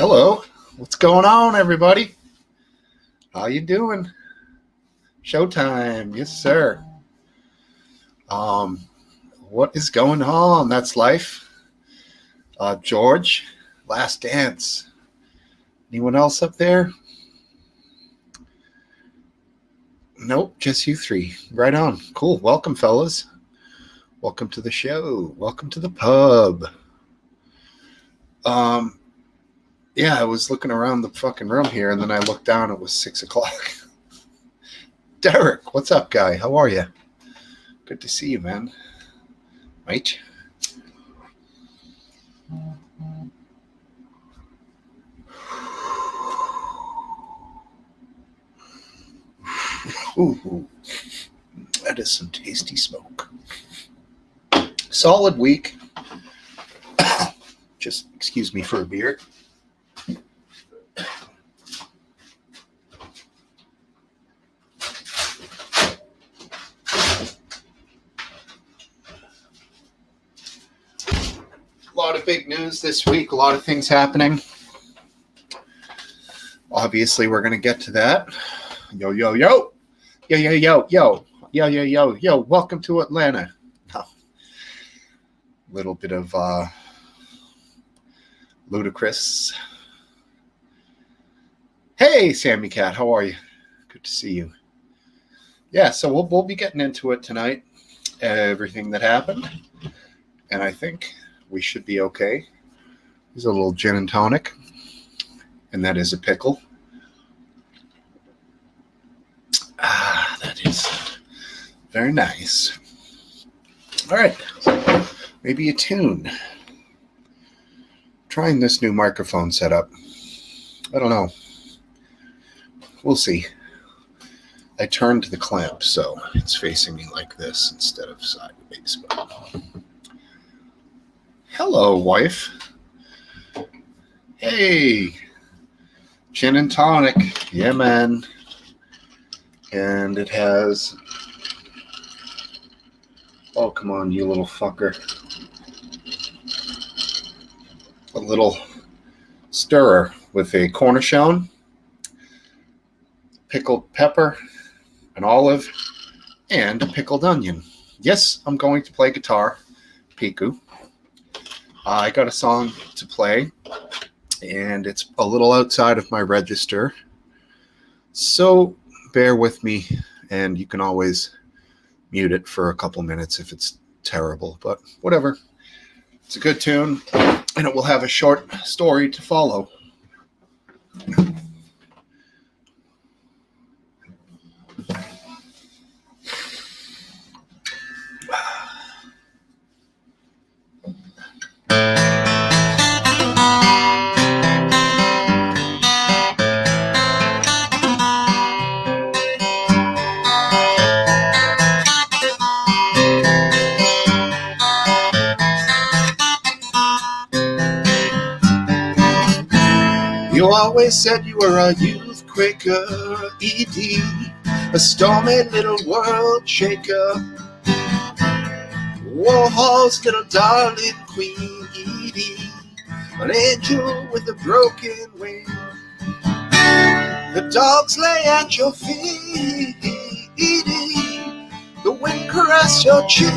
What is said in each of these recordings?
Hello, what's going on, everybody? How you doing? Showtime, yes, sir. What is going on? That's life. George, Last Dance. Anyone else up there? Nope, just you three. Right on. Cool. Welcome, fellas. Welcome to the show. Welcome to the pub. Yeah, I was looking around the fucking room here, and then I looked down. It was 6 o'clock. Derek, what's up, guy? How are you? Good to see you, man. Right? Ooh, that is some tasty smoke. Solid week. Just excuse me for a beer. A lot of big news this week. A lot of things happening. Obviously, we're going to get to that. Yo, yo, yo. Yo, yo, yo, yo. Yo, yo, yo, yo. Welcome to Atlanta. No. Little bit of ludicrous. Hey, Sammy Cat. How are you? Good to see you. Yeah, so we'll be getting into it tonight. Everything that happened. And I think we should be okay. There's a little gin and tonic. And that is a pickle. That is very nice. All right. Maybe a tune. Trying this new microphone setup. I don't know. We'll see. I turned the clamp so it's facing me like this instead of sideways. But... Hello, wife. Hey. Gin and tonic. Yeah, man. And it has... Oh, come on, you little fucker. A little stirrer with a cornichon, pickled pepper, an olive, and a pickled onion. Yes, I'm going to play guitar. Piku. I got a song to play, and it's a little outside of my register. So bear with me, and you can always mute it for a couple minutes if it's terrible, but whatever. It's a good tune, and it will have a short story to follow. You always said you were a youth quaker, ED, a stormy little world shaker, Warhol's little darling queen, Edie, an angel with a broken wing. The dogs lay at your feet, Edie, the wind caressed your cheek,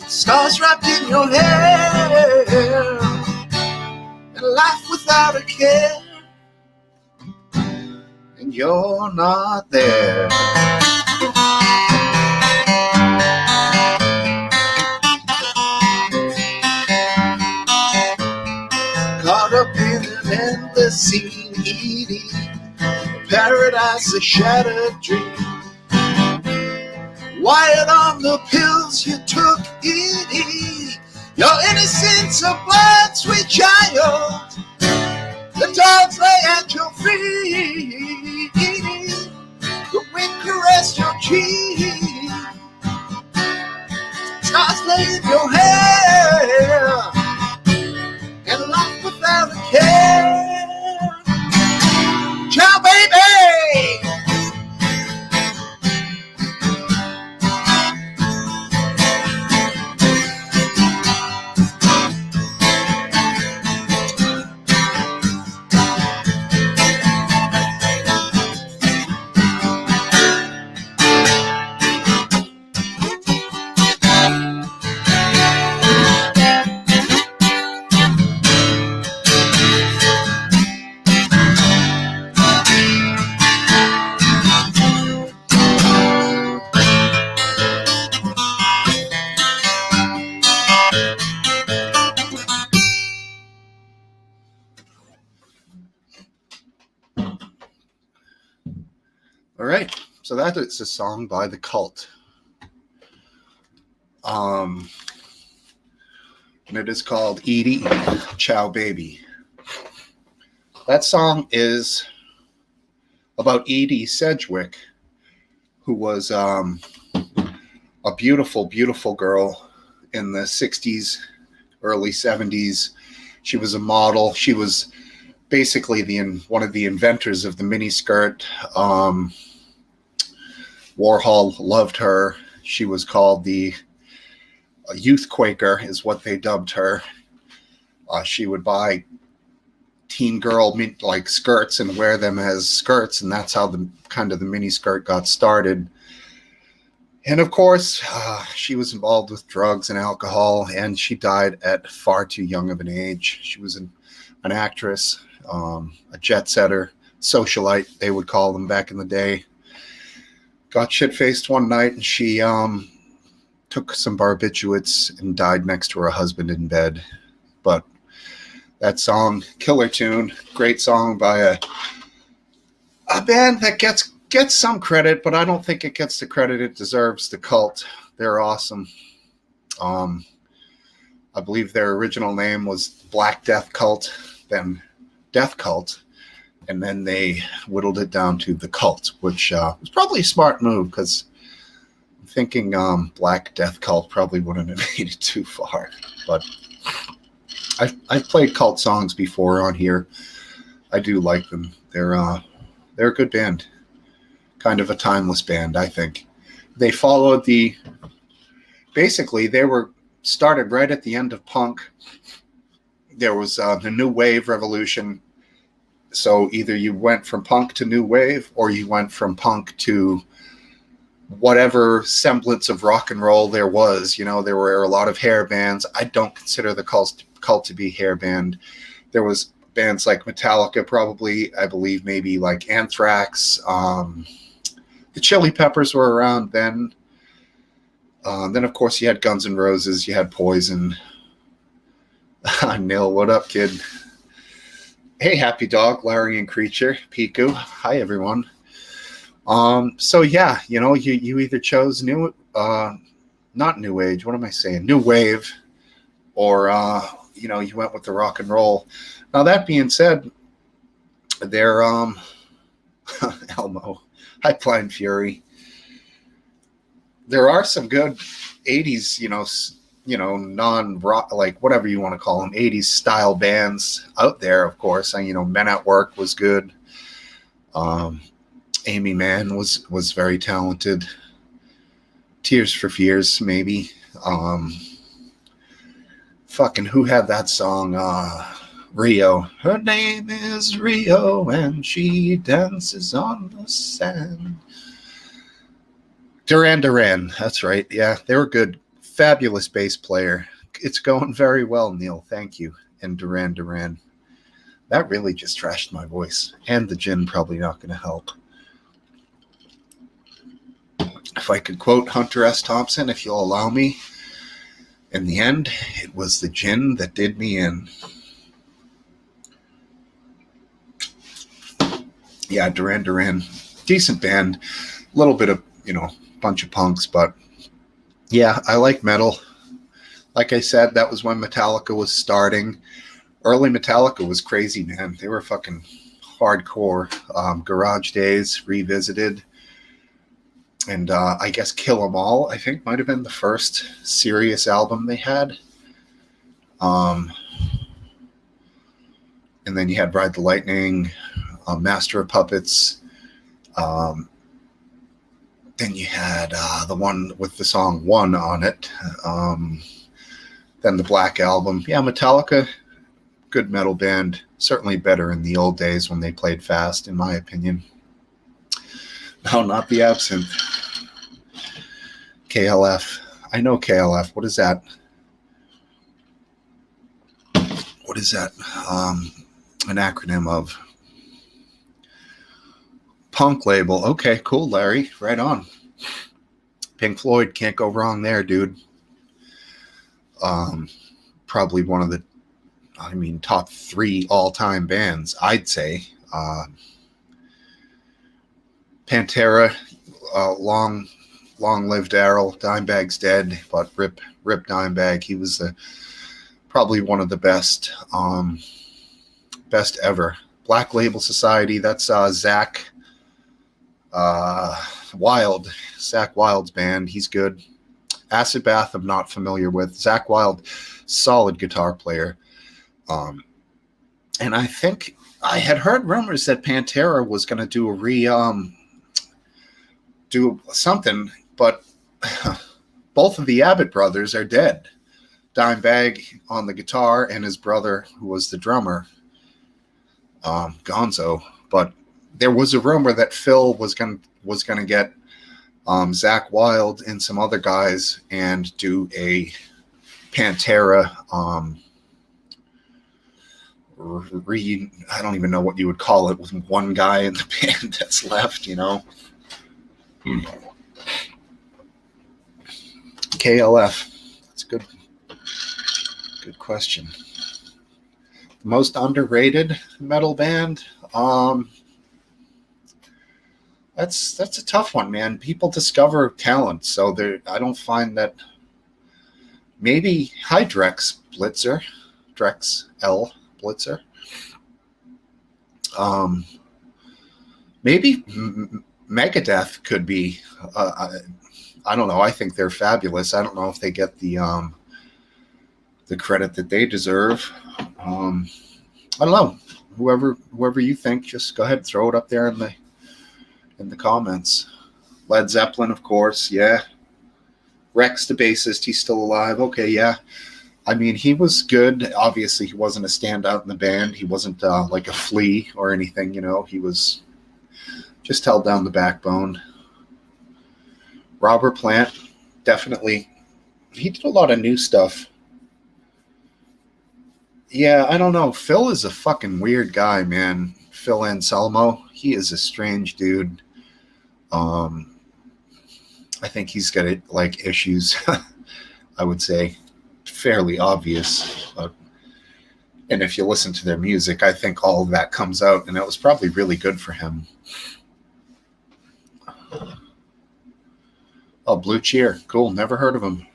stars wrapped in your hair, life without a care, and you're not there. Caught up in an endless scene, Edie, a paradise, a shattered dream. Wired on the pills you took, Edie, your innocence a blood, sweet child. The dogs lay at your feet, the wind caressed your cheek, stars lay in your hair, and life without a care. Ciao, baby! So that is a song by The Cult. And it is called Edie Ciao Baby. That song is about Edie Sedgwick, who was a beautiful, beautiful girl in the 60s, early 70s. She was a model. She was basically one of the inventors of the miniskirt. Warhol loved her. She was called the Youth Quaker, is what they dubbed her. She would buy teen girl like skirts and wear them as skirts, and that's how the miniskirt got started. And of course, she was involved with drugs and alcohol, and she died at far too young of an age. She was an actress, a jet setter, socialite, they would call them back in the day. Got shit-faced one night, and she took some barbiturates and died next to her husband in bed. But that song, killer tune, great song by a band that gets some credit, but I don't think it gets the credit it deserves. The Cult, they're awesome. I believe their original name was Black Death Cult, then Death Cult, and then they whittled it down to The Cult, which was probably a smart move, because I'm thinking Black Death Cult probably wouldn't have made it too far. But I've played Cult songs before on here. I do like them. They're a good band. Kind of a timeless band, I think. They followed basically they were started right at the end of punk. There was the new wave revolution. So either you went from punk to new wave, or you went from punk to whatever semblance of rock and roll there was. You know, there were a lot of hair bands. I don't consider the Cult to be hair band. There was bands like Metallica, probably, I believe, maybe like Anthrax. The Chili Peppers were around then. Then, of course, you had Guns N' Roses. You had Poison. Nil, what up, kid? Hey, Happy Dog, Larry and Creature, Piku. Hi, everyone. So, yeah, you know, you either chose not New Age, what am I saying? New Wave, or, you know, you went with the rock and roll. Now, that being said, they're, Elmo. Hi, Blind Fury. There are some good 80s, non-rock, like whatever you want to call them, 80s style bands out there, of course. And, Men at Work was good. Amy Mann was very talented. Tears for Fears, maybe. Fucking who had that song? Rio. Her name is Rio, and she dances on the sand. Duran, that's right. Yeah, they were good. Fabulous bass player. It's going very well, Neil. Thank you. And Duran. That really just trashed my voice. And the gin probably not going to help. If I could quote Hunter S. Thompson, if you'll allow me, in the end, it was the gin that did me in. Yeah, Duran. Decent band. A little bit of, bunch of punks, but yeah, I like metal. Like I said, that was when Metallica was starting. Early Metallica was crazy, man. They were fucking hardcore. Garage Days, Revisited, and I guess Kill 'Em All, I think, might have been the first serious album they had. And then you had Ride the Lightning, Master of Puppets. Then you had the one with the song One on it. Then the Black Album. Yeah, Metallica, good metal band. Certainly better in the old days when they played fast, in my opinion. No, not the Absinthe. KLF. I know KLF. What is that? What is that? An acronym of? Punk label. Okay, cool, Larry. Right on. Pink Floyd, can't go wrong there, dude. Probably one of the, top 3 all-time bands, I'd say. Pantera, long live Daryl. Dimebag's dead, but rip Dimebag. He was probably one of the best ever. Black Label Society. That's Zach Wild. Zach Wild's band. He's good. Acid Bath, I'm not familiar with. Zach Wild, solid guitar player. And I think I had heard rumors that Pantera was going to do something, but both of the Abbott brothers are dead. Dimebag on the guitar and his brother, who was the drummer, Gonzo. But there was a rumor that Phil was going to get Zach Wild and some other guys and do a Pantera I don't even know what you would call it, with one guy in the band that's left, you know. KLF. That's a good question. Most underrated metal band? That's a tough one, man. People discover talent, so I don't find that. Maybe Drex Blitzer. Drex L. Blitzer. Maybe Megadeth could be. I don't know. I think they're fabulous. I don't know if they get the credit that they deserve. I don't know. Whoever you think, just go ahead and throw it up there in the comments. Led Zeppelin, of course. Yeah. Rex, the bassist, he's still alive. Okay, yeah. I mean, he was good. Obviously, he wasn't a standout in the band. He wasn't like a Flea or anything, you know. He was just held down the backbone. Robert Plant, definitely. He did a lot of new stuff. Yeah, I don't know. Phil is a fucking weird guy, man. Phil Anselmo. He is a strange dude. I think he's got like issues. I would say fairly obvious. And if you listen to their music, I think all of that comes out, and it was probably really good for him. Oh, Blue Cheer. Cool. Never heard of him.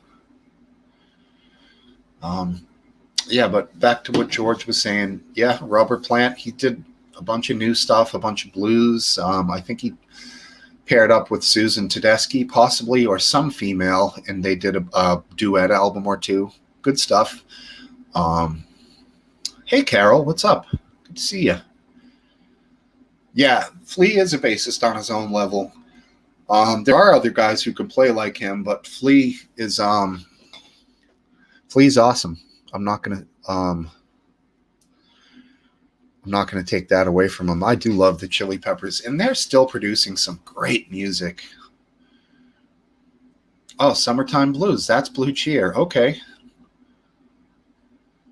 Yeah, but back to what George was saying. Yeah, Robert Plant, he did a bunch of new stuff, a bunch of blues. I think he paired up with Susan Tedeschi, possibly, or some female, and they did a duet album or two. Good stuff. Hey, Carol, what's up? Good to see you. Yeah, Flea is a bassist on his own level. There are other guys who can play like him, but Flea's awesome. I'm not gonna take that away from him. I do love the Chili Peppers, and they're still producing some great music. Oh, Summertime Blues. That's Blue Cheer. Okay.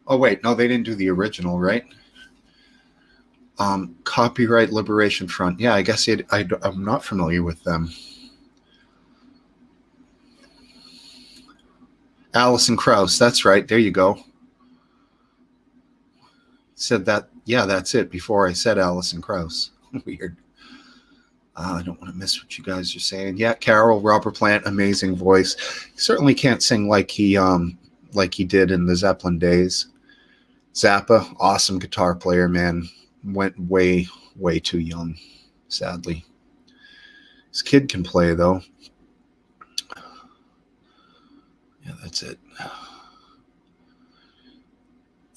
Oh, wait. No, they didn't do the original, right? Copyright Liberation Front. Yeah, I guess I'm not familiar with them. Alison Krauss. That's right. There you go. Said that. Yeah, that's it. Before I said Alison Krauss. Weird. I don't want to miss what you guys are saying. Yeah, Carol, Robert Plant, amazing voice. He certainly can't sing like he did in the Zeppelin days. Zappa, awesome guitar player, man. Went way, way too young, sadly. This kid can play, though. Yeah, that's it.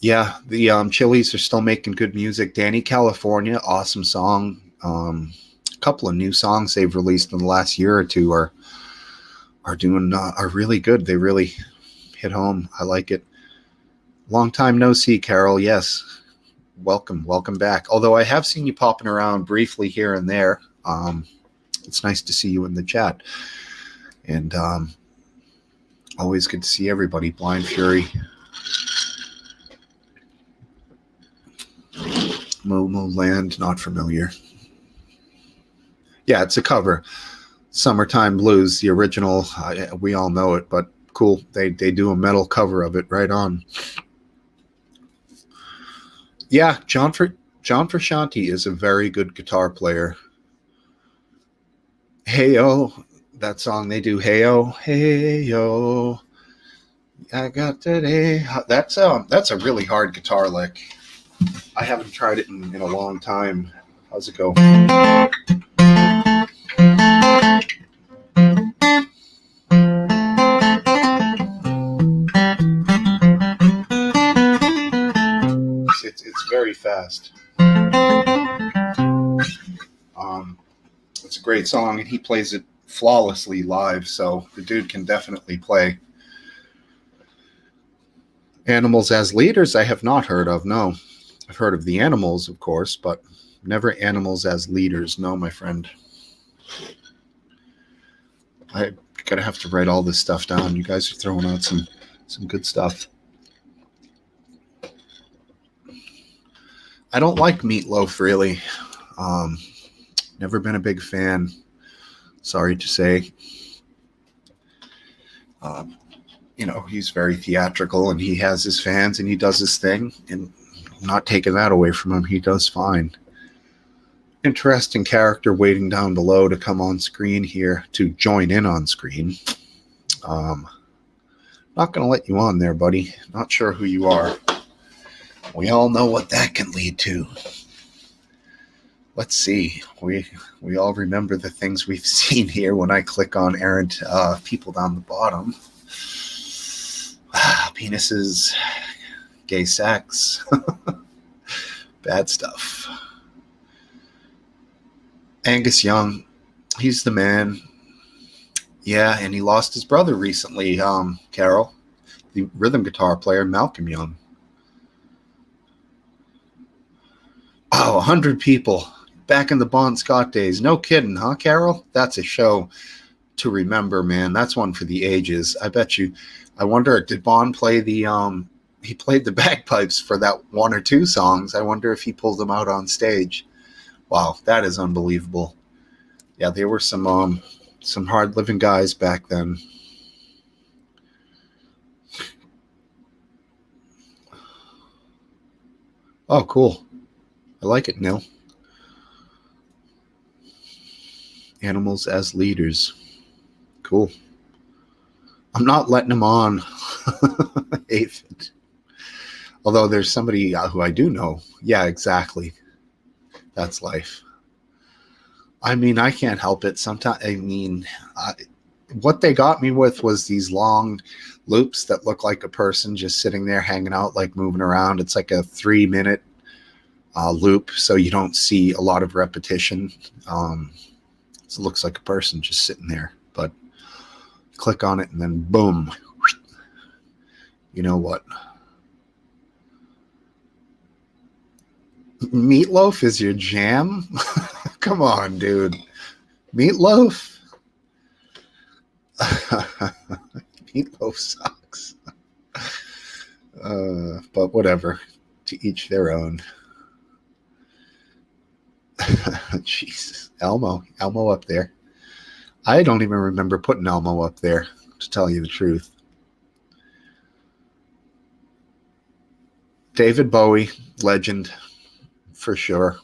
Yeah, the Chili's are still making good music. Danny California, awesome song. A couple of new songs they've released in the last year or two are really good. They really hit home. I like it. Long time no see, Carol. Yes, welcome back. Although I have seen you popping around briefly here and there. It's nice to see you in the chat, and always good to see everybody. Blind Fury. Momo Land, not familiar. Yeah, it's a cover. Summertime Blues, the original. We all know it, but cool. They do a metal cover of it. Right on. Yeah, John Frusciante is a very good guitar player. Hey Yo, that song they do, Hey Yo, Hey Yo, I got today. That's a really hard guitar lick. I haven't tried it in a long time. How's it go? It's very fast. Um, it's a great song, and he plays it flawlessly live. So the dude can definitely play. Animals as Leaders, I have not heard of. No, I've heard of the Animals, of course, but never Animals as Leaders. No, my friend. I gotta have to write all this stuff down. You guys are throwing out some good stuff. I don't like Meatloaf really. Um, Never been a big fan. Sorry to say. Um, he's very theatrical and he has his fans and he does his thing. And I'm not taking that away from him. He does fine. Interesting character waiting down below to come on screen here to join in on screen. Not going to let you on there, buddy. Not sure who you are. We all know what that can lead to. Let's see. We all remember the things we've seen here when I click on errant people down the bottom. Penises, gay sex, bad stuff. Angus Young, he's the man. Yeah, and he lost his brother recently, Carol, the rhythm guitar player, Malcolm Young. Oh, 100 people back in the Bon Scott days. No kidding, huh, Carol? That's a show to remember, man. That's one for the ages. I bet you. I wonder, did Bon play he played the bagpipes for that one or two songs. I wonder if he pulled them out on stage. Wow, that is unbelievable. Yeah, they were some hard living guys back then. Oh, cool. I like it, Neil. Animals as Leaders. Cool. I'm not letting him on. Aphid. Although there's somebody who I do know. Yeah, exactly. That's life. I mean, I can't help it. Sometimes, what they got me with was these long loops that look like a person just sitting there hanging out, like moving around. It's like a 3-minute loop, so you don't see a lot of repetition. It looks like a person just sitting there, but click on it and then boom. You know what? Meatloaf is your jam? Come on, dude. Meatloaf? Meatloaf sucks. But whatever. To each their own. Jesus. Elmo up there. I don't even remember putting Elmo up there, to tell you the truth. David Bowie, legend, for sure.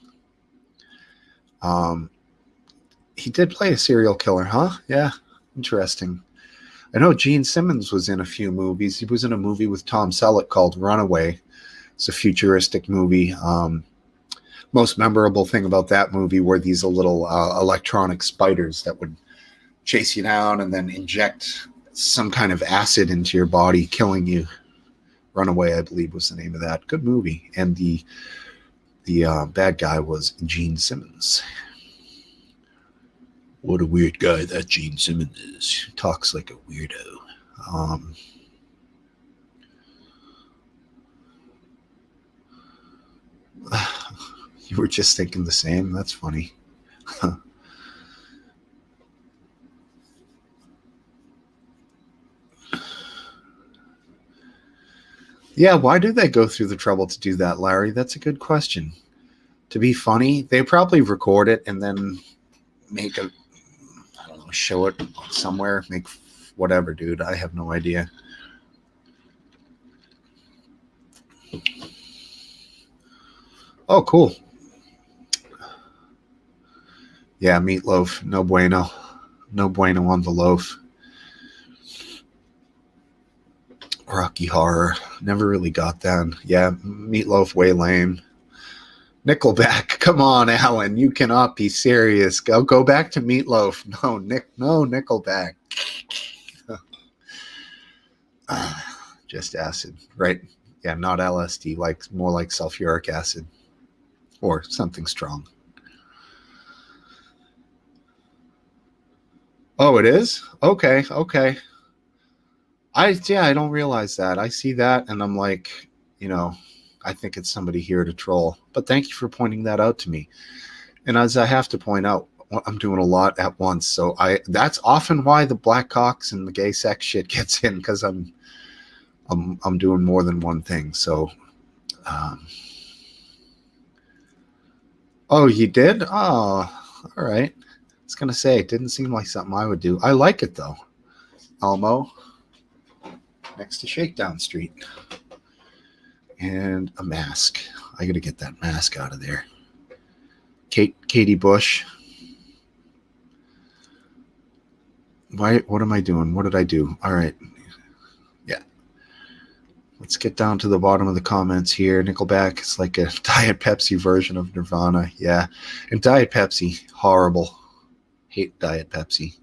He did play a serial killer, huh? Yeah, interesting. I know Gene Simmons was in a few movies. He was in a movie with Tom Selleck called Runaway. It's a futuristic movie. Most memorable thing about that movie were these little electronic spiders that would chase you down and then inject some kind of acid into your body, killing you. Runaway, I believe, was the name of that. Good movie. And the bad guy was Gene Simmons. What a weird guy that Gene Simmons is. He talks like a weirdo. You were just thinking the same? That's funny. Yeah, why do they go through the trouble to do that, Larry? That's a good question. To be funny, they probably record it and then make show it somewhere, make whatever, dude. I have no idea. Oh, cool. Yeah, Meatloaf, no bueno. No bueno on the loaf. Rocky Horror. Never really got that. Yeah, Meatloaf, way lame. Nickelback. Come on, Alan. You cannot be serious. Go back to Meatloaf. No, Nickelback. Just acid, right? Yeah, not LSD, like more like sulfuric acid or something strong. Oh, it is? Okay. I don't realize that. I see that and I'm like, I think it's somebody here to troll. But thank you for pointing that out to me. And as I have to point out, I'm doing a lot at once. So that's often why the black cocks and the gay sex shit gets in, because I'm doing more than one thing. So oh, you did? Oh, all right. I was gonna say it didn't seem like something I would do. I like it though. Elmo, next to Shakedown Street. And a mask. I gotta get that mask out of there. Katie Bush. What am I doing? What did I do? All right. Yeah. Let's get down to the bottom of the comments here. Nickelback is like a Diet Pepsi version of Nirvana. Yeah. And Diet Pepsi, horrible. Hate Diet Pepsi.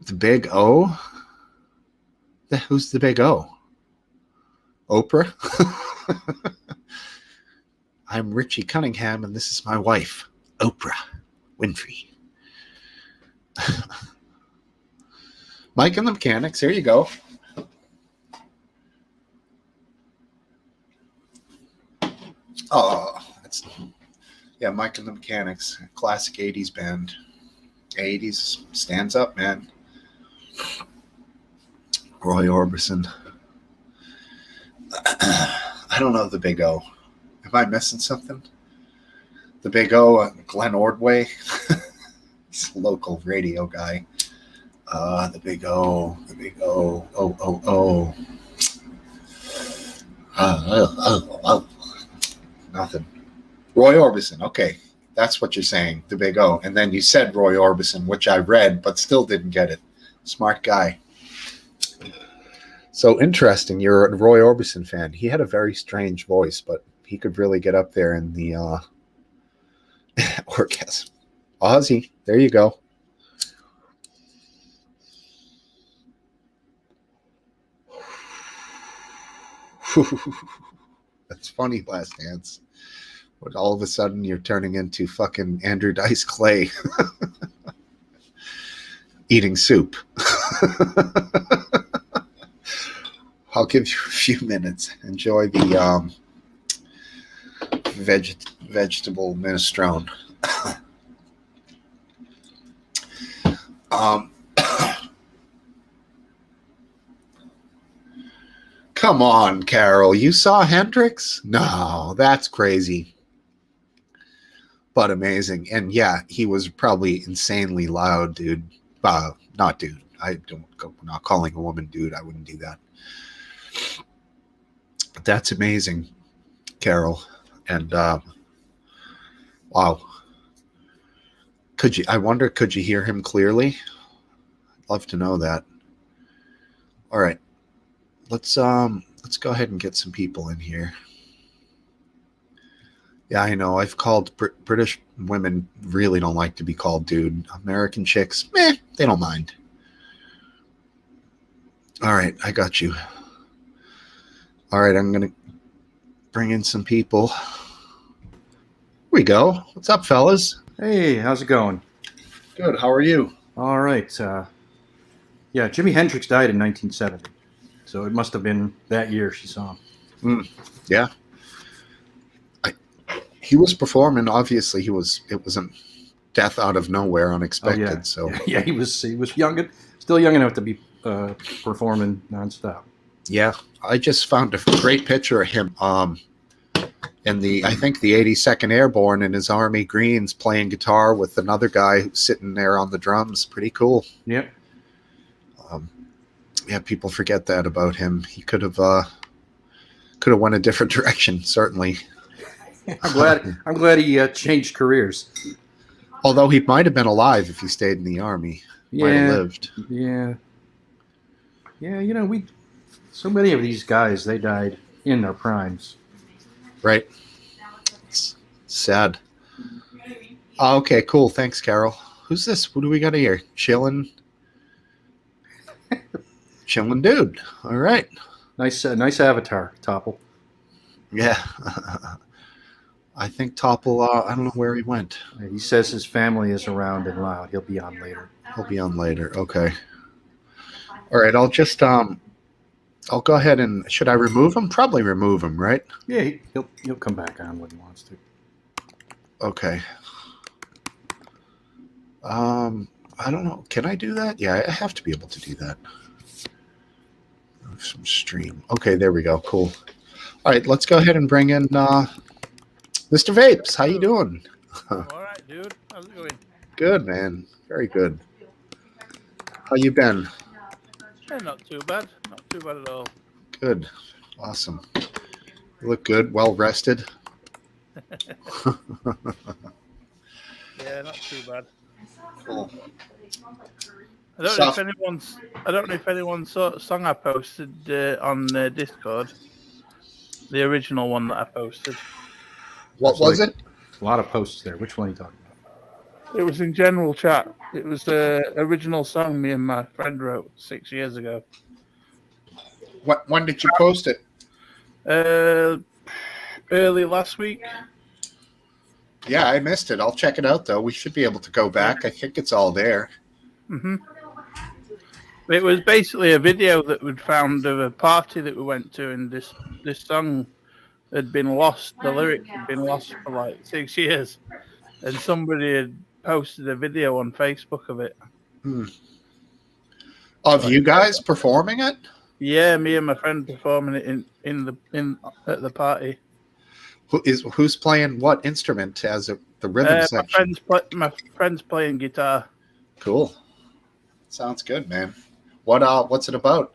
The Big O? Who's the Big O? Oprah? I'm Richie Cunningham, and this is my wife, Oprah Winfrey. Mike and the Mechanics, here you go. Oh, Mike and the Mechanics, classic 80s band. 80s stands up, man. Roy Orbison. I don't know the Big O. Am I missing something? The Big O, Glenn Ordway. He's a local radio guy. The Big O. Nothing. Roy Orbison. Okay. That's what you're saying. The Big O. And then you said Roy Orbison, which I read, but still didn't get it. Smart guy. So interesting. You're a Roy Orbison fan. He had a very strange voice, but he could really get up there in the orgasm. Ozzy. There you go. That's funny, Last Dance. But all of a sudden you're turning into fucking Andrew Dice Clay eating soup. I'll give you a few minutes. Enjoy the vegetable minestrone. Come on, Carol. You saw Hendrix? No, that's crazy. But amazing. And yeah, he was probably insanely loud, dude. Not dude. Not calling a woman dude. I wouldn't do that. But that's amazing, Carol. And wow. I wonder, could you hear him clearly? I'd love to know that. All right. Let's go ahead and get some people in here. Yeah, I know. I've called British women really don't like to be called dude. American chicks, they don't mind. All right, I got you. All right, I'm going to bring in some people. Here we go. What's up, fellas? Hey, how's it going? Good. How are you? All right. Yeah, Jimi Hendrix died in 1970. So it must have been that year she saw him. Yeah. He was performing. Obviously, it wasn't death out of nowhere, unexpected. Oh, yeah. So yeah, he was still young enough to be performing nonstop. Yeah, I just found a great picture of him. In the 82nd Airborne in his Army Greens, playing guitar with another guy who's sitting there on the drums. Pretty cool. Yep. Yeah, people forget that about him. He could have went a different direction, certainly. I'm glad he changed careers. Although he might have been alive if he stayed in the army. Might have Yeah, lived. yeah, yeah. You know, we so many of these guys they died in their primes. Right. It's sad. Okay, cool. Thanks, Carol. Who's this? What do we got here? Chillin' dude. All right. Nice avatar, Topple. Yeah. I think Topple, I don't know where he went. He says his family is around and loud. He'll be on later. He'll be on later. Okay. All right. I'll just, I'll go ahead and, should I remove him? Probably remove him, right? Yeah, he'll come back on when he wants to. Okay. I don't know. Can I do that? Yeah, I have to be able to do that. Some stream. Okay, there we go. Cool. All right, let's go ahead and bring in Mr. Vapes. How you doing? All right, dude. How's it going? Good, man. Very good. How you been? Yeah, not too bad. Not too bad at all. Good. Awesome. You look good. Well rested. Yeah, not too bad. Cool. I don't know if anyone saw the song I posted on Discord. The original one that I posted. What was it? A lot of posts there. Which one are you talking about? It was in general chat. It was the original song me and my friend wrote 6 years ago. When did you post it? Early last week. Yeah, I missed it. I'll check it out, though. We should be able to go back. I think it's all there. Mm-hmm. It was basically a video that we'd found of a party that we went to, and this song had been lost. The lyrics had been lost for like 6 years, and somebody had posted a video on Facebook of it. Of you guys performing it? Yeah, me and my friend performing it at the party. Who's playing what instrument as the rhythm section? My friend's playing guitar. Cool. Sounds good, man. What's it about?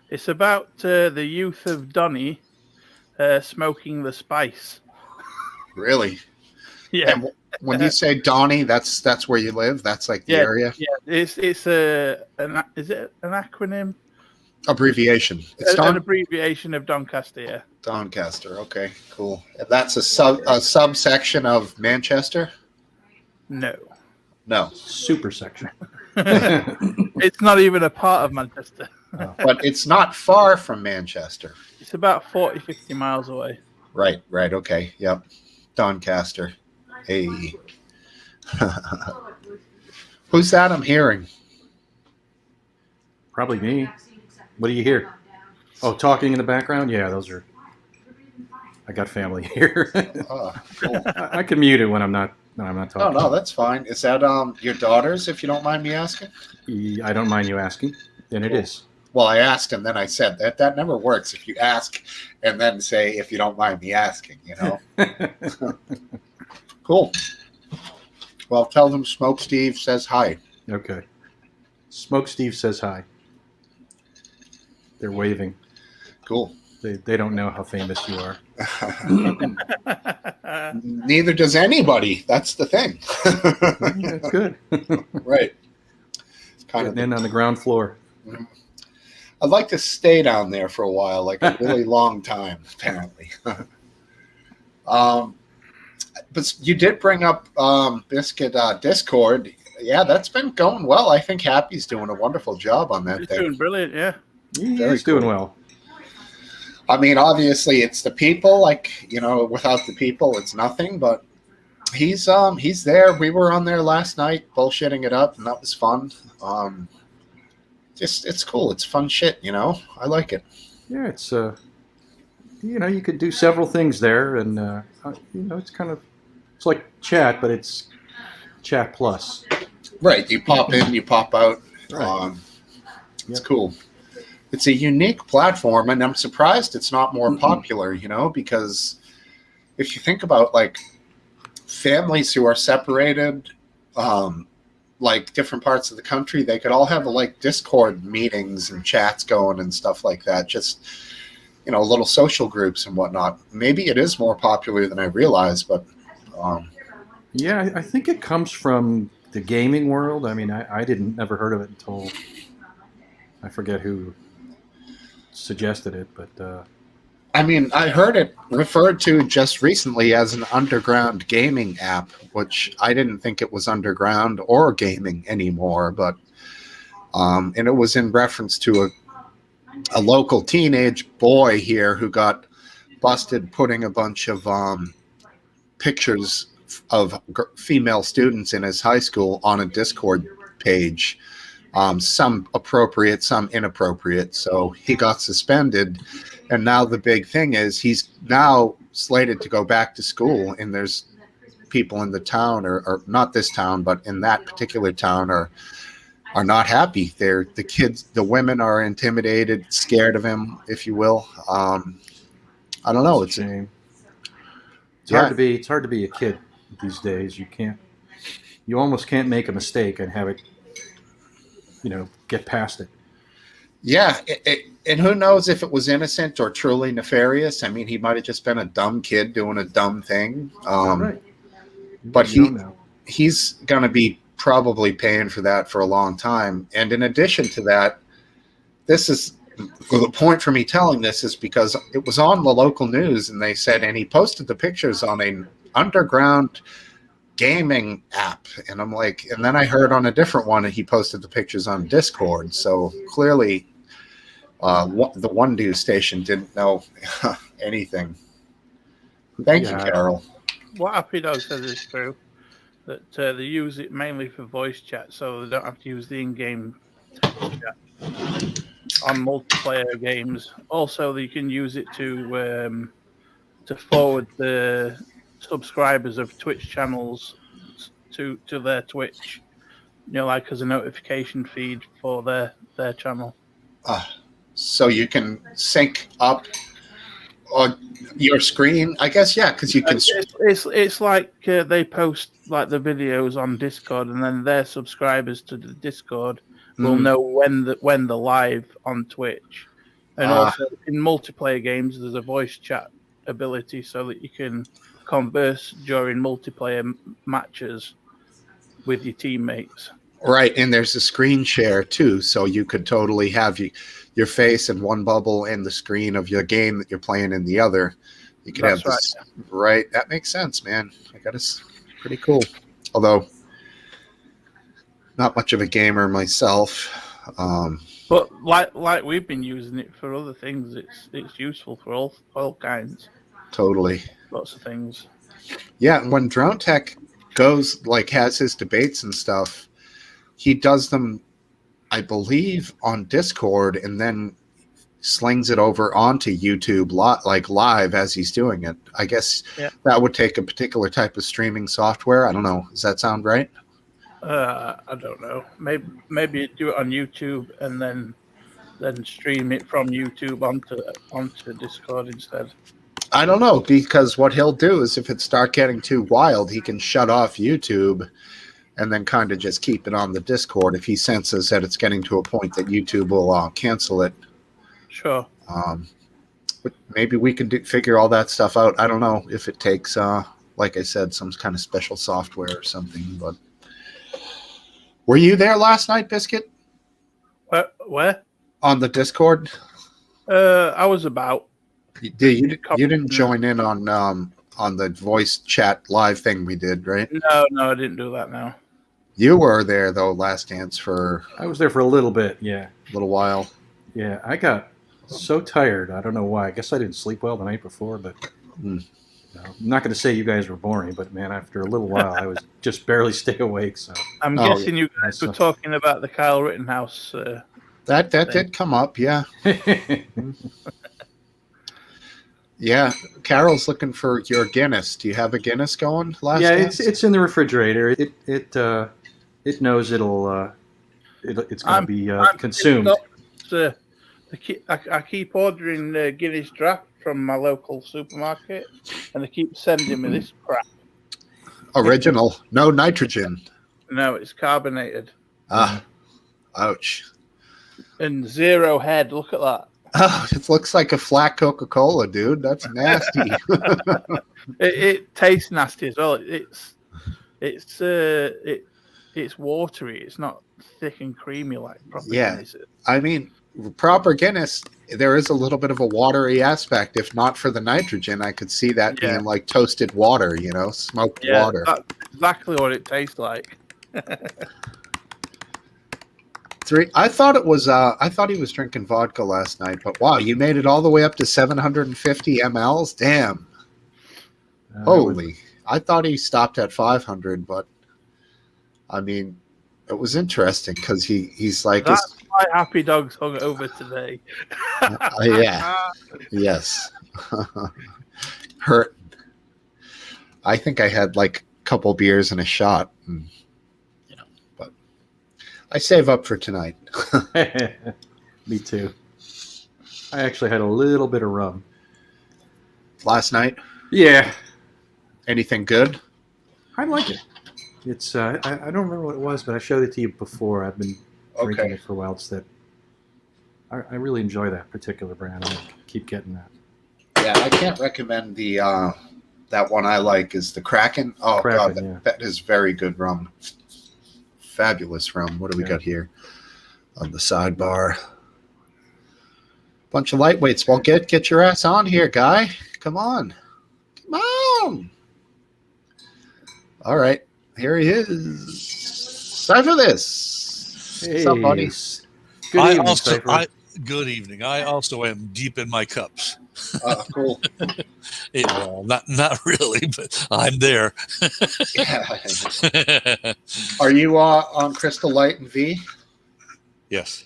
It's about the youth of Donny smoking the spice. Really? Yeah. And when you say Donny, that's where you live. That's like the area. Yeah, it's is it an acronym? Abbreviation. It's an abbreviation of Doncaster. Yeah. Doncaster. Okay, cool. And that's a subsection of Manchester. No. Super section. It's not even a part of Manchester. Oh. But it's not far from Manchester. It's about 40, 50 miles away. Right. Okay. Yep. Doncaster. Hey. Who's that I'm hearing? Probably me. What do you hear? Oh, talking in the background? Yeah, those are... I got family here. Oh, cool. I can mute it when I'm not talking. Oh, no, that's fine. Is that your daughters, if you don't mind me asking? I don't mind you asking. Then it is. Well, I asked and then I said that. That never works if you ask and then say, if you don't mind me asking, you know? Cool. Well, tell them Smokesteve says hi. Okay. Smokesteve says hi. They're waving. Cool. They don't know how famous you are. Neither does anybody. That's the thing. That's good. Right. It's kind Getting in on the ground floor. I'd like to stay down there for a while, like a really long time, apparently. But you did bring up Biscuit Discord. Yeah, that's been going well. I think Happy's doing a wonderful job on that He's thing. doing brilliant, yeah. He's doing well. I mean, obviously, it's the people. Like, you know, without the people, it's nothing. But he's there. We were on there last night, bullshitting it up, and that was fun. It's cool. It's fun shit. You know, I like it. Yeah, it's you could do several things there, and it's like chat, but it's chat plus. Right. You pop in, you pop out. Right. It's cool. It's a unique platform, and I'm surprised it's not more popular, you know, because if you think about, like, families who are separated, like, different parts of the country, they could all have, like, Discord meetings and chats going and stuff like that. Just, little social groups and whatnot. Maybe it is more popular than I realized, but Yeah, I think it comes from the gaming world. I mean, I didn't never heard of it until I forget who suggested it, but I mean, I heard it referred to just recently as an underground gaming app, which I didn't think it was underground or gaming anymore. But and it was in reference to a local teenage boy here who got busted putting a bunch of pictures of female students in his high school on a Discord page. Some appropriate, some inappropriate. So he got suspended. And now the big thing is he's now slated to go back to school. And there's people in the town, or not this town, but in that particular town, are not happy. The kids, the women are intimidated, scared of him, if you will. I don't know. it's a shame. It's Yeah. hard to be a kid these days. You almost can't make a mistake and have it, get past it. Yeah, and who knows if it was innocent or truly nefarious. I mean, he might have just been a dumb kid doing a dumb thing. Right. But You don't know. he's going to be probably paying for that for a long time. And in addition to that, this is the point for me telling this is because it was on the local news, and they said, and he posted the pictures on an underground gaming app, and I'm like, and then I heard on a different one, and he posted the pictures on Discord. So clearly, the one news station didn't know anything. Thank you, Carol. What Happy Dog says is true. That they use it mainly for voice chat, so they don't have to use the in-game text chat on multiplayer games. Also, you can use it to forward the subscribers of Twitch channels to their Twitch, like as a notification feed for their channel. So you can sync up on your screen, I guess. Yeah, because you can. It's like they post like the videos on Discord, and then their subscribers to the Discord will know when they're live on Twitch. And also in multiplayer games, there's a voice chat ability so that you can converse during multiplayer matches with your teammates. Right, and there's a screen share too, so you could totally have your face in one bubble and the screen of your game that you're playing in the other. You could have this, right? That makes sense, man. I got it's pretty cool. Although, not much of a gamer myself. But like we've been using it for other things. It's useful for all kinds. Totally. Lots of things. Yeah, when Drone Tech has his debates and stuff, he does them, I believe, on Discord, and then slings it over onto YouTube live as he's doing it. I guess that would take a particular type of streaming software. I don't know. Does that sound right? I don't know. Maybe you do it on YouTube and then stream it from YouTube onto Discord instead. I don't know, because what he'll do is if it starts getting too wild, he can shut off YouTube and then kind of just keep it on the Discord if he senses that it's getting to a point that YouTube will cancel it. Sure. But maybe we can figure all that stuff out. I don't know if it takes, like I said, some kind of special software or something. But were you there last night, Biscuit? Where? On the Discord? I was about. You didn't join in on the voice chat live thing we did, right? No, I didn't do that. No. You were there though, Last Dance I was there for a little bit. Yeah, a little while. Yeah, I got so tired. I don't know why. I guess I didn't sleep well the night before, but I'm not going to say you guys were boring, but man, after a little while, I was just barely stay awake. So I'm guessing you guys were talking about the Kyle Rittenhouse. That did come up, yeah. Yeah, Carol's looking for your Guinness. Do you have a Guinness going? It's in the refrigerator. It knows it's going to be consumed. I keep ordering Guinness Draft from my local supermarket, and they keep sending me this crap. Original, no nitrogen. No, it's carbonated. Ouch. And zero head. Look at that. Oh, it looks like a flat Coca-Cola, dude. That's nasty. It tastes nasty as well. It's watery. It's not thick and creamy like proper Yeah. Guinness is. I mean, proper Guinness, there is a little bit of a watery aspect. If not for the nitrogen, I could see that Yeah. being like toasted water, smoked water. That's exactly what it tastes like. I thought it was. I thought he was drinking vodka last night, but wow, you made it all the way up to 750 mLs. Damn, holy! I thought he stopped at 500, but I mean, it was interesting because he's like, That's why Happy Dog's hung over today. yeah, yes, hurt. I think I had like a couple beers and a shot, and, but I save up for tonight. Me too. I actually had a little bit of rum Last night. Yeah, Anything good? I like it. It's I don't remember what it was, but I showed it to you before. I've been drinking it for a while. It's that I really enjoy that particular brand. I keep getting that. Yeah, I can't recommend the that one. I like is the Kraken. Oh Kraken, god, that is very good rum. Fabulous rum. What do we got here on the sidebar? Bunch of lightweights. Well, get your ass on here, guy. Come on. All right, here he is. Time for this. Hey, What's up, buddy? Good evening. I also am deep in my cups. Cool. Well, not really, but I'm there. Are you on Crystal Light and V? Yes.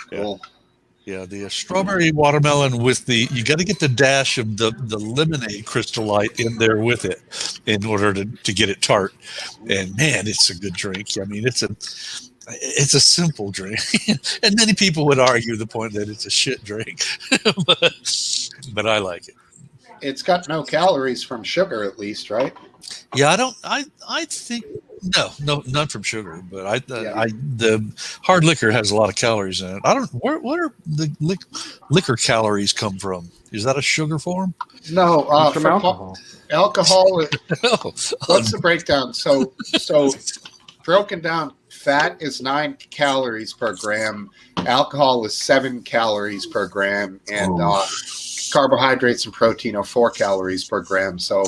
Cool. Yeah, the strawberry watermelon with you got to get the dash of the lemonade Crystal Light in there with it in order to get it tart. And man, it's a good drink. I mean, it's a simple drink. And many people would argue the point that it's a shit drink, but I like it. It's got no calories from sugar, at least, right? Yeah, I think no, none from sugar, but the hard liquor has a lot of calories in it. I don't. Where are the liquor calories come from? Is that a sugar form? No, from alcohol. Alcohol. Oh, What's the breakdown? So broken down, fat is 9 calories per gram. Alcohol is 7 calories per gram, and carbohydrates and protein are 4 calories per gram. So,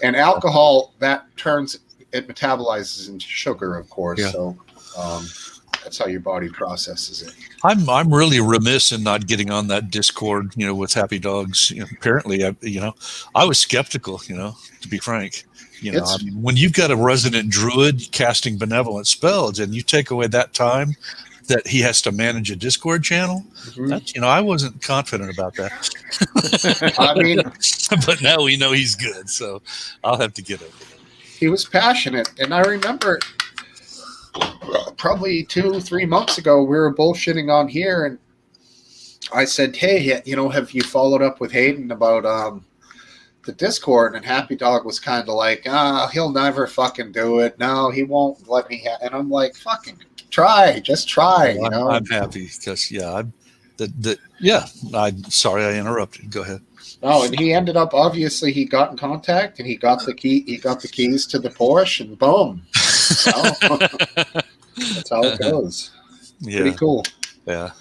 and alcohol it metabolizes into sugar, of course. Yeah. So that's how your body processes it. I'm really remiss in not getting on that Discord, with Happy Dogs. Apparently, I was skeptical, to be frank. When you've got a resident druid casting benevolent spells and you take away that time that he has to manage a Discord channel, that's, I wasn't confident about that. I mean, but now we know he's good, so I'll have to get over it. He was passionate, and I remember probably 2-3 months ago we were bullshitting on here, and I said, "Hey, have you followed up with Hayden about the Discord?" And Happy Dog was kind of like, he'll never fucking do it. No, he won't let me. And I'm like, fucking try, just try. I'm happy because I'm sorry I interrupted. Go ahead. No, and he ended up, obviously he got in contact and he got the keys to the Porsche, and boom. That's how it goes. Yeah. Pretty cool. Yeah.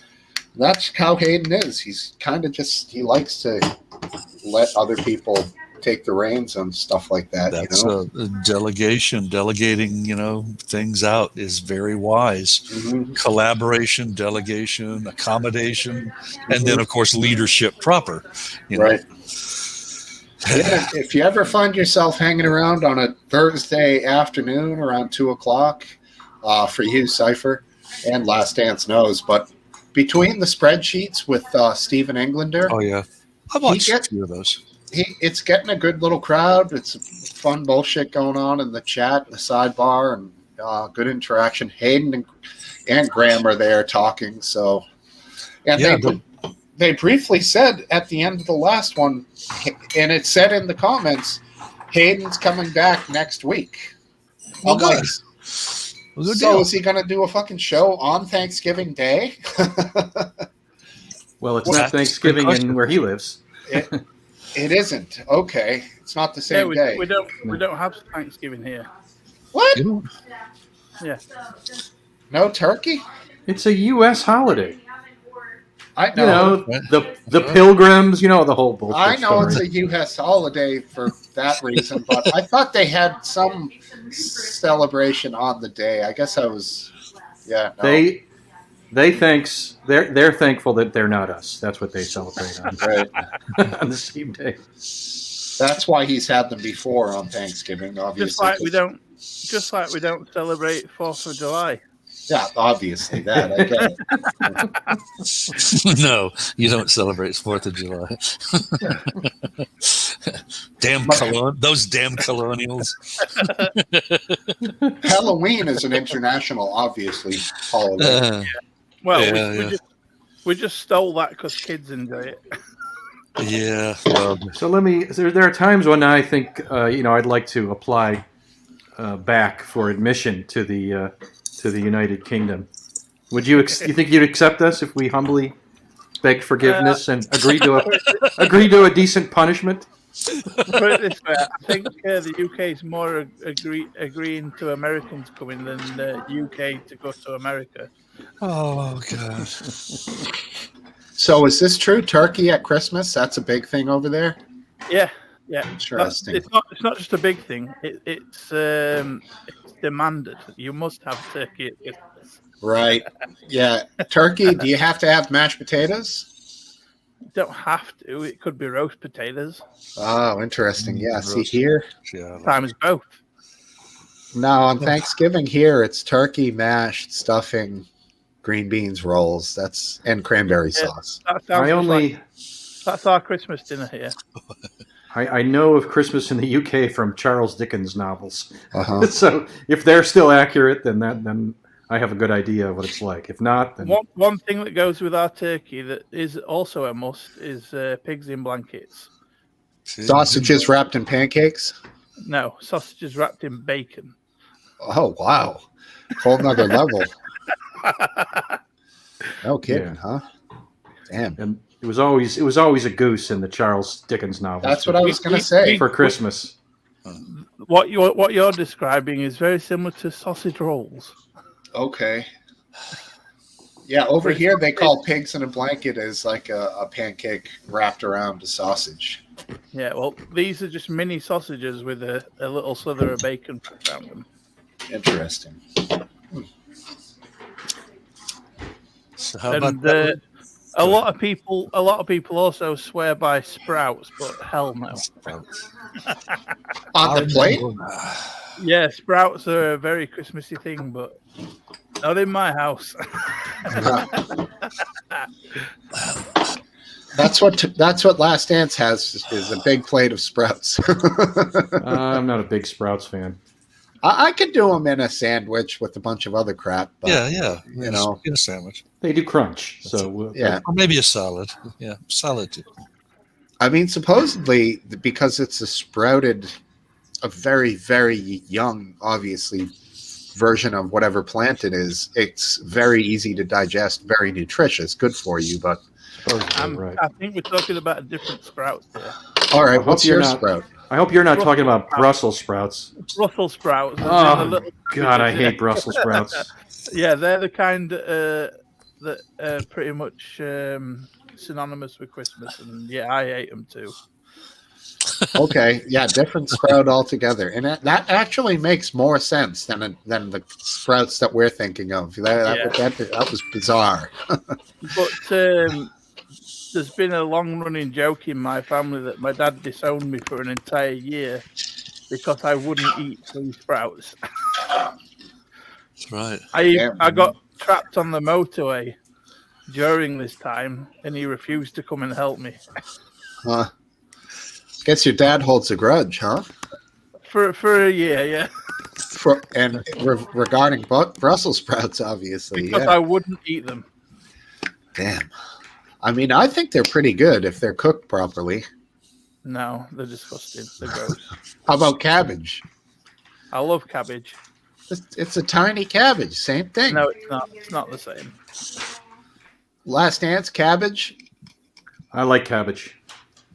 That's how Hayden is. He's kind of he likes to let other people take the reins on stuff like that. That's delegating, things out is very wise. Mm-hmm. Collaboration, delegation, accommodation, and then of course leadership proper. Right. Yeah, if you ever find yourself hanging around on a Thursday afternoon around 2:00, for you, Cypher, and Last Dance knows, but between the spreadsheets with Stephen Englander. Oh yeah, I've watched a few of those. It's getting a good little crowd. It's fun bullshit going on in the chat, the sidebar, and good interaction. Hayden and Graham are there talking. So, and they briefly said at the end of the last one, and it said in the comments, Hayden's coming back next week. Oh, good. So is he going to do a fucking show on Thanksgiving Day? Well, it's Well, not that's a good Thanksgiving question. in where he lives. It isn't. Okay. It's not the Yeah, same day. we don't have Thanksgiving here. What? You know, Yeah. No turkey? It's a U.S. holiday. I You know. know, Right. the Pilgrims. You know the whole bullshit I know story. it's a U.S. holiday for that reason, but I thought they had some celebration on the day. I guess I was. Yeah. No. They're thankful that they're not us. That's what they celebrate on, Right. on the same day. That's why he's had them before on Thanksgiving, obviously. Just like we don't celebrate 4th of July. Yeah, obviously that. I get it. no, you don't celebrate 4th of July. Those damn colonials. Halloween is an international, obviously, holiday. Well, Yeah, we just stole that because kids enjoy it. yeah. Well, So there are times when I think I'd like to apply back for admission to the United Kingdom. Would you think you'd accept us if we humbly begged forgiveness and agreed to a decent punishment? Put it this way, I think the UK is more agreeing to Americans coming than the UK to go to America. oh god. So is this true? Turkey at Christmas? That's a big thing over there? Yeah. Interesting. It's not just a big thing. It's demanded. You must have turkey at Christmas. Right. Yeah. Turkey, do you have to have mashed potatoes? You don't have to. It could be roast potatoes. Oh, interesting. Yeah. See Roast. here? Yeah. Times both. No, on Thanksgiving here, it's turkey, mashed, stuffing, green beans, rolls. And cranberry sauce. That sounds that's our Christmas dinner here. I know of Christmas in the UK from Charles Dickens novels. Uh-huh. So if they're still accurate, then I have a good idea of what it's like. If not, then One thing that goes with our turkey that is also a must is pigs in blankets. Sausages wrapped in pancakes? No, sausages wrapped in bacon. Oh, wow. Whole nother level. No kidding, huh? Damn. and it was always a goose in the Charles Dickens novels. That's what I was going to say. for Christmas. What you're describing is very similar to sausage rolls. Okay. Yeah, over here they call pigs in a blanket as like a pancake wrapped around a sausage. Yeah, well, these are just mini sausages with a little slither of bacon put around them. Interesting. So how about And that? a lot of people also swear by sprouts, but hell no. On the plate? Yeah, sprouts are a very Christmassy thing, but not in my house. That's what Last Dance has is a big plate of sprouts. I'm not a big Sprouts fan. I could do them in a sandwich with a bunch of other crap. But, Yeah. You know. Get a sandwich. They do crunch, so yeah. Or maybe a salad. Yeah, salad too. I mean, supposedly because it's a very, very young, obviously, version of whatever plant it is, it's very easy to digest, very nutritious, good for you. But right. I think we're talking about a different sprout here. all right, I hope what's you're your not- sprout? I hope you're not Brussels talking about sprouts. Brussels sprouts. Brussels sprouts. Oh, God, I hate Brussels sprouts. Yeah, they're the kind that are pretty much synonymous with Christmas, and yeah, I ate them too. Okay, yeah, different sprout altogether, and that actually makes more sense than the sprouts that we're thinking of. That was bizarre. But there's been a long-running joke in my family that my dad disowned me for an entire year because I wouldn't eat 3 sprouts. That's right. I got trapped on the motorway during this time, and he refused to come and help me. Guess your dad holds a grudge, huh? For a year, yeah. Regarding Brussels sprouts, obviously, Because I wouldn't eat them. Damn. I mean, I think they're pretty good if they're cooked properly. No, they're disgusting. They're gross. How about cabbage? I love cabbage. It's a tiny cabbage. Same thing. No, it's not. It's not the same. Last Dance cabbage, I like cabbage.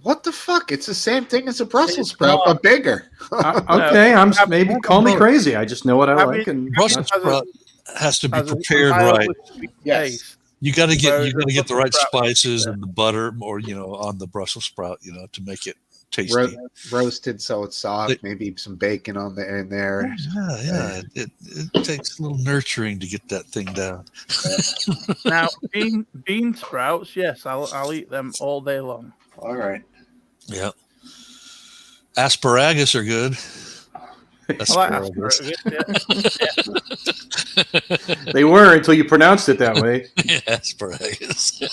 What the fuck? It's the same thing as a Brussels sprout, but bigger. Okay, maybe call me crazy. I just know what I like, and Brussels sprout has to be has a prepared mildly right. sweet Yes. taste. You got to Whereas get the Brussels right sprout- spices and the butter, or on the Brussels sprout, to make it tasty. Roasted so it's soft. Maybe some bacon in there. Yeah. It takes a little nurturing to get that thing down. Now, bean sprouts, yes, I'll eat them all day long. All right. Yeah. Asparagus are good. I like asparagus. Yeah. they were until you pronounced it that way. Asparagus.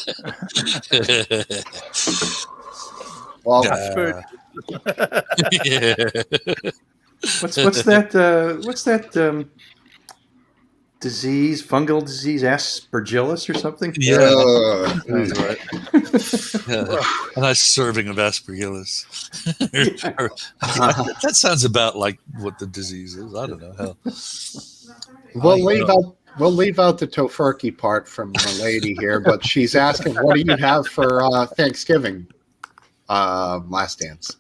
Well, Asparagus. Yeah. What's that disease? Fungal disease, aspergillus or something? Yeah. That's right. Yeah. A nice serving of aspergillus. That sounds about like what the disease is. I don't know. Hell. We'll leave out the tofurkey part from the lady here, but she's asking, what do you have for Thanksgiving? Last Dance.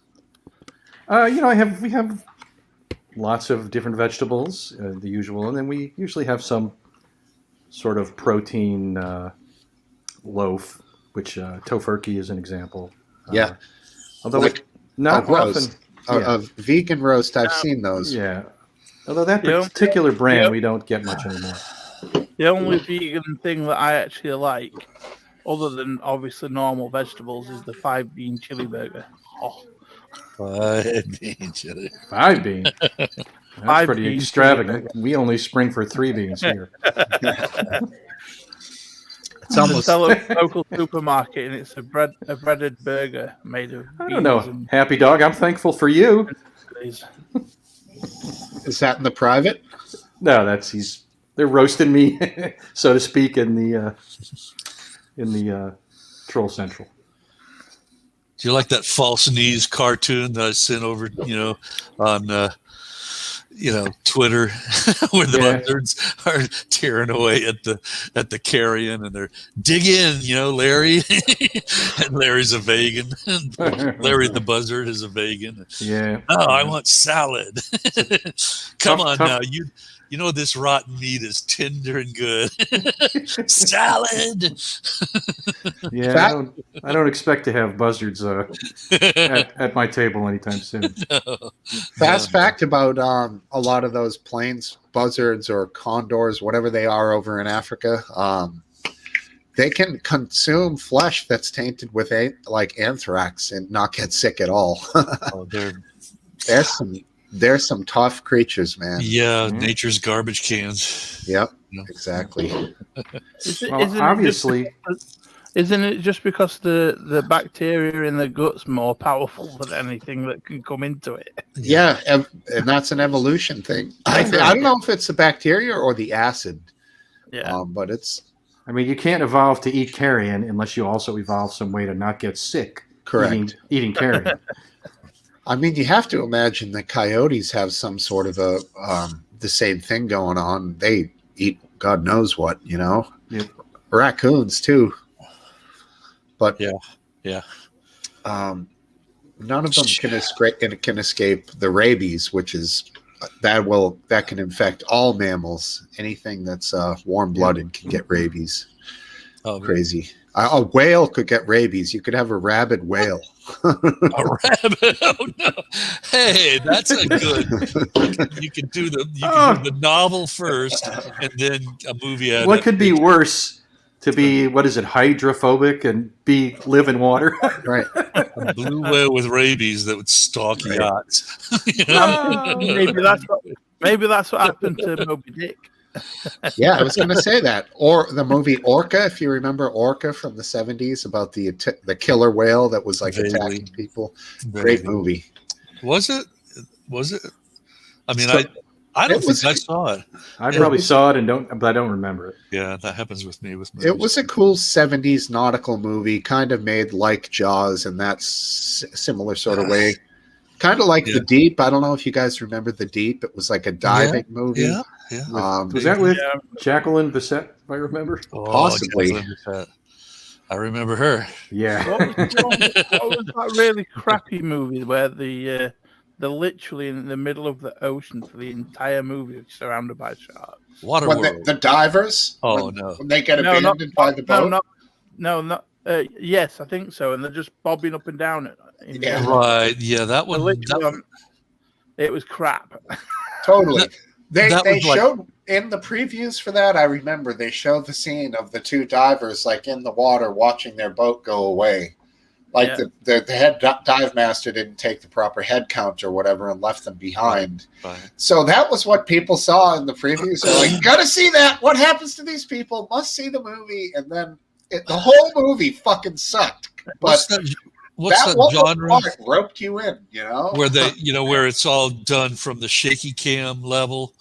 We have lots of different vegetables, the usual, and then we usually have some sort of protein loaf, which tofurkey is an example. Yeah. Although Like not a roast. often. A vegan roast, I've seen those. Yeah. Although that particular brand we don't get much anymore. The only vegan thing that I actually like, other than obviously normal vegetables, is the 5-bean chili burger. Oh, 5-bean chili. 5 bean. That's Five pretty bean extravagant. We only spring for 3 beans here. It's almost a local supermarket, and it's a breaded burger made of. I don't know, Happy Dog. I'm thankful for you. Is that in the private? No, they're roasting me, so to speak, in the Troll Central. Do you like that false knees cartoon that I sent over, on Twitter, where the buzzards are tearing away at the carrion, and they're dig in, Larry, and Larry's a vegan, Larry the buzzard is a vegan. Yeah. Oh, I want salad. Come on now, you know this rotten meat is tender and good. Salad. Yeah, I don't expect to have buzzards at my table anytime soon. Fast fact about a lot of those plains buzzards or condors, whatever they are over in Africa, they can consume flesh that's tainted with like anthrax and not get sick at all. Oh, There's some tough creatures, man. Yeah, nature's garbage cans. Yep, exactly. Obviously. Isn't it just because the bacteria in the gut's more powerful than anything that can come into it? Yeah, and that's an evolution thing. I don't know if it's the bacteria or the acid. Yeah, but it's. I mean, you can't evolve to eat carrion unless you also evolve some way to not get sick. Correct. Eating carrion. I mean, you have to imagine that coyotes have some sort of the same thing going on. They eat God knows what, Yep. Raccoons too. But yeah. None of them can escape the rabies, which is that can infect all mammals. Anything that's warm-blooded can get rabies. Oh, crazy! A whale could get rabies. You could have a rabid whale. A rabbit? Oh no! Hey, that's a good. You can do the novel first, and then a movie. What could be worse? To be hydrophobic and live in water? Right. A blue whale with rabies that would stalk yachts. Maybe that's what happened to Moby Dick. Yeah, I was going to say that. Or the movie Orca, if you remember Orca from the 70s, about the killer whale that was like attacking people. Great movie. Was it? I mean, I don't think I saw it. I probably saw it but I don't remember it. Yeah, that happens with me with movies. It was a cool 70s nautical movie, kind of made like Jaws in that similar sort of way. Kind of like The Deep. I don't know if you guys remember The Deep. It was like a diving movie. Yeah. Was that with Jacqueline Bisset, if I remember? Possibly. I remember her. Yeah. What was that really crappy movie where they're literally in the middle of the ocean for the entire movie, surrounded by sharks? When Waterworld. the divers, Oh, when, no. when they get No, not, abandoned by the boat. not. Yes, I think so. And they're just bobbing up and down. Yeah. Right. Yeah, that They're one. literally it was crap. Totally. They that was like- showed in the previews for that. I remember they showed the scene of the two divers like in the water watching their boat go away. Like the head dive master didn't take the proper head count or whatever and left them behind. Right. So that was what people saw in the previews. They're like, gotta see that. What happens to these people? Must see the movie. And then the whole movie fucking sucked. But What's that genre part roped you in, you know? where where it's all done from the shaky cam level?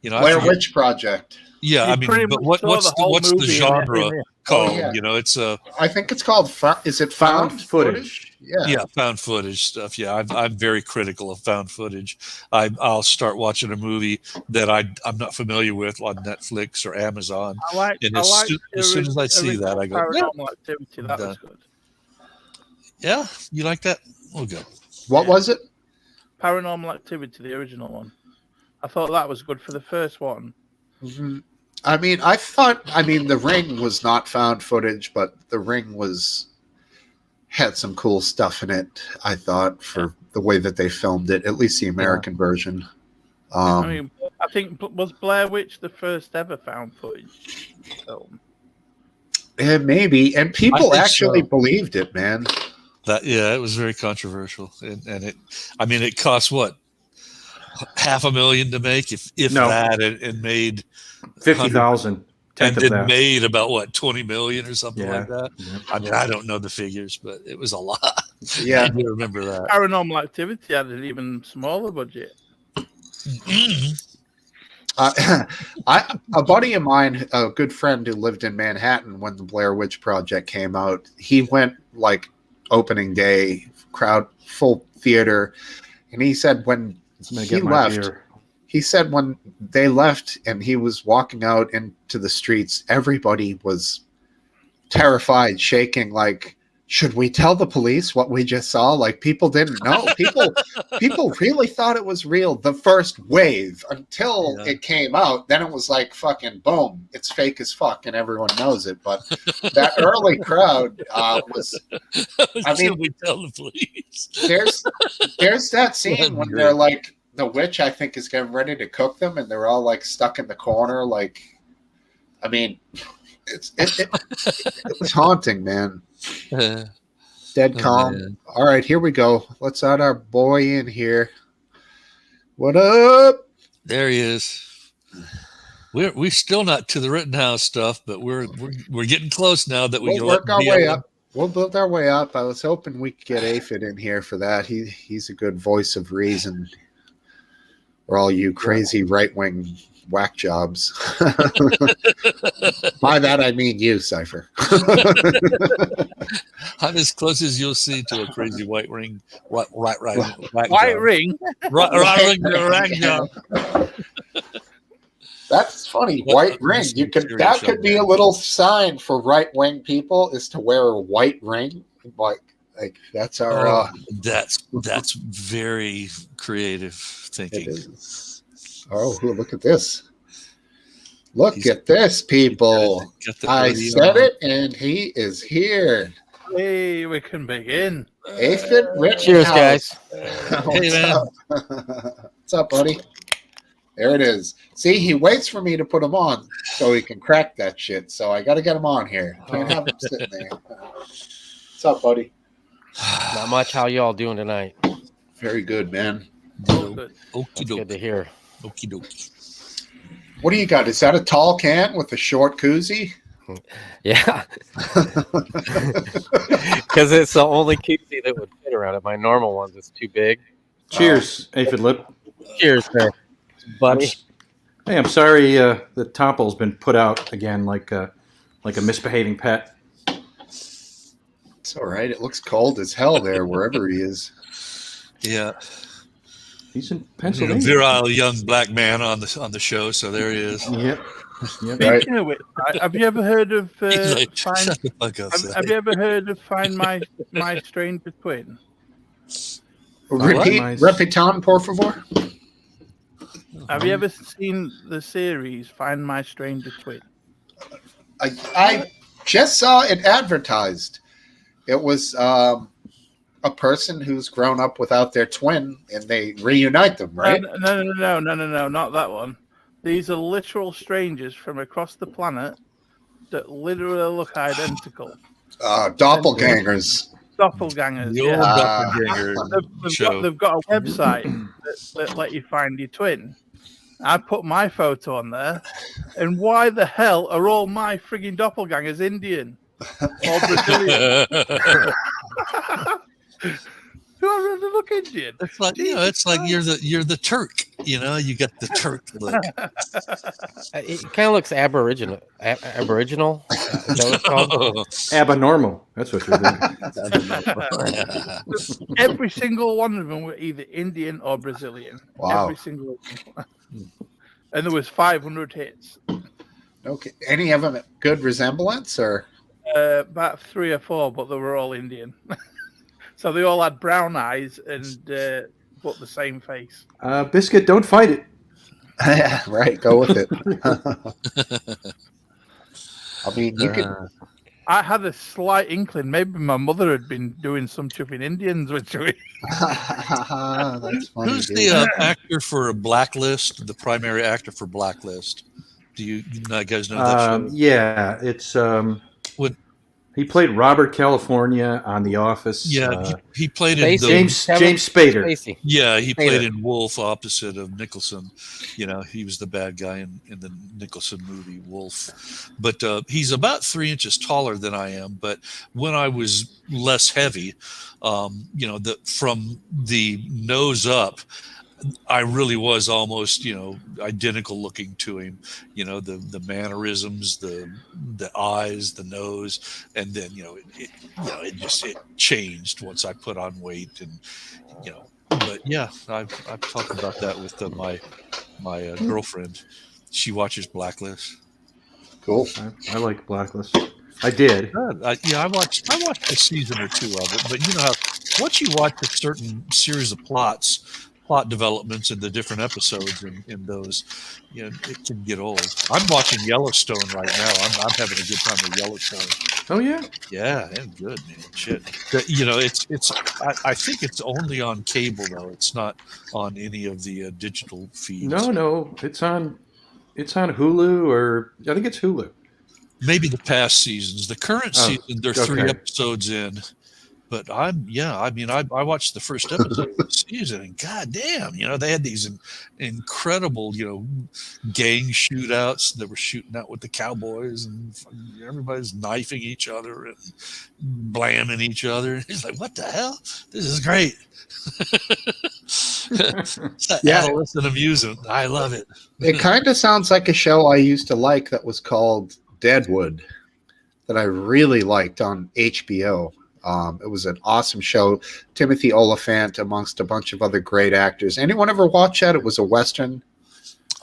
Blair Witch Project. Yeah, You I mean, pretty but much what's saw the whole the movie genre in it. called? Oh, yeah. It's I think it's called. Is it found footage? yeah, found footage stuff. Yeah, I'm very critical of found footage. I'll start watching a movie that I'm not familiar with on Netflix or Amazon, and as soon as I see that, I go, Paranormal Activity. That was good. Yeah, you like that? We'll go. What was it? Paranormal Activity, the original one. I thought that was good for the first one. Mm-hmm. I mean, The Ring was not found footage, but The Ring had some cool stuff in it, I thought, for the way that they filmed it, at least the American version. I think, was Blair Witch the first ever found footage film? Maybe. And people actually believed it, man. It was very controversial. And it cost what? $500,000 to make, if that, and made 50,000. And then made about what, 20 million or something like that. Yeah. I mean, I don't know the figures, but it was a lot. Yeah, I do remember that. Paranormal Activity had an even smaller budget. A buddy of mine, a good friend who lived in Manhattan when the Blair Witch Project came out, he went like opening day, crowd, full theater, and he said when he said when they left and he was walking out into the streets, everybody was terrified, shaking, like, should we tell the police what we just saw? Like, people didn't know. People really thought it was real the first wave until it came out. Then it was like, fucking boom, it's fake as fuck and everyone knows it. But that early crowd was, I mean, we tell the police. There's that scene when they're like, the witch, I think, is getting ready to cook them and they're all like stuck in the corner. Like, I mean, it was haunting, man. Dead calm. Man. All right, here we go. Let's add our boy in here. What up? There he is. We're still not to the Rittenhouse stuff, but we're getting close now that we We'll work our way up. We'll build our way up. I was hoping we could get Aphid in here for that. He's a good voice of reason for all you crazy right-wing whack jobs. By that I mean you, Cypher. I'm as close as you'll see to a crazy white ring. White ring. Right job. That's funny. White ring. That could be a little sign for right-wing people, is to wear a white ring. Like that's our. That's very creative thinking. It is. Oh, look at this. Look at this, people. I said it, and he is here. Hey, we can begin. Aphid Rittenhouse. Cheers, guys. Hey, man. What's up, buddy? There it is. See, he waits for me to put him on so he can crack that shit. So I got to get him on here. Can't have him sitting there. What's up, buddy? Not much. How y'all doing tonight? Very good, man. Good. That's good to hear. Okie dokie. What do you got? Is that a tall can with a short koozie? Yeah. Because it's the only koozie that would fit around it. My normal ones, it's too big. Cheers, Aphid Lip. Cheers, there, buddy. Hey, I'm sorry the Topple's been put out again like a misbehaving pet. It's all right. It looks cold as hell there, wherever he is. Yeah. He's in Pennsylvania. Virile young black man on the show, so there he is. Yep. Yep. Right. Speaking of which, have you ever heard of He's like, Find? shut the fuck up, Seth. Have you ever heard of Find My Stranger Twin? Repeat, repitan, por favor. Have you ever seen the series Find My Stranger Twin? I just saw it advertised. It was a person who's grown up without their twin, and they reunite them, right? No, not that one. These are literal strangers from across the planet that literally look identical. Doppelgangers. Doppelgangers. The old Yeah. doppelganger show. They've got a website that let you find your twin. I put my photo on there, and why the hell are all my frigging doppelgangers Indian or Brazilian? Who really look Indian? It's like it's like you're the Turk. You got the Turk look. It kind of looks aboriginal. Aboriginal? Is that what it's called? Abnormal. That's what you're thinking. Every single one of them were either Indian or Brazilian. Wow. Every single one. And there was 500 hits. Okay. Any of them good resemblance, or About 3 or 4, but they were all Indian. So they all had brown eyes and but the same face. Biscuit, don't fight it. right? Go with it. I mean, you could. I had a slight inkling. Maybe my mother had been doing some chuffing Indians with me. That's funny. Who's dude. the actor for Blacklist? The primary actor for Blacklist? Do you guys know that show? Yeah, it's What- he played Robert California on The Office. Yeah, he played in Spacey. James Spader. Spacey. Yeah, he played Spader. in Wolf opposite of Nicholson. He was the bad guy in the Nicholson movie Wolf. But he's about 3 inches taller than I am. But when I was less heavy, from the nose up, I really was almost, identical looking to him. The mannerisms, the eyes, the nose, and then it changed once I put on weight, and But yeah, I've talked about that with my girlfriend. She watches Blacklist. Cool. I like Blacklist. I did. I watched a season or 2 of it, but how once you watch a certain series of plot developments in the different episodes in those, it can get old. I'm watching Yellowstone right now. I'm having a good time with Yellowstone. Oh yeah. Yeah, good, man. Shit. I think it's only on cable though. It's not on any of the digital feeds. No, it's on Hulu, or I think it's Hulu. Maybe the past seasons. The current season, they're 3 episodes in. But I watched the first episode of the season, and goddamn, they had these incredible, gang shootouts that were shooting out with the cowboys, and everybody's knifing each other and blamming each other. And he's like, "What the hell? This is great." Adolescent amusement. I love it. It kind of sounds like a show I used to like that was called Deadwood, that I really liked on HBO. It was an awesome show. Timothy Oliphant amongst a bunch of other great actors. Anyone ever watch that? It was a Western.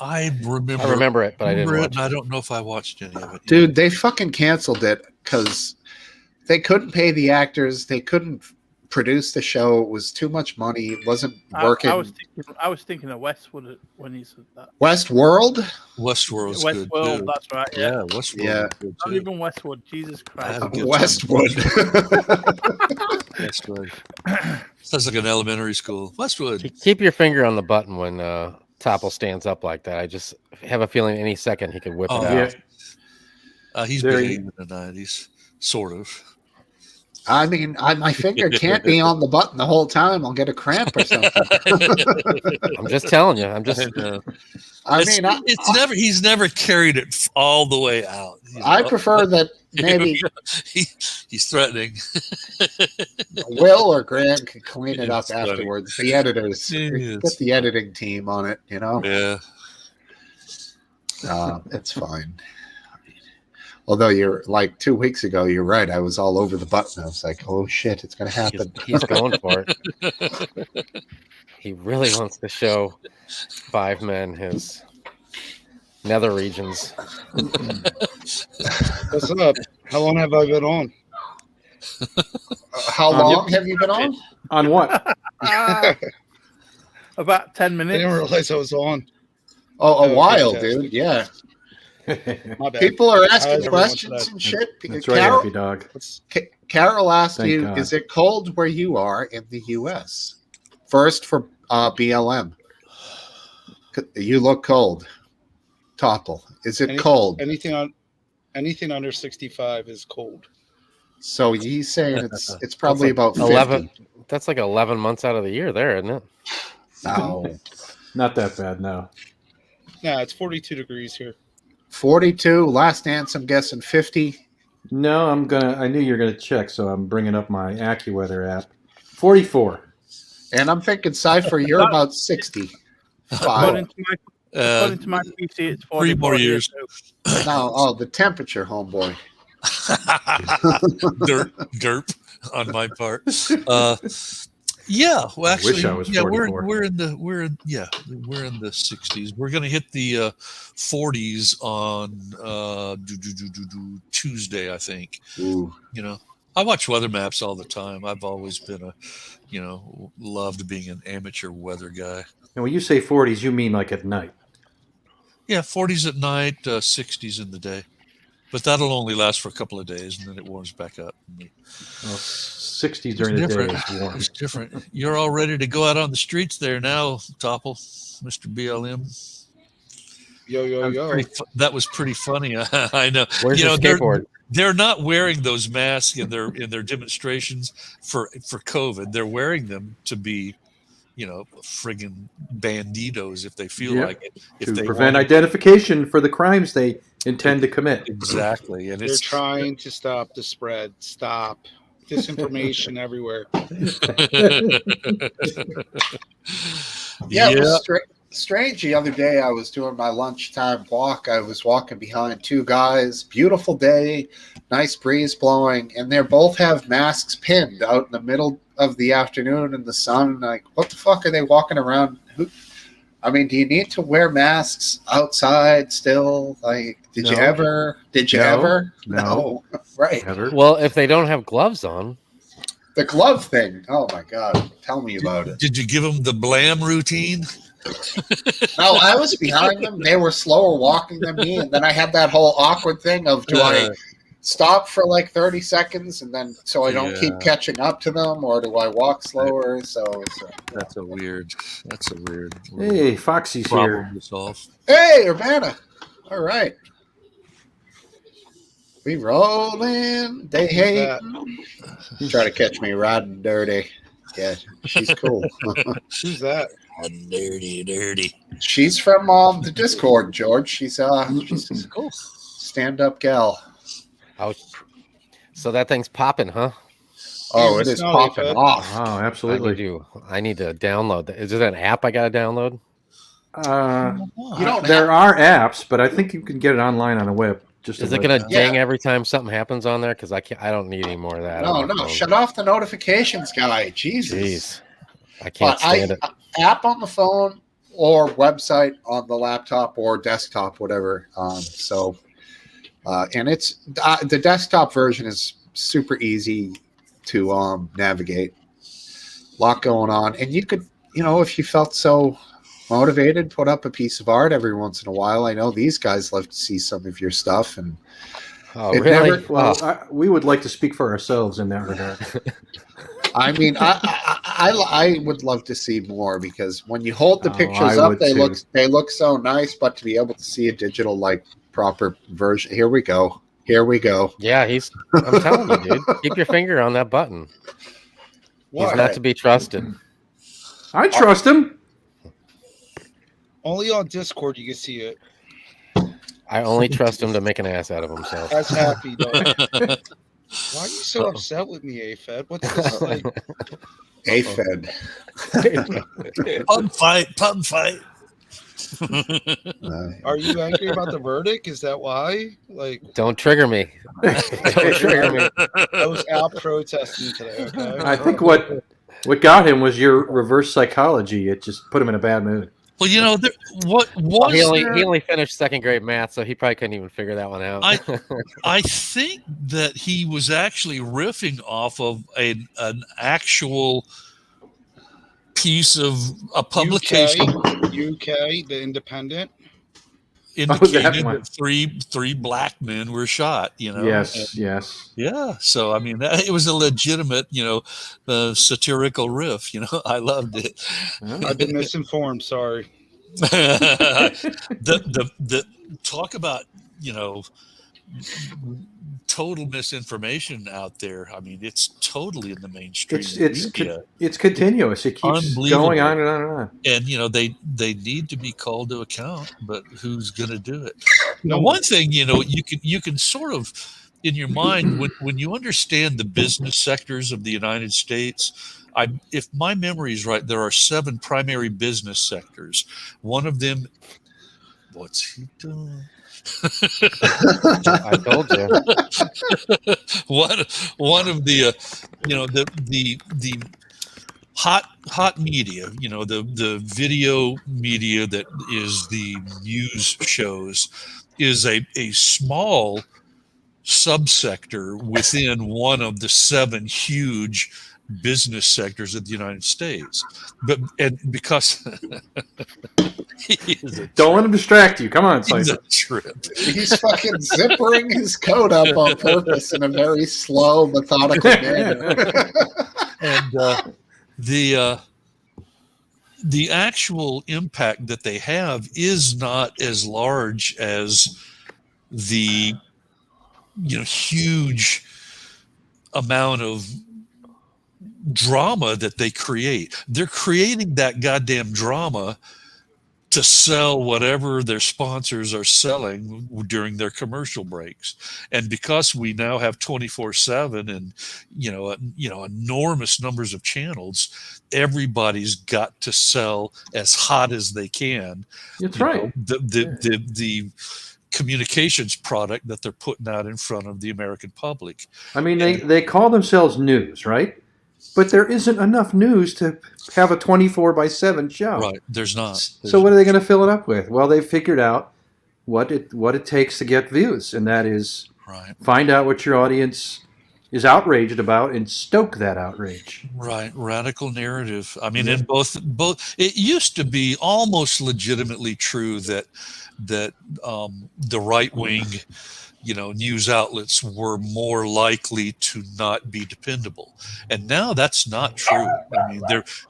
I remember it, but I didn't watch it. I don't know if I watched any of it. Dude, they fucking canceled it because they couldn't pay the actors. They couldn't produce the show. It was too much money. It wasn't working. I was thinking of Westwood when he said that. Westworld? Westworld's good Westworld, too. that's right. Yeah, Westworld. Yeah. Is good Not too. even Westwood. Jesus Christ. Westwood. Westwood. Sounds like an elementary school. Westwood. Keep your finger on the button when Topple stands up like that. I just have a feeling any second he could whip it out. Yeah. He's behaving tonight. He's sort of. I mean, my finger can't be on the button the whole time. I'll get a cramp or something. I'm just telling you. I'm just. He's never carried it all the way out. I prefer that maybe he's threatening. Will or Grant can clean it up funny. afterwards. The editors, get the editing team on it. Yeah. It's fine. Although you're like 2 weeks ago, you're right. I was all over the button. I was like, "Oh shit, it's gonna happen." He's going for it. He really wants to show 5 men his nether regions. What's up? How long have I been on? How long have you been on? On what? About 10 I minutes. didn't realize I was on. Oh, a Oh, while, fantastic. dude. Yeah. My bad. People are asking How's everyone questions today? and shit. That's right, Carol, Happy Dog. Carol asked Thank you, God. is it cold where you are in the U.S.? First for BLM. You look cold. Topple. Is it cold? Anything under 65 is cold. So he's saying it's probably about 50. 11. That's like 11 months out of the year there, isn't it? No. Not that bad, no. Nah, it's 42 degrees here. 42. Last dance, I'm guessing 50. No, I knew you were gonna check, so I'm bringing up my AccuWeather app. 44. And I'm thinking, Cypher, you're about 65. According to my PC, it's 44. 3 more years. No, the temperature, homeboy. Derp on my part. Yeah, well, actually, wish I was yeah, 44. we're in the 60s. We're gonna hit the 40s on Tuesday, I think. Ooh. You know, I watch weather maps all the time. I've always been loved being an amateur weather guy. And when you say 40s, you mean like at night? Yeah, 40s at night, 60s in the day. But that'll only last for a couple of days, and then it warms back up. Well, 60s during the day is warm. It's different. You're all ready to go out on the streets there now, Topple, Mr. BLM. Yo. That was pretty funny. I know. Where's your skateboard? They're not wearing those masks in their demonstrations for COVID. They're wearing them to be, friggin' banditos if they feel like it. If To they prevent want identification for the crimes they intend to commit. exactly, and They're trying to stop the spread. Stop. Disinformation everywhere. Yeah, it was strange. The other day, I was doing my lunchtime walk. I was walking behind two guys. Beautiful day, nice breeze blowing, and they both have masks pinned out in the middle of the afternoon in the sun. Like, what the fuck are they walking around? Do you need to wear masks outside still? Like, did you ever? No. Right. Ever. Well, if they don't have gloves on. The glove thing. Oh, my God. Tell me about it. Did you give them the blam routine? No, I was behind them. They were slower walking than me. And then I had that whole awkward thing of, do I stop for like 30 seconds and then so I don't keep catching up to them, or do I walk slower? That's a weird Hey, Foxy's problem here. to solve. Hey, Urbana. All right. We rolling. They hate. Try to catch me riding dirty. Yeah, she's cool. Who's that? Dirty. She's from the Discord, George. She's Cool. stand-up gal. Oh, so that thing's popping, huh? Oh, it is popping off. Oh, absolutely. I need to download that. Is it an app I got to download? There are apps, but I think you can get it online on the web. Is it going to ding every time something happens on there? Because I don't need any more of that. No. Shut off the notifications, guy. Jesus. Jeez. I can't stand it. App on the phone or website on the laptop or desktop, whatever. And it's the desktop version is super easy to navigate. A lot going on, and you could, if you felt so motivated, put up a piece of art every once in a while. I know these guys love to see some of your stuff, and really? We would like to speak for ourselves in that regard. I would love to see more, because when you hold the pictures up, they look so nice. But to be able to see a digital proper version, here we go. Yeah, I'm telling you, dude. Keep your finger on that button. He's not to be trusted. I trust him. Only on Discord you can see it. I only trust him to make an ass out of himself. That's happy, though. Why are you so upset with me, A-Fed? What's this like? A-Fed. Pub fight. Are you angry about the verdict? Is that why? Don't trigger me. Don't trigger me. I was out protesting today, okay? I think what got him was your reverse psychology. It just put him in a bad mood. Well, you know, what Well, was he there? only finished second grade math, so he probably couldn't even figure that one out. I think that he was actually riffing off of an actual piece of a publication UK, the Independent. indicated one. that three black men were shot. You know, Yes, yes. yeah. So I mean, it was a legitimate, satirical riff. You know, I loved it. I've been misinformed. Sorry. the talk about, you know, total misinformation out there. I mean, it's totally in the mainstream media. It's continuous. It keeps going on and on and on. And you know, they need to be called to account, but who's going to do it? You know, No. one thing, you know, you can sort of in your mind when you understand the business sectors of the United States. If my memory is right, there are 7 primary business sectors. One of them, what's he doing? I told you. one of the the hot media, you know, the video media that is the news shows, is a small subsector within one of the 7 huge business sectors of the United States. And because don't let him distract you. Come on, he's Cypher. a trip. He's fucking zippering his coat up on purpose in a very slow, methodical manner. And the actual impact that they have is not as large as the, you know, huge amount of drama that they create. They're creating that goddamn drama to sell whatever their sponsors are selling during their commercial breaks. And because we now have 24/7 and enormous numbers of channels, everybody's got to sell as hot as they can. That's right. The communications product that they're putting out in front of the American public. I mean, they call themselves news, right? But there isn't enough news to have a 24/7 show. Right. There's not. So what are they going to fill it up with? Well, they've figured out what it takes to get views, and that is find out what your audience is outraged about and stoke that outrage. Right. Radical narrative. I mean, in both, it used to be almost legitimately true that the right wing, you know, news outlets were more likely to not be dependable, and now that's not true. I mean,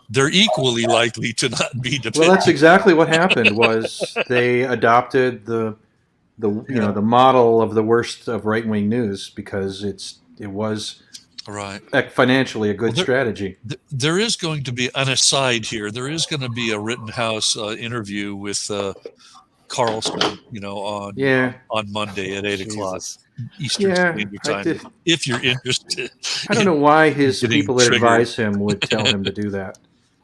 they're equally likely to not be dependable. Well, that's exactly what happened. Was they adopted the model of the worst of right wing news because it was right financially a good strategy. There is going to be an aside here. There is going to be a Rittenhouse interview with Carlson, you know, on Monday at 8:00 Eastern Standard Time. If you're interested, I don't know why his people that advise him would tell him to do that.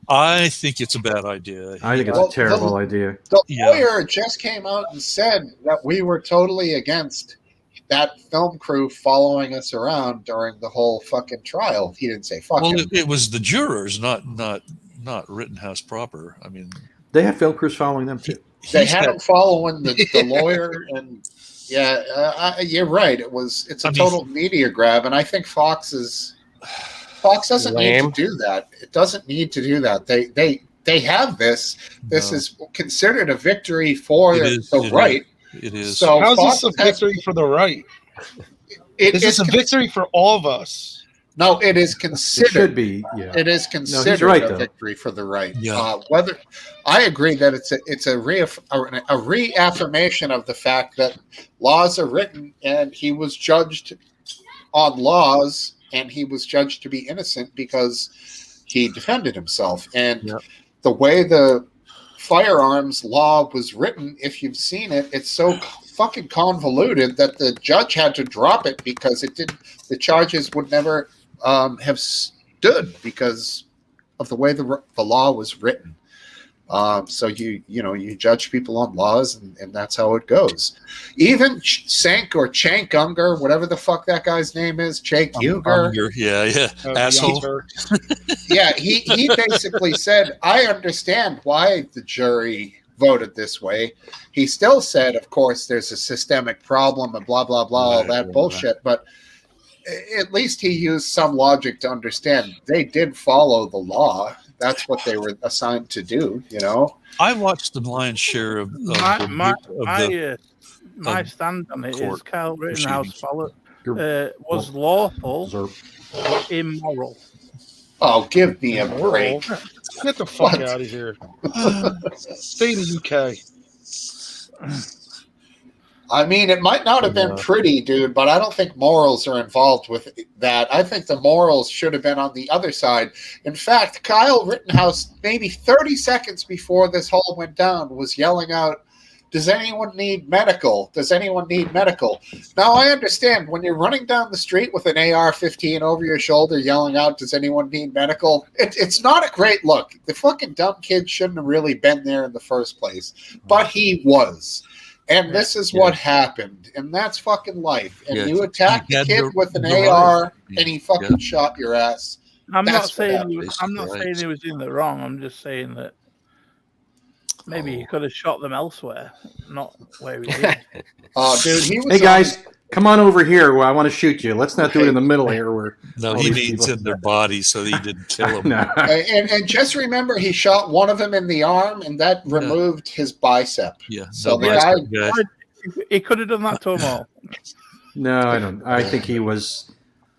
I think it's a bad idea. I think it's a terrible idea. The lawyer just came out and said that we were totally against that film crew following us around during the whole fucking trial. He didn't say fuck. Well, it was the jurors, not Rittenhouse proper. I mean, they had film crews following them too. They had him following the lawyer, and you're right. It's a total media grab, and I think Fox doesn't need to do that. It doesn't need to do that. They have this. This is considered a victory for the right. It is. So how's this a victory for the right? This is a victory for all of us. No, it is considered. It should be. Yeah. It is considered a victory for the right. Yeah. Whether I agree that it's a reaffirmation of the fact that laws are written, and he was judged on laws, and he was judged to be innocent because he defended himself. And the way the firearms law was written, if you've seen it, it's so fucking convoluted that the judge had to drop it because the charges would never have stood because of the way the law was written. So you judge people on laws, and that's how it goes. Even Sank or Chank Unger, whatever the fuck that guy's name is, Chank Unger. Yeah. Asshole. Yeah, he basically said, I understand why the jury voted this way. He still said, of course, there's a systemic problem and blah, blah, blah, all that bullshit. But at least he used some logic to understand they did follow the law. That's what they were assigned to do, I watched the lion's share of my stand on it is Kyle Rittenhouse was lawful but immoral. Oh, give me a break. Get the fuck out of here. Stay in the UK. I mean, it might not have been pretty, dude, but I don't think morals are involved with that. I think the morals should have been on the other side. In fact, Kyle Rittenhouse, maybe 30 seconds before this whole went down, was yelling out, does anyone need medical? Does anyone need medical? Now, I understand when you're running down the street with an AR-15 over your shoulder yelling out, does anyone need medical? It's not a great look. The fucking dumb kid shouldn't have really been there in the first place, but he was. And this is what happened, and that's fucking life. And you attack the kid with an AR, and he fucking shot your ass. I'm not saying he was in the wrong. I'm just saying that maybe he could have shot them elsewhere, not where he did. Dude, he was. Hey guys, come on over here. Where I want to shoot you. Let's not do it in the middle here. Where he needs in their body, so he didn't kill them. No. And just remember, he shot one of them in the arm, and that removed his bicep. Yeah, so the guy, he could have done that to them all. No, I don't. I think he was.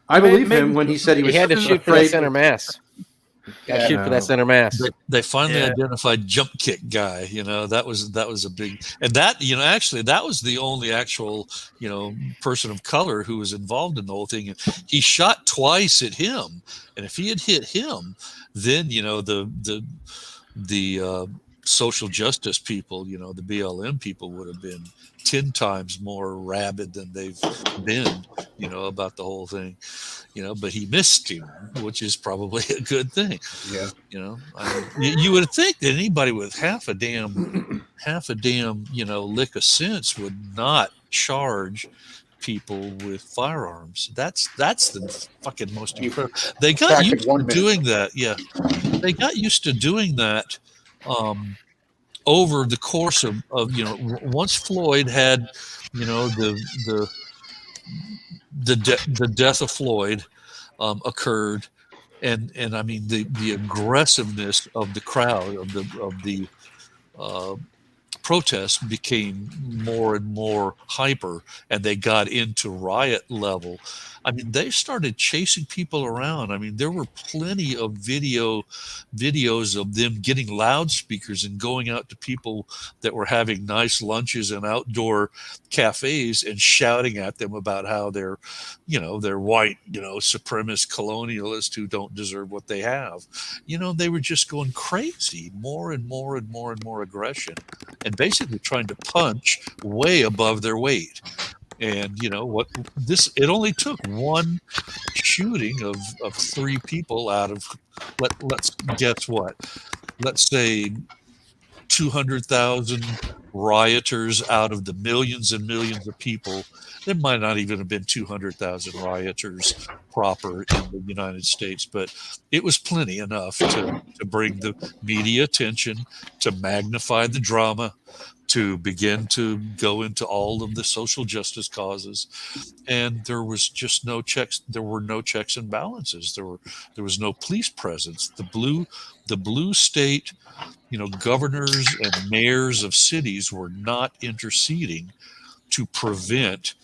I believe him when he said he was. He had to shoot for that center mass. Got to shoot for that center mass. They finally identified jump kick guy. That was a big, and that actually that was the only actual person of color who was involved in the whole thing. And he shot twice at him, and if he had hit him, then the social justice people, the BLM people would have been 10 times more rabid than they've been, about the whole thing, but he missed him, which is probably a good thing. Yeah. You would think that anybody with half a damn, lick of sense would not charge people with firearms. That's the fucking most incredible. They got used to doing that. Yeah. They got used to doing that. Over the course of once Floyd had the death of Floyd occurred, and I mean the aggressiveness of the crowd of the protests became more and more hyper, and they got into riot level. I mean, they started chasing people around. I mean, there were plenty of videos of them getting loudspeakers and going out to people that were having nice lunches in outdoor cafes and shouting at them about how they're white, supremacist colonialists who don't deserve what they have. They were just going crazy, more and more and more and more aggression, and basically trying to punch way above their weight. And it only took one shooting of 3 people out of let's guess what, let's say 200,000 rioters out of the millions and millions of people. There might not even have been 200,000 rioters proper in the United States, but it was plenty enough to bring the media attention, to magnify the drama, to begin to go into all of the social justice causes. And there was just no checks. There were no checks and balances. There was no police presence. The blue state, governors and mayors of cities were not interceding to prevent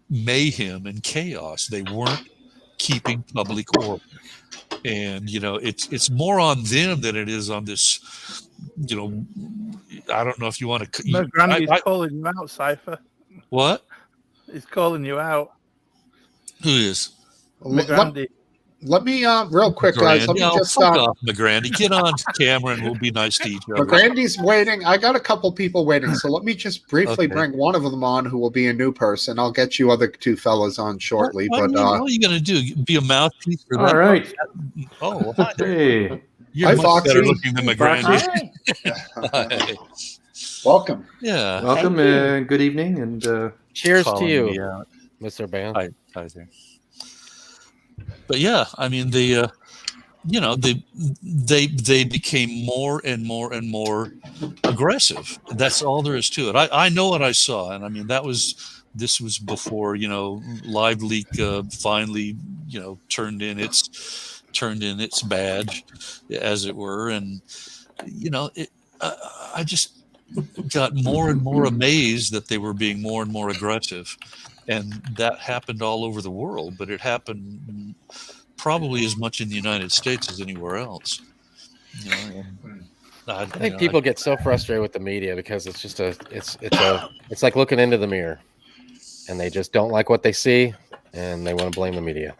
mayhem and chaos. They weren't keeping public order. And it's more on them than it is on this. I don't know if you want to. No, Grandy's calling you out, Cypher. What? He's calling you out. Who is? McGrandy. Let me real quick, guys. Let me just fuck off, McGrandy. Get on camera and we'll be nice to each other. McGrandy's waiting. I got a couple people waiting, so let me just briefly bring one of them on, who will be a new person. I'll get you other 2 fellas on shortly. What are you going to do? Be a mouthpiece for that? All right. Oh, hi. Hey. You're Hi, much Foxy. better looking than my Foxy. granddad. Welcome. Yeah. Welcome Thank you. and good evening. And Cheers to Calling me you, out. Mr. Band. Hi there. But yeah, I mean they they became more and more and more aggressive. That's all there is to it. I know what I saw, and I mean this was before Live Leak finally turned in its badge, as it were, and I just got more and more amazed that they were being more and more aggressive, and that happened all over the world, but it happened probably as much in the United States as anywhere else. And I think people get so frustrated with the media because it's just it's like looking into the mirror, and they just don't like what they see, and they want to blame the media.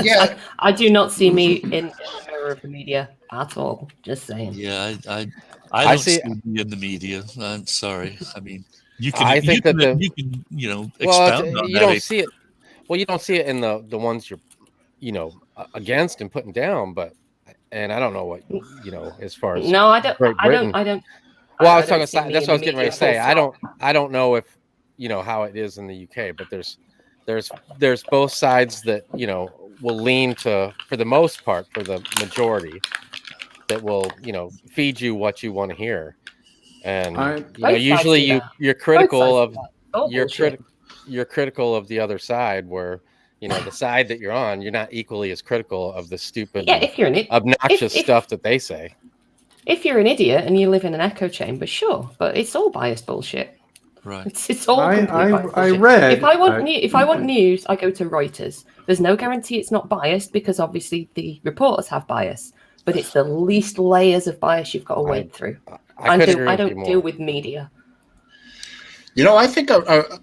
Yeah. I do not see me in the mirror of the media at all. Just saying. Yeah, I I don't see- see me in the media. I'm sorry. I mean, you can I think that the- you can Well, expound on you that. don't see it. Well, you don't see it in the ones you're against and putting down, and I don't know what as far as No, I don't. Great I don't. Britain. I don't. Well, I I was don't talking. see me That's in what I was the getting ready to media, say. full I don't know if how it is in the UK, but there's both sides that will lean to, for the most part, for the majority, that will feed you what you want to hear, and Both sides usually do that. you're critical Both of sides do that. All you're bullshit. you're critical of the other side, where the side that you're on, you're not equally as critical of the stupid, Yeah, if you're an obnoxious stuff that they say. If you're an idiot and you live in an echo chamber, sure, but it's all biased bullshit. Right. It's all complete biased I bullshit. read. If I want news, I go to Reuters. There's no guarantee it's not biased because obviously the reporters have bias, but it's the least layers of bias you've got to wade through. I don't deal with media. I think a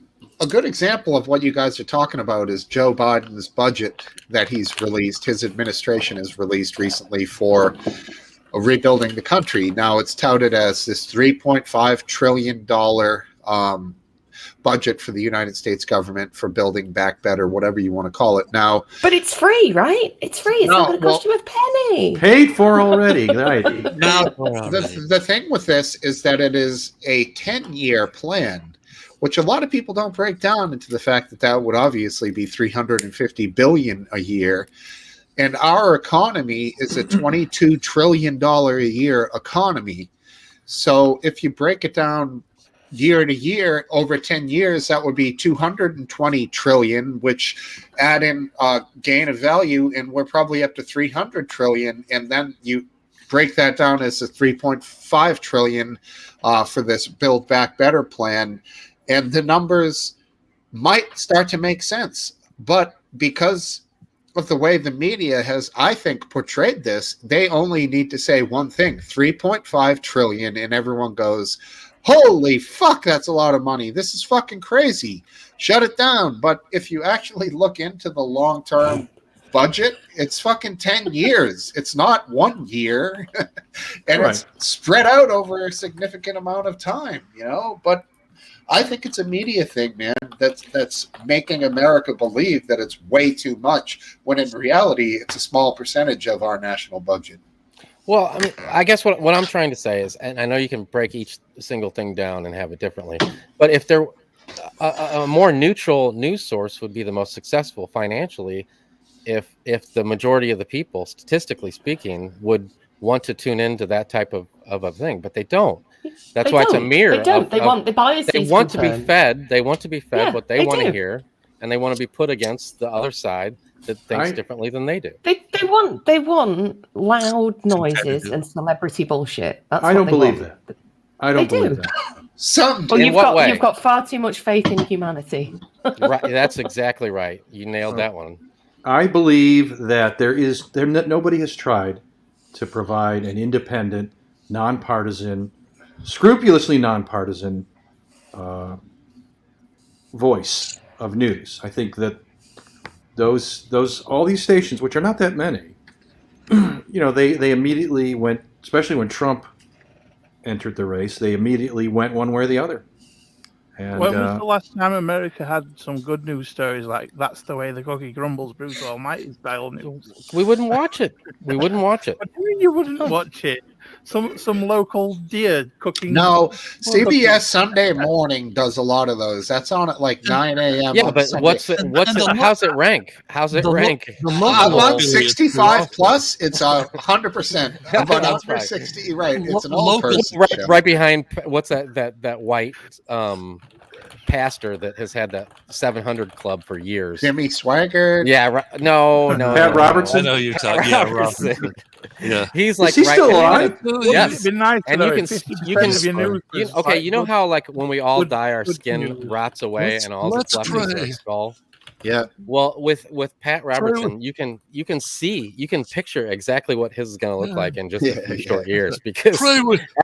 good example of what you guys are talking about is Joe Biden's budget that he's released, his administration has released recently for rebuilding the country. Now it's touted as this $3.5 trillion budget for the United States government for building back better, whatever you want to call it. Now, but it's free, right? It's free. It's not going to cost you a penny. Paid for already. Right. Now, the thing with this is that it is a 10-year plan, which a lot of people don't break down into the fact that would obviously be $350 billion a year. And our economy is a $22 trillion a year economy. So if you break it down year to year over 10 years, that would be 220 trillion, which add in gain of value, and we're probably up to 300 trillion. And then you break that down as a 3.5 trillion for this Build Back Better plan. And the numbers might start to make sense. But because of the way the media has, I think, portrayed this, they only need to say one thing, 3.5 trillion, and everyone goes, holy fuck, that's a lot of money. This is fucking crazy. Shut it down. But if you actually look into the long-term budget, it's fucking 10 years. It's not 1 year. And It's spread out over a significant amount of time, But I think it's a media thing, man, that's making America believe that it's way too much, when in reality, it's a small percentage of our national budget. Well, I mean, I guess what I'm trying to say is, and I know you can break each single thing down and have it differently, but if there a more neutral news source would be the most successful financially, if the majority of the people, statistically speaking, would want to tune into that type of a thing, but they don't. That's why it's a mirror. They don't. They want the biases. They want to be confirmed. fed. They want to be fed what they want to do. hear, and they want to be put against the other side that thinks differently than they do. They want loud noises and celebrity bullshit. That's I what don't they believe want. that. I don't They believe do. that. Well, In what way? you've got far too much faith in humanity. Right, that's exactly right. You nailed that one. I believe that nobody has tried to provide an independent, nonpartisan, scrupulously nonpartisan voice of news. I think that all these stations, which are not that many, they immediately went, especially when Trump entered the race, they immediately went one way or the other. And When was the last time America had some good news stories like "That's the way the cookie crumbles" Bruce Almighty style news? We wouldn't watch it. We wouldn't watch it. What do you mean you wouldn't watch it? Some local deer cooking. No, CBS Sunday Morning does a lot of those. That's on at like 9 a.m. Yeah, on but Sunday. what's it? How's it rank? How's it rank? Among 65 plus, it's 100%. But That's under right. 60, right? It's an Local- old person show. Right behind what's that white pastor that has had that 700 club for years. Jimmy Swaggart. Yeah, no. Pat I Robertson. know you're talking. Yeah, Robertson. Robertson. Yeah. He's like Is he right still behind alive? it. Yes. It'd be nice And to you know can if 50% you can of your news you, was okay. like You know good- how like when we all good- die, our good skin news. rots away Let's- and all that's let's left is pray. our skull. Yeah. Well, with Pat Robertson, you can picture exactly what his is going to look like in just a few short years because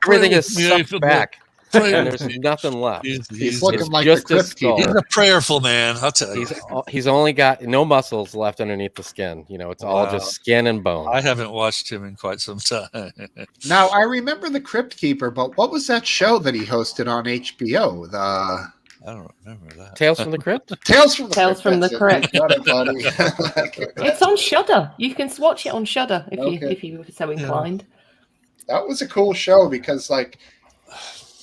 everything is sucked back and there's nothing left. He's looking It's like just the his Crypt skull. Keeper. He's a prayerful man, I'll tell you. He's only got no muscles left underneath the skin. You know, it's all Wow. just skin and bone. I haven't watched him in quite some time. Now, I remember the Crypt Keeper, but what was that show that he hosted on HBO? The I don't remember that. Tales from the Crypt. Tales from the Tales from the Crypt. Crypt. Got it, buddy. It's on Shudder. You can watch it on Shudder Okay. if you were so inclined. That was a cool show because, like,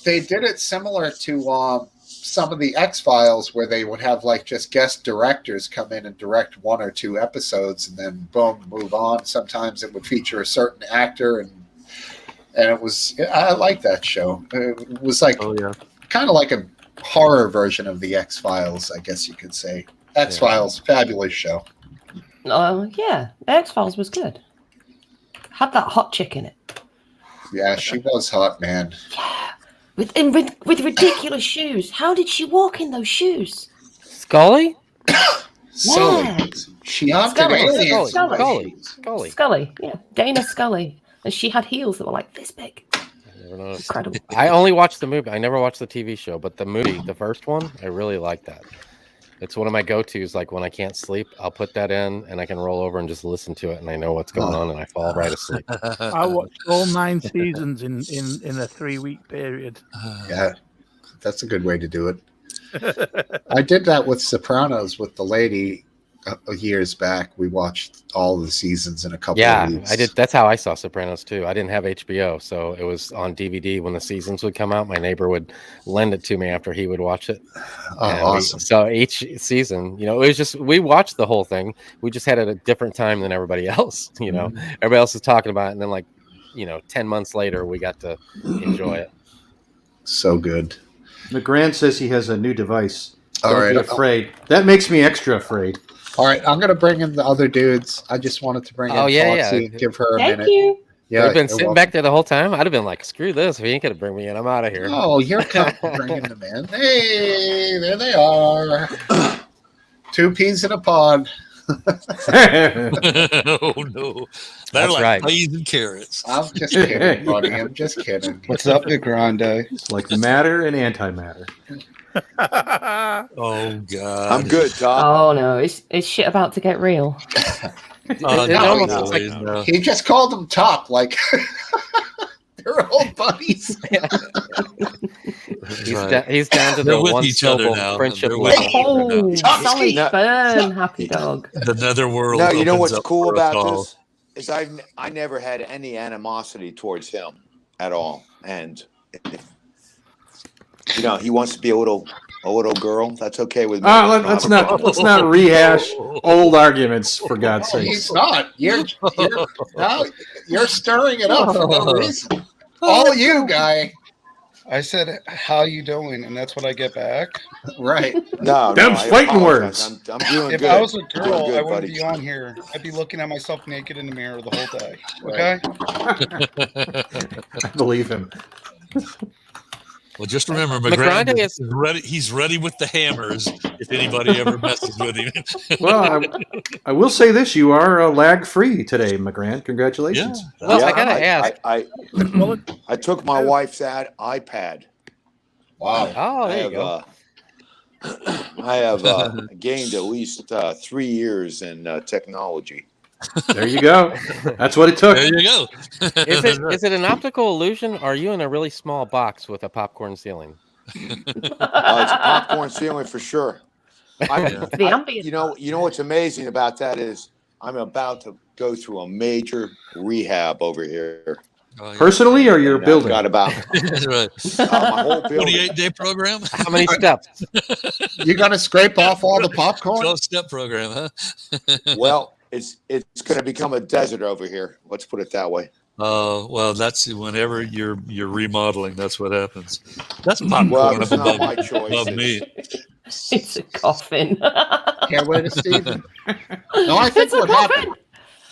they did it similar to some of the X-Files where they would have, like, just guest directors come in and direct 1 or 2 episodes and then, boom, move on. Sometimes it would feature a certain actor, and it was – I like that show. It was, like, kind of like a horror version of the X-Files, I guess you could say. X-Files, fabulous show. Yeah, X-Files was good. Had that hot chick in it. Yeah, she was hot, man. With ridiculous shoes. How did she walk in those shoes? Scully. So Yeah. she hunted Scully, aliens. Scully. Scully, yeah. Dana Scully. And she had heels that were like this big. Incredible. I only watched the movie. I never watched the TV show, but the movie, the first one, I really like that. It's one of my go-tos. Like when I can't sleep, I'll put that in and I can roll over and just listen to it, and I know what's going on, and I fall right asleep. I watched all 9 seasons in a 3-week period. Yeah, that's a good way to do it. I did that with Sopranos with the lady years back. We watched all the seasons in a couple of weeks. I did. That's how I saw Sopranos too. I didn't have HBO, so it was on DVD when the seasons would come out. My neighbor would lend it to me after he would watch it. Oh, awesome. So each season, it was just, we watched the whole thing. We just had it at a different time than everybody else. Everybody else is talking about it, and then 10 months later, we got to enjoy it. So good. LeGrand says he has a new device. All Don't right. be afraid. That makes me extra afraid. All right, I'm going to bring in the other dudes. I just wanted to bring in Foxy, give her a Thank minute. you. Yeah, You've been you're sitting welcome. back there the whole time. I'd have been like, screw this. If he ain't going to bring me in, I'm out of here. Oh, you're bringing them in. Hey, there they are. 2 peas in a pod. Oh no, they're That's like right. peas and carrots. I'm just kidding, buddy. I'm just kidding. What's up, Big Grande? It's like matter and antimatter. Oh god, I'm good, Doc. Oh no, is shit about to get real? It no, almost no, looks like- no. He just called them top, like they're old buddies. He's down to They're the with one each other syllable now. friendship They're with level. each other now. Oh, Top solid ski. burn, happy dog. The netherworld. No, you know opens what's up cool for us about all. this is I never had any animosity towards him at all, and if he wants to be a little girl, that's okay with me. Let's not rehash old arguments, for God's Oh, sake. he's not. You're stirring it up for no reason. All you, guy. I said, "How you doing?" And that's what I get back. Right. No, Them I fighting apologize. words. I'm doing If good. I was a I'm girl, doing good, I wouldn't buddy. be on here. I'd be looking at myself naked in the mirror the whole day. Okay. I believe him. Well, just remember, McGrande McGrande is- is ready. He's ready with the hammers if anybody ever messes with him. Well, I will say this: you are lag free today, McGrand. Congratulations. Well, I gotta ask. I took my wife's iPad. Wow. Oh, there you go. I have gained at least 3 years in technology. There you go. That's what it took. There you go. Is it an optical illusion? Or are you in a really small box with a popcorn ceiling? It's a popcorn ceiling for sure. The ambient. You know what's amazing about that is I'm about to go through a major rehab over here. Oh, yeah. Personally, or your And I've building? got about That's right. my whole building. 28-day program. How many steps? You got to scrape off all the popcorn? 12-step program, huh? Well, it's going to become a desert over here. Let's put it that way. Oh, well, that's whenever you're remodeling, that's what happens. That's popcorn Well, up it's not my above, choice. above me. It's a coffin. Can't wait to Stephen. No, I think It's a what coffin. happened.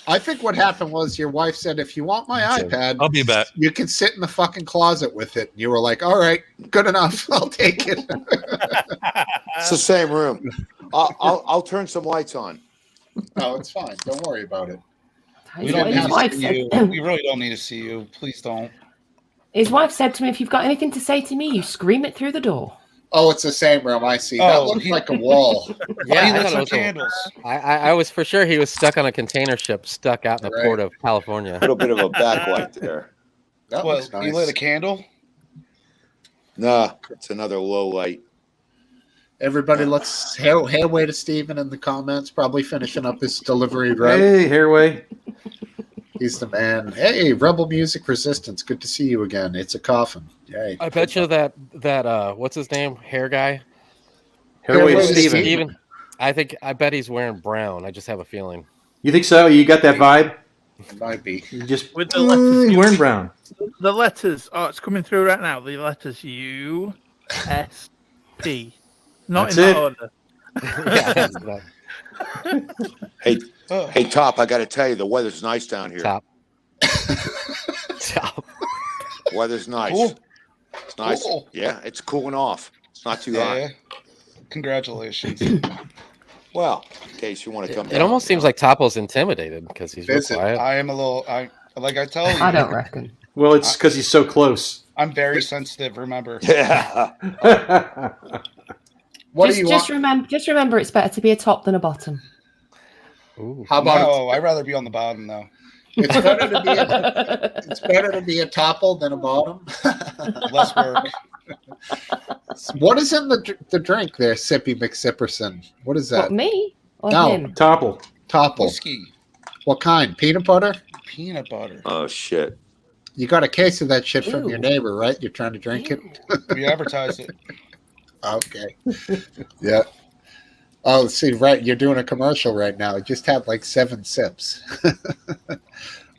I think what happened was your wife said, "If you want my iPad, I'll be back. you can sit in the fucking closet with it." And you were like, "All right, good enough. I'll take it." It's the same room. I'll turn some lights on. No, it's fine. Don't worry about it. We His don't need to wife see said- you. We really don't need to see you. Please don't. His wife said to me, "If you've got anything to say to me, you scream it through the door." Oh, it's the same room. I see. That Oh, looks he- like a wall. Yeah, He I lit thought it some was a- candles. I was for sure he was stuck on a container ship stuck out in the Right. port of California. A little bit of a backlight there. That What? looks You lit nice. a candle? Nah, it's another low light. Everybody, let's hairway to Stephen in the comments. Probably finishing up his delivery route. Hey, Hairway. He's the man. Hey, Rebel Music Resistance. Good to see you again. It's a coffin. Yay. I bet you that what's his name, hair guy, Hairway to Hairway to Steven. Steven. I bet he's wearing brown. I just have a feeling. You think so? You got that vibe? It might be. You just With the letters, he's wearing brown. the letters. Oh, it's coming through right now. The letters U, S, P. Not That's in that it. order. Yeah, that's that Hey, Oh. hey, Top, I got to tell you, the weather's nice down here. top. Top. Weather's nice. Cool. It's nice. Cool. Yeah, it's cooling off. It's not too hot. Yeah. Congratulations. Well, in case you want to come It down. almost seems like Topo's intimidated because he's real Visit. quiet. I am a little. Like I tell you. I don't reckon. Well, it's because he's so close. I'm very sensitive. Remember. Yeah. What just, do you just want? remember, it's better to be a top than a bottom. Ooh. How about No, I'd rather be on the bottom though. it's better to be a topple than a bottom. Less work. What is in the drink there, Sippy McSipperson? What is that? What, me or No. him? Topple. Topple. Whiskey. What kind? Peanut butter? Peanut butter. Oh, shit. You got a case of that shit from Ew. your neighbor, right? You're trying to drink it? We advertise it. Okay. Yeah. Oh, see, right. You're doing a commercial right now. It just had like 7 sips.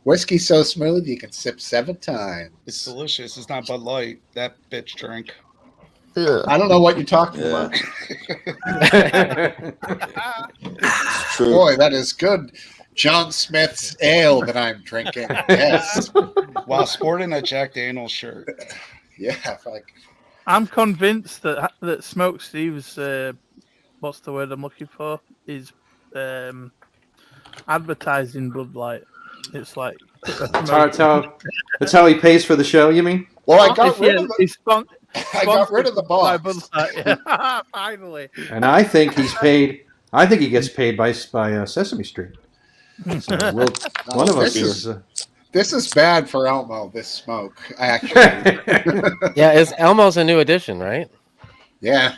Whiskey so smooth you can sip 7 times. It's delicious. It's not Bud Light. That bitch drink. Ugh. I don't know what you're talking Yeah. about. It's true. Boy, that is good. John Smith's ale that I'm drinking. Yes. While sporting a Jack Daniels shirt. Yeah. Like, I'm convinced that Smokesteve's what's the word I'm looking for? Is advertising Bud Light. It's like That's how he pays for the show, you mean? well, I got rid of the, he's I got rid of the by box. Bud Light. Yeah. Finally. And I think he's paid. I think he gets paid by Sesame Street. So one of us this is. This is bad for Elmo, this smoke, actually. Yeah, Elmo's a new addition, right? Yeah.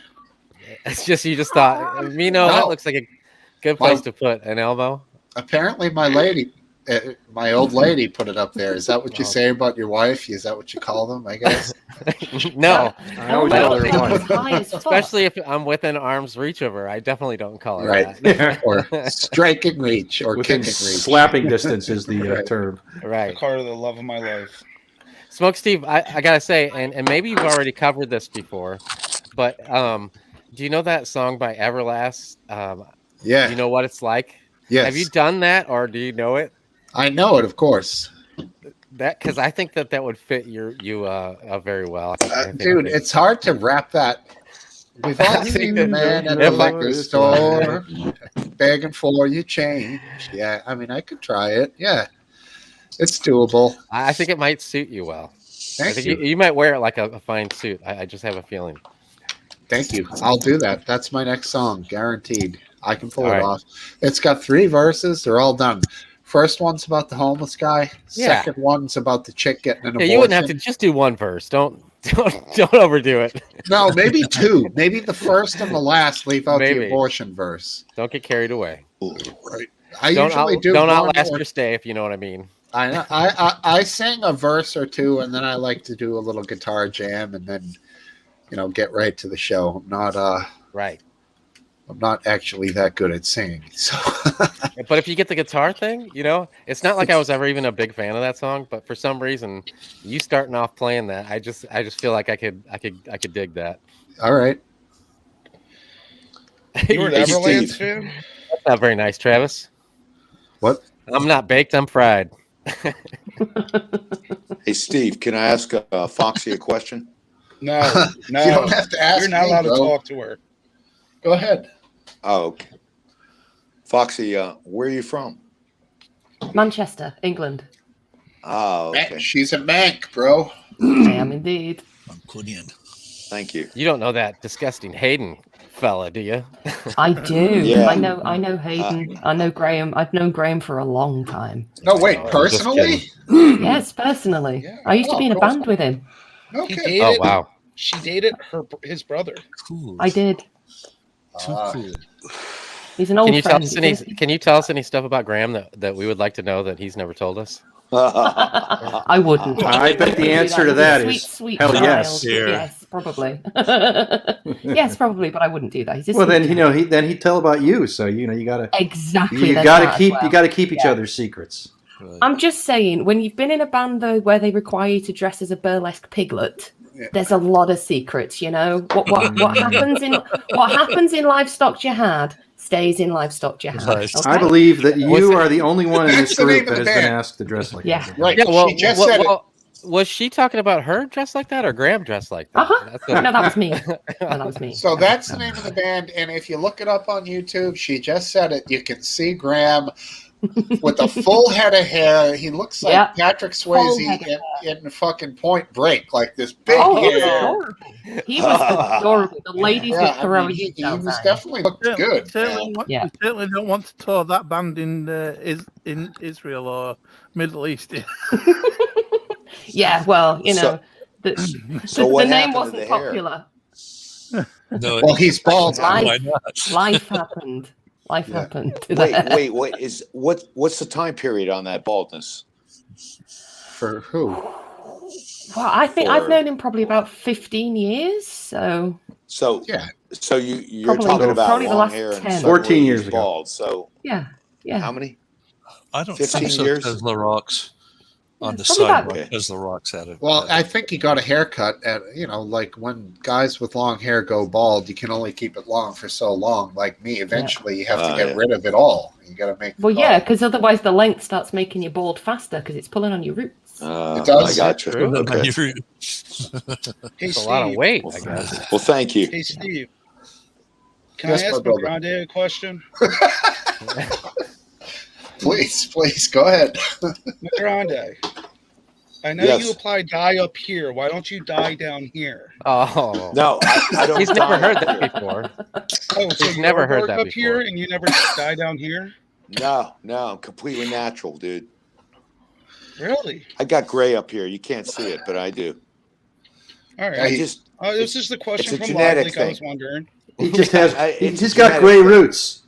It's just you just thought, that No. looks like a good place to put an Elmo. Apparently, my lady, my old lady, put it up there. Is that what you say about your wife? Is that what you call them? I guess. No, I always Elmo call her thinks wife. it's high as fuck. especially if I'm within arm's reach of her. I definitely don't call her Right. that. Or striking reach or Within kicking reach. slapping distance is the Right. term. I Right. call her the love of my life. Smokesteve, I gotta say, and maybe you've already covered this before, but do you know that song by Everlast? Yeah. You know what it's like? Yes. Have you done that, or do you know it? I know it, of course. That because I think that would fit you very well. I think Dude, it's hard to wrap that. We've all seen the man at the If I- liquor store begging for your change. Yeah, I mean, I could try it. Yeah, it's doable. I think it might suit you well. I Thank think you. you might wear it like a fine suit. I just have a feeling. Thank you. I'll do that. That's my next song, guaranteed. I can pull All it right. off. It's got 3 verses. They're all done. First one's about the homeless guy. Yeah. Second one's about the chick getting an Yeah, abortion. you wouldn't have to just do one verse. Don't Don't overdo it. No, maybe 2. Maybe the first and the last. Leave out Maybe. the abortion verse. Don't get carried away. Right. I Don't usually do. don't one outlast or- your stay, if you know what I mean. I sing a verse or 2, and then I like to do a little guitar jam, and then get right to the show. Right. I'm not actually that good at singing. So, But if you get the guitar thing, it's not like I was ever even a big fan of that song, but for some reason, you starting off playing that, I just feel like I could dig that. all right. You were an Hey, Everlands Steve. fan? That's not very nice, Travis. What? I'm not baked, I'm fried. Hey, Steve, can I ask Foxy a question? No, no. You don't have to ask. You're not me, allowed to bro. talk to her. Go ahead. Oh, okay. Foxy, where are you from? Manchester, England. Oh, okay. She's a Manc, bro. I am indeed. I'm Quinian. Thank you. You don't know that disgusting Hayden fella, do you? I do. Yeah. I know Hayden. I know Graham. I've known Graham for a long time. No, wait. Oh, I'm just Personally? Yes, personally. Yeah. I used to be in a cool. band with him. He Okay. dated, Oh wow. She dated his brother. Cool. I did. Too cool. He's an old Can you tell friend. us any stuff about Graham that we would like to know that he's never told us? I wouldn't. I bet the answer to that is sweet hell child. yes. Yes, probably. Yes, probably, but I wouldn't do that. He's a Well, sweet then child. he'd tell about you. So you gotta Exactly. you there's gotta that as keep well. you gotta keep each Yeah. other's secrets. I'm just saying, when you've been in a band though where they require you to dress as a burlesque piglet, Yeah. there's a lot of secrets. What happens in Livestock Jihad stays in Livestock Jihad. Right. Okay? I believe that you What's are the only one in That's this the name group of that the has been band. asked to dress like Yeah. that. Right. Yeah, well, she just said it. was she talking about her dressed like that or Graham dressed like that? Uh-huh. That's what- No, that was me. No, that was me. So that's the name of the band, and if you look it up on YouTube, she just said it. You can see Graham with a full head of hair. He looks like Yeah. Patrick Full Swayze head of in fucking Point Break, like this big Oh, he was hair. adorable. He was adorable. The ladies Yeah, were I mean, throwing he themselves was at him. definitely looked good. Yeah. We certainly don't want to tour that band in Israel or Middle East. Yeah, well, So- the, So the what name happened to wasn't the hair? popular. No, Well, he's bald. Life- why not? Life happened. Life Yeah. happened to the hair. Wait. What's the time period on that baldness? For who? Well, I think I've Or- known him probably about 15 years. So So Yeah. So you're Probably- talking about probably the long last hair and 10. suddenly 14 years he's ago. bald. So yeah. how many? I don't 15 think so. years? Tesla rocks on the Probably side. about- Okay. Tesla rocks had it. Well, I think he got a haircut at, like when guys with long hair go bald, you can only keep it long for so long. Like me, eventually you have to get Yeah. rid of it all. You got to make. Well, yeah, because otherwise the length starts making you bald faster because it's pulling on your roots. It does. I got you. True. Okay. Hey, It's a Steve. lot of weight, Well, I guess. Well, thank you. Hey, Steve. Can Yes, I my ask brother. Grande a question? Please go ahead. Grande, I know Yes. you apply dye up here. Why don't you dye down here? Oh No, I don't. he's never dye heard up that here. before. Oh, so He's you never are heard dark that up here before. and you never dye down here? No, I'm completely natural, dude. Really? I got gray up here. You can't see it, but I do. All Yeah, right. he- This is just the question it's a from genetic Live Leak I was thing. wondering. He just has It's he's got genetic. gray roots.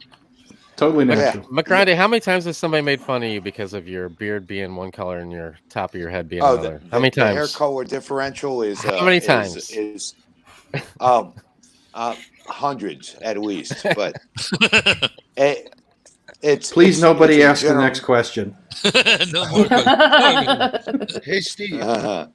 Totally Yeah. natural. McGrande, how many times has somebody made fun of you because of your beard being one color and your top of your head being Oh, another? How many the hair times? color differential is How many is- times? Is hundreds at least, but it's Please, nobody it's a ask the general- next question. No more questions. Hey, Steve. Uh-huh.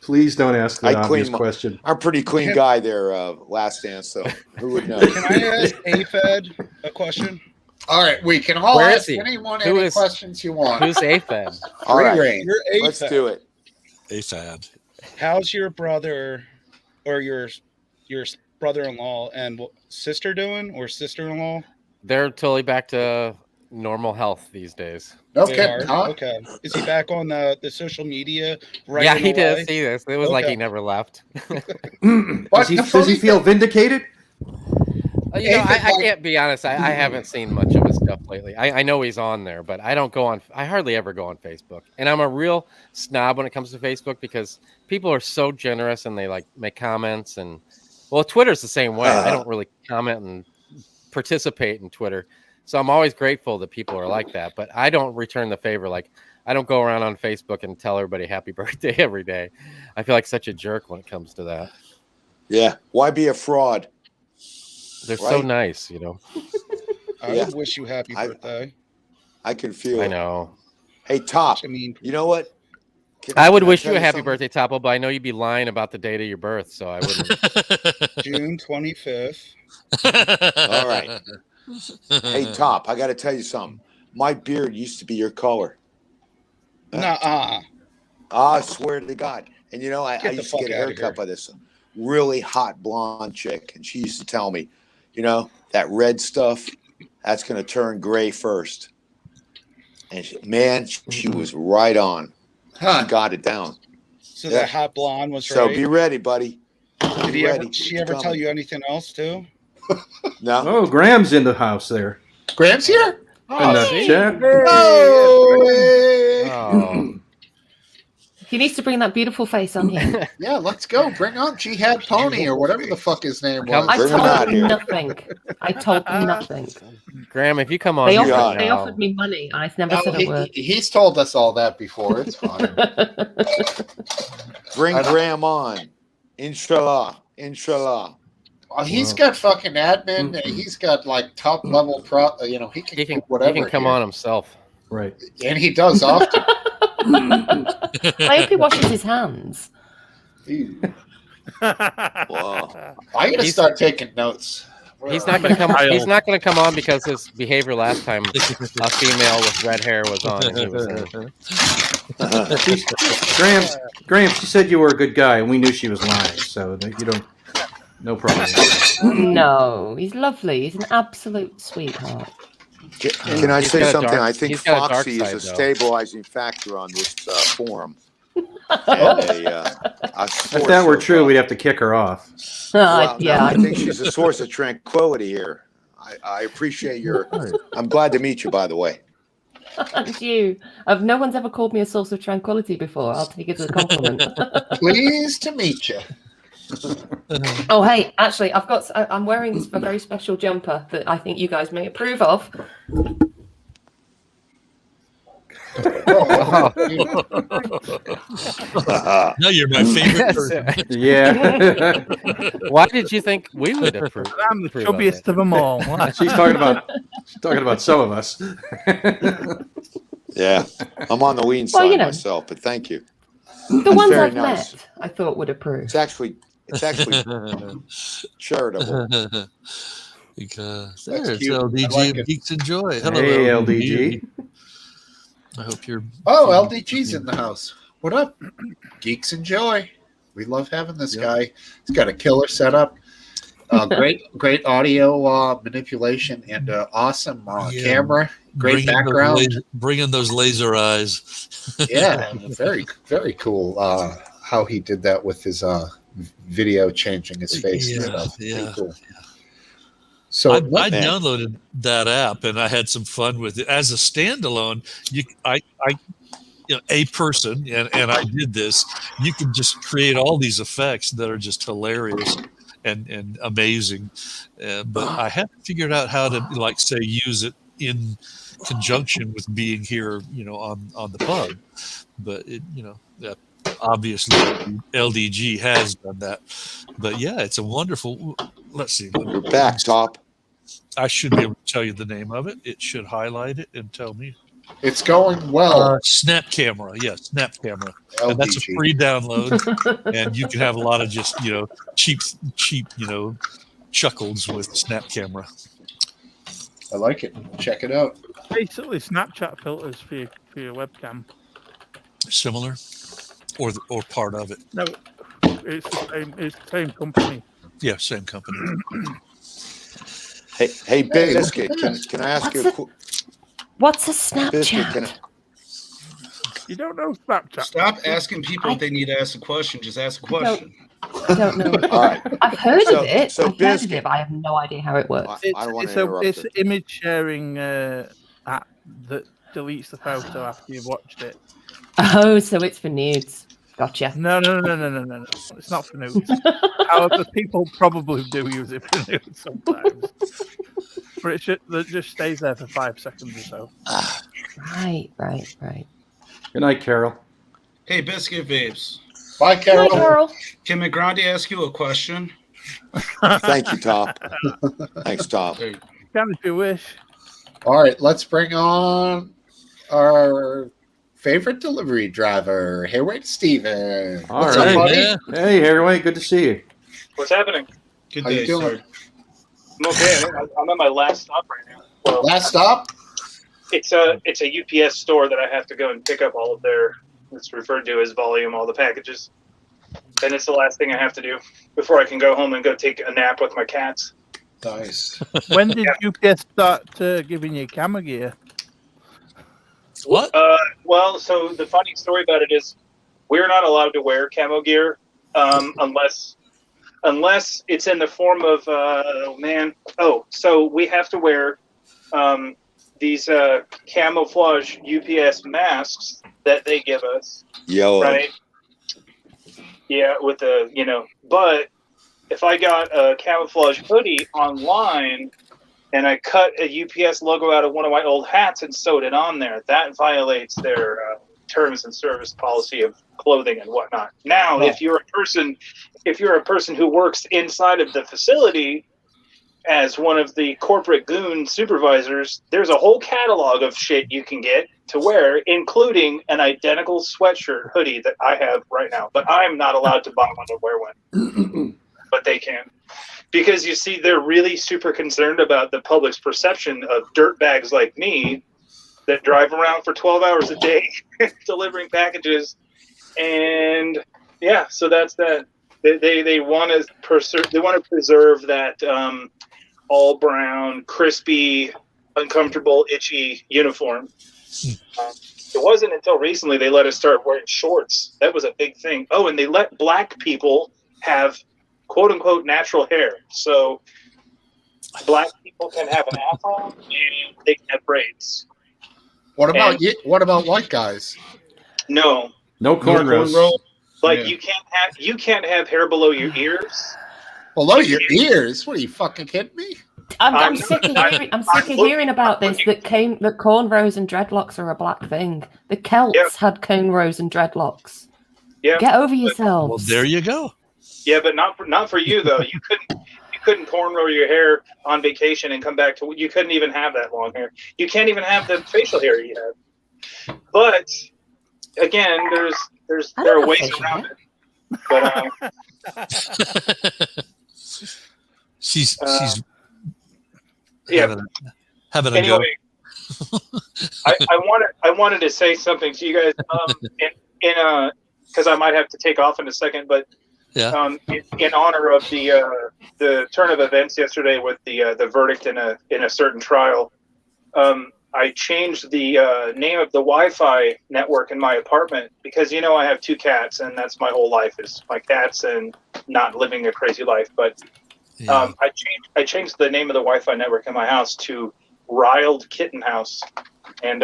Please don't ask the I obvious clean my- question. I'm a pretty clean guy there, Last Dance, so who would know? Can I ask AFED a question? All right, we can all Where is ask he? anyone Who any is- questions you want. Who's AFED? All Free right, reign. You're AFED. let's do it. AFAD. How's your brother or your brother-in-law and sister doing, or sister-in-law? They're totally back to normal health these days. They Okay, are? huh? Okay. Is he back on the social media? Right. Yeah, he did see this. It was like Okay. he never left. What? Does he feel vindicated? You know, I David, can't be honest. I haven't seen much of his stuff lately. I know he's on there, but I don't go on. I hardly ever go on Facebook, and I'm a real snob when it comes to Facebook because people are so generous and they like make comments and well, Twitter's the same way. I don't really comment and participate in Twitter, so I'm always grateful that people are like that. But I don't return the favor. Like I don't go around on Facebook and tell everybody happy birthday every day. I feel like such a jerk when it comes to that. Yeah. Why be a fraud? They're so nice, you know. I would wish you happy birthday. I can feel it. I know. Hey, Top. I mean, you know what? I would wish tell you a happy something? birthday, Topo, but I know you'd be lying about the date of your birth, so I wouldn't. June 25th. All right. Hey, Top, I got to tell you something. My beard used to be your color. Nuh-uh. I swear to God. And you know, I Get the used to fuck get a outta haircut here. by this really hot blonde chick. And she used to tell me, you know, that red stuff, that's going to turn gray first. And she was right on. She got it down. So that hot blonde was So right. be ready, buddy. Did she ever tell you anything else too? No. Oh, Graham's in the house there. Graham's here? In the chat. Oh. He needs to bring that beautiful face on here. Yeah, let's go. Bring on Jihad Pony or whatever the fuck his name was. I Bring him out told here. him nothing. I told him nothing. Graham, if you come on, They here offered, right they now- offered me money. I never No, said a word. he's told us all that before. It's fine. Bring Graham on. Inshallah. Inshallah. Well, he's got fucking admin. And he's got like top level he can he can do whatever. he can come here. on himself. Right. And he does often. I hope he washes his hands. Wow. I gotta start taking notes. He's not going to come. He's not going to come on because his behavior last time a female with red hair was on. And he was Graham, she said you were a good guy, and we knew she was lying. So that you don't. No problem. No, he's lovely. He's an absolute sweetheart. Can I He's say got a something? dark- I think he's got a dark Foxy is side, a though. stabilizing factor on this forum. And If that were true, we'd have to kick her off. Well, Yeah. no, I think she's a source of tranquility here. I appreciate your. I'm glad to meet you, by the way. And you. No one's ever called me a source of tranquility before. I'll take it as a compliment. Pleased to meet you. Oh, hey, actually, I'm wearing a very special jumper that I think you guys may approve of. No, you're my favorite person. Yeah. Why did you think we would approve? I'm the approve of chubbiest it? of them all. She's talking about some of us. Yeah, I'm on the lean Well, side you know. myself, but thank you. The ones very I've nice. met, I thought would approve. It's actually charitable. Because That's there's cute. I LDG like of it. Geeks Enjoy. Hello, Hey, LDG. I hope you're. Oh, LDG's in the house. What up? Geeks Enjoy. We love having this guy. He's got a killer setup. Great audio manipulation and awesome camera. Great background. Bringing those laser eyes. Yeah, very, very cool how he did that with his video changing his face and stuff. Pretty cool. So I downloaded that app and I had some fun with it as a standalone. A person and I did this. You can just create all these effects that are just hilarious and amazing. But I haven't figured out how to use it in conjunction with being here, on the pub. But obviously LDG has done that. But yeah, it's a wonderful. Let's see. We're back, Top. I should be able to tell you the name of it. It should highlight it and tell me. it's going well. Snap Camera. Yeah, Snap Camera. LDG. And that's a free download. And you can have a lot of just, cheap, chuckles with Snap Camera. I like it. Check it out. Basically, Snapchat filters for your webcam. Similar or part of it. No, it's the same company. Yeah, same company. Hey, Biscuit, can I ask you a quick What's a Biscuit? Snapchat? You don't know Snapchat. Stop asking people if they need to ask a question. Just ask a question. I don't know. All right. I've heard So- of it. so I've heard of Biscuit. it, but I have no idea how it works. I don't want It's to a interrupt it's it. an image sharing app that deletes the photo after you've watched it. Oh, so it's for nudes. Gotcha. No. It's not for nudes. However, people probably do use it for nudes sometimes. But it just stays there for 5 seconds or so. Right. Good night, Carol. Hey, Biscuit Babes. Bye, Hi, Carol. Carol. Can McGrande ask you a question? Thank you, Tom. Thanks, Tom. There you go. Can if you wish. All right, let's bring on our favorite delivery driver, Hayward Steven. All What's right. up, buddy? Yeah. Hey, Haraway, good to see you. What's happening? Good How you day, doing? sir. I'm okay. I'm at my last stop right now. Well, Last stop? it's a UPS store that I have to go and pick up all of their. It's referred to as volume, all the packages, and it's the last thing I have to do before I can go home and go take a nap with my cats. Nice. When did UPS start giving you camera gear? What? Well, so the funny story about it is, we're not allowed to wear camo gear unless it's in the form of so we have to wear these camouflage UPS masks that they give us, Yellow. right? Yeah, with the but if I got a camouflage hoodie online and I cut a UPS logo out of one of my old hats and sewed it on there, that violates their terms and service policy of clothing and whatnot. Now, if you're a person who works inside of the facility as one of the corporate goon supervisors, there's a whole catalog of shit you can get to wear, including an identical sweatshirt hoodie that I have right now. But I'm not allowed to buy one or wear one. But they can. Because you see, they're really super concerned about the public's perception of dirtbags like me that drive around for 12 hours a day delivering packages. And yeah, so that's that. They want to preserve that all brown, crispy, uncomfortable, itchy uniform. It wasn't until recently they let us start wearing shorts. That was a big thing. Oh, and they let black people have quote unquote natural hair. So black people can have an afro and they can have braids. What about what about white guys? No. No cornrows. Like Yeah. you can't have hair below your ears. Below your ears? What are you fucking kidding me? I'm sick of hearing about this. That cornrows and dreadlocks are a black thing. The Celts had cornrows and dreadlocks. Yeah. Get over yourselves. Well, there you go. Yeah, but not for you though. You couldn't cornrow your hair on vacation and come back to. You couldn't even have that long hair. You can't even have the facial hair you have. But again, there are ways around it. But she's yeah. having a Anyway, I wanted to say something to you guys. In because I might have to take off in a second, but. Yeah. In honor of the turn of events yesterday with the verdict in a certain trial, I changed the name of the Wi-Fi network in my apartment because I have 2 cats and that's my whole life is my cats and not living a crazy life. But Yeah. I changed the name of the Wi-Fi network in my house to Riled Kitten House. And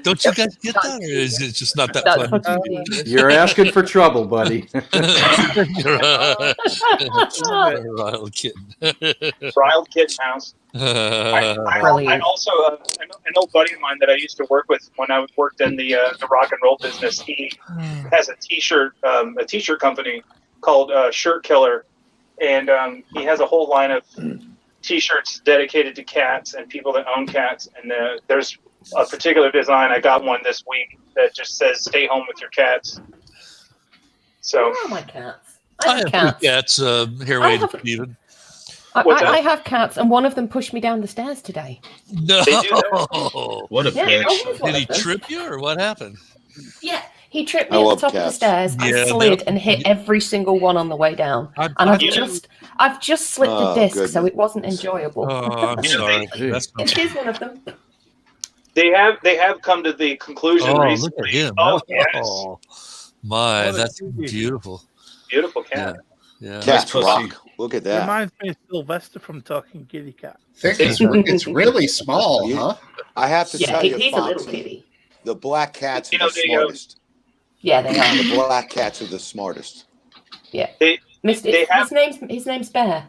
don't you guys get that, or is it just not that That's fun? fucking You're asking for trouble, buddy. Riled kitten. Riled Kitten House. I also an old buddy of mine that I used to work with when I worked in the rock and roll business. He has a t-shirt company called Shirt Killer, and he has a whole line of t-shirts dedicated to cats and people that own cats. And there's a particular design. I got one this week that just says "Stay home with your cats." So Where are my cats? I have 2 cats. Here, I wait, have- Steven. I have cats, and one of them pushed me down the stairs today. No. They do that. What a Yeah, bitch. always one Did he of them. trip you, or what happened? Yeah, he tripped I me at love the top of the cats. stairs. Yeah, I slid that- and hit every single one on the way down. And I've I've just slipped a Oh, disc, so goodness. it wasn't enjoyable. Oh, I'm sorry. That's It is one of them. They have come to the conclusion Oh, look recently. at him. Oh, yes. Oh, my, What a that's cutie. beautiful. Beautiful cat. Yeah. Cats pussy. rock. Look at that. Reminds me of Sylvester from Talking Kitty Cat. I think it's really small, You- huh? I have to Yeah, tell you, he's a little Foxy, kitty. the black cats are You know, the they, smartest. Yeah, they are. The black cats are the smartest. Yeah. They have His name's Bear.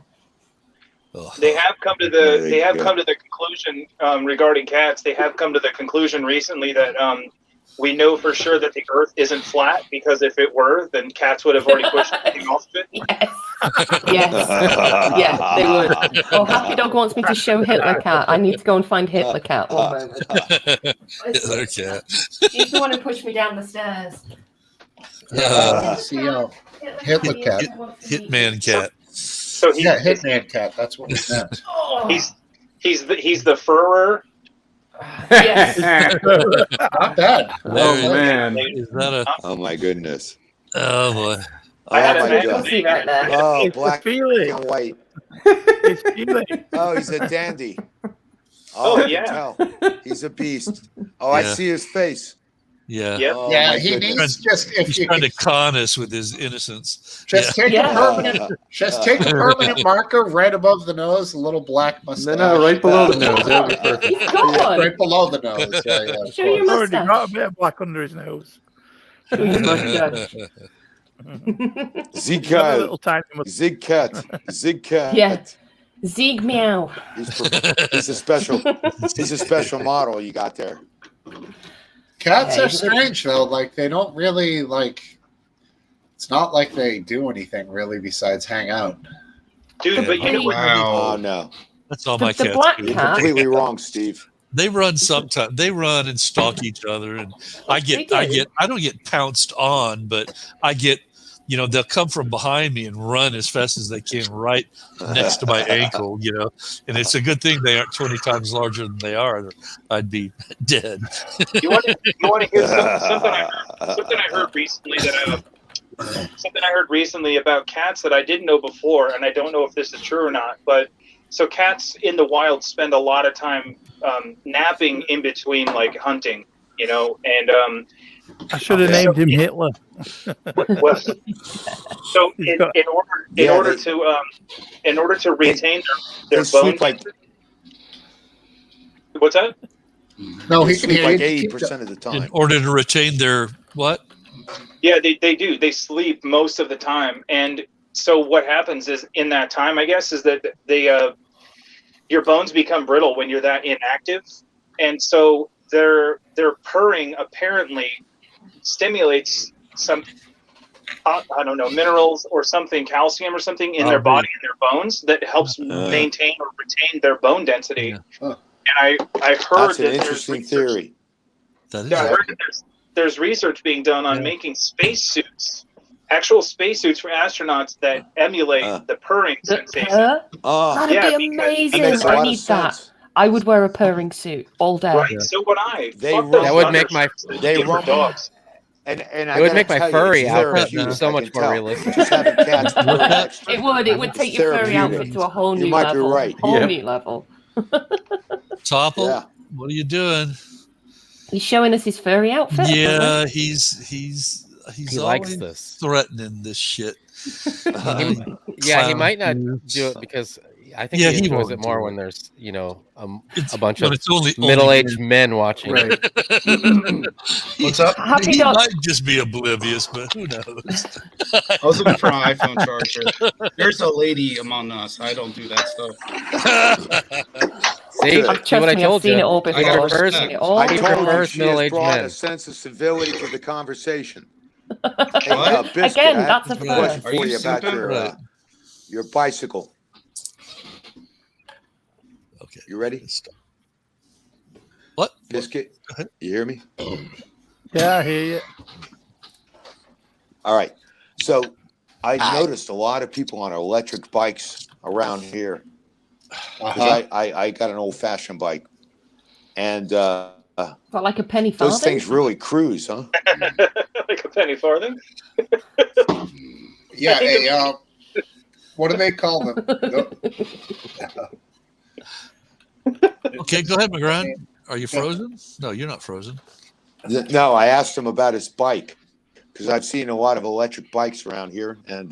Oh. they have come to There the you go. conclusion regarding cats. They have come to the conclusion recently that we know for sure that the Earth isn't flat, because if it were, then cats would have already pushed everything off of it. Yes. Yeah, they would. Oh, Happy Dog wants me to show Hitler Cat. I need to go and find Hitler Cat. One moment. Hitler cat. He's the one who pushed me down the stairs. See, Hitler Cat. Hitman cat. So he's Yeah, Hitman Cat. That's what we meant. Oh, he's the furrer. yes. Not bad. Oh man. Is that a? Oh my goodness. Oh boy. Oh I had my a god. Pussy right there. Oh, It's black the feeling. and white. It's feeling. Oh, he's a dandy. Oh, I can yeah. tell. He's a beast. Oh, I Yeah. see his face. Yeah. Yep. Oh, Yeah, my he goodness. needs just if He's you trying could to con us with his innocence. just take Yeah. a permanent marker right above the nose, a little black mustache. No, right below the nose. That would be perfect. He's got one. Right below the nose. Yeah, yeah. of Show your course. Already got a mustache. bit of black under his nose. Show your mustache. Zig Got a cat. little tiny mustache. Zig cat. Zig cat. Yeah. Zieg meow. He's a special model you got there. Cats Yeah, are he's- strange though. Like they don't really like. It's not like they do anything really besides hang out. Dude, but you know what? Oh Wow. no. That's all The- my the cats black do. You're cat. completely wrong, Steve. They run sometimes. They run and stalk each other, and I They get. do. I don't get pounced on, but I get. You know, they'll come from behind me and run as fast as they can right next to my ankle. You know, and it's a good thing they aren't 20 times larger than they are. I'd be dead. You want to hear something I heard recently something I heard recently about cats that I didn't know before, and I don't know if this is true or not. But so cats in the wild spend a lot of time napping in between like hunting, you know, and I should have named him Hitler. well, so in order to retain They their sleep bone. like What's that? No, they he can sleep hear like you. 80% of the In time. order to retain their what? Yeah, they do. They sleep most of the time, and so what happens is in that time, I guess, is that your bones become brittle when you're that inactive, and so their purring apparently stimulates some I don't know, minerals or something, calcium or something in their body and their bones that helps maintain or retain their bone density. Yeah. Huh. And I heard That's an that interesting theory. That is I it. heard that there's research being done on making spacesuits, actual spacesuits for astronauts that emulate the purring The sensation. purr? Oh, That'd yeah, be because- that amazing. makes a I lot need of that. sense. I would wear a purring suit all day. Right, so would I. They Fuck run- those That would thunder make my- shirts that they get for run- dogs. And It would make my furry outfit therapeutic, so I much can more tell. realistic. Just having cats purr next to It would. It would take your furry therapeutic. outfit to a whole You new might be level. right. Whole Yeah. new level. Topple, Yeah. what are you doing? He's showing us his furry outfit. Yeah, he's He always likes this. threatening this shit. Yeah, he might not Clown do it because I think Yeah, he he enjoys won't it more do when it. there's, It's- a bunch when of it's only middle-aged men watching. Right. What's up? Happy He dog. might just be oblivious, but who knows? I was looking for an iPhone charger. There's a lady among us. I don't do that stuff. See, Good. see Trust what I me, told I've seen you. it all I before. got I've seen respect. it all I He told you prefers she has middle-aged brought men. a sense of civility to the conversation. What? Biscuit, Again, I have that's a a question first. Are for you you about stupid? your bicycle. Okay. You ready? What? Biscuit, Go ahead. you hear me? Yeah, I hear you. All right. So I noticed a lot of people on electric bikes around here. 'Cause Uh-huh. I got an old fashioned bike. And Got like a penny those farthing. things really cruise, huh? Like a penny farthing. Yeah, I think What do they call them? Okay, go ahead, McGrath. Are you frozen? No, you're not frozen. No, I asked him about his bike because I've seen a lot of electric bikes around here, and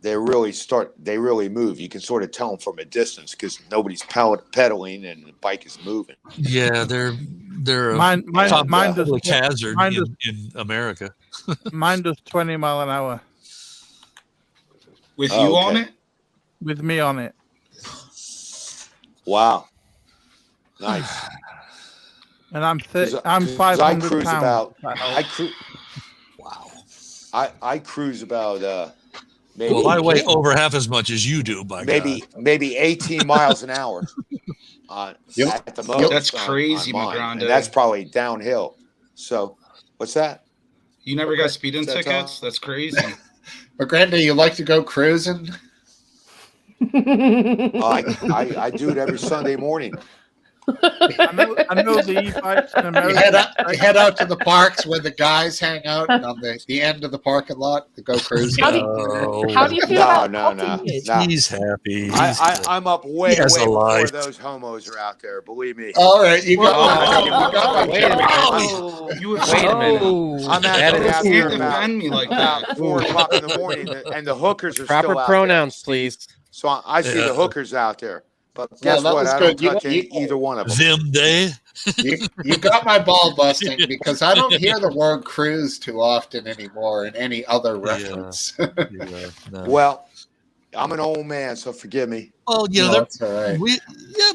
they really move. You can sort of tell them from a distance because nobody's pedaling and the bike is moving. Yeah, they're Mine top does public hazard in America. Mine does 20 mile an hour With you on it? with me on it. Wow, nice. And I'm 500 I cruise pounds. about. Wow. I cruise about maybe. Well, I weigh over half as much as you do, by God. Maybe 18 miles an hour. At the most. That's crazy, on McGrath. and that's probably downhill. So, what's that? You never got speeding tickets? That's crazy. McGrath, you like to go cruising? I do it every Sunday morning. I know the e-bikes in America. You head out to the parks where the guys hang out and on the end of the parking lot to go cruising. How do you feel about No. He's happy. I'm up way has a before life. those homos are out there. Believe me. All right, you got Wait a minute. Wait a minute. I'm actually out You here can't defend me like that. about 4 o'clock in the morning, and the hookers are Proper still out pronouns, please. there. So I see the hookers out there. But Yeah, guess that what? was I don't good. touch either one of them. Them day. You got my ball busting because I don't hear the word cruise too often anymore in any other reference. No. Well, I'm an old man, so forgive me. Well, No, that's all right.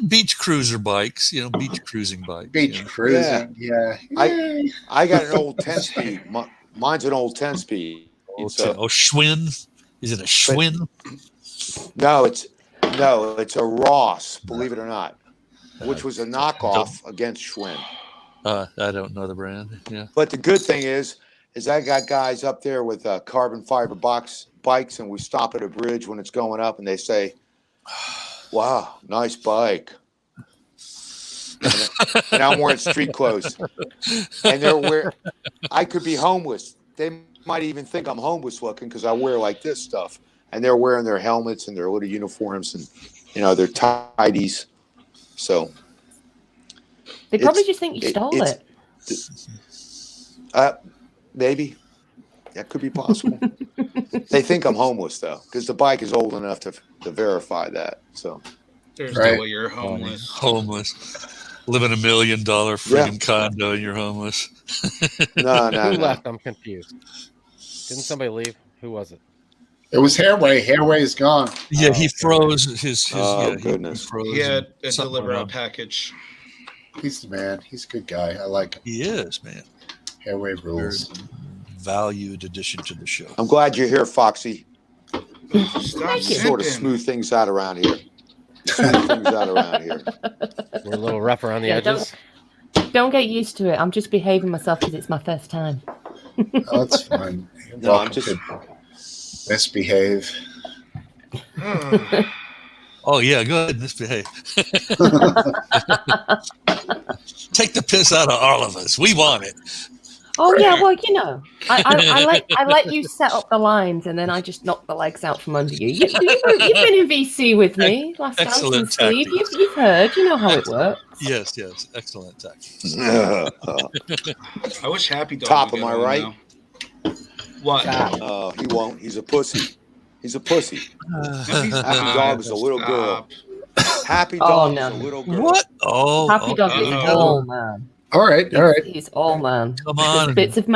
Beach cruiser bikes, beach cruising bikes. Beach cruising, yeah. I got an old 10-speed. Mine's an old 10-speed. Schwinn? Is it a Schwinn? No, it's a Ross, believe it or not, which was a knockoff against Schwinn. I don't know the brand. Yeah. But the good thing is I got guys up there with carbon fiber bikes, and we stop at a bridge when it's going up, and they say, "Wow, nice bike." And I'm wearing street clothes, and I could be homeless. They might even think I'm homeless looking because I wear like this stuff, and they're wearing their helmets and their little uniforms and their tidies. So They probably just think you stole it. Maybe that could be possible. They think I'm homeless though, because the bike is old enough to verify that. So there's no way you're homeless. Live in $1 million freaking condo and you're homeless. No. Who left? I'm confused. Didn't somebody leave? Who was it? It was Hairway. Hairway is gone. Yeah, he froze his goodness. He froze He had a something deliver went out on. package. He's the man. He's a good guy. I like him. He is, man. Hairway rules. Valued addition to the show. I'm glad you're here, Foxy. Stop Sort of simping. smooth things out around here. We're a little rough around the Yeah, edges. Don't get used to it. I'm just behaving myself because it's my first time. Oh, that's fine. No, I'm just. Misbehave. Oh yeah, good. Misbehave. Take the piss out of all of us. We want it. Oh yeah, well I let you set up the lines and then I just knock the legs out from under you. You've been in VC with me last time, Excellent Steve. tactics. You've heard. You know how it works. Yes, excellent tactics. I wish Happy Dog Top, would am get I on right? now. What? He won't. He's a pussy. He's a pussy. Happy Dog is a little girl. Happy Dog is a little girl. What? Oh, Happy Dog is all man. All right. He's all man. Come on. Bits of him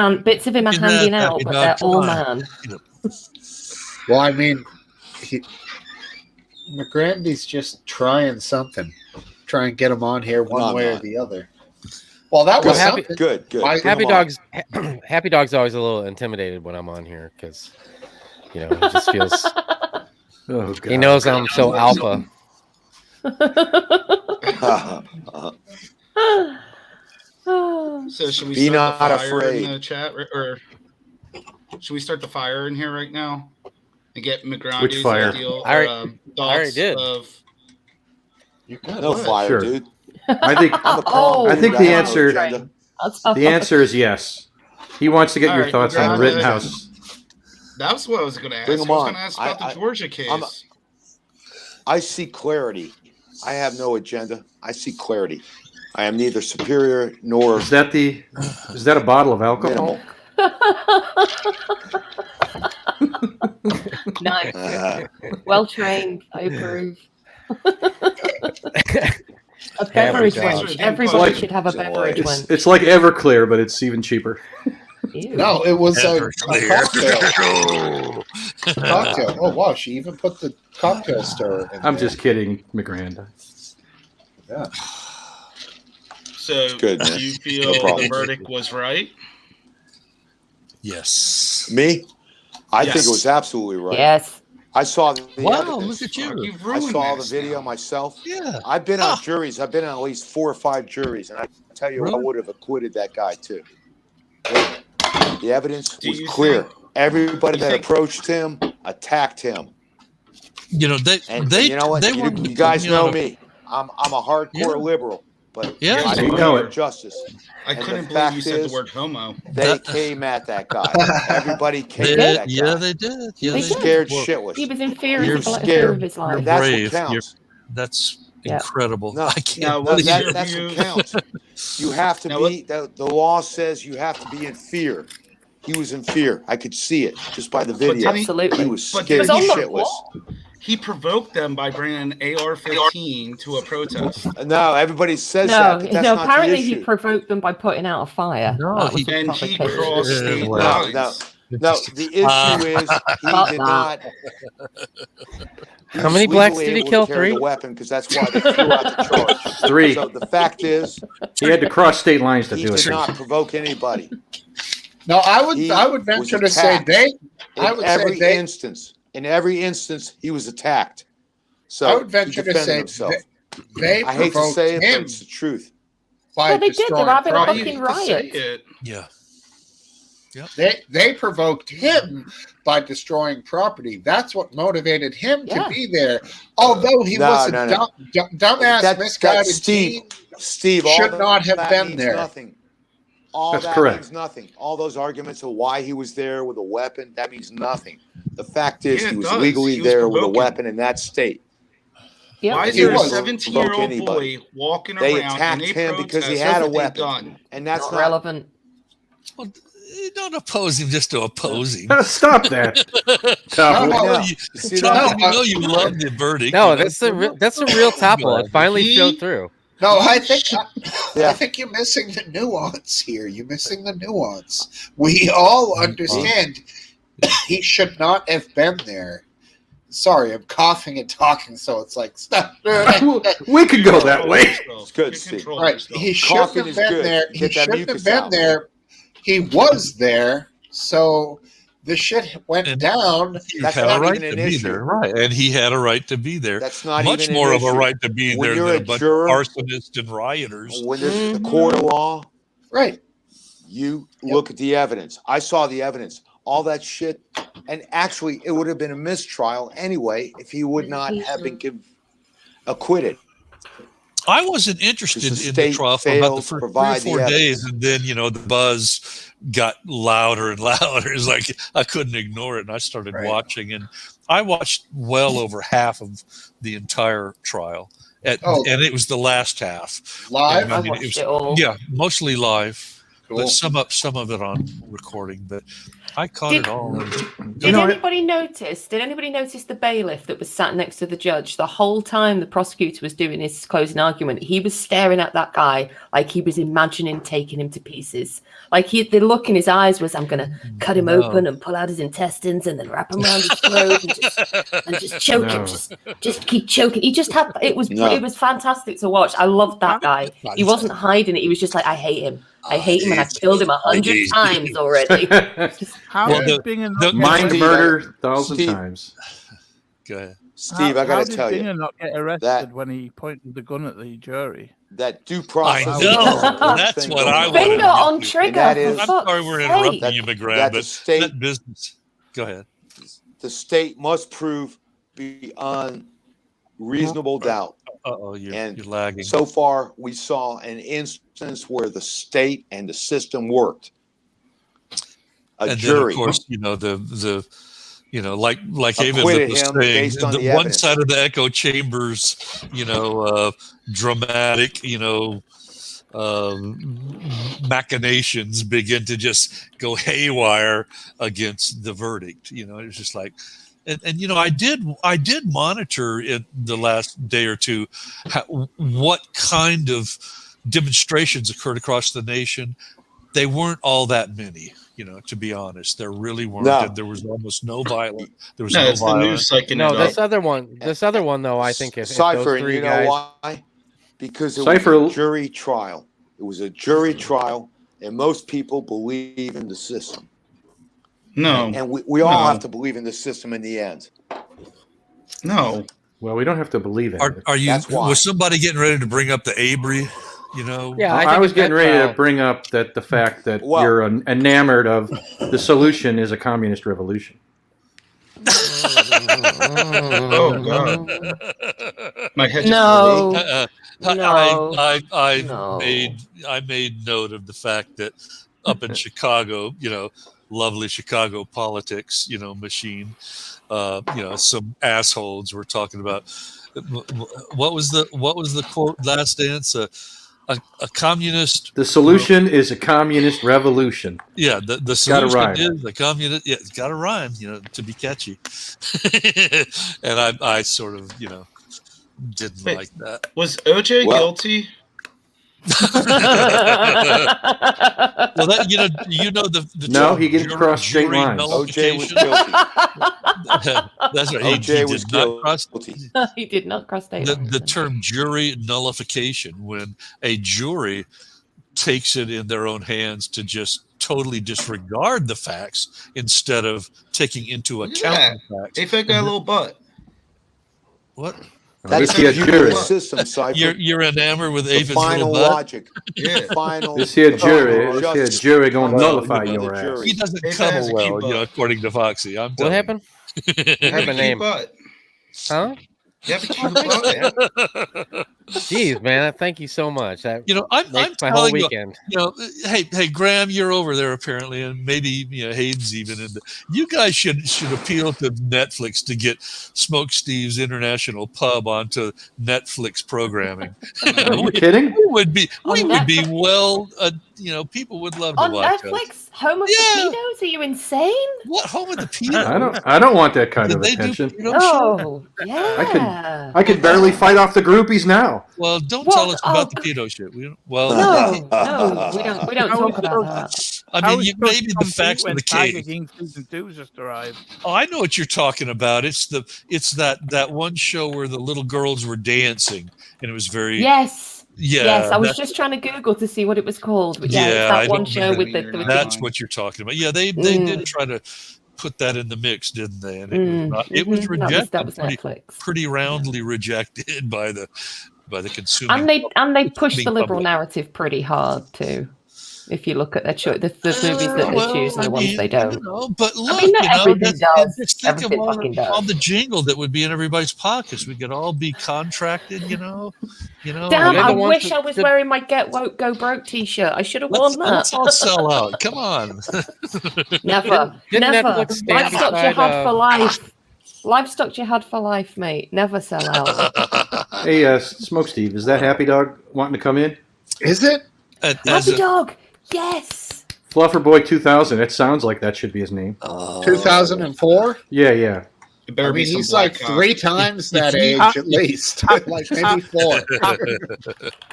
are handing out, but they're all man. Well, I mean, McGrandy's just trying something. Try and get him on here one way or the other. Well, that was Happy- something. Good. Happy Dog's always a little intimidated when I'm on here because he just feels Oh, God. he knows I'm so alpha. So should we Be start the not fire afraid. in the chat, or should we start the fire in here right now and get McGrandy's Which fire? ideal I thoughts already did. of? No fire, Sure. dude. I think I'm a calm I think dude. the I have no answer- agenda. the answer is yes. He wants to get All your right, thoughts on McGrandy. Rittenhouse. That's what I was going to ask. Bring I 'em was on. going to ask about the Georgia case. I see clarity. I have no agenda. I see clarity. I am neither superior nor Is that a bottle of alcohol? minimal. Nice. Well trained. I approve. A Hammer beverage time. wench. Everybody should have a beverage wench. It's like Everclear, but it's even cheaper. Ew. No, it was a Everclear. cocktail. Cocktail. Oh wow, she even put the cocktail stirrer in I'm there. just kidding, McGranda. Yeah. So, Good, do man. you No feel problem. the verdict was right? Yes. Me? I think Yes. it was absolutely right. Yes. I saw the Wow, evidence. look at you. You've I ruined saw the this video now. myself. Yeah. I've been on juries. I've been on at least 4 or 5 juries, and I tell you, I Really? would have acquitted that guy too. The evidence Do was you clear. think- Everybody you that think- approached him attacked him. You know, And you know what? You guys know me. I'm a hardcore liberal, but Yeah, I you believe know in it. justice. I And couldn't the believe you fact said the is, word homo. They came at that guy. Everybody came They- at that guy. yeah, they did. He Yeah, was they did. scared Well, shitless. He was in fear He of was his scared. his You're life. That's what brave. counts. That's Yeah. incredible. No. I can't Now, No, what's believe your that's view? what counts. You have to Now, be. The law says you have to be in fear. He was in fear. I could see it just by the video. didn't he- Absolutely. He was But scared It was on the shitless. wall. He provoked them by bringing an AR-15 to a protest. No, everybody says No, that, but that's no. not Apparently, the he issue. provoked them by putting out a fire. No, That was the And he provocation. crossed state Well, lines. No, the issue is he Fuck did that. not. How many blacks did he able to kill? carry 3? the weapon because that's why they threw out the charge. 3. So the fact is, He had to cross state lines to he do it. did not provoke anybody. No, I would He venture was to say attacked. they. I In would every say they. instance, he was attacked. So I would venture he to defended say himself. they I hate to provoked say it, but him it's the truth. by Well, they did. They destroying were having a property. fucking You hate to say riot. it. Yeah. They provoked him by destroying property. That's what motivated him Yeah. to be there. Although he was a dumbass, misguided teen, Steve should all not have that been means there. Nothing. All That's that correct. means nothing. All those arguments of why he was there with a weapon, that means nothing. The fact is, Yeah, he it was does. legally He was there with a provoking. weapon in that state. Yep. Why is He there a was 17-year-old provoke anybody. boy walking They around attacked in a him because he protest had a with weapon. gun? And that's Not not relevant. Well, don't oppose him just to oppose him. Stop that. Top. No, No. You, You see Tom, that? you know you love the verdict. No, you know, that's a real topple. It finally He- showed through. No, I think Yeah. you're missing the nuance here. You're missing the nuance. We all understand he should not have been there. Sorry, I'm coughing and talking, so it's like stop. We could go that way. It's good, Steve. Right, he should Coughing have is been good. there. He Get that shouldn't have mucus been out. there. He was there, so the shit went And- down. He That's had not a right even to an be issue. there, right? And he had a right to be there. That's not Much even more an of a issue. right to be When there you're than a a bunch juror- of arsonists and rioters. When there's the court of law, Right. you look at the evidence. I saw the evidence. All that shit. And actually, it would have been a mistrial anyway if he would not have been acquitted. I wasn't interested Because the in the state trial for about failed the to first 3 or provide 4 the days, evidence. and then the buzz got louder and louder. It's like I couldn't ignore it, and I started Right. watching. And I watched well over half of the entire trial, and it was the last half. Live? And, I I mean, watched it all. Yeah, mostly live, Cool. but some of it on recording. But I caught Did- it all. Did anybody notice? Did anybody notice the bailiff that was sat next to the judge the whole time the prosecutor was doing his closing argument? He was staring at that guy like he was imagining taking him to pieces. Like the look in his eyes was, "I'm gonna cut him open and pull out his intestines and then wrap him around his throat and just choke him, just keep choking." He just had it was fantastic to watch. I loved that guy. He wasn't hiding it. He was just like, "I hate him. I hate him, and I've killed him 100 times already." How Well, did Binger not get Mind arrested? murder 1,000 Steve. times. Go ahead. Steve, I How got to did tell Binger you, not get arrested that- when he pointed the gun at the jury? that due I process. know. is the worst That's thing what going I on. wanted Finger to on get to. trigger. that for is- I'm fuck's sorry we're sake. interrupting That- you, McGrath, that the but state- that business. Go ahead. The state must prove beyond reasonable doubt. Uh-oh, And you're lagging. so far, we saw an instance where the state and the system worked. A and jury then of course, the like Ava acquitted was him saying, based on the the one evidence. side of the echo chambers, dramatic, machinations begin to just go haywire against the verdict. It was just like, and I did monitor in the last day or two what kind of demonstrations occurred across the nation. They weren't all that many, to be honest. There really weren't. No. And there was almost no violence. There was No, no it's the news violence. psyching No, it this up. other one though, I think if Cypher, those and three you know guys, why? Because it Cypher- was a jury trial. It was a jury trial, and most people believe in the system. No, And we all No. have to believe in the system in the end. no. Well, we don't have to believe it. Are you? That's why. Was somebody getting ready to bring up the Abry? yeah, I think was if getting that ready to trial- bring up that the fact that Well- you're enamored of the solution is a communist revolution. Oh God, my head just No. I No. made note of the fact that up in Chicago, lovely Chicago politics, machine, some assholes were talking about what was the quote, Last Dance, a communist. The solution is a communist revolution. Yeah, the gotta solution rhyme. is the communist. Yeah, it's got to rhyme, to be catchy. And I sort of, didn't Wait. like that. was OJ Well- guilty? Well, that the No, term he didn't cross state jury lines. OJ was nullification. guilty. That's right. OJ was did not cross guilty. He did not cross state lines. the term jury nullification, when a jury takes it in their own hands to just totally disregard the facts instead of taking into Look at account that. the facts. If I got a little butt. What? That's This here the jury. system, Cypher. You're enamored with The Avid's final little butt? logic. Yeah. Final. This here the jury, final this here justice. jury gonna Well, nullify the your ass. jury. He doesn't Avid cuddle has a well, cute butt. according to Foxy. I'm What telling happened? You Have have a a cute name. butt. Huh? You have a cute butt, man. Jeez, man, thank you so much. That I'm makes my whole telling you, weekend. hey, Graham, you're over there apparently, and maybe Hayden's even in. You guys should appeal to Netflix to get Smokesteve's International Pub onto Netflix programming. Are you kidding? we would be Netflix? well. People would love to On watch Netflix, Home of Yeah. the Pedos? Are you insane? What Home with the Pedo? I don't want that kind Did of they do attention. pedo shit? Oh, yeah. I could barely fight off the groupies now. Well, don't Well, tell us about the pedo shit. We don't, well, No, we don't How talk is about it- that. I How mean, is you, it supposed maybe to the compete facts of when the Tiger case. King season 2 just arrived? Oh, I know what you're talking about. It's that one show where the little girls were dancing, and it was very Yes. yeah. Yes, I was that- just trying to Google to see what it was called. But Yeah, it's I that one don't show with remember. the that's what you're talking about. Yeah, they did try to put that in the mix, didn't they? And it was rejected. That was pretty, Netflix. pretty roundly rejected by the consuming. And they push the being liberal public. narrative pretty hard too. If you look at their the movies that they Well, choose and the I ones mean, they don't. But look, mean, not everything does. just think of Everything fucking does. all the jingle that would be in everybody's pockets. We could all be contracted, Damn, they're I the ones wish that I was did- wearing my Get Woke Go Broke t-shirt. I should have worn that. Let's all sell out. Come on. Never. Didn't Never. Netflix stand Livestock you beside, had for life. Livestock you had for life, mate. Never sell out. Hey, Smokesteve, is that Happy Dog wanting to come in? Is it? Happy Dog. Yes. Fluffer Boy 2000. It sounds like that should be his name. 2004? Yeah. It better I be mean, some he's black like cock. 3 times that age at least. Like maybe 4.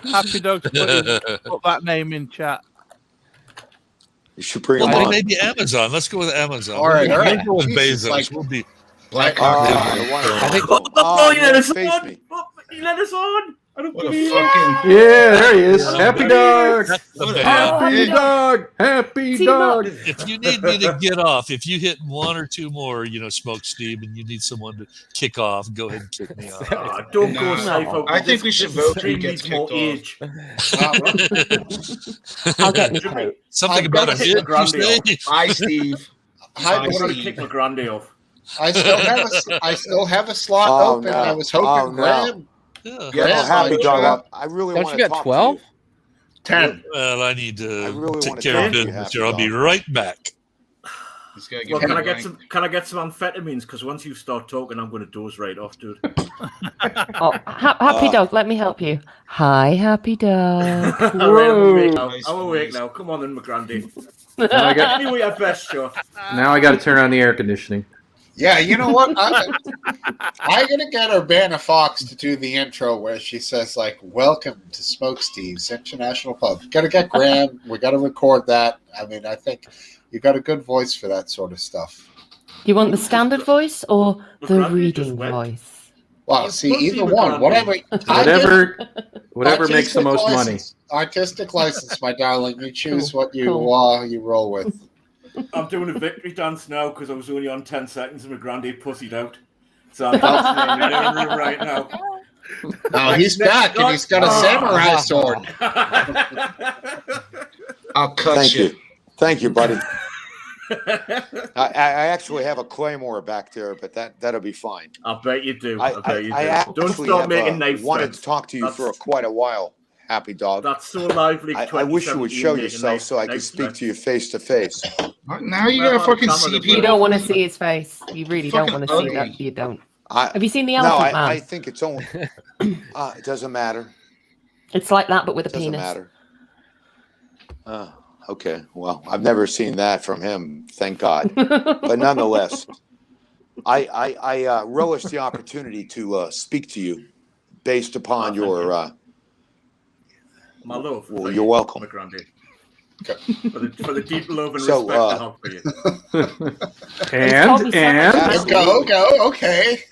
Happy Dog put that name in chat. You should bring Well, him on. maybe Amazon. Let's go with Amazon. All right, We'll all right. go with Jesus, Bezos. like- We'll be Black Oh, cock. I think. Oh, you let us face on! me. You let us on! I don't What a believe fucking. Yeah, there he is. Happy Dog. That's the What a- bad. Happy Happy Dog. Happy Team Dog. If you need me to get off, if you hit 1 or 2 more, Smokesteve, and you need someone to kick off, go ahead and kick me off. Oh, don't go No. safe. I think we should vote who Stream gets needs more kicked age. I'll get me coat. Something I've about got a to hit, take you the say? Hi, Steve. I, I want to kick my granddad off. I still have a slot Oh, open. no. I was hoping Oh, no. Graham. Yeah. Yeah, Oh, Happy like, Dog. I really Don't want you to got talk 12? to you. 10. Well, I need I to really take wanna care of talk to you, business Happy here. I'll be Dog. right back. He's got to Well, get can I it get right. some? Can I get some amphetamines? Because once you start talking, I'm going to doze right off, dude. Oh, Happy Dog, let me help you. Hi, Happy Dog. All right, I'm awake Whoa. now. I'm awake now. Come on then, McGrandy. Now I got Anyway, your best shot. now I got to turn on the air conditioning. Yeah, you know what? I'm gonna get Urbana Fox to do the intro where she says like, "Welcome to Smokesteve's International Pub." Got to get Graham. We got to record that. I mean, I think you got a good voice for that sort of stuff. You want the standard voice or the McGrandy reading just went. voice? Well, It's see, mostly either one, McGrandy. whatever, Whatever makes the artistic most money. license. Artistic license, my darling. You choose Cool, what you cool. you roll with. I'm doing a victory dance now because I was only on 10 seconds and McGrandy pussied out. So I'm dancing in the living room right now. Now he's back and he's got a samurai sword. I'll cut Thank you. you. Thank you, buddy. I actually have a claymore back there, but that'll be fine. I bet you do. I bet you do. I Don't actually stop have, making knife wanted threats. to talk to you for That's- quite a while, Happy Dog. That's so lively. I wish you would 2017 show making yourself knife- so I could knife speak threats. to you face to face. Now you Well, gotta on fucking camera, see the people. You don't want to see his face. You really don't Fucking want to see ugly. that. You don't. I, Have you seen the no, Elephant I Man? think it's only. It doesn't matter. It's like that, but with a It doesn't penis. matter. Okay. Well, I've never seen that from him, thank God. But nonetheless, I relish the opportunity to speak to you based upon thank your. you. My love. Well, for you're you, welcome. McGrandy. For the deep love and So, respect I have for you. Go. Okay.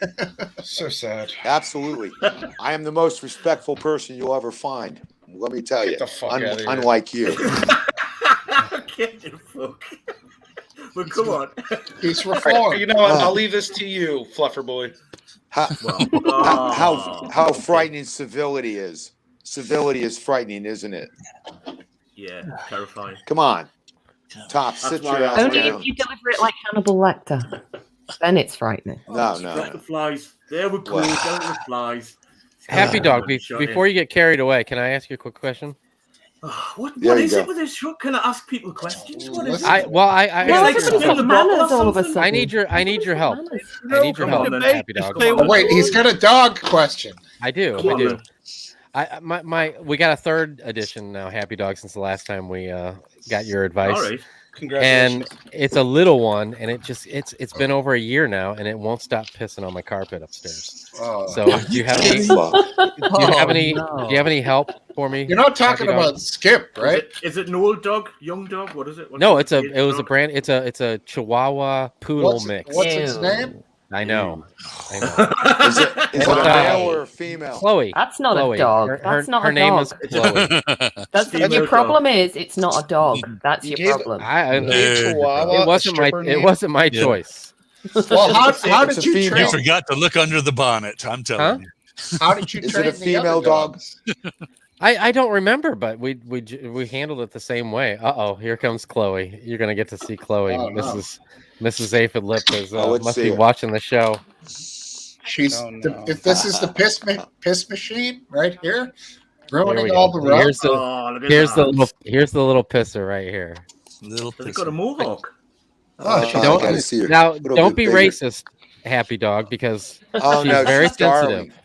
So sad. Absolutely. I am the most respectful person you'll ever find. Let me tell you. Get the fuck outta here. Unlike you. Get the fuck. But come on. He's All right, reformed. you know what? I'll leave this to you, Fluffer Boy. How frightening civility is. Civility is frightening, isn't it? Yeah, terrifying. Come on. Top, sit your ass Only down. if you deliver it like Hannibal Lecter. Then it's frightening. No. Stop the flies. There we go. Well. Down with the flies. Happy Dog, Shut before in. you get carried away, can I ask you a quick question? What There you is go. it with this show? Can I ask people questions? What is it? I Well, like everybody's something got the bottle or manners all of a something? sudden. I need your help. Everybody's got I need your come help, on then. Happy Dog. Oh, wait, he's got a dog question. I do. Come I on do. then. We got a third edition now, Happy Dog, since the last time we got your advice. All right. Congratulations. And it's a little one, and it's been over a year now, and it won't stop pissing on my carpet upstairs. Oh. So do you have any? Fuck. Do you have any? Do you have any help for me? You're not talking Happy Dog? about Skip, right? Is it an old dog, young dog? What is it? What's No, it? it was a brand. It's a Chihuahua Poodle mix. What's its Ew. name? I know. Is it a male or a female? Chloe. That's not Chloe. a dog. Her, That's her, not her a name dog. is Chloe. That's Female your dog. problem is it's not a dog. That's You your gave- problem. It wasn't my Yeah. choice. Well, how It's did a you female. You train? forgot to look under the bonnet. I'm telling you. How did you Is train it a the female other dog? dogs? I don't remember, but we handled it the same way. Here comes Chloe. You're gonna get to see Chloe. Oh, no. Mrs. Aphid Lip is let's must see be her. watching the show. She's Oh, no. if this is the piss machine right here, ruining we all go. the Here's rubs. the Oh, look at here's the that. here's the little pisser right here. Little Has it got a pissy. mohawk? Oh, she's I Don't- gotta see her. Now, Little don't bit be bigger. racist, Happy Dog, because Oh she's no, very she's darling. sensitive.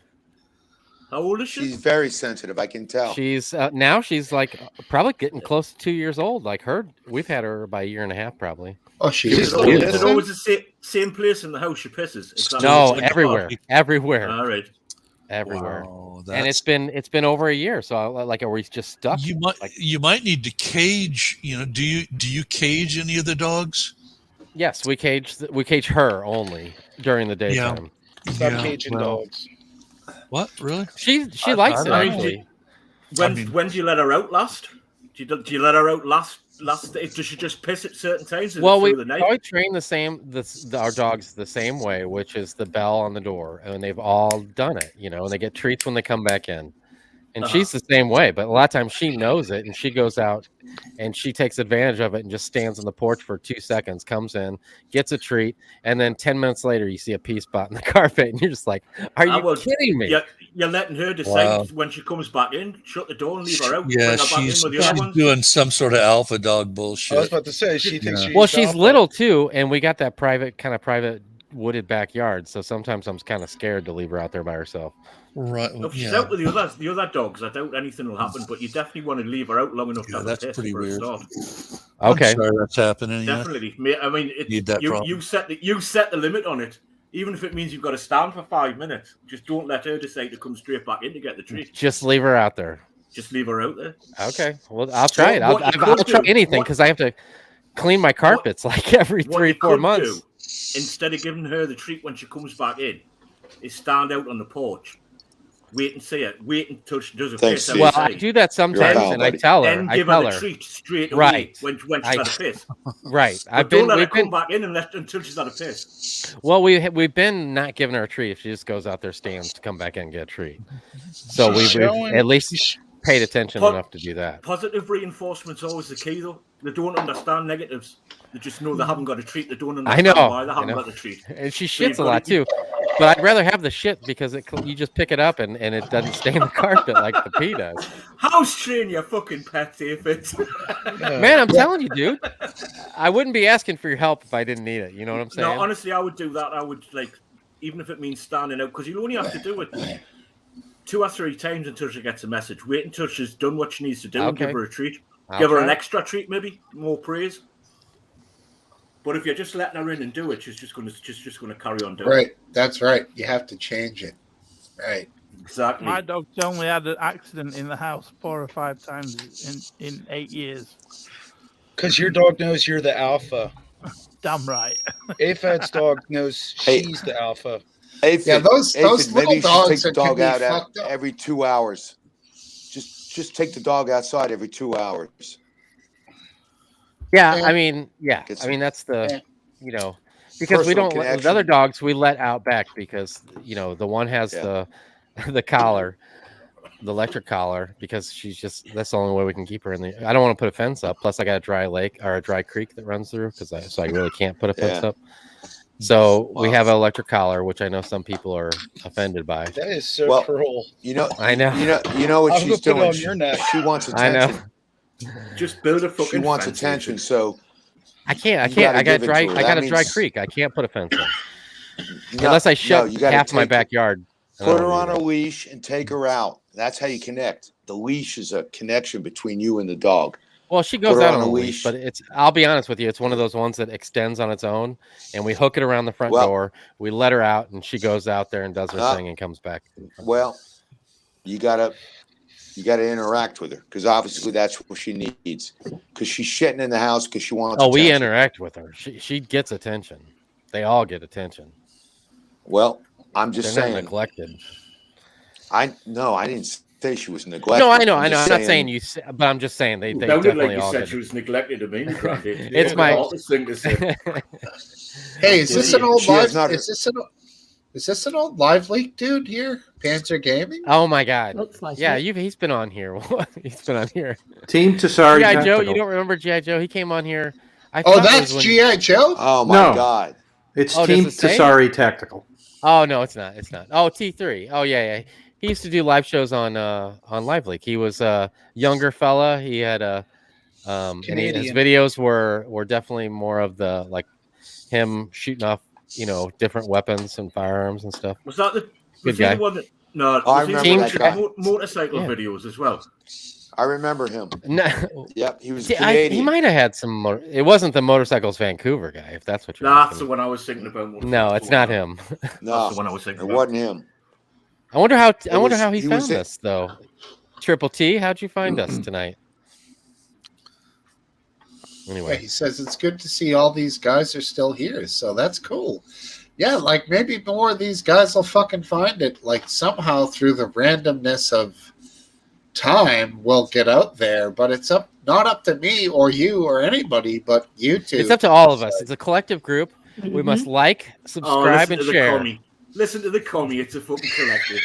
How old is she? She's very sensitive. I can tell. She's now she's like probably getting close to 2 years old. Like we've had her about a year and a half probably. Oh, she She's is. Is it cute. always the same place in the house she pisses? Is that No, like a everywhere, party? everywhere, All right. everywhere. Wow, And it's been over a year. So are we just stuck? You might need to cage. Do you cage any of the dogs? Yes, we cage her only during the daytime. Stop caging dogs. What really? She likes it I mean, actually. When do you let her out last? Do you let her out last? Does she just piss at certain times? Well, we through the night? probably train our dogs the same way, which is the bell on the door, and they've all done it. And they get treats when they come back in. And she's the same way, but a lot of times she knows it and she goes out and she takes advantage of it and just stands on the porch for 2 seconds, comes in, gets a treat, and then 10 minutes later you see a pea spot in the carpet and you're just like, are you kidding me? You're letting her decide when she comes back in, shut the door and leave her out. Yeah, bring her back in she's with the other ones. doing some sort of alpha dog bullshit. I was about to say, she thinks she's Well, she's alpha. little too, and we got that private wooded backyard, so sometimes I'm kind of scared to leave her out there by herself. Right. If she's out with the other dogs, I doubt anything will happen, but you definitely want to leave her out long enough to have that's a piss pretty for a weird. start. Okay. I'm sorry that's happening. Definitely. I mean, Need that you set the limit on it. Even if it means you've got to stand for 5 minutes, just don't let her decide to come straight back in to get the treat. Just leave her out there. Just leave her out there. Okay. Well, I'll try it. I'll What you try could do- anything because I have to clean my carpets like every What you 3-4 could months. do, instead of giving her the treat when she comes back in, is stand out on the porch. Wait and see it. Wait until she does a Thanks, piss. Steve. Well, I do that sometimes, and I tell her. Then I give tell her the her. treat straight away Right. when she's had a piss. Right. But don't let her come back in until she's had a piss. Well, we've been not giving her a treat if she just goes out there, stands to come back in and get a treat. So we've at least paid attention enough to do that. Positive reinforcement's always the key, though. They don't understand negatives. They just know they haven't got a treat. They don't understand why they haven't got a treat. And she So shits you've a got lot too. But I'd rather have the shit because you just pick it up and it doesn't stay in the carpet like the pee does. House train your fucking pet, David. Man, I'm telling you, dude. I wouldn't be asking for your help if I didn't need it. You know what I'm saying? No, honestly, I would do that. I would, even if it means standing out, because you'll only have to do it 2 or 3 times until she gets a message. Wait until she's done what she needs to do and give her a treat. Give her an extra treat, maybe more praise. But if you're just letting her in and do it, she's just going to carry on doing it. Right. That's right. You have to change it. Right. Exactly. My dog's only had an accident in the house 4 or 5 times in 8 years. Because your dog knows you're the alpha. Damn right. Aphad's dog knows she's the alpha. Aphid, those Aphid, little maybe you should dogs take the that dog can be out fucked up. every 2 hours. Just take the dog outside every 2 hours. Yeah, I mean, that's because we don't let the other dogs we let out back because the one has the collar, the electric collar, because that's the only way we can keep her in the. I don't want to put a fence up. Plus, I got a dry lake or a dry creek that runs through so I really can't put a fence up. So we have an electric collar, which I know some people are offended by. That is so cruel. I know. You know what I'll she's go put it doing. on your neck. She wants attention. I know. Just build a fucking. She wants fence, attention, so I can't. you gotta I got give it to her. I That got a dry means- creek. I can't put a fence in No, unless I no, shut you gotta half my take her- backyard. Put her on a leash and take her out. That's how you connect. The leash is a connection between you and the dog. Well, she Put goes her out on on a a leash, leash. but I'll be honest with you, it's one of those ones that extends on its own, and we hook it around the front door. We let her out, and she goes out there and does her thing and comes back. Well, you gotta interact with her because obviously that's what she needs. Because she's shitting in the house because she wants. Oh, we attention. interact with her. She gets attention. They all get attention. Well, I'm just They're not saying. neglected. I didn't say she was neglected. No, I know. I'm I'm not saying you, but I'm just saying they Sounded definitely like you all said get she was neglected to me. Granted. It's my- hardest thing to say. Hey, is this an old She has live? not- Is this an old live leak dude here? Panzer Gaming? Oh my God! Looks like Yeah, it. he's been on here. He's been on here. Team Tassari G.I. Joe, Tactical. you don't remember G.I. Joe? He came on here. I Oh, thought it that's was when- G.I. Joe? Oh my No. God! It's Oh, Team does it say? Tassari Tactical. Oh no, it's not. It's not. Oh, T3. Oh yeah. He used to do live shows on Live Leak. He was a younger fella. He had a and his Canadian. videos were definitely more of the like him shooting off different weapons and firearms and stuff. Was that the? Good Was he guy. the one that? No, I was he remember the that guy. motorcycle Yeah. videos as well. I remember him. No, Yep, he was see, Canadian. he might have had some. It wasn't the Motorcycles Vancouver guy, if that's what you're. That's the asking. one I was thinking about. No, it's not him. No, That's the one I was thinking it about. wasn't him. I wonder how. I wonder was- how he he found was in- us though. Triple T, how'd you find us tonight? Yeah, Anyway, he says it's good to see all these guys are still here, so that's cool. Yeah, like maybe more of these guys will fucking find it. Like somehow through the randomness of time, we'll get out there. But it's not up to me or you or anybody, but you two. it's up to all of us. It's a collective group. We must like, Oh, subscribe, listen and to the share. commie. Listen to the commie. It's a fucking collective.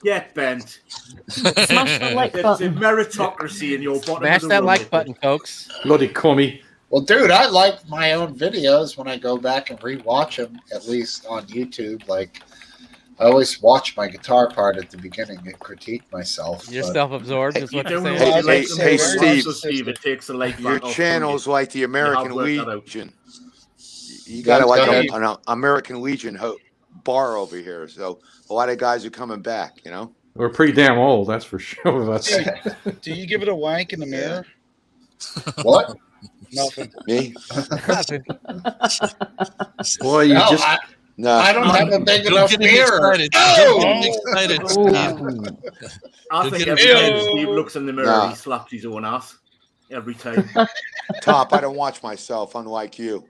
Get bent. Smash the like It's a button. meritocracy in your bottom. Smash of the that rung. like button, folks. Bloody commie. Well, dude, I like my own videos when I go back and rewatch them, at least on YouTube. Like, I always watch my guitar part at the beginning and critique myself. You're but- self-absorbed, is what you're don't saying. know Hey, if you hey, like Steve. them so, Steve, it takes the leg Your back off channel's like the American worked that out. Legion. You got Go like ahead. an American Legion bar over here, so a lot of guys are coming back. You know. We're pretty damn old, that's for sure. Of us. Do you give it a wank in the mirror? What? Nothing. Me? Boy, you No, just. No. I don't have a big Don't enough get him mirror. excited. Oh! Don't get him excited, Steve. I Don't think get every him time excited. Steve looks in the mirror, Nah. he slaps his own ass. Every time. Top. I don't watch myself, unlike you.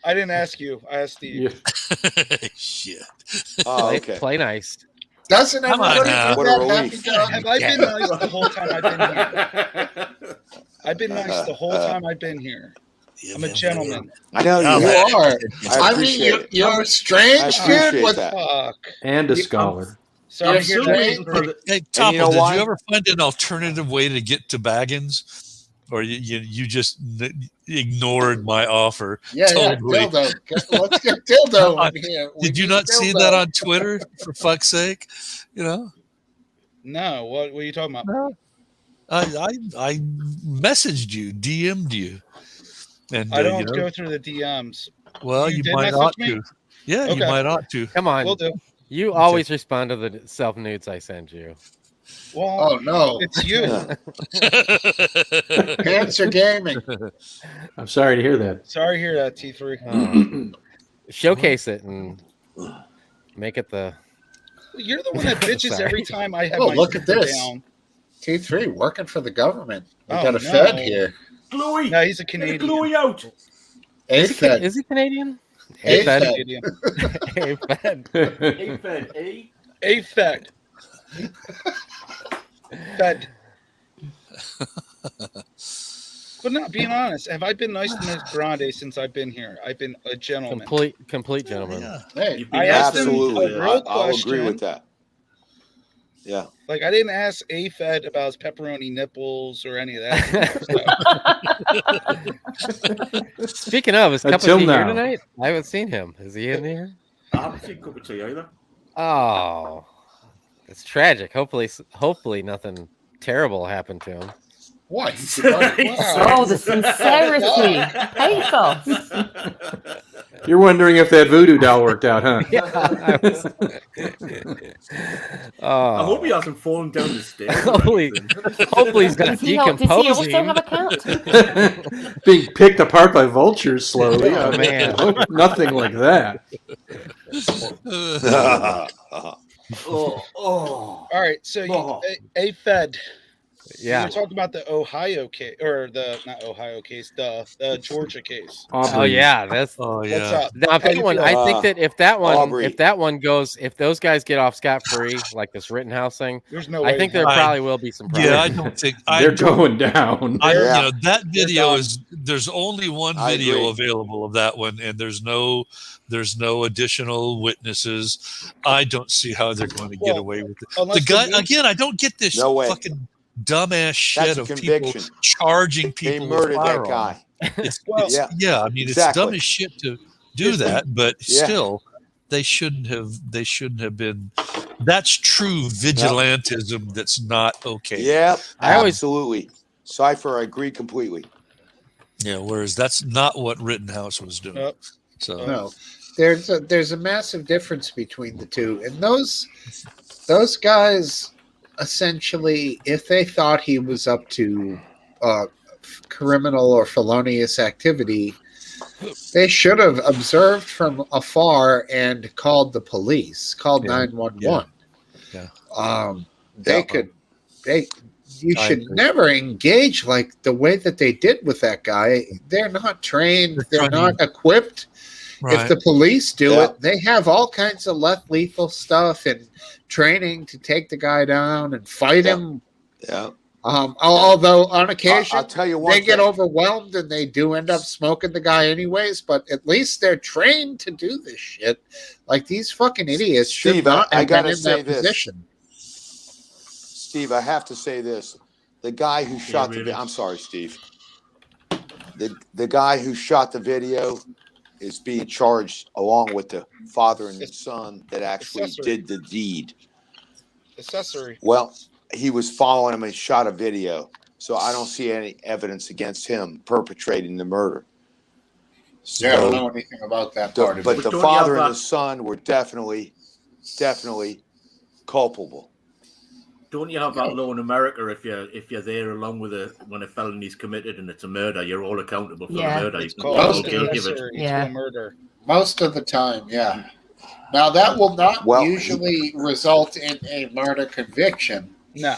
I didn't ask you. I asked Steve. Yeah. Shit. Oh, okay. Play nice. Doesn't Come on everybody now. do What a that, Happy relief. Dog? Have I been nice the whole time I've been here? I've been nice the whole time I've been here. I'm a gentleman. I know Yeah, you. You are. I I mean, appreciate it. you're I strange, dude. appreciate With that. Fuck. And a scholar. Sorry I'm to hear still that. waiting for the- Hey, Topple, you know did why? you ever find an alternative way to get to Baggins? Or you just ignored my offer yeah, totally? yeah, dildo. Let's get dildo in here. We Did you need not see dildo. that on Twitter? For fuck's sake, you know. No, what are you talking about? I messaged you, DM'd you, and I don't you know, go through the DMs. well, You you did might message ought me? to. Yeah, you Okay. might ought to. Come on. Will do. You always respond to the self nudes I send you. Well, Oh no, it's you. Cancer Gaming. I'm sorry to hear that. Sorry to hear that, T3. Showcase it and make it the. You're the one that bitches Sorry. every time I have Oh, my look at sister this. down. T3 working for the government. We Oh, got a no. Fed here. Glowy! No, he's a Get the Canadian. glowy out! A Fed. Is he Canadian? A Fed. Fed. Canadian. Hey, Fed. Hey, Fed, hey? A Fed. Fed. But not being honest, have I been nice to Miss Grande since I've been here? I've been a gentleman. Complete gentleman. Yeah. Hey, You've been I asked him Absolutely. a real I'll agree question. with that. Yeah. Like I didn't ask A Fed about his pepperoni nipples or any of that stuff. Speaking of, is Cup Until of Tea here now. tonight? I haven't seen him. Is he in here? I haven't seen cup of tea either. Oh, it's tragic. Hopefully nothing terrible happened to him. what? Oh, the sincerity. Pathos. You're wondering if that voodoo doll worked out, huh? Yeah, I was. I hope Oh, he hasn't fallen down the stairs. hopefully he's not Does he also decomposing. have a cat? Being picked apart by vultures slowly. Oh, man. Nothing like that. Oh. All right, so Oh. A Fed. Yeah. We're talking about the Ohio case, or the not Ohio case, the Georgia case. Oh yeah, that's. Oh What's yeah. up? Now, if How you anyone, feel? I think that if that Aubrey. one goes, if those guys get off scot free, like this Rittenhouse thing, There's no way. I think there in hell. probably will be some problems. Yeah, I don't think They're going down. I, Yeah. you know, that video done. is. There's only one I video agree. available of that one, and there's no additional witnesses. I don't see how they're going to get Well, away with it. unless The guy news- again. I don't get this No way. fucking dumbass shit That's a of conviction. people charging They people with murdered that firearms. guy. It's, Well, it's Yeah. I mean, Exactly. it's dumb as shit to do that, but Yeah. still, they shouldn't have been. That's true vigilantism. That's not okay. Yep. I always- Absolutely. Cypher, I agree completely. Yeah. Whereas that's not what Rittenhouse was doing. Yep. So No, there's a massive difference between the two, and those guys essentially, if they thought he was up to criminal or felonious activity, they should have observed from afar and called the police, called Yeah. 911. Yeah. They Yeah. could. You I should agree. never engage like the way that they did with that guy. They're not trained. They're not equipped. If the police do Yeah. it, they have all kinds of less lethal stuff and training to take the guy down and fight Yeah. him. Yeah. Although on occasion I'll tell you one they get thing. overwhelmed and they do end up smoking the guy anyways, but at least they're trained to do this shit. Like these fucking idiots should Steve, not I have been gotta in say that this. position. Steve, I have to say this: the guy who shot really? I'm sorry, Steve. The guy who shot the video is being charged along with the father and son that actually did the deed. Accessory. Well, he was following him and shot a video, so I don't see any evidence against him perpetrating the murder. So, Yeah, I don't know anything about that part of but it. the father and the son were definitely culpable. Don't you have that law in America? If you're there along with when a felony is committed and it's a murder, you're all accountable for the murder. It's you called guilty of it. to a murder. Most of the time, yeah. Now that will not usually result in a murder conviction. No.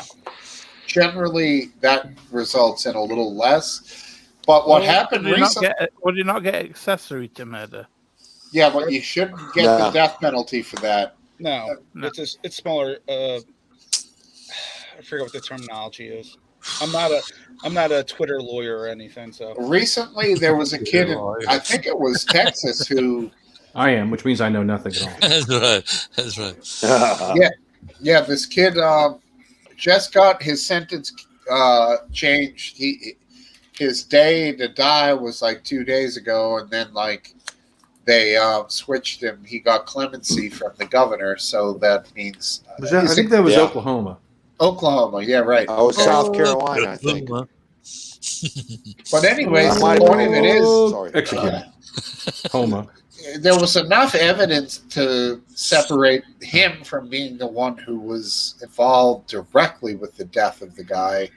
Generally, that results in a little less. But what happened recently? Would you not get accessory to murder? Yeah, but you shouldn't get the death penalty for that. No. It's smaller. I forget what the terminology is. I'm not a Twitter lawyer or anything. So recently there was a kid in, I think it was Texas, who I am, which means I know nothing at all. That's right. Yeah. This kid just got his sentence changed. His day to die was like 2 days ago, and then like they switched him. He got clemency from the governor, so that means I think that was Oklahoma. Oklahoma, yeah, right. Oh, South Carolina, I think. But anyways, the point of it is, executed. Homa. There was enough evidence to separate him from being the one who was involved directly with the death of the guy,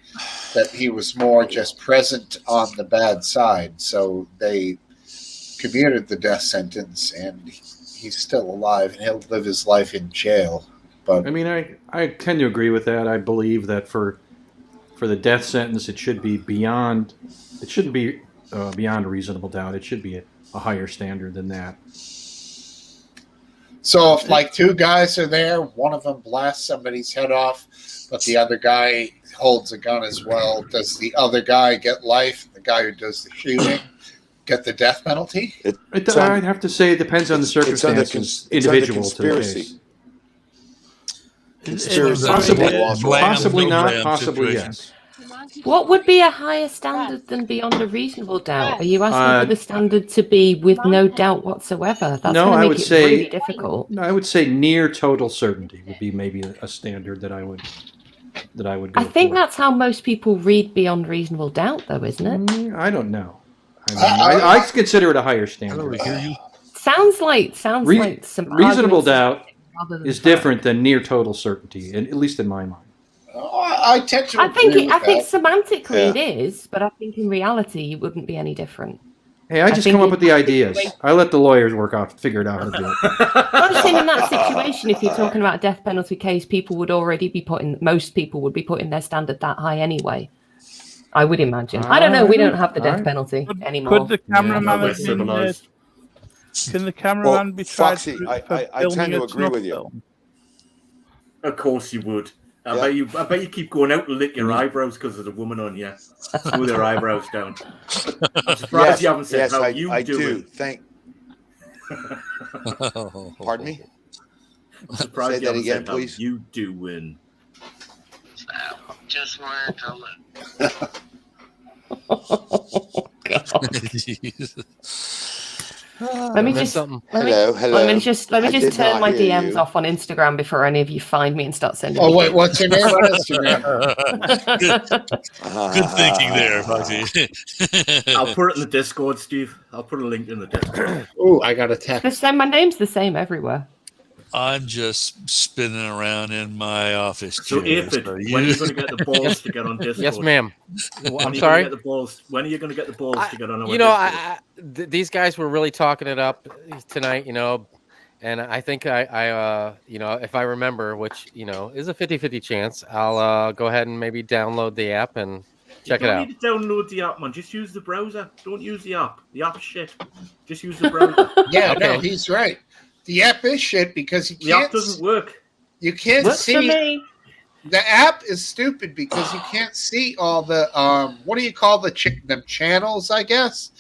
that he was more just present on the bad side. So they commuted the death sentence, and he's still alive, and he'll live his life in jail. But I mean, I tend to agree with that. I believe that for the death sentence, it should be beyond. It shouldn't be beyond a reasonable doubt. It should be a higher standard than that. So if like two guys are there, one of them blasts somebody's head off, but the other guy holds a gun as well, does the other guy get life? The guy who does the shooting get the death penalty? I'd have to say it depends on the circumstances, individual to the case. Possibly not, possibly yes. What would be a higher standard than beyond a reasonable doubt? Are you asking for the standard to be with no doubt whatsoever? That's going to make it really difficult. No, I would say near total certainty would be maybe a standard that I would go I think for. that's how most people read beyond reasonable doubt, though, isn't it? I don't know. I consider it a higher standard. Sounds like some reasonable doubt is different than near total certainty, at least in my mind. I tend to. I think semantically it is, but I think in reality it wouldn't be any different. Hey, I just come up with the ideas. I let the lawyers figure it out how to do it. I'm saying in that situation, if you're talking about a death penalty case, most people would be putting their standard that high anyway. I would imagine. I don't know. We don't have the death penalty anymore. Could the cameraman Can the cameraman be tried? Foxy, I tend to agree with you. Of course you would. I bet you keep going out to lick your eyebrows because there's a woman on you. Smooth their eyebrows down. I'm surprised you haven't said how you do. Pardon me? I'm surprised Say that again, please. How you doing? Just wanted to look. Let me just turn my DMs off on Instagram before any of you find me and start sending. Oh wait, what's your name on Instagram? Good thinking there, Foxy. I'll put it in the Discord, Steve. I'll put a link in the Discord. Oh, I got a text. My name's the same everywhere. I'm just spinning around in my office. So, Aphid, when are you going to get the balls to get on Discord? Yes, ma'am. I'm sorry. When are you going to get the balls to get on? These guys were really talking it up tonight, and I think I if I remember, which is a 50-50 chance, I'll go ahead and maybe download the app and check it out. You don't need to download the app, man. Just use the browser. Don't use the app. The app's shit. Just use the browser. Yeah, okay. No, he's right. The app is shit because the app doesn't work. You can't see. The app is stupid because you can't see all the what do you call them channels? I guess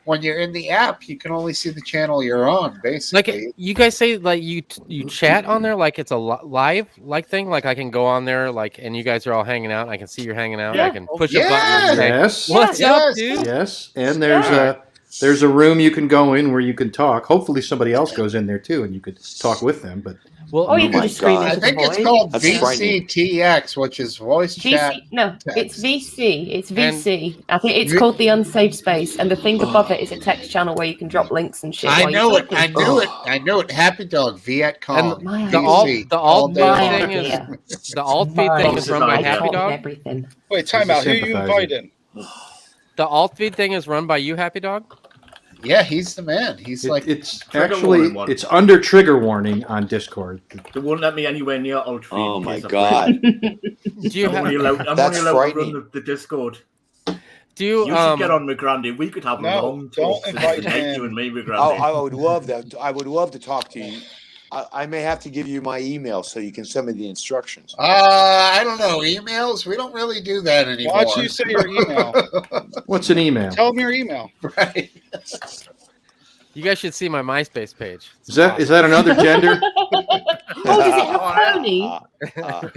when you're in the app, you can only see the channel you're on, basically. Like you guys say, like you chat on there, like it's a live like thing. Like I can go on there, like, and you guys are all hanging out. And I can see you're hanging out. Yeah. I can push a button. And say, Yes. What's up, dude? Yes, and there's a room you can go in where you can talk. Hopefully, somebody else goes in there too, and you could talk with them. But well, you can just scream into I the think it's void. called That's VCTX, which is voice chat. VC, no, text. it's VC. It's VC. I think it's called the unsafe space, and the thing above it is a text channel where you can drop links and shit. I while know you're it. I talking. knew it. I knew it. Happy Dog, Viet Cong. My The idea. alt feed day thing long. is the alt feed thing is run by I Happy caught Dog. everything. Wait, time out. Who you sympathizer. inviting? The alt feed thing is run by you, Happy Dog. Yeah, he's the man. He's like it's Trigger actually warning one. it's under trigger warning on Discord. They won't let me anywhere near alt feed. Oh in my case I God. break. Do you I'm have? only allowed, I'm That's only allowed to frightening. run the Discord. Do you? You should get on McGrandy. We could have a No, long don't talk invite tonight, him. you and me, Oh, McGrandy. I would love that. I would love to talk to you. I may have to give you my email so you can send me the instructions. I don't know, emails. We don't really do that anymore. Why don't you say your email? What's an email? Tell them your email. Right. You guys should see my MySpace page. Is that another gender? Oh, does it have pony?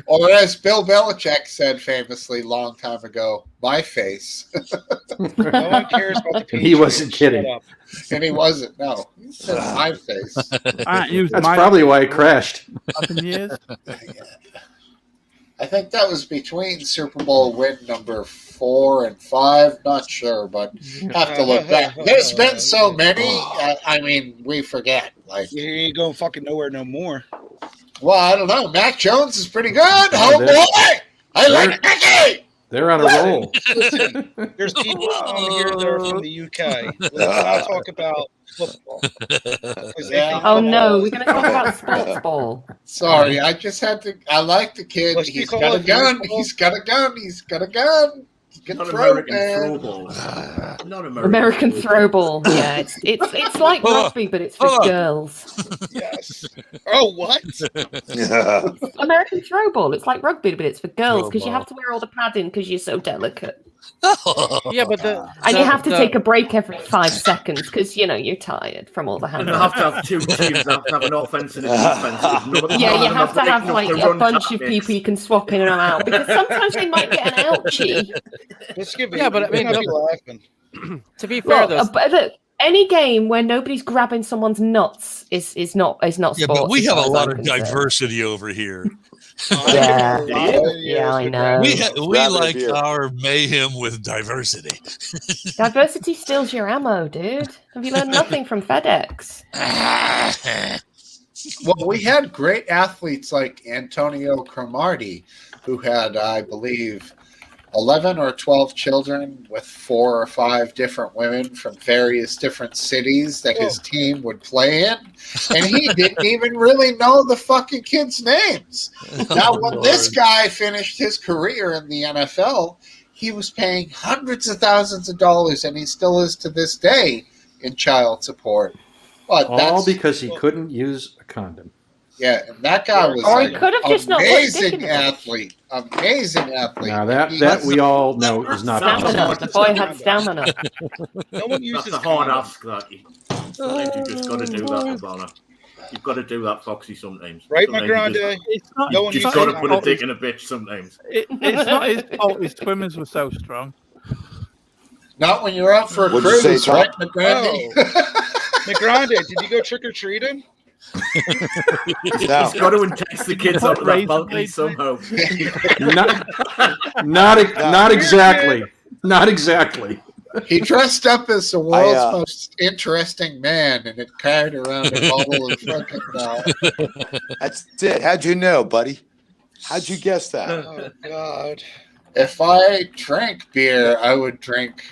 Or as Bill Belichick said famously long time ago, my face. No one cares about the And he wasn't Shut kidding. up. And he wasn't. No, he said my face. I ain't used That's my probably why it crashed. 11 years. I think that was between Super Bowl win number 4 and 5. Not sure, but have to look back. There's been so many. I mean, we forget. Like, You ain't going fucking nowhere no more. well, I don't know. Mac Jones is pretty good. Oh, Oh boy, I like Mickey. They're on a roll. Listen, there's people on here that are from the UK. Let's not talk about football. 'Cause they Yeah. think Oh football- no, we're going to talk about sports ball. Sorry, I just had to. I like the kid. Let's He's be got a cool. gun. He's got a gun. He's got a gun. He can Not throw, American man. throw ball. Not American throw ball. Yeah, it's like rugby, but it's for girls. Yes. Oh, what? American throw ball. It's like rugby, but it's for girls Throw because you ball. have to wear all the padding because you're so delicate. Yeah, but And you have to take a break every 5 seconds because, you're tired from all the And hand. you have to have two teams. Have to have an offense and a defense. Yeah, you have to have like a bunch of people you can swap in and out because sometimes they might get an ouchie. Let's give it. Yeah, but I mean, be laughing. to be fair, Look, though, but look, any game where nobody's grabbing someone's nuts is not sport. Yeah, but we as have far a as lot I'm of concerned. diversity over here. Yeah, yeah, I know. We Grab it like here. our mayhem with diversity. Diversity steals your ammo, dude. Have you learned nothing from FedEx? Well, we had great athletes like Antonio Cromartie, who had, I believe, 11 or 12 children with 4 or 5 different women from various different cities that his team would play in. And he didn't even really know the fucking kids' names. Now, when this guy finished his career in the NFL, he was paying hundreds of thousands of dollars, and he still is to this day in child support. But All that's because he couldn't use a condom. yeah, and that guy was Or he like could have just not put dick in amazing the bitch. athlete. Amazing athlete. Now that He- that we all know is not Stamina. possible. The boy had stamina. No one uses That's a hard condoms. ask. That sometimes you just got to do that, Obama. You've got to do that, Foxy. Sometimes, Right, sometimes McGrande? It's not, No one You uses just got to put a condoms. dick in a bitch sometimes. it's not his fault his swimmers were so strong. Not when you're out for a What'd you say, cruise, Tom? right, McGrandy? McGrande, did you go trick or treating? He's got to entice the kids up that balcony somehow. Not exactly. Not exactly. He dressed up as the world's I, most interesting man, and it carried around a bottle of fucking. That's it. How'd you know, buddy? How'd you guess that? Oh, God. If I drank beer, I would drink.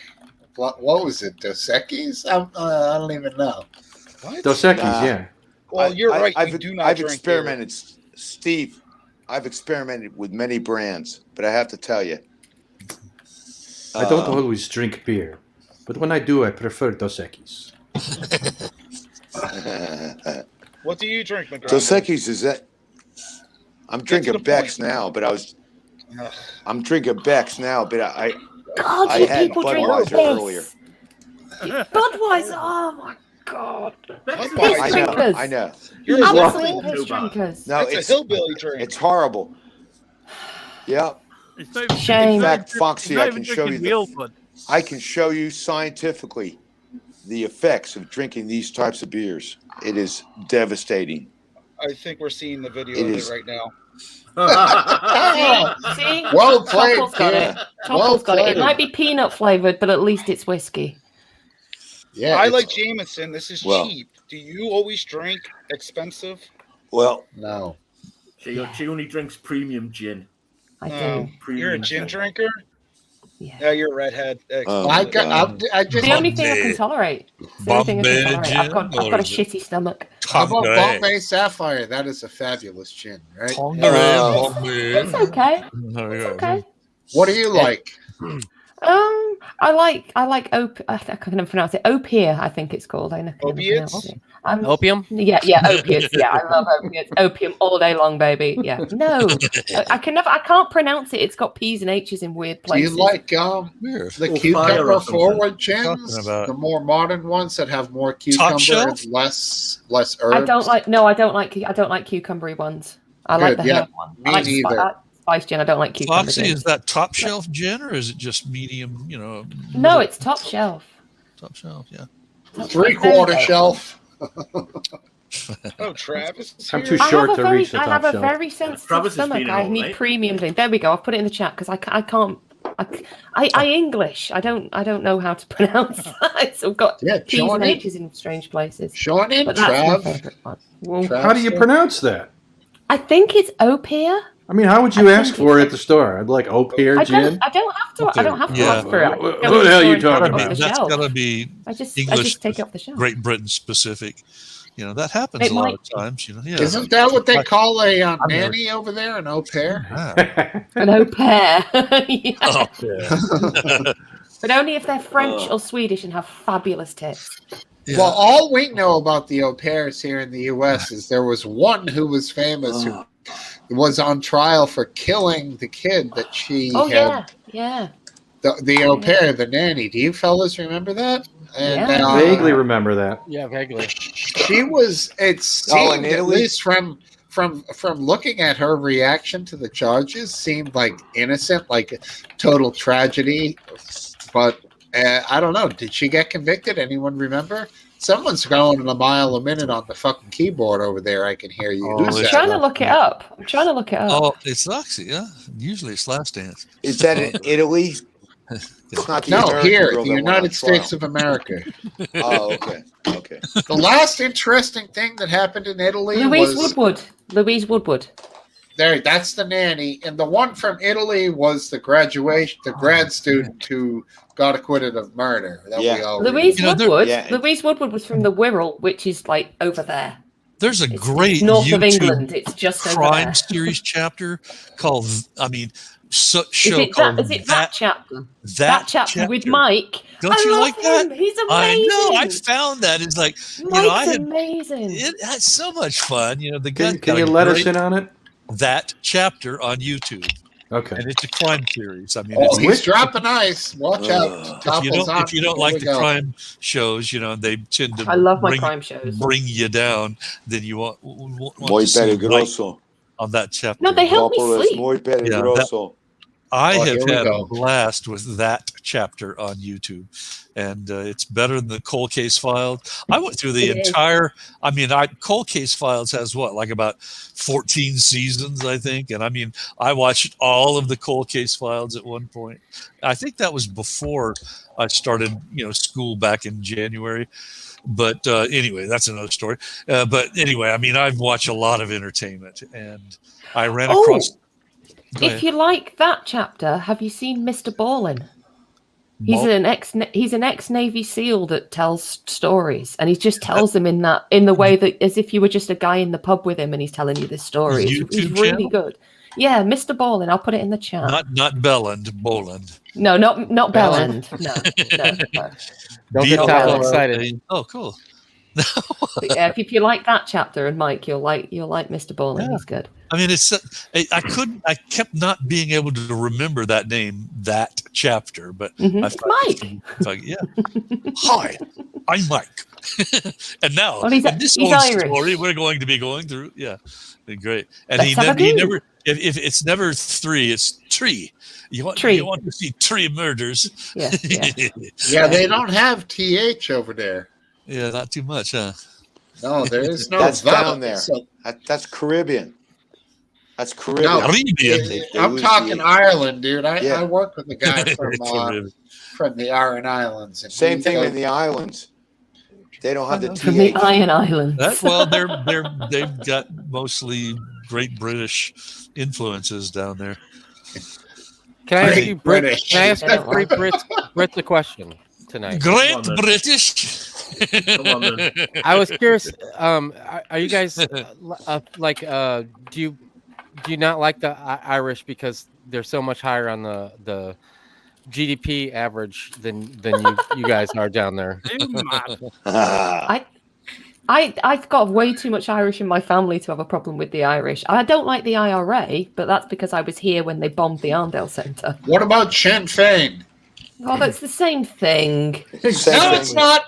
What was it? Dos Equis? I don't even know. What? Dos Equis, Nah. yeah. Well, you're right. I've, You do not I've drink experimented, Steve. I've experimented with many brands, but I have to tell you, I don't always drink beer, but when I do, I prefer Dos Equis. beer. What do you drink, McGrande? Dos Equis is that? I'm Get to drinking the Beck's point. now, but Ugh. I'm drinking Beck's now, but God, I you had people drink Budweiser piss. earlier. Budweiser. Oh my god. I know. I know. You're Absolute piss drinkers. No, it's a hillbilly drink. It's horrible. Yep. Shame. In fact, Foxy, not I even can show you drinking real Bud. I can show you scientifically the effects of drinking these types of beers. It is devastating. I think we're seeing the video It of is. it right now. See? Well played, Topple's got kid. it. Topple's got it. played. It might be peanut flavored, but at least it's whiskey. Yeah, I it's- like Jameson. This is Well- cheap. Do you always drink expensive? Well, No. She only drinks premium gin. I No. do. You're a gin drinker? Yeah. Yeah, you're a redhead. Oh, I, my got, God. I just. The only thing I can tolerate. It's the only thing I can Bombay tolerate. I've got gin, a or is it shitty stomach. How about Tanqueray. Bombay Sapphire? That is a fabulous gin, right? Tanqueray, Oh. Bombay. It's okay. Oh, It's yeah. okay. What do you like? I like I can never pronounce it. Opiate, I think it's called. I never Opiates? pronounce it. Opium? Yeah, opiates. Yeah, I love opiates. Opium all day long, baby. Yeah. No, I can't pronounce it. It's got P's and H's in weird Do you places. like Weird. the Or fire cucumber or something. forward gins? Talking about- The more modern ones that have more cucumber shelf? and less herbs? I don't like cucumbery ones. I like Good, the yeah. herb one. Me I like neither. spice gin. I don't like cucumber. Foxy, gin. is that top shelf gin or is it just medium, No, it's top shelf. top shelf? Yeah. Top Three-quarter There you go. shelf. Oh, Travis is I'm here. too short to reach the I top have a shelf. very sensitive Travis has stomach. been in I all need night. premium drink. There we go. I've put it in the chat because I can't. I English. I don't know how to pronounce that. So I've got Yeah, P's join and in. H's in strange places. Join in, But that's my Trav. favorite one. Well, Trav. How do you pronounce that? I think it's Opia. I mean, how would you I ask think for it at the store? I'd like Opier I gin. don't have to. I don't have to Yeah. ask for it. I What go to the hell are you store and talking grab it about? off the That's shelf. got to be I just English, take it off the shelf. Great Britain specific. That happens It a lot might of times. Yeah. Isn't that what they call a never- nanny over there, an au pair? Ah. An au pair. Yeah. Oh, yeah. But only if they're French or Swedish and have fabulous tits. Yeah. Well, all we know about the au pairs here in the U.S. is there was one who was famous who was on trial for killing the kid that she Oh had. yeah. The au pair, the nanny. Do you fellas remember that? And, Yeah. Vaguely remember that. Yeah, vaguely. she was. It Oh, in seemed, at Italy? least from looking at her reaction to the charges, seemed like innocent, like a total tragedy. But I don't know. Did she get convicted? Anyone remember? Someone's going a mile a minute on the fucking keyboard over there. I can hear you. Oh, Who's I'm that? trying to look it up. Oh, it's Luxy, yeah. Usually it's Last Dance. Is that in Italy? It's not the No, American here, girl the that went United on States trial. of America. Oh, okay. Okay. The last interesting thing that happened in Italy Louise was Woodward. Louise Woodward. there. That's the nanny, and the one from Italy was the grad student who got acquitted of murder. That Yeah. we all Louise Woodward. yeah. Louise Woodward was from the Wirral, which is like over there. There's a It's great north YouTube of England. It's just over crime there. series chapter called, Is show it called that chapter? That That chapter with Mike. Don't I you love like that? him. He's I amazing. know. I found that. It's like, Mike's I had amazing. it had so much fun. The guy Can you let us in on it? that chapter on YouTube, Okay. and it's a crime series. I mean, Oh, it's, he's dropping ice. Watch out. if Topples you don't on. if you don't Here like we the go. crime shows, they tend to I love my bring, crime shows. bring you down. Then you want Muy to see Mike peligroso. on that chapter. No, they help me Coppola es sleep. muy peligroso. I Oh, have here we had a go. blast with that chapter on YouTube, and it's better than the Cold Case Files. I went through the It is. entire. I mean, Cold Case Files has like about 14 seasons, I think, and I watched all of the Cold Case Files at one point. I think that was before I started, school back in January. But anyway, that's another story. But anyway, I've watched a lot of entertainment, and I ran across. Go If ahead. you like that chapter, have you seen Mr. Ballin? He's Mo- an ex Navy SEAL that tells stories, and he just tells them in the way that as if you were just a guy in the pub with him, and he's telling you this story. His He's YouTube really channel? good. Yeah, Mr. Ballin. I'll put it in the chat. Not Belland, Boland. No, not Belland. No. Don't get Not Tyler Belland. excited. Oh, cool. But yeah, if you like that chapter, and Mike, you'll like Mr. Ballin. Yeah. He's good. I kept not being able to remember that name, that chapter, but It's Mike. Yeah. Hi, I'm Mike. And now, Well, in this he's whole Irish. story, we're going to be going through. Yeah, great. And Let's have a he go. never. If it's never 3, it's tree. You want to see 3 murders? Yeah. Yeah, they don't have TH over there. Yeah, not too much, huh? No, there is no. That's vowel, down there. so- That's Caribbean. That's Caribbean. No, Caribbean. I'm talking Ireland, dude. I Yeah. work with a guy Caribbean. from the Iron Islands. And Same he thing goes- in the islands. They don't have the From the TH. Iron Islands. They've got mostly Great British influences down there. Can I ask Great you, British. Can I ask you three Brits a question tonight? Great British. Come on, then. I was curious. Are you guys do you not like the Irish because they're so much higher on the GDP average than you guys are down there? I've got way too much Irish in my family to have a problem with the Irish. I don't like the IRA, but that's because I was here when they bombed the Arndale Centre. What about Sinn Féin? Oh, that's the same thing. No, it's not.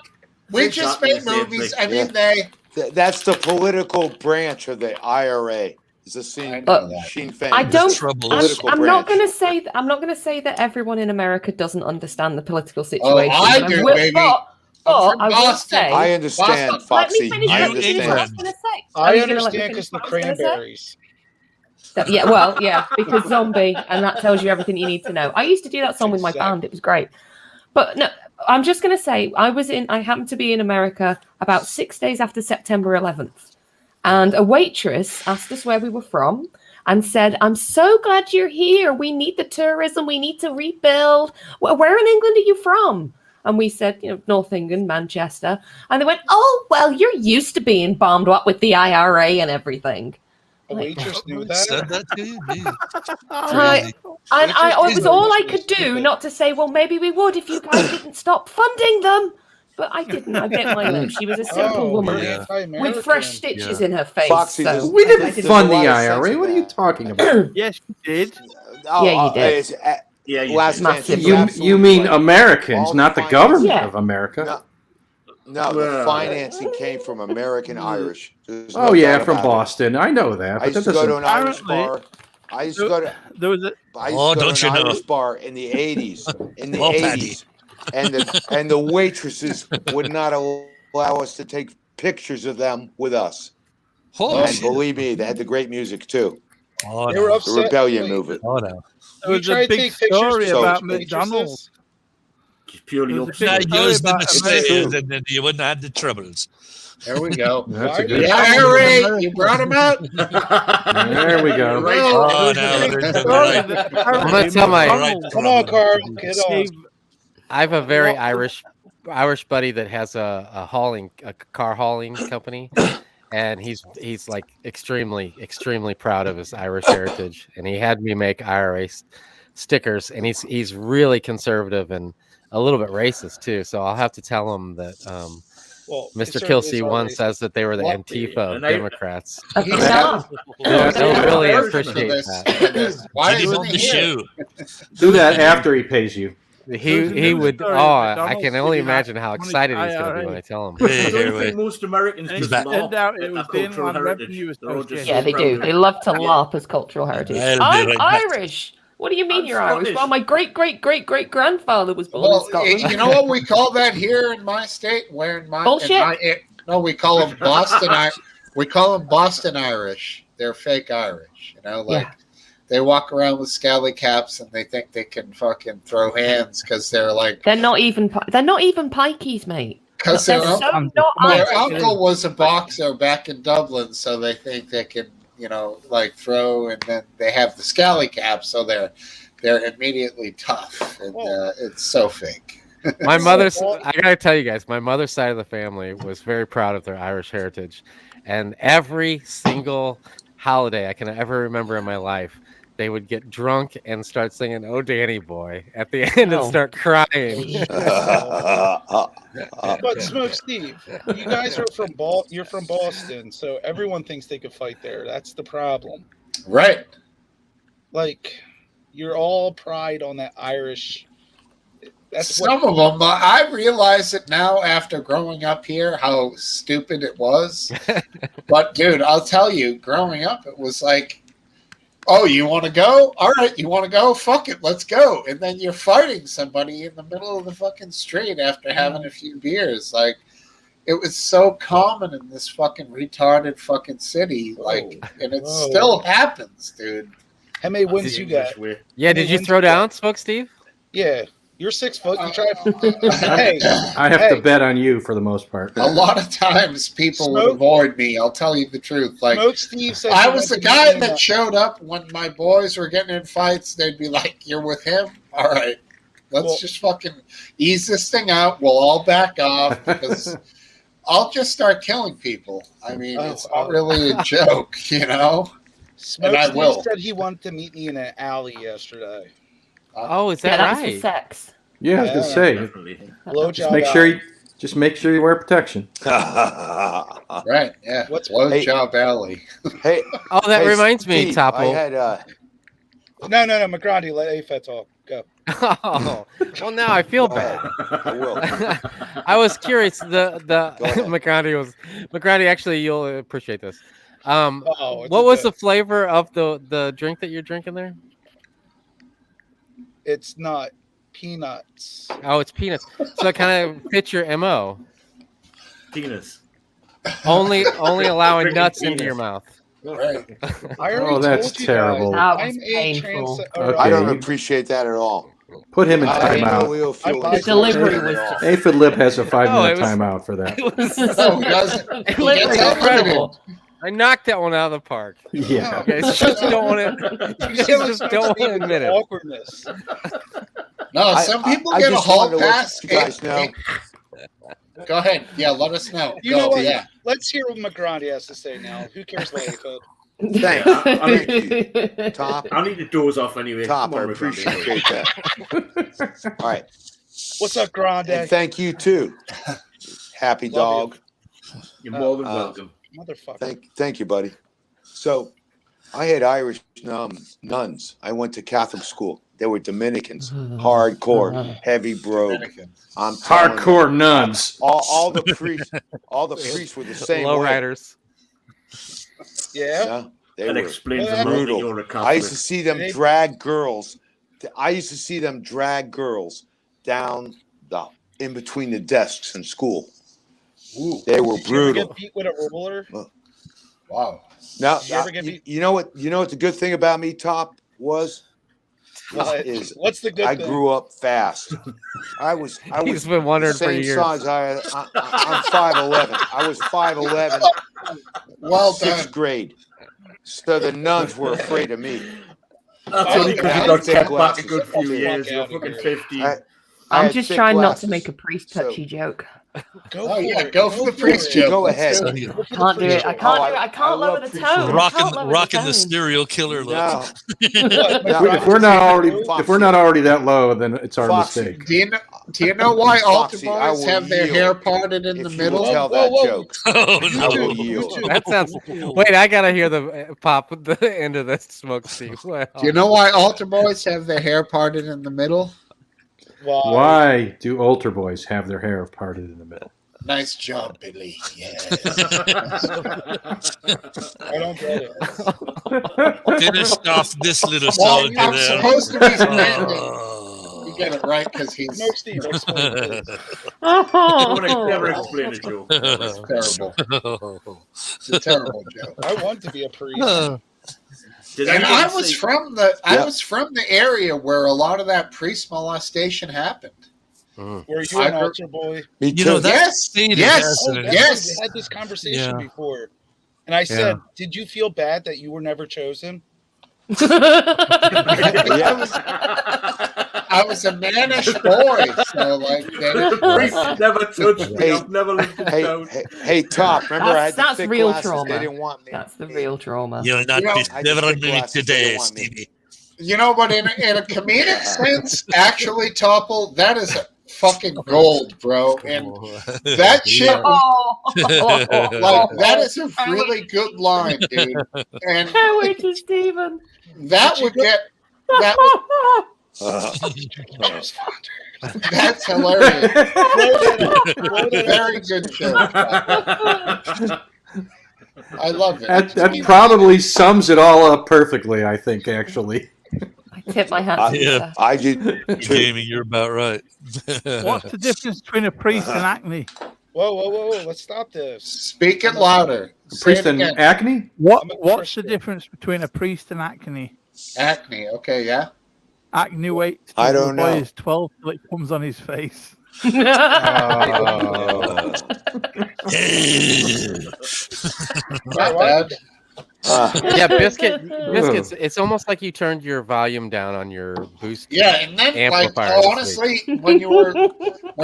We It's just exactly made the same movies. thing. I mean, they. That's the political branch of the IRA. It's the I know that. Sinn Féin. I don't. trouble. I'm not going to say that. I'm not going to say that everyone in America doesn't understand the political situation. I do, baby. But from I will Boston. say. I understand, Boston. Let me Foxy. finish I what I was understand. going to say. I Are you gonna let me understand finish because the what I was gonna say? cranberries. Yeah, well, yeah, because zombie, and that tells you everything you need to know. I used to do that song with my band; it was great. But no, I'm just going to say I happened to be in America about 6 days after September 11th, and a waitress asked us where we were from and said, "I'm so glad you're here. We need the tourism. We need to rebuild. Well, where in England are you from?" And we said, North England, Manchester. And they went, "Oh, well, you're used to being bombed up with the IRA and everything." The waitress knew Said that. that to you? Gee. It was all I could do not to say, well, maybe we would if you guys didn't stop funding them. But I didn't. I bit my lip. She was a simple woman with fresh stitches in her face. Foxy, so We didn't I fund the There's a lot of sense IRA. in What are you that. talking about? Yes, you did. Yeah, you did. Yeah, you Last did. chance. Massive. You're You absolutely mean right. Americans, All not the the government Yeah. of America. No, the Well- financing came from American Irish. There's no Oh yeah, doubt from about it. Boston. I know that, I but that used to go to doesn't. an Irish Apparently- bar. I used to go to There was a don't you know? Irish bar in the 80s. In the Oh, Patty. 80s. And the waitresses would not allow us to take pictures of them with us. Holy And shit. believe me, they had the great music too. Oh, They were no. upset. The rebellion Wait, movement. Oh, no. there You was try a to big take pictures story to about waitresses? McDonald's. Just purely There was a upset. big Now story use the about Mercedes America. and then you wouldn't have the troubles. There we go. That's Why a do good. you- The IRA, you brought them out. There we go. Right. Oh, There now was a we're big into the story right. that apparently I'm gonna tell my- McDonald's Come on, Carl. Get on. gave- I have a very Irish buddy that has a car hauling company, and he's like extremely proud of his Irish heritage, and he had me make IRA stickers, and he's really conservative and a little bit racist too. So I'll have to tell him that Well, Mr. it certainly Kelsey is one always- says that they were the What? Antifa of And I- Democrats. a bizarre. They'll really Version of appreciate this- that. of this. Why Get him isn't on he the here? show. Do that after he pays you. He would. story Oh, of I McDonald's can only giving out imagine how money to excited he's going to be IRA. when I tell him. Hey, I here don't we think most Americans And just that- turned out it laugh was at the cultural Inland heritage. Revenue They're all just Association. Yeah, they do. They love to LARP as cultural heritage. I'll be I'm right back. Irish. What do you mean I'm you're Irish? Scottish. Well, my great grandfather was born in Well, Scotland. you know what we call that here in my state? Where in my Bullshit. no, we call them Boston. We call them Boston Irish. They're fake Irish. Like they walk around with scally caps and they think they can fucking throw hands because they're like They're not even pikeys, mate. because They're their, so not their Irish. uncle was a boxer back in Dublin, so they think they can like throw, and then they have the scally caps, so they're immediately tough, and it's so fake. My mother's, I gotta tell you guys, my mother's side of the family was very proud of their Irish heritage. And every single holiday I can ever remember in my life, they would get drunk and start singing "Oh Danny Boy" at the end and start crying. But Smoke Steve, you guys are from you're from Boston, so everyone thinks they could fight there. That's the problem. Right. Like, you're all pride on that Irish Some of them, I realize it now after growing up here how stupid it was. But dude, I'll tell you, growing up, it was like, oh, you want to go? All right, you want to go? Fuck it, let's go. And then you're fighting somebody in the middle of the fucking street after having a few beers. Like, it was so common in this fucking retarded fucking city. Like, and it still happens, dude. How many wins you got? Yeah, did you throw down, Smokesteve? Yeah. You're 6 foot. You try. I have to bet on you for the most part. A lot of times people would avoid me. I'll tell you the truth. Like, Smokesteve said I was the guy that showed up when my boys were getting in fights. They'd be like, "You're with him? All right, let's just fucking ease this thing out. We'll all back off because I'll just start killing people. I mean, it's not really a joke, you know." And I will. Smokesteve said he wanted to meet me in an alley yesterday. Oh, is that That's right? for sex. Yeah, I was gonna say. Just make sure you wear protection. Right? Yeah. What's Blowjob alley? Hey. Oh, that reminds me, Steve, Topo. I had No, McGrady, let AFET talk. Go. Oh, well, now I feel bad. I will. I was curious. The McGrady. Actually, you'll appreciate this. What was the flavor of the drink that you're drinking there? It's not peanuts. Oh, it's peanuts. So it kind of fits your MO. Penis. Only allowing nuts into your mouth. Right. Oh, that's terrible. That was painful. I don't appreciate that at all. Put him in I timeout. will feel The delivery was just Aphid Lib has a 5-minute was- timeut for that. It was Oh, he doesn't. He literally gets incredible. I knocked that one out of the park. Yeah. You guys just don't want to. You just don't want to admit it. Awkwardness. No, some people I get a just hall wanted to let pass. you guys know. Go ahead. Yeah, let us know. You know what? Yeah. Let's hear what McGrady has to say now. Who cares about AFET? Thank you. Top. I need the doors off anyway. Top, Come I on, appreciate that. All right. What's up, Grande? And thank you, too. Happy Love dog. You're more than welcome. Motherfucker. Thank you, buddy. So I had Irish nuns. I went to Catholic school. They were Dominicans, hardcore, heavy brogue. I'm telling Hardcore you, nuns. all the priests were the same way. Lowriders. Yeah. No, they That were explains a lot that brutal. you're a Catholic. I used to see them drag girls. Down in between the desks in school. Ooh. They were Did you ever brutal. get beat with a ruler? Wow. Now, Did you ever get beat? you know what the good thing about me, Top, was What's the good I thing? grew up fast. I was He's been wondering the for same years. size. I'm 5'11". I was 5'11". Well Sixth done. grade. So the nuns were afraid of me. That's only because you I got had thick kept back a glasses. good few years. Fuck You're outta fucking here. 15. I I'm had just thick trying not glasses. to make a priest touchy joke. Go Oh, for yeah, it. go for the priest joke. Go Let's ahead. do So, it. you know, Go for the Can't do priest it. I joke. can't Oh, do it. I I can't lower love the priest tone. jokes. I can't lower rocking the the tone. serial killer look. No. What, If we're not already that low, then it's our Foxy. mistake. Do you know why altar Foxy, I boys will have their yield hair parted in the if you will middle? tell Whoa, that whoa. joke. Oh, I no. will yield. That sounds. Wait, I gotta hear the pop the end of this Smokesteve. Wow. Do you know why altar boys have their hair parted in the middle? Why do altar boys have their hair parted in the middle? Nice job, Billy. Yes. I don't get it. Finished off this little Well, soldier I'm there. supposed to be standing. Oh. You get it right because he's Smokesteve, explain, please. Never explain a joke. it's terrible. It's a terrible joke. I want to be a priest. Did And anyone I was see- from the area where a lot of that priest molestation happened. Were you an altar boy? Me You know, too. that's Yes, stated yes, as Oh, an- that's yes. right. We had this conversation Yeah. before. And I said, did you feel bad that you were never chosen? I was a mannish boy, so like Priest never touched me. Hey, I've never lived it down. Hey, Top, remember I had the That's thick real glasses. trauma. They didn't want me. That's the real trauma. You're not You know, I just never think me glasses, they today, don't want me. Stevie. you know, but in a comedic sense, actually, Topple, that is fucking gold, bro. And that shit, Oh, like, that is a really good line, dude. And can't wait to Stephen. that would get that. Would, That's hilarious. Very good joke. I love it. That probably sums it all up perfectly, I think, actually. I tip my hat to you, sir. I did. Jamie, you're about right. What's the difference between a priest and acne? Whoa! Let's stop this. Speak it louder. Priest and acne? What's the difference between a priest and acne? Acne. Okay, yeah. Acne waits. I don't know. Is 12 till it comes on his face. Not bad. Yeah, biscuits. It's almost like you turned your volume down on your boost. Yeah, and then amplifier like this honestly, week. when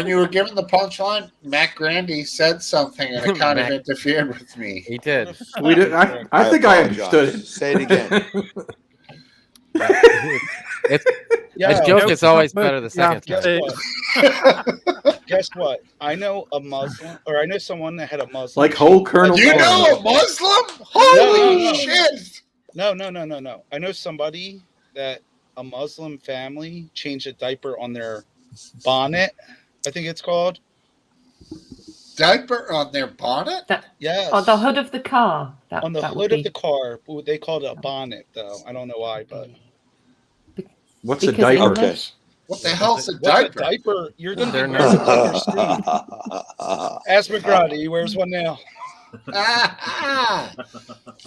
you were given the punchline, Matt Grandy said something and it kind of interfered with me. He did. We did. I think I understood it. Say it again. A joke is always better the second time. Guess what? I know a Muslim, or I know someone that had a Muslim. Like whole Colonel. You know a Muslim? Holy shit! No. I know somebody that a Muslim family changed a diaper on their bonnet. I think it's called. Diaper on their bonnet? Yes. On the hood of the car. On the hood of the car. They called it a bonnet, though. I don't know why, but. What's a diaper? Okay. What the hell's a What's diaper? a diaper? You're going to They're be not. wearing one Steve. Ask McGrady. He wears one now.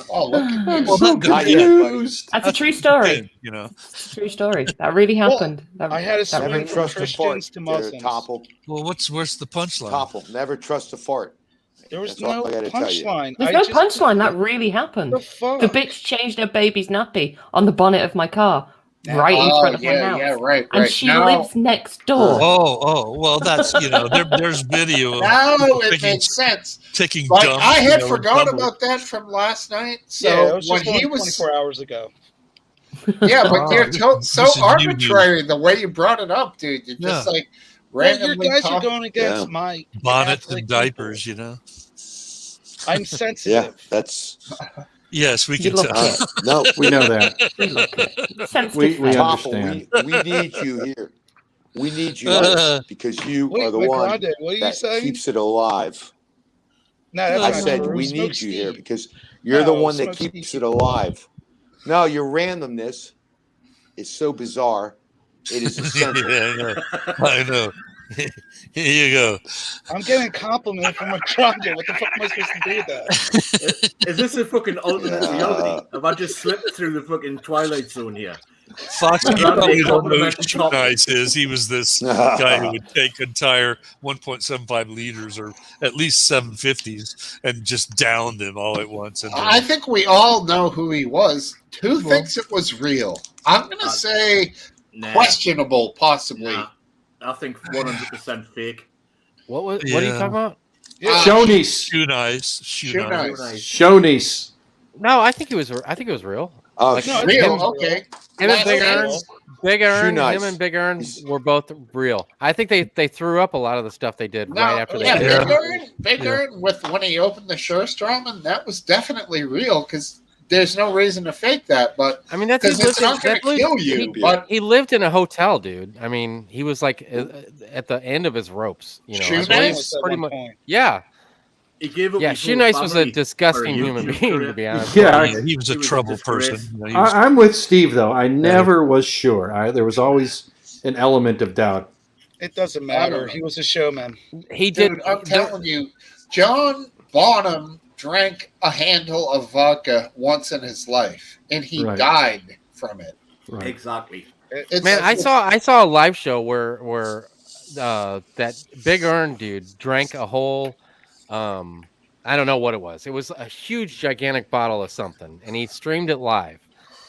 Oh, look at me. Well, So confused. That's a true story. You know. It's a true story. That really happened. I had a swing Never from trust a fart. Christians to Muslims. Topple. Well, where's the punchline? Topple. Never trust a fart. There was That's all no I gotta tell you. punchline. There's no punchline. That really happened. The fuck? The bitch changed her baby's nappy on the bonnet of my car, right in front of my house. Yeah, right. And she lives next door. Oh, well, that's, there's video of Now it taking- makes sense. taking Like, dumps. I had in forgot tumble. about that from last night. So Yeah, it was when just he only was 24 hours ago. Yeah, but you're so This is new arbitrary the way you brought it up, dude. You're just Yeah. like Well, your randomly guys are talking. going against my Bonnets Catholic and diapers, I'm sensitive. Yeah, that's Yes, we You can look tell. it. no. We know that. You look it. Sensitive We face. Topple, understand. we need you here. We need you Uh, here because you Wait, are the one McGrady, what are you that saying? keeps it alive. No, that's I not said true. we Smoke need you here Steve. because you're the No, one that Smoke keeps Steve. it alive. No, your randomness is so bizarre. It is essential. yeah, I know. Here you go. I'm getting a compliment from McGrady. What the fuck am I supposed to do with that? Is this a fucking alternate Yeah. reality? Have I just slipped through the fucking Twilight Zone here? Fox, you Rather probably than don't know who compliment Shoe top. Nice is. He was this guy who would take entire 1.75 liters or at least 750s and just down them all at once. And I think we all know who he was. Who thinks it was real? I'm gonna say Nah, questionable, possibly. nah. I think 100% fake. What are you Yeah. talking about? Shownice. Shoe Nice. Shoe Nice. Shownice. No, I think it was real. Oh, Like, No, Real, Him- okay. Him and That's Big Earn, real. Big Earn, Nice. him and Big Earn were both real. I think they threw up a lot of the stuff they did No, right after they yeah, did it. Big Earn with when he opened the Scherstrom, that was definitely real because there's no reason to fake that. But I mean, that's because it's not going to kill you. But he lived in a hotel, dude. I mean, he was like at the end of his ropes. You know, Shoe I believe Nice? pretty At much. one point. Yeah, He gave up yeah. his Shoe whole Nice was a family disgusting for a human YouTube being, career. to be honest. Yeah, he was a He was a trouble disgrace. person. You know, he was- I'm with Steve though. I never was sure. There was always an element of doubt. It doesn't matter. He was a showman. He did. dude, I'm telling you, John Bonham drank a handle of vodka once in his life, and he Right. died from it. Right. Exactly. It's, Man, I saw a live show where that Big Earn dude drank a whole I don't know what it was. It was a huge gigantic bottle of something, and he streamed it live.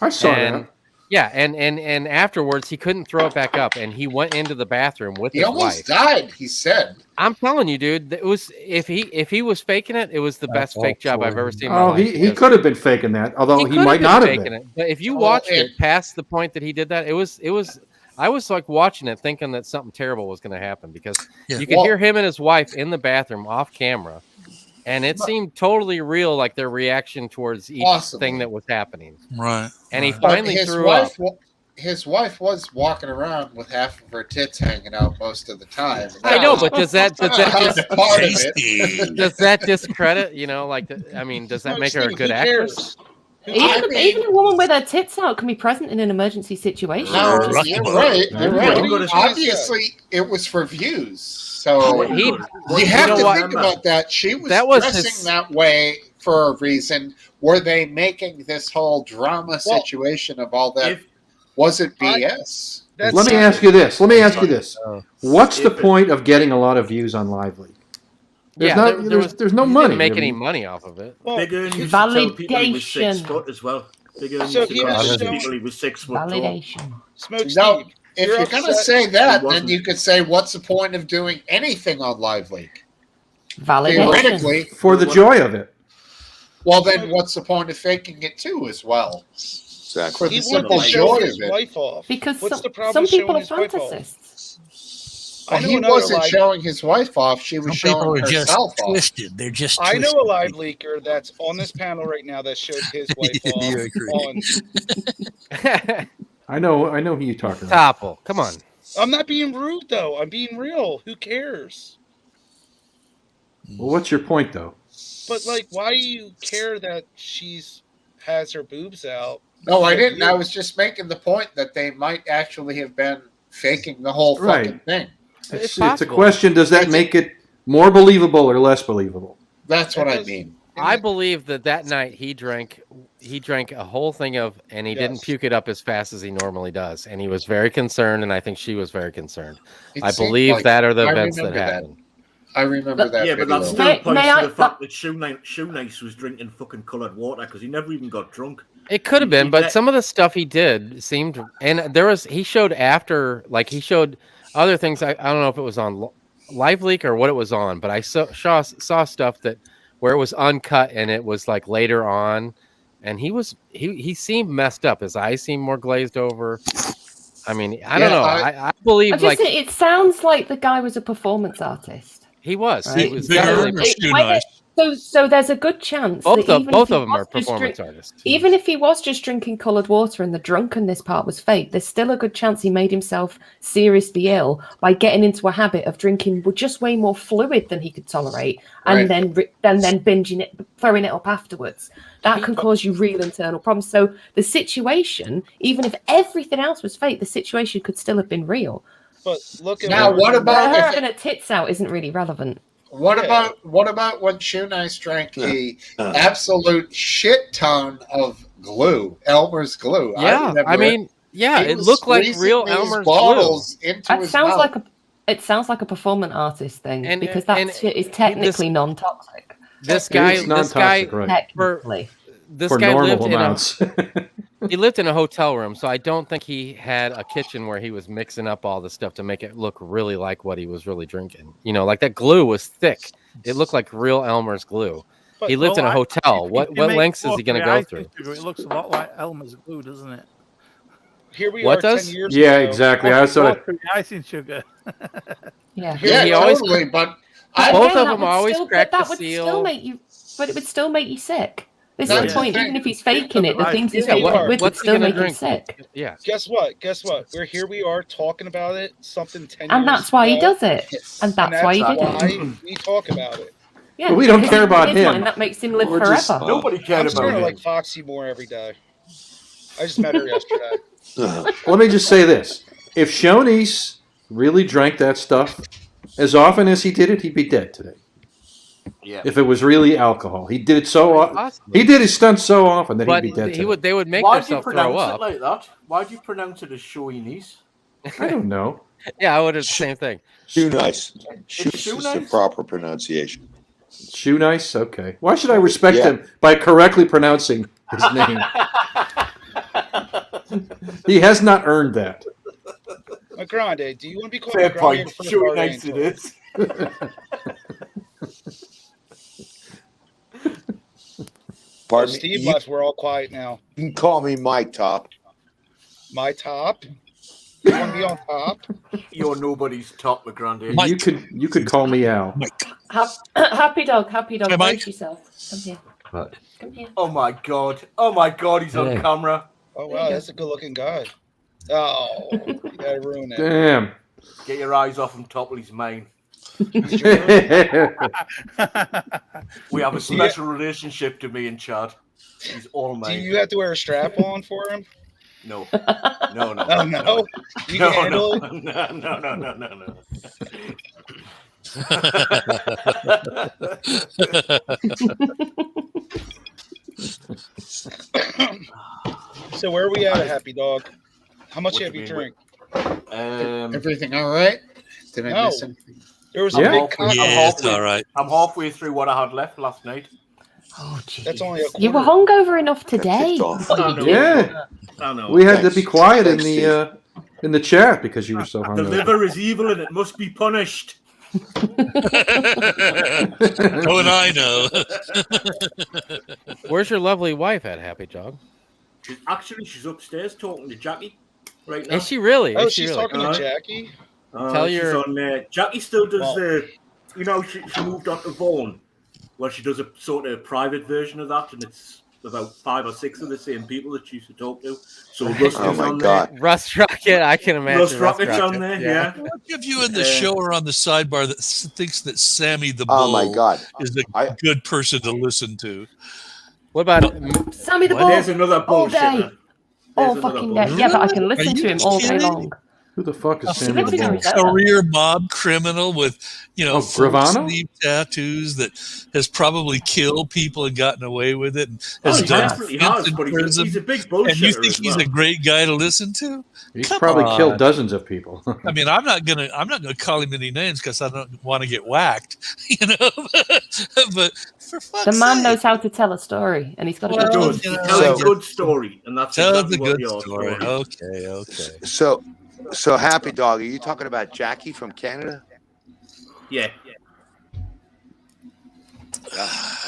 I saw And that. yeah, and afterwards he couldn't throw it back up, and he went into the bathroom with He his almost wife. died. He said. I'm telling you, dude, it was if he was faking it, it was the best Oh, fake job I've ever seen. In my Oh, life, he because could have been faking that, although he could have might been not have faking been. it. But if you Oh, watched and- it past the point that he did that, it was. I was like watching it, thinking that something terrible was going to happen because Yeah. you could Well- hear him and his wife in the bathroom off camera, and it seemed totally real, like their reaction towards each Possibly. thing that was happening. Right. And he right. But finally his threw up. wife, his wife was walking around with half of her tits hanging out most of the time. I know, but does that part of it. does that discredit? I mean, does that make her a good actress? Even a woman with her tits out can be present in an emergency situation. No, Just- you're right. You're right. Obviously, it was for views. So you have to think about that. She was dressing that way for a reason. Were they making this whole drama situation of all that? Was it BS? Let me ask you this. What's the point of getting a lot of views on Live League? There's no money. Didn't make any money off of it. Big Earn used to tell people he was 6 foot as well. Big Earn used to tell people he was 6 foot tall. No, if you're going to say that, then you could say, what's the point of doing anything on Live League? Theoretically. For the joy of it. Well, then what's the point of faking it too as well? Exactly. For the simple joy of it. Wife off. Because What's the some problem people are showing his wife off? fantasists. Well, he wasn't showing his wife off. She was Some people showing are just herself off. twisted. They're just I twisted. know a live leaker that's on this panel right now that showed his wife off. I know who you're talking about. Topple, come on. I'm not being rude though. I'm being real. Who cares? Well, what's your point, though? But why do you care that she's has her boobs out? No, I didn't. I was just making the point that they might actually have been faking the whole fucking thing. It's a question. Does that make it more believable or less believable? That's what I mean. I believe that night he drank a whole thing and he didn't puke it up as fast as he normally does, and he was very concerned, and I think she was very concerned. I believe that are the events that happened. I remember that. Yeah, but that still points to the fact that Shoe Nice was drinking fucking coloured water because he never even got drunk. It could have been, but some of the stuff he did seemed, and he showed other things. I don't know if it was on Live Leak or what it was on, but I saw stuff where it was uncut and it was later on, and he seemed messed up. His eyes seemed more glazed over. I mean, I don't know. I believe it sounds like the guy was a performance artist. He was. Right? He was. So there's a good chance both that of them are performance artists. Even if he was just drinking coloured water and the drunkenness part was fake, there's still a good chance he made himself seriously ill by getting into a habit of drinking just way more fluid than he could tolerate, and then binging it, throwing it up afterwards. That can cause you real internal problems. So the situation, even if everything else was fake, the situation could still have been real. But look at now, what about her having her tits out isn't really relevant. What about when Shoe Nice drank the absolute shit ton of glue, Elmer's glue? Yeah, it looked like real Elmer's glue. It sounds like a performance artist thing, because that shit is technically non-toxic. This guy lived amounts. He lived in a hotel room, so I don't think he had a kitchen where he was mixing up all the stuff to make it look really like what he was really drinking. That glue was thick. It looked like real Elmer's glue. He lived in a hotel. What lengths is he going to go through? It looks a lot like Elmer's glue, doesn't it? Here we what are does? 10 years yeah, ago. exactly. I sort of icing sugar. Yeah, totally. But both of them always crack the seal. But it would still make you sick. This That's is the point. Even if he's faking it, the things he's faking faking with would still make him drink? sick. Yeah. Guess what? We are talking about it. Something 10 years And that's why he ago, does it. And that's why he did why it. we talk about it. Yeah, but we don't care about in his him. mind, that makes him live We're forever. just- Nobody cared I'm about starting to him. like Foxy more every day. I just met her yesterday. Let me just say this. If Shoney's really drank that stuff as often as he did it, he'd be dead today. Yeah. If it was really alcohol. He did it so often. He did his stunts so often that But he'd be dead today. they would make Why do you themselves throw pronounce up. it like that? Why do you pronounce it as Shoeinies? I don't know. Yeah, I would have the same thing. Shoe Nice. Shoe Shoe is the Nice? proper pronunciation. Shoe Nice? Okay. Why should I respect Yeah. him by correctly pronouncing his name? He has not earned that. Grande, do you want to be called Fair Grande point. for Shoe the Nice it is. Pardon Steve me. left. We're all quiet now. You can call me Mike Top. My top. You want to be on top? You're nobody's top, McGrandy. Mike. You could call me Al. Happy dog. Hey, Brace Mike. yourself. Come here. What? Come here. Oh my god. Oh my god, he's on Yeah. camera. Oh wow, that's a good-looking guy. Oh, you gotta ruin it. Damn. Get your eyes off him, Topley's mine. We have a special relationship to me and Chad. He's all mine. Do you have to wear a strap on for him? No. Oh, no? You can handle it? No. So where are we at, Happy Dog? How much have you drink? Everything all right? Did I miss anything? There was a big it's all right. I'm halfway through what I had left last night. Oh, geez. That's only a quarter. You were hungover enough today. Yeah. I know. We had to be quiet in the chat because you were so The hungry. liver is evil and it must be punished. Don't I know? Where's your lovely wife at, Happy Dog? She's upstairs talking to Jackie right now. Is she really? Oh, Is she she's really? talking to Jackie? Tell she's your- on there. Jackie still does she moved on to Vaughan. Well, she does a sort of private version of that, and it's about 5 or 6 of the same people that she used to talk to. So Rust Oh is my on God. there. Rust Rocket, I can imagine. Rust Rocket's on there, yeah. What if you in the show or on the sidebar that thinks that Sammy the Bull Oh my God. is a good person to listen to? What about Sammy the Well, Bull. there's another all day. bullshitter. All fucking day. Yeah, but I can listen to him all day long. Who the fuck is A Sammy the Bull? career mob criminal with, full Gravano? sleeve tattoos that has probably killed people and gotten away with it. And Oh, has he done definitely stints has, in but prison. he's a big And you bullshitter think as he's well. a great guy to listen to? He's Come probably on. killed dozens of people. I mean, I'm not gonna call him any names because I don't want to get whacked, But for fuck's The man sake, knows how to tell a story, and he's got a Well, good He team. tells a good story, and that's tell exactly the what good the story. Okay. So Happy Dog, are you talking about Jackie from Canada? Yeah.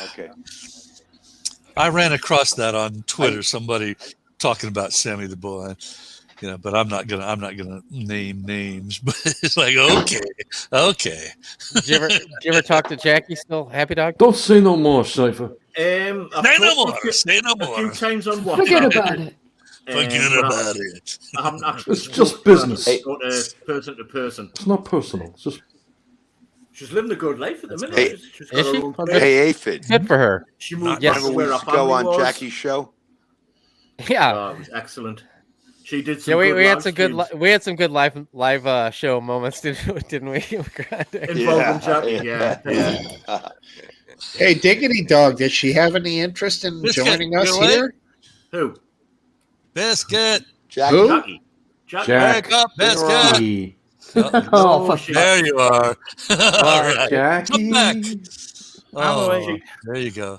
Okay. I ran across that on Twitter. Somebody talking about Sammy the Bull, but I'm not gonna name names. But it's like okay. Did you ever talk to Jackie still, Happy Dog? Don't say no more, Cypher. I've Say no talked more. Say no a few more. times on WhatsApp. Forget about it. Forget but about it. I haven't actually. It's just spoken to her, business. sort of person to person. It's not personal. It's just She's living a good life at the minute. Hey, she's got is her she? own Oh, place. Hey, Aphid. Good for her. She moved Yes. back to Remember we where her used to go family on was. Jackie's show? Yeah. It was excellent. She did some Yeah, good we had live some good streams we had some good live show moments, didn't we? involving Jackie. Yeah. Hey, Diggity Dog, does she have any interest in Biscuit, joining us you awake? here? Who? Biscuit. Jackie? Who? Jackie. Jackie. Jack. Wake up, Biscuit. Jackie. Oh, fuck you. There you are. All right. Jackie. Come back. Oh, Oh, there you go.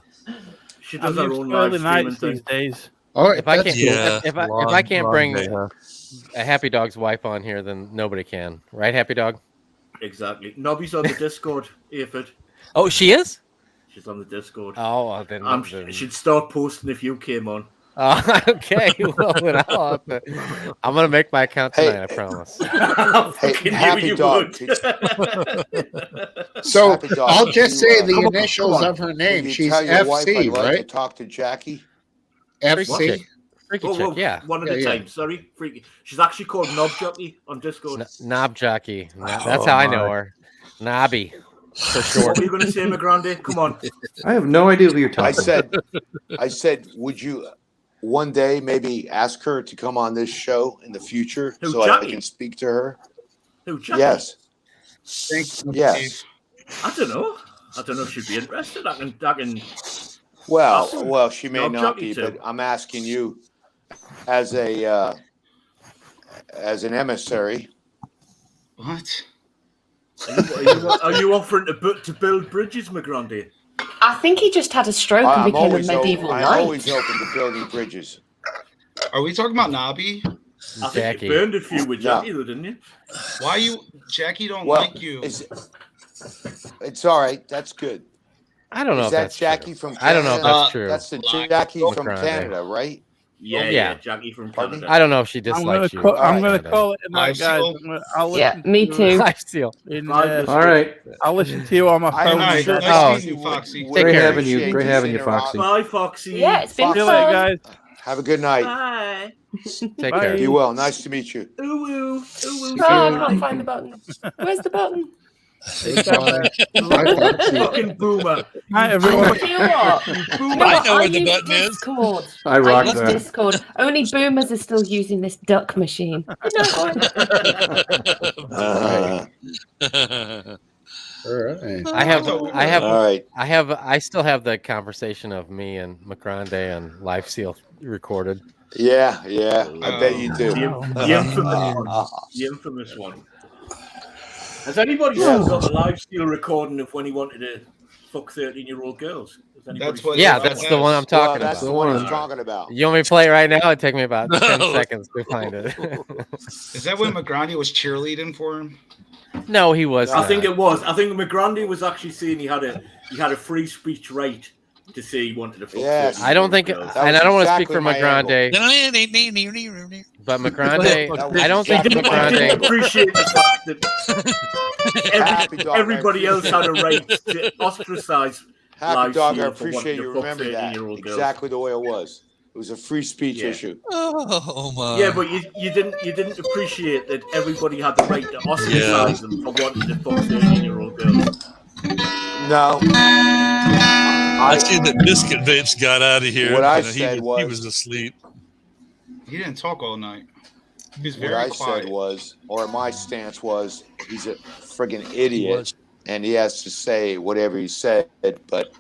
She I'm does her used own to live early streaming nights thing. these days. Oh, If I that's can't, Yeah. if I Long- can't long bring day, huh? a Happy Dog's wife on here, then nobody can, right? Happy Dog. Exactly. Nobby's on the Discord, Aphid. Oh, she is. She's on the Discord. Oh, well, then. She'd start posting if you came on. Oh, okay. Well, then I'm gonna make my account tonight. I promise. Hey, Happy Dog. So Happy Dog, I'll could just you, say the come on, initials come on. of her name. Could you She's tell your wife FC, I'd like to right? talk to Jackie? FC. Freaky Whoa, chick, whoa, yeah. one at a Yeah, time. Sorry, freaky. She's actually called Knob Jockey on Discord. Knob jockey. That's how I know her. Knobby, for What short. are you going to say, Migrande? Come on. I have no idea who you're talking I said, would you one day maybe ask her to come on this show in the future Who, so I Jackie? can speak to her? Who, Jackie? Yes. Thanks. Yes. I don't know. I don't know if she'd be interested. I can. Well, she may Knob not Jockey be, too. but I'm asking you as a as an emissary. What? Are you offering to build bridges, Migrande? I think he just had a stroke and I'm became a always medieval I'm knight. always open to building bridges. Are we talking about Nobby? I think Jackie. you burned a few with No. Jackie, though, didn't you? Why you Jackie don't Well, like you? it's all right. That's good. I don't know Is if that that's Jackie true. from I don't know if Canada? that's true. That's the Like, Jackie from Grande. Canada, right? Yeah, Jackie from Pardon me? Canada. I don't know if she I'm gonna dislikes you. call, I'm Alright, gonna call it a night, Live guys. seal? I'll Yeah, listen me to too. Life steal. In, All right. I'll listen to you on my I phone. Nice, sure nice Oh. meeting you, Foxy. would Take Great care. having you. appreciate Great this having you, interaction. Foxy. Bye, Foxy. Yeah, it's been Foxy. See you later, fun. guys. Have a good night. Bye. Take Bye. care. Be well. Nice to meet you. Ooh, ooh, ooh, Oh, I can't find the button. Where's the button? It's fine. I thought she- fucking boomer. Hi, everyone. You know what? You You boomer. know what? know I where the use button is. Discord. I rock use that. Discord. Only boomers are still using this duck machine. Good night, boys. All right. I still have the conversation of me and McGrande and Live Seal recorded. Yeah. I bet you do. The infamous one. The infamous one. Has anybody still got a live steel recording of when he wanted to fuck 13-year-old girls? Has anybody That's what. Yeah, that's the one I'm talking That's about. the one he's talking about. You want me to play it right now? It'd take me about 10 seconds to find it. Is that when McGrande was cheerleading for him? No, he was. I think it was. I think McGrande was actually saying he had a free speech right to say he wanted to fuck. Yes. I don't think, girls. and I don't want to speak exactly for my McGrande, but McGrande, I don't think I didn't McGrande. appreciate the fact that Happy dog, everybody I else had a right to ostracize. Happy Live dog, I Seal for appreciate wanting you to fuck remember that 13-year-old girls. exactly the way it was. It was a free speech issue. Oh my! Yeah, but you didn't appreciate that everybody had the right to ostracize them for wanting to fuck 13-year-old girls. No. I see that Biscuit Vapes got out of here. What I You know, said he was was asleep. He didn't talk all night. He was what very I quiet. said was, or my stance was, he's a friggin' idiot, and he has to say whatever he said, but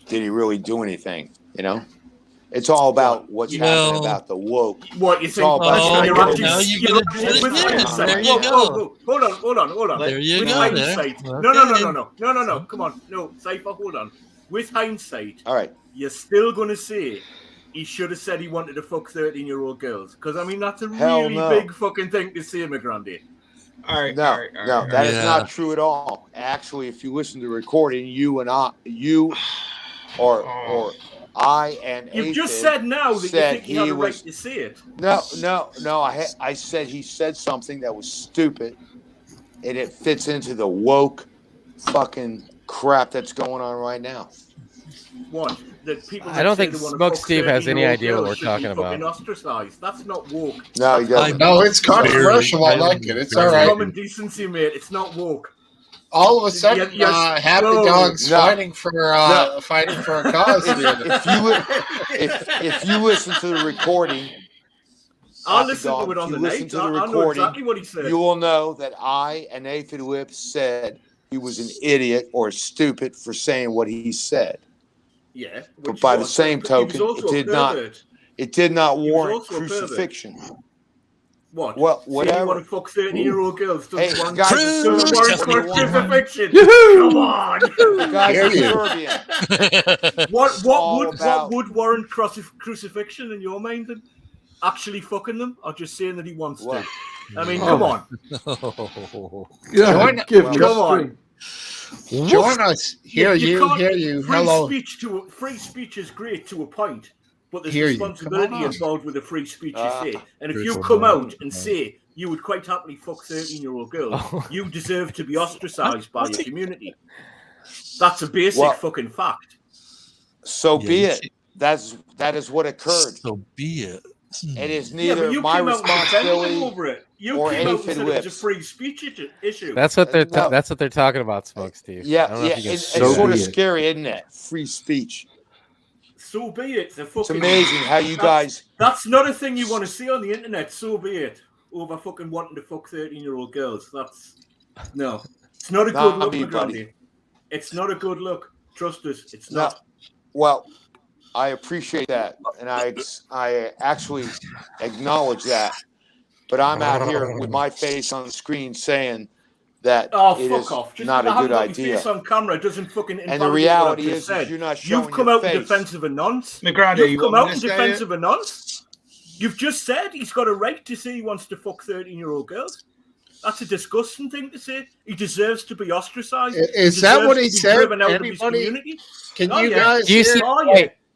did he really do anything? You know, it's all about what's happening about the woke. What you It's think? all about You're woke. actually- now you you're get actually- it. with There hindsight- you whoa, hold on. There you With go. hindsight, There. no. Come on, no, Cypher, hold on. With hindsight, All right. you're still gonna say he should have said he wanted to fuck 13-year-old girls, because I mean that's a Hell really no. big fucking thing to say, McGrande. All right. No, that is not true at all. Actually, if you listen to the recording, you and I and You've just Aphid said now that you said think he had he a right was to say it. No. I said he said something that was stupid, and it fits into the woke fucking crap that's going on right now. What? That people I don't that say think they wanna Smokesteve fuck has any 13-year-old idea what girls we're should be talking about. fucking ostracized. That's not woke. No, he doesn't. No, it's controversial. I like it. It's all That's right. common decency, mate. It's not woke. All of a sudden, Yes, Happy no. Dog's No. fighting for a cause. If you listen to the recording, I'll Happy listen Dog, to it on if the you listen night. to the I know recording, exactly what he said. you will know that I and Aphid Whip said he was an idiot or stupid for saying what he said. Yeah. But by the same token, it did not warrant also a pervert. crucifixion. What? Well, Saying whatever. you want to fuck 13-year-old girls Hey, doesn't warrant guys, doesn't warrant crucifixion. Yoo-hoo! Come on. You guys are Serbian. What would warrant crucifixion in your mind then? Actually fucking them, or just saying that he wants to? I mean, come on. Join Come on. Join us. Hear you. Hello. Free speech is great to a point, but there's Hear you. responsibility Come on. involved with the free speech you say. And if you come out and say you would quite happily fuck 13-year-old girls, you deserve to be ostracized by your community. That's a basic fucking fact. So be it. That is what occurred. So be it. It is neither my responsibility or Aphid Whip's. It's a free speech issue. That's what they're talking about, Smokesteve. Yeah. It's sort of scary, isn't it? Free speech. So be it. It's amazing how you guys. That's not a thing you want to see on the internet. So be it. Over fucking wanting to fuck 13-year-old girls. It's not a good look, McGrande. It's not a good look. Trust us. It's not. Well, I appreciate that, and I actually acknowledge that. But I'm out here with my face on the screen saying that it is not a good idea. Face on camera doesn't fucking. And the reality is you're not showing You've come your out in face. defense of a nonce. McGrande, You've come out in defense of a nonce. You've just said he's got a right to say he wants to fuck 13-year-old girls. That's a disgusting thing to say. He deserves to be ostracized. Is that what he said? Everybody, can you guys? Do you see?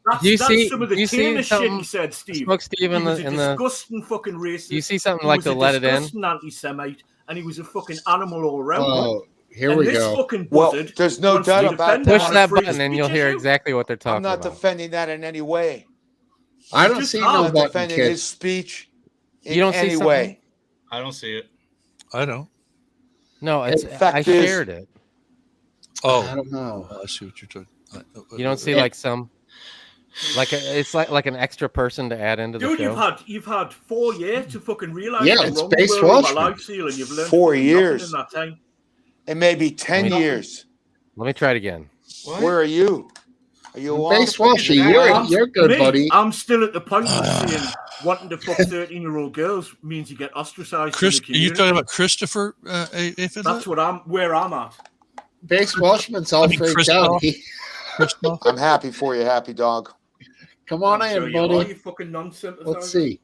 That's some of the tamest shit he said, Steve. Smokesteve He was a disgusting fucking racist. Do you see something like the Let It In? He was a disgusting anti-Semite, and he was a fucking animal all around. Oh, here we go. Fucking buzzard there's no doubt about that. Push that button and you'll hear exactly what they're talking I'm not about. defending that in any way. I don't see no button, defending kid. his speech in You don't see any something? way. I don't see it. I don't. No, it's In fact, I is- shared it. Oh, I don't know. I see what you're talking. You don't see like some, it's like an extra person to add into the Dude, show. you've had 4 years to fucking realize Yeah, how it's wrong you Space were with my Welshman. live seal, and you've learned 4 fucking nothing years. in that time. It may be 10 Let me- years. Let me try it again. What? Where are you? Are you Base off? Walshy, you're good, Me, buddy. I'm still at the point of saying wanting to fuck 13-year-old girls means you get ostracized Chris, from the are you community. talking about Christopher? That's where I'm at. Base Walshman's all freaked out. I'm happy for you, happy dog. Come on I'm in, sure you are, buddy. you fucking nonsense. Let's see.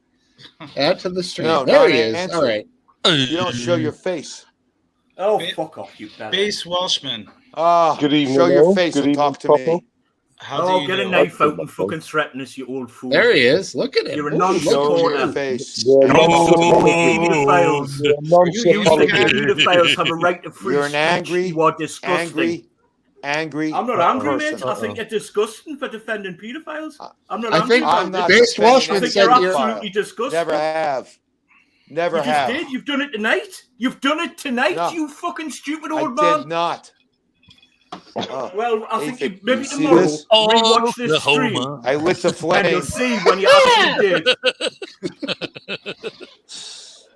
Add to the stream. No, there not he is. answer. All right. You don't show your face. Oh, fuck off, you bastard. Base Welshman. Good evening. Show your face and talk to me. How do Oh, you get a do? knife out and fucking threaten us, you old fool. There he is. Look at him. You're a Ooh, non-supporter. Show your face. Pedophiles. You pedophiles have a right to free You're an speech. angry, You are disgusting. angry. I'm not angry, mate. person. I think you're disgusting for defending pedophiles. I'm not I angry think about I'm this. not Base defending Walshman I think said you're you're. absolutely disgusting. Never have. Never You just have. did. You've done it tonight. You've done it tonight, No. you fucking stupid I old did man. not. Oh, Well, I think Ethan, you, maybe you see tomorrow this? rewatch this the stream homo. I lit the and you'll flame. see when you actually did.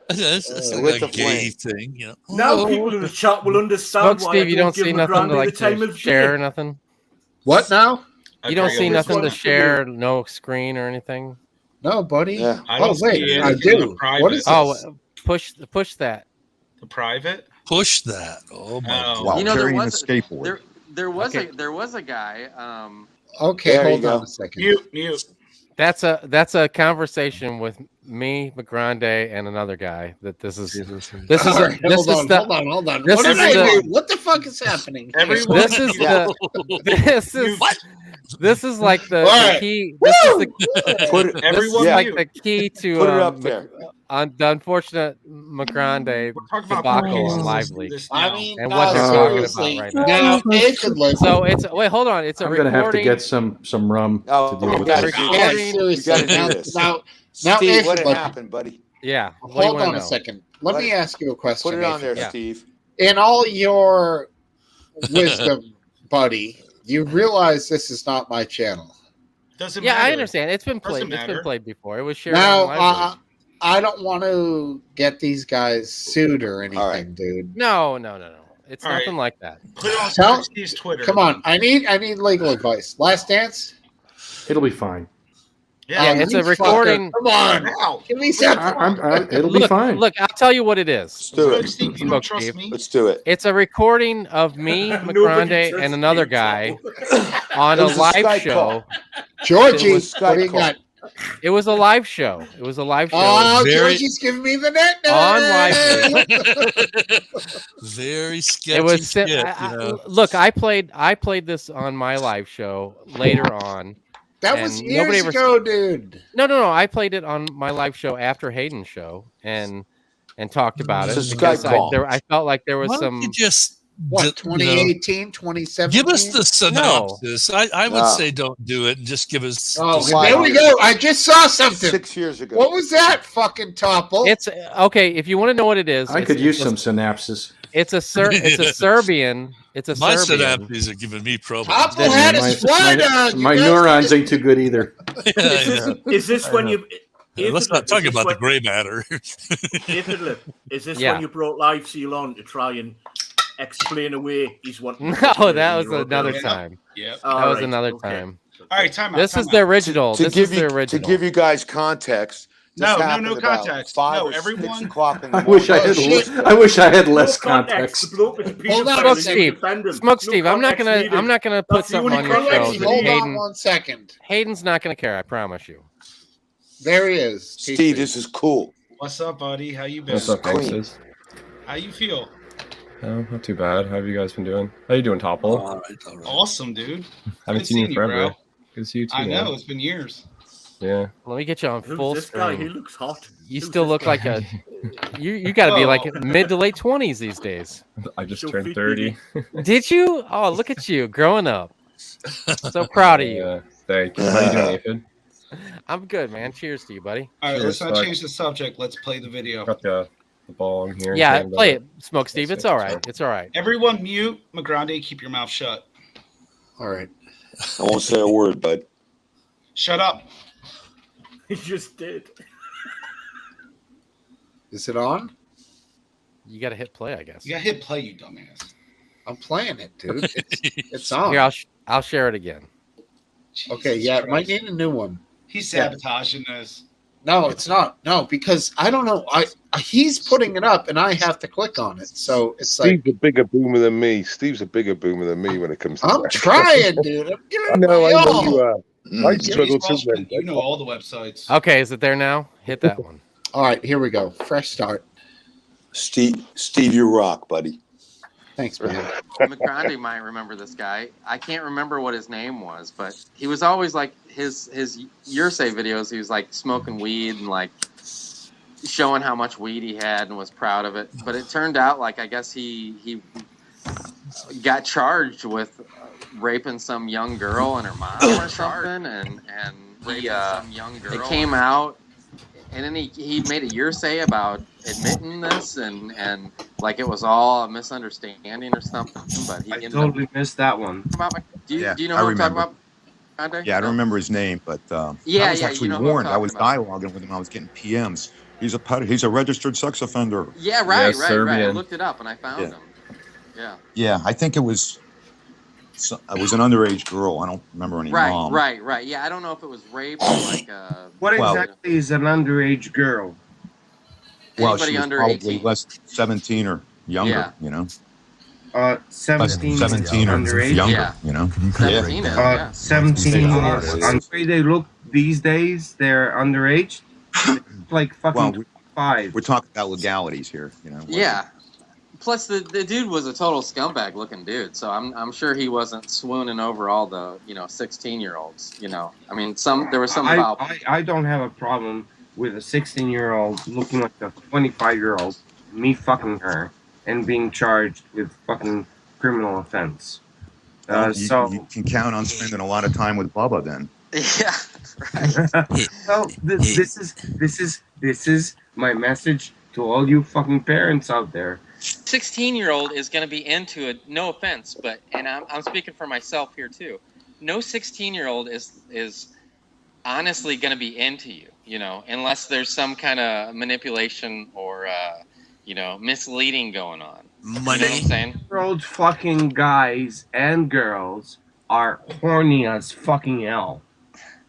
That's with like the a gay flame. thing, you know. Now people in the chat will understand why I Steve, you don't give see my nothing granny to like the time to of share day. or nothing. What now? You don't Okay, see this nothing to one's for you. share, no screen or anything. No, buddy. Yeah. I don't Oh wait, see I anything in the do. private. What is Oh, this? push that. The private? Push that. Oh my Oh. god. While You know, there carrying was a skateboard. there was Okay. there was a guy. Okay, There you hold on go. a second. Mute. That's a conversation with me, McGrande, and another guy. That this is All right, hold on. This What is did I the- do? What the fuck is happening? Everyone, this is this is like the What? key. This is the Put it, this is Everyone like mute. the key to put it up there. on the unfortunate McGrande We're talking about debacle court on cases. Live Let's do League. this I now. mean, And what they're talking about seriously. right now. Now, Nathan, listen. So it's wait, hold on. It's a I'm gonna recording. have to get some rum Oh, to deal with we gotta this. do Yeah, this. seriously. You gotta do Now, this. now, Steve, Nathan, what had look, happened, buddy? Yeah. What do you hold wanna on a know? second. Let me ask you a question. Put it on there, Nathan. Yeah. Steve. In all your wisdom, buddy, you realize this is not my channel. Doesn't Yeah, matter. I understand. It's been played. Doesn't It's been matter. played before. It was shared. Now, on Live League. I don't want to get these guys sued or anything, All right. dude. No. It's All right. nothing like that. Put it on Tell- Steve's Twitter. Come on, I need legal advice. Last Dance. It'll be fine. Yeah, Oh, it's you a recording. fucker. Come on, Now. give me some. It'll be Look, fine. look, I'll tell you what it is. Let's do it. Steve, you Smoke don't trust Steve. me? Let's do it. It's a recording of me, Nobody McGrande, trusts and another me, guy so- on It a was a live Skype show. call. Georgie, It was what do you Skype got? It was a live show. It was a live show. Oh, Very- Georgie's giving me the net On Live Very sketchy. It was shit, you know. Look, I played this on my live show later on. That was and nobody years ever- ago, dude. No. I played it on my live show after Hayden's show and talked about it It's a because Skype call. I felt like there was Why don't some. you just What, you know, 2018, 2017? give us the synopsis. I would No. say don't do it. Just give us. Oh, the there we go. I just saw something. 6 years ago. What was that fucking topple? It's okay if you want to know what it is. I it's- could use it's some synapses. It's a Serbian. It's a My Serbian. synapses are giving me problems. Topple had a My, slide on. my neurons ain't too good either. Yeah, I know. Is this when you? Let's not talk about the gray matter. Is this Yeah. when you brought Live Seal on to try and explain away he's wanting? No, that was another time. Yep. That was another time. All right, time out. This time is out. the original. To This give is you the original. to give you guys context. This No happened about context. 5 No, or 6 everyone- o'clock in the I morning. wish I had. shit. I wish I had less No context. context. The bloke was a Hold on pedophile a and you second. defend him. Smoke No Steve, I'm not context gonna needed. I'm not gonna put That's the something only on your show context that Hold on Hayden 1 second. Hayden's not gonna care. I promise you. There he is. Steve, this is cool. What's up, buddy? How you been? What's up, Clean. gangsters? How you feel? Oh, not too bad. How have you guys been doing? How you doing, Topple? All right, all right. Awesome, dude. Haven't seen you in bro. forever. Good to see you too. I know man. it's been years. Yeah. Let me get you on Who's full this guy? He screen. looks hot. You Who's still this look guy? like a you got to be like Whoa. mid to late 20s these days. I just So turned fit, 30. Did you? Oh, look at you growing up. So proud of you. Yeah. Thanks. How you doing, Aphid? I'm good, man. Cheers to you, buddy. All right, Cheers, let's not Spike. change the subject. Let's play the video. Got the ball in here. Yeah, Jammed play on it, Smokesteve. It's all right. It's all right. Everyone mute. McGrande, keep your mouth shut. All right. I won't say a word, bud. Shut up. He just did. Is it on? You got to hit play, I guess. You got to hit play, you dumbass. I'm playing it, dude. It's on. Here, I'll share it again. Okay, yeah, it might need a new one. He's sabotaging this. No, it's not. No, because I don't know. He's putting it up, and I have to click on it. So it's Steve's like a bigger boomer than me. Steve's a bigger boomer than me when it comes to I'm that. trying, dude. I'm giving I know all. you are. I struggle too, man. You know all the websites. Okay, is it there now? Hit that one. All right, here we go. Fresh start. Steve, you rock, buddy. Thanks, man. McGrande might remember this guy. I can't remember what his name was, but he was always like his Yursay videos. He was like smoking weed and like showing how much weed he had and was proud of it. But it turned out like I guess he got charged with raping some young girl and her mom or something, and it came out. And then he made a Yursay about admitting this, and like it was all a misunderstanding or something. But he ended totally missed that one. Do you know who I'm talking about? Andre? Yeah, I don't remember his name, but I was actually warned. I was dialoguing with him. I was getting PMs. He's a registered sex offender. Yeah, right. I looked it up and I found him. Yeah. Yeah, I think it was an underage girl. I don't remember any mom. Right. Yeah, I don't know if it was rape or like What exactly is an underage girl? Well, she Anybody was under probably 18. less 17 or younger, Yeah. you know. 17 17 or underage? younger, Yeah. you know. 17 is, yeah. 17 on the way they look these days, they're underage. Like fucking 5. We're talking about legalities here, you know. Yeah. Plus, the dude was a total scumbag looking dude, so I'm sure he wasn't swooning over all the 16-year-olds. I mean, there was some about. I don't have a problem with a 16-year-old looking like a 25-year-old, me fucking her, and being charged with fucking criminal offense. You can count on spending a lot of time with Bubba then. Yeah. Right. Well, this is my message to all you fucking parents out there. 16-year-old is going to be into it. No offense, but I'm speaking for myself here too. No 16-year-old is honestly going to be into you, unless there's some kind of manipulation or misleading going on. Money. You know what I'm saying? 16-year-old fucking guys and girls are horny as fucking hell.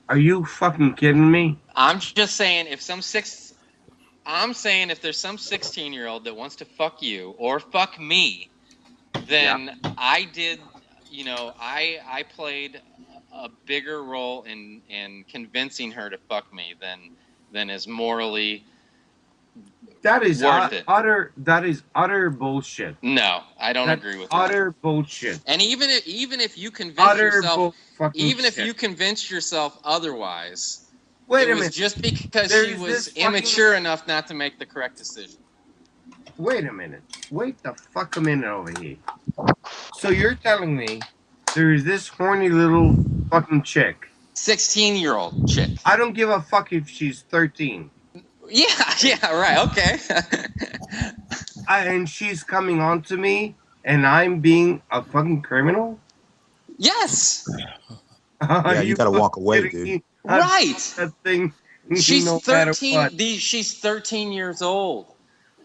Are you fucking kidding me? I'm just saying if there's some 16-year-old that wants to fuck you or fuck me, then I did, I played a bigger role in convincing her to fuck me than is morally that is worth it. That is utter bullshit. No, I don't agree with that. Utter bullshit. And even if you convince yourself otherwise. Wait a minute. Just because she was immature enough not to make the correct decision. Wait a minute. Wait the fuck a minute over here. So you're telling me there is this horny little fucking chick. 16-year-old chick. I don't give a fuck if she's 13. Yeah, right, okay. And she's coming on to me and I'm being a fucking criminal? Yes. Yeah, you gotta walk away, dude. Right. That thing. She's 13. She's 13 years old.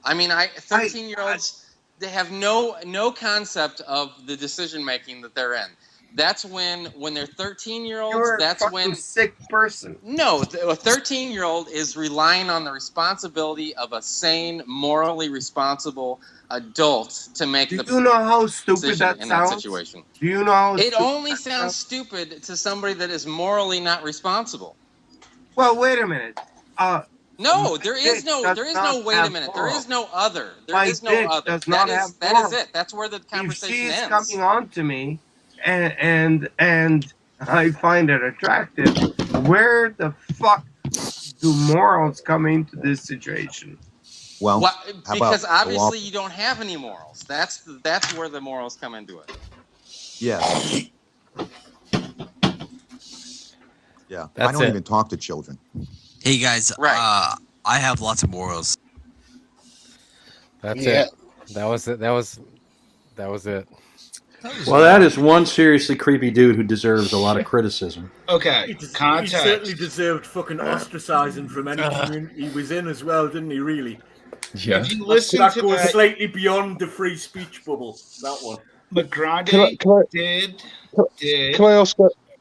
I mean, 13-year-olds, they have no concept of the decision making that they're in. That's when they're 13-year-olds. You're that's a fucking sick person. No, a 13-year-old is relying on the responsibility of a sane, morally responsible adult to make Do you know how stupid that sounds? That situation. Do you know how it only sounds stupid to somebody that is morally not responsible. Well, wait a minute. No, there is no wait a minute. There is no other. There is no other. That is it. That's where the conversation ends. If she's coming on to me and I find it attractive, where the fuck do morals come into this situation? Well, because obviously you don't have any morals. That's where the morals come into it. Yeah. Yeah, I That's don't it. even talk to children. Hey guys, I have lots of morals. That's Yeah. it. That was it. That was it. Well, that is one seriously creepy dude who deserves a lot of criticism. Okay, He context. certainly deserved fucking ostracizing from any community he was in as well, didn't he? Really? Yeah. If you listen that to goes that, slightly beyond the free speech bubble. That one. McGrande did. Can I ask?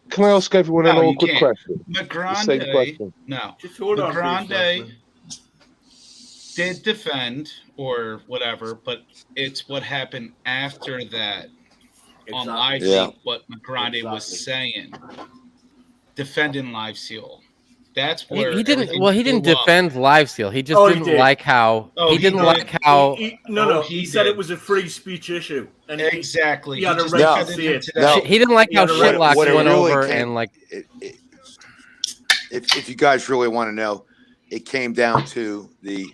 Can I ask everyone an No, you awkward can't. question? The same McGrande, question. no. Just hold on, McGrande did defend or whatever, but it's what happened after that on live Yeah. feed, what McGrande was saying, defending Live Seal. That's where He didn't. everything Well, he didn't blew up. defend Live Seal. He just Oh, he didn't did. like how. Oh, he he didn't did. like how. He said it was a free speech issue, and exactly. He had a just right to defended say him it. today. He didn't like how Shitlock what it went really over came- and like. If you guys really want to know, it came down to the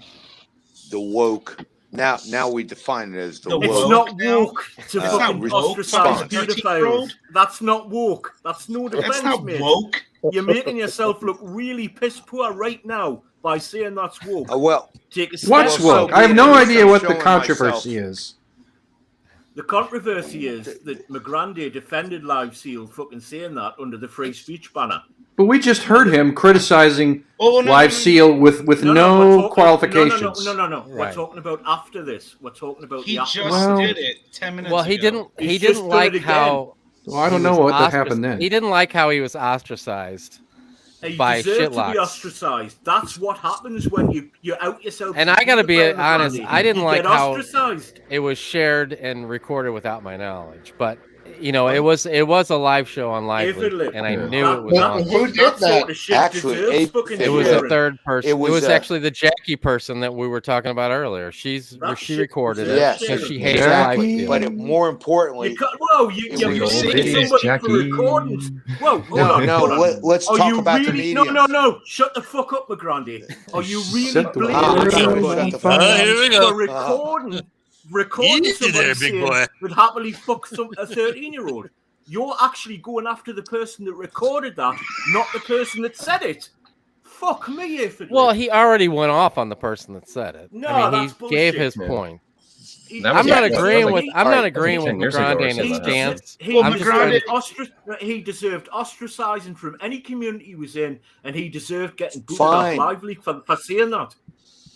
woke. Now we define it as the woke. It's not woke to It's fucking not ostracize woke. pedophiles. That's not woke. That's no defense, not mate. woke. You're making yourself look really piss poor right now by saying that's woke. Well, take a step What's back. woke? I have no idea what the controversy is. The controversy is that McGrande defended Live Seal fucking saying that under the free speech banner. But we just heard him criticizing Live Seal with we're no talking- qualifications. No. We're Right. talking about after this. We're talking about He the after. just did it 10 minutes Well, ago. he didn't. He He's just didn't done it like again. how. Well, I don't he know was what happened then. He didn't like how he was ostracized He by deserved to be Shitlocks. ostracized. That's what happens when you out yourself. And as a I gotta be pedophile, honest. McGrande. I didn't You like get how ostracized. it was shared and recorded without my knowledge. But you know, it was a live show on Live If it Leak, li- and I Yeah. knew it was on. Who did That that? sort of shit Actually, deserves fucking It was a sharing. third person. It It was, was actually the Jackie person that we were talking about earlier. She shit recorded it Yes, because she exactly. hated Live But Seal. more importantly, You can't, whoa, it you're was- blaming somebody for recording. Whoa, hold on. No, hold on. let's Are talk you about the really? mediums. No. Shut the fuck up, McGrande. Are you really Shut the blaming somebody shut the fuck up. Here we go. for recording Easy somebody there, big saying boy. would happily fuck a 13-year-old? You're actually going after the person that recorded that, not the person that said it. Fuck me if it. Well, he already went off on the person that said it. No, I mean, that's he gave bullshit. his point. That was I'm not like- agreeing that was with. like- I'm All not right, agreeing with 10 years ago or McGrande and his something. stance. He I'm just trying he deserved ostracizing from any community he was in, and he deserved getting booted Fine. off Live Leak for saying that.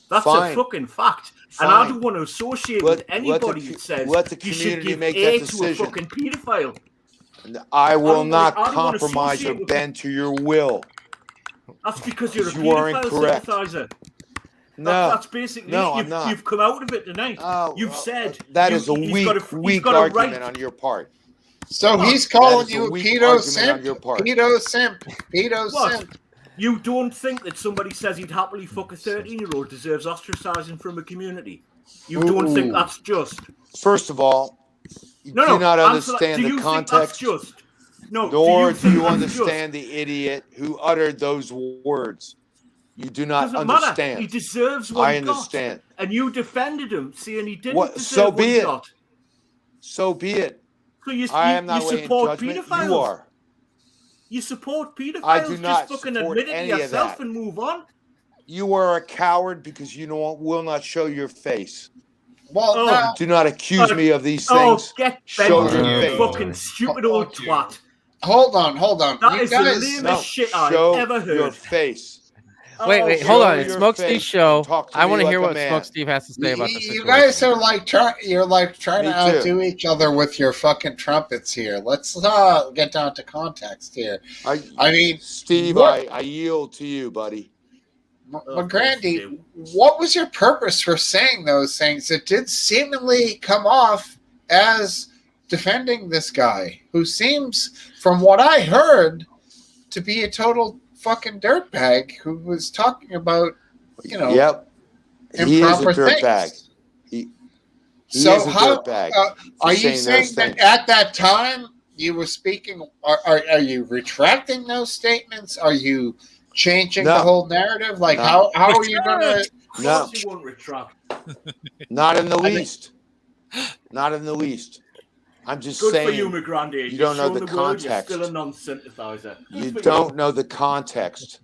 That's Fine. a fucking fact. And I Fine. don't want to associate Let- with anybody let the- that says let the you should community give make that aid to a decision. fucking paedophile. I will not I don't wanna compromise or associate with- bend to your will. That's because you're a You are paedophile incorrect. sympathizer. No, That's basically no, it. I'm not. You've come out of it tonight. Oh, You've said that you- is a he's weak, got a- he's weak got a argument right. on your part. So What? he's calling That is a you a weak pedo argument simp, on your part. pedo simp, pedo What? simp. You don't think that somebody says he'd happily fuck a 13-year-old deserves ostracizing from a community? You don't think Ooh. that's just? First of all, you No, do not answer that. understand Do the you think that's context, just? No, nor think do you that's understand the idiot who uttered those words. You do not Doesn't matter. understand. He deserves what I he understand. got, and you defended him, saying he didn't What? deserve So what be he it. got. So be it. So you I am not you weighing support judgment. pedophiles. You are. You support pedophiles. I do not Just fucking support admit it any of yourself that. and move on. You are a coward because you will not show your face. Well, Oh. now, Do not accuse me of these Oh, things. get Show bent, your you face. fucking stupid old Fuck you. twat. hold on. That You is the guys, lamest No, shit I've show ever your heard. face. Wait, Oh, hold show on. It's your Smokesteve's face show. and talk to I me want to like hear a what man. Smokesteve has to say about the you situation. guys are like you're like trying Me to outdo too. each other with your fucking trumpets here. Let's get down to context here. I mean, Steve, what- I yield to you, buddy. McGrande, what was your purpose for saying those things? It did seemingly come off as defending this guy who seems, from what I heard, to be a total fucking dirtbag who was talking about, Yep. He is a improper dirtbag. things. He So is a how dirtbag. are you saying saying those that things. at that time you were speaking? Are you retracting those statements? Are you changing the No. whole narrative? Like No. how are you gonna? No, Of course you won't retract. not in the least. Not in the least. I'm just Good saying. for you, McGrandy. You don't know You've the shown world you're context. still a non-sympathizer. Good You for don't know the context.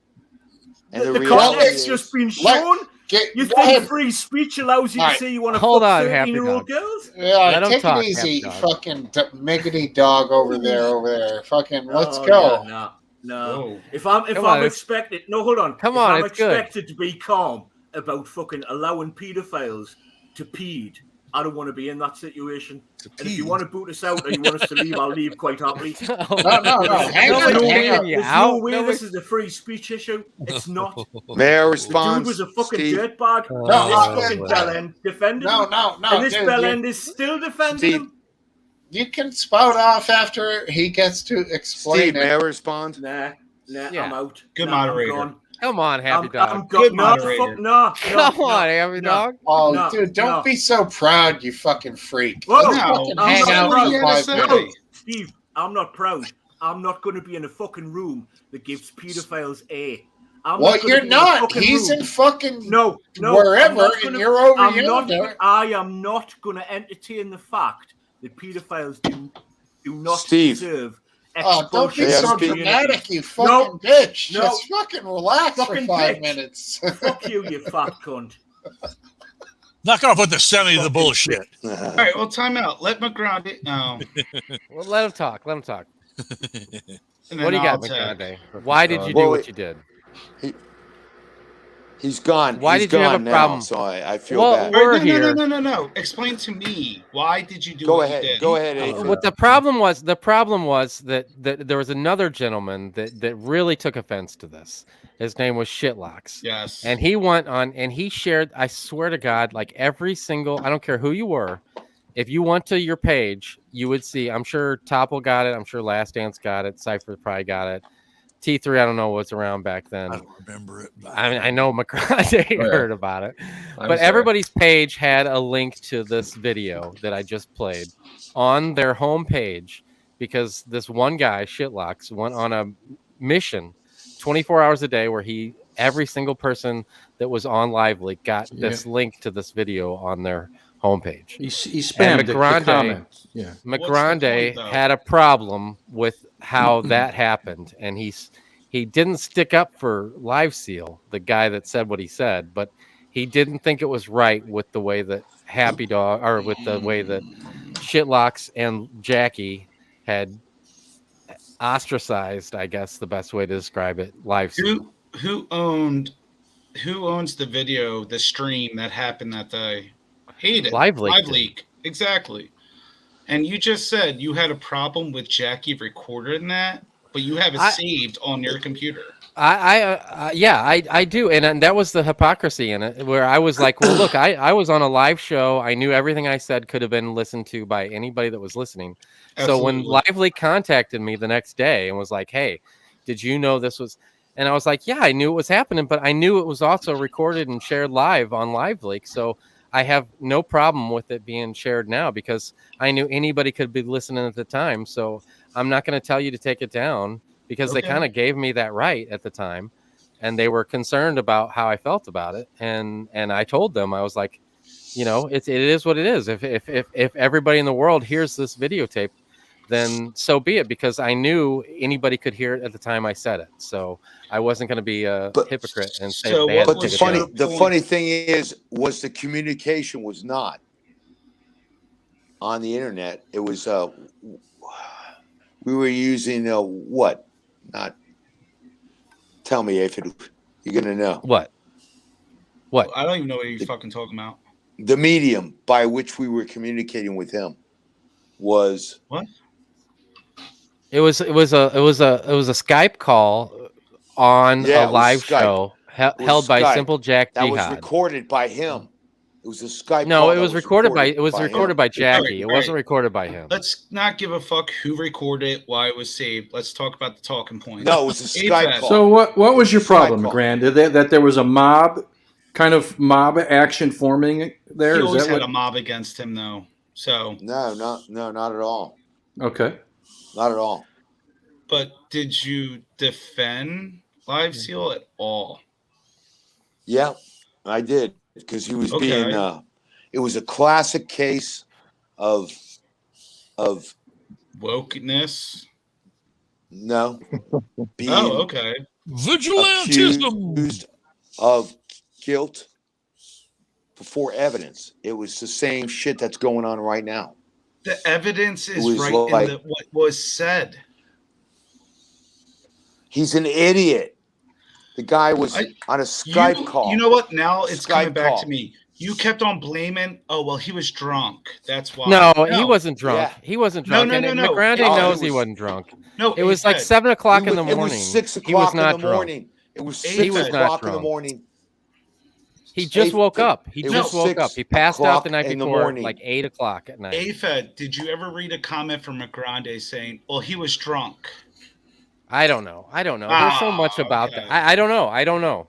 And the The reality context's is, just been shown. You go think ahead. free speech allows you All to right. say you want to Hold fuck on, Happy 13-year-old Dog. girls? Yeah, Let him take talk, it easy, Happy Dog. fucking miggity dog over there. Fucking, let's Oh, go. Yeah, no. Whoa. If I'm Come on, it's- expected, no, hold on. Come if on, I'm it's good. expected to be calm about fucking allowing paedophiles to peed, I don't want to be in that situation. And if you want to boot us out or you want us to leave, I'll leave quite happily. No. There's no way this is a free speech issue. It's not. Mayor The responds. dude was a fucking Steve. dirtbag. No, and this fucking bellend defended him. No, And this dude, bellend is still defending him. You can spout off after he gets to explain Steve, it. may I respond? Nah, Yeah. I'm out. Good Nah, moderator. I'm gone. Come on, Happy I'm Dog. gone. Good No, moderator. fuck, no. Come on, Happy Dog. Oh, No, dude, don't no. be so proud, you fucking freak. Whoa, Let's no, fucking I'm hang not out proud. for 5 No, minutes. Steve, I'm not proud. I'm not going to be in a fucking room that gives pedophiles A. Well, you're not. He's in fucking wherever, and you're over yonder. I am not going to entertain the fact that pedophiles do not Steve. deserve Oh, don't be Yeah, so Steve. dramatic, you fucking bitch. No. Just fucking relax Fucking for 5 bitch. minutes. Fuck you, you fat cunt. Knock off with the semi of the bullshit. All right, well, time out. Let McGrandy. No. Well, let him talk. Let him talk. And What do you then got, I'll McGrandy? Why did you do Well, what you did? He's gone. Why He's did you have gone a now, problem? so I feel Well, bad. we're no, here. No. Explain to me, why did you do Go what ahead. you did? Go ahead, Ethan. What the problem was that there was another gentleman that really took offense to this. His name was Shitlocks. Yes. And he went on and he shared, I swear to God, like every single, I don't care who you were, if you went to your page, you would see, I'm sure Topple got it, I'm sure Last Dance got it, Cypher probably got it. T3, I don't know what's around back then. I don't remember it. I mean, I know McCarthy heard about it, but everybody's page had a link to this video that I just played on their homepage because this one guy, Shitlocks, went on a mission 24 hours a day where every single person that was on Lively got this link to this video on their homepage. He spammed the comments. Yeah. McGrandy had a problem with how that happened, and he didn't stick up for LiveSeal, the guy that said what he said, but he didn't think it was right with the way that Happy Dog, or with the way that Shitlocks and Jackie had ostracized, I guess the best way to describe it, LiveSeal. Who owns the video, the stream that happened that day? Hate it. Live Leak. Exactly. And you just said you had a problem with Jackie recording that, but you have it saved on your computer. I do, and that was the hypocrisy in it, where I was like, well, look, I was on a live show. I knew everything I said could have been listened to by anybody that was listening. Absolutely. So when Lively contacted me the next day and was like, hey, did you know this was? And I was like, yeah, I knew it was happening, but I knew it was also recorded and shared live on Lively. So I have no problem with it being shared now because I knew anybody could be listening at the time. So I'm not going to tell you to take it down because they kind of gave me that right at the time, and they were concerned about how I felt about it. And I told them, I was like, it is what it is. If everybody in the world hears this videotape, then so be it, because I knew anybody could hear it at the time I said it. So I wasn't going to be a hypocrite and say they had to take it down. The funny thing was the communication was not on the internet. It was we were using what? Not tell me if you're gonna know what. I don't even know what you're fucking talking about. The medium by which we were communicating with him was what? It was a Skype call on a live show held by Simple Jack That Jihad. was recorded by him. It was a Skype. No, call it was recorded by Jackie. It wasn't recorded by him. Let's not give a fuck who recorded it, why it was saved. Let's talk about the talking points. No, it was a Skype call. So what was your problem, Grand? That there was a mob action forming there? He Is always that had what? a mob against him, though. So no, not at all. Okay. Not at all. But did you defend LiveSeal at all? Yeah, I did, because he was being. It was a classic case of of wokeness. No, being okay. Vigilantism. accused of guilt before evidence. It was the same shit that's going on right now. The evidence is was right like- in what was said. He's an idiot. The guy was on a Skype call. You know what? Now it's coming Skype back call. to me. You kept on blaming. Oh well, he was drunk. That's why. No, he wasn't drunk. Yeah. He wasn't No, drunk. no, and no, no. McGrande Oh, knows he he was- wasn't drunk. No, it was like said- 7 o'clock in the morning. It was 6 He was o'clock in not the drunk. morning. It was He 6 was not o'clock in the drunk. morning. He just woke up. He It just was woke up. 6 He passed out the night o'clock in the before, morning. like 8 o'clock at night. AFED, did you ever read a comment from McGrande saying, "Well, he was drunk"? I don't know. There's so much about that. I don't know.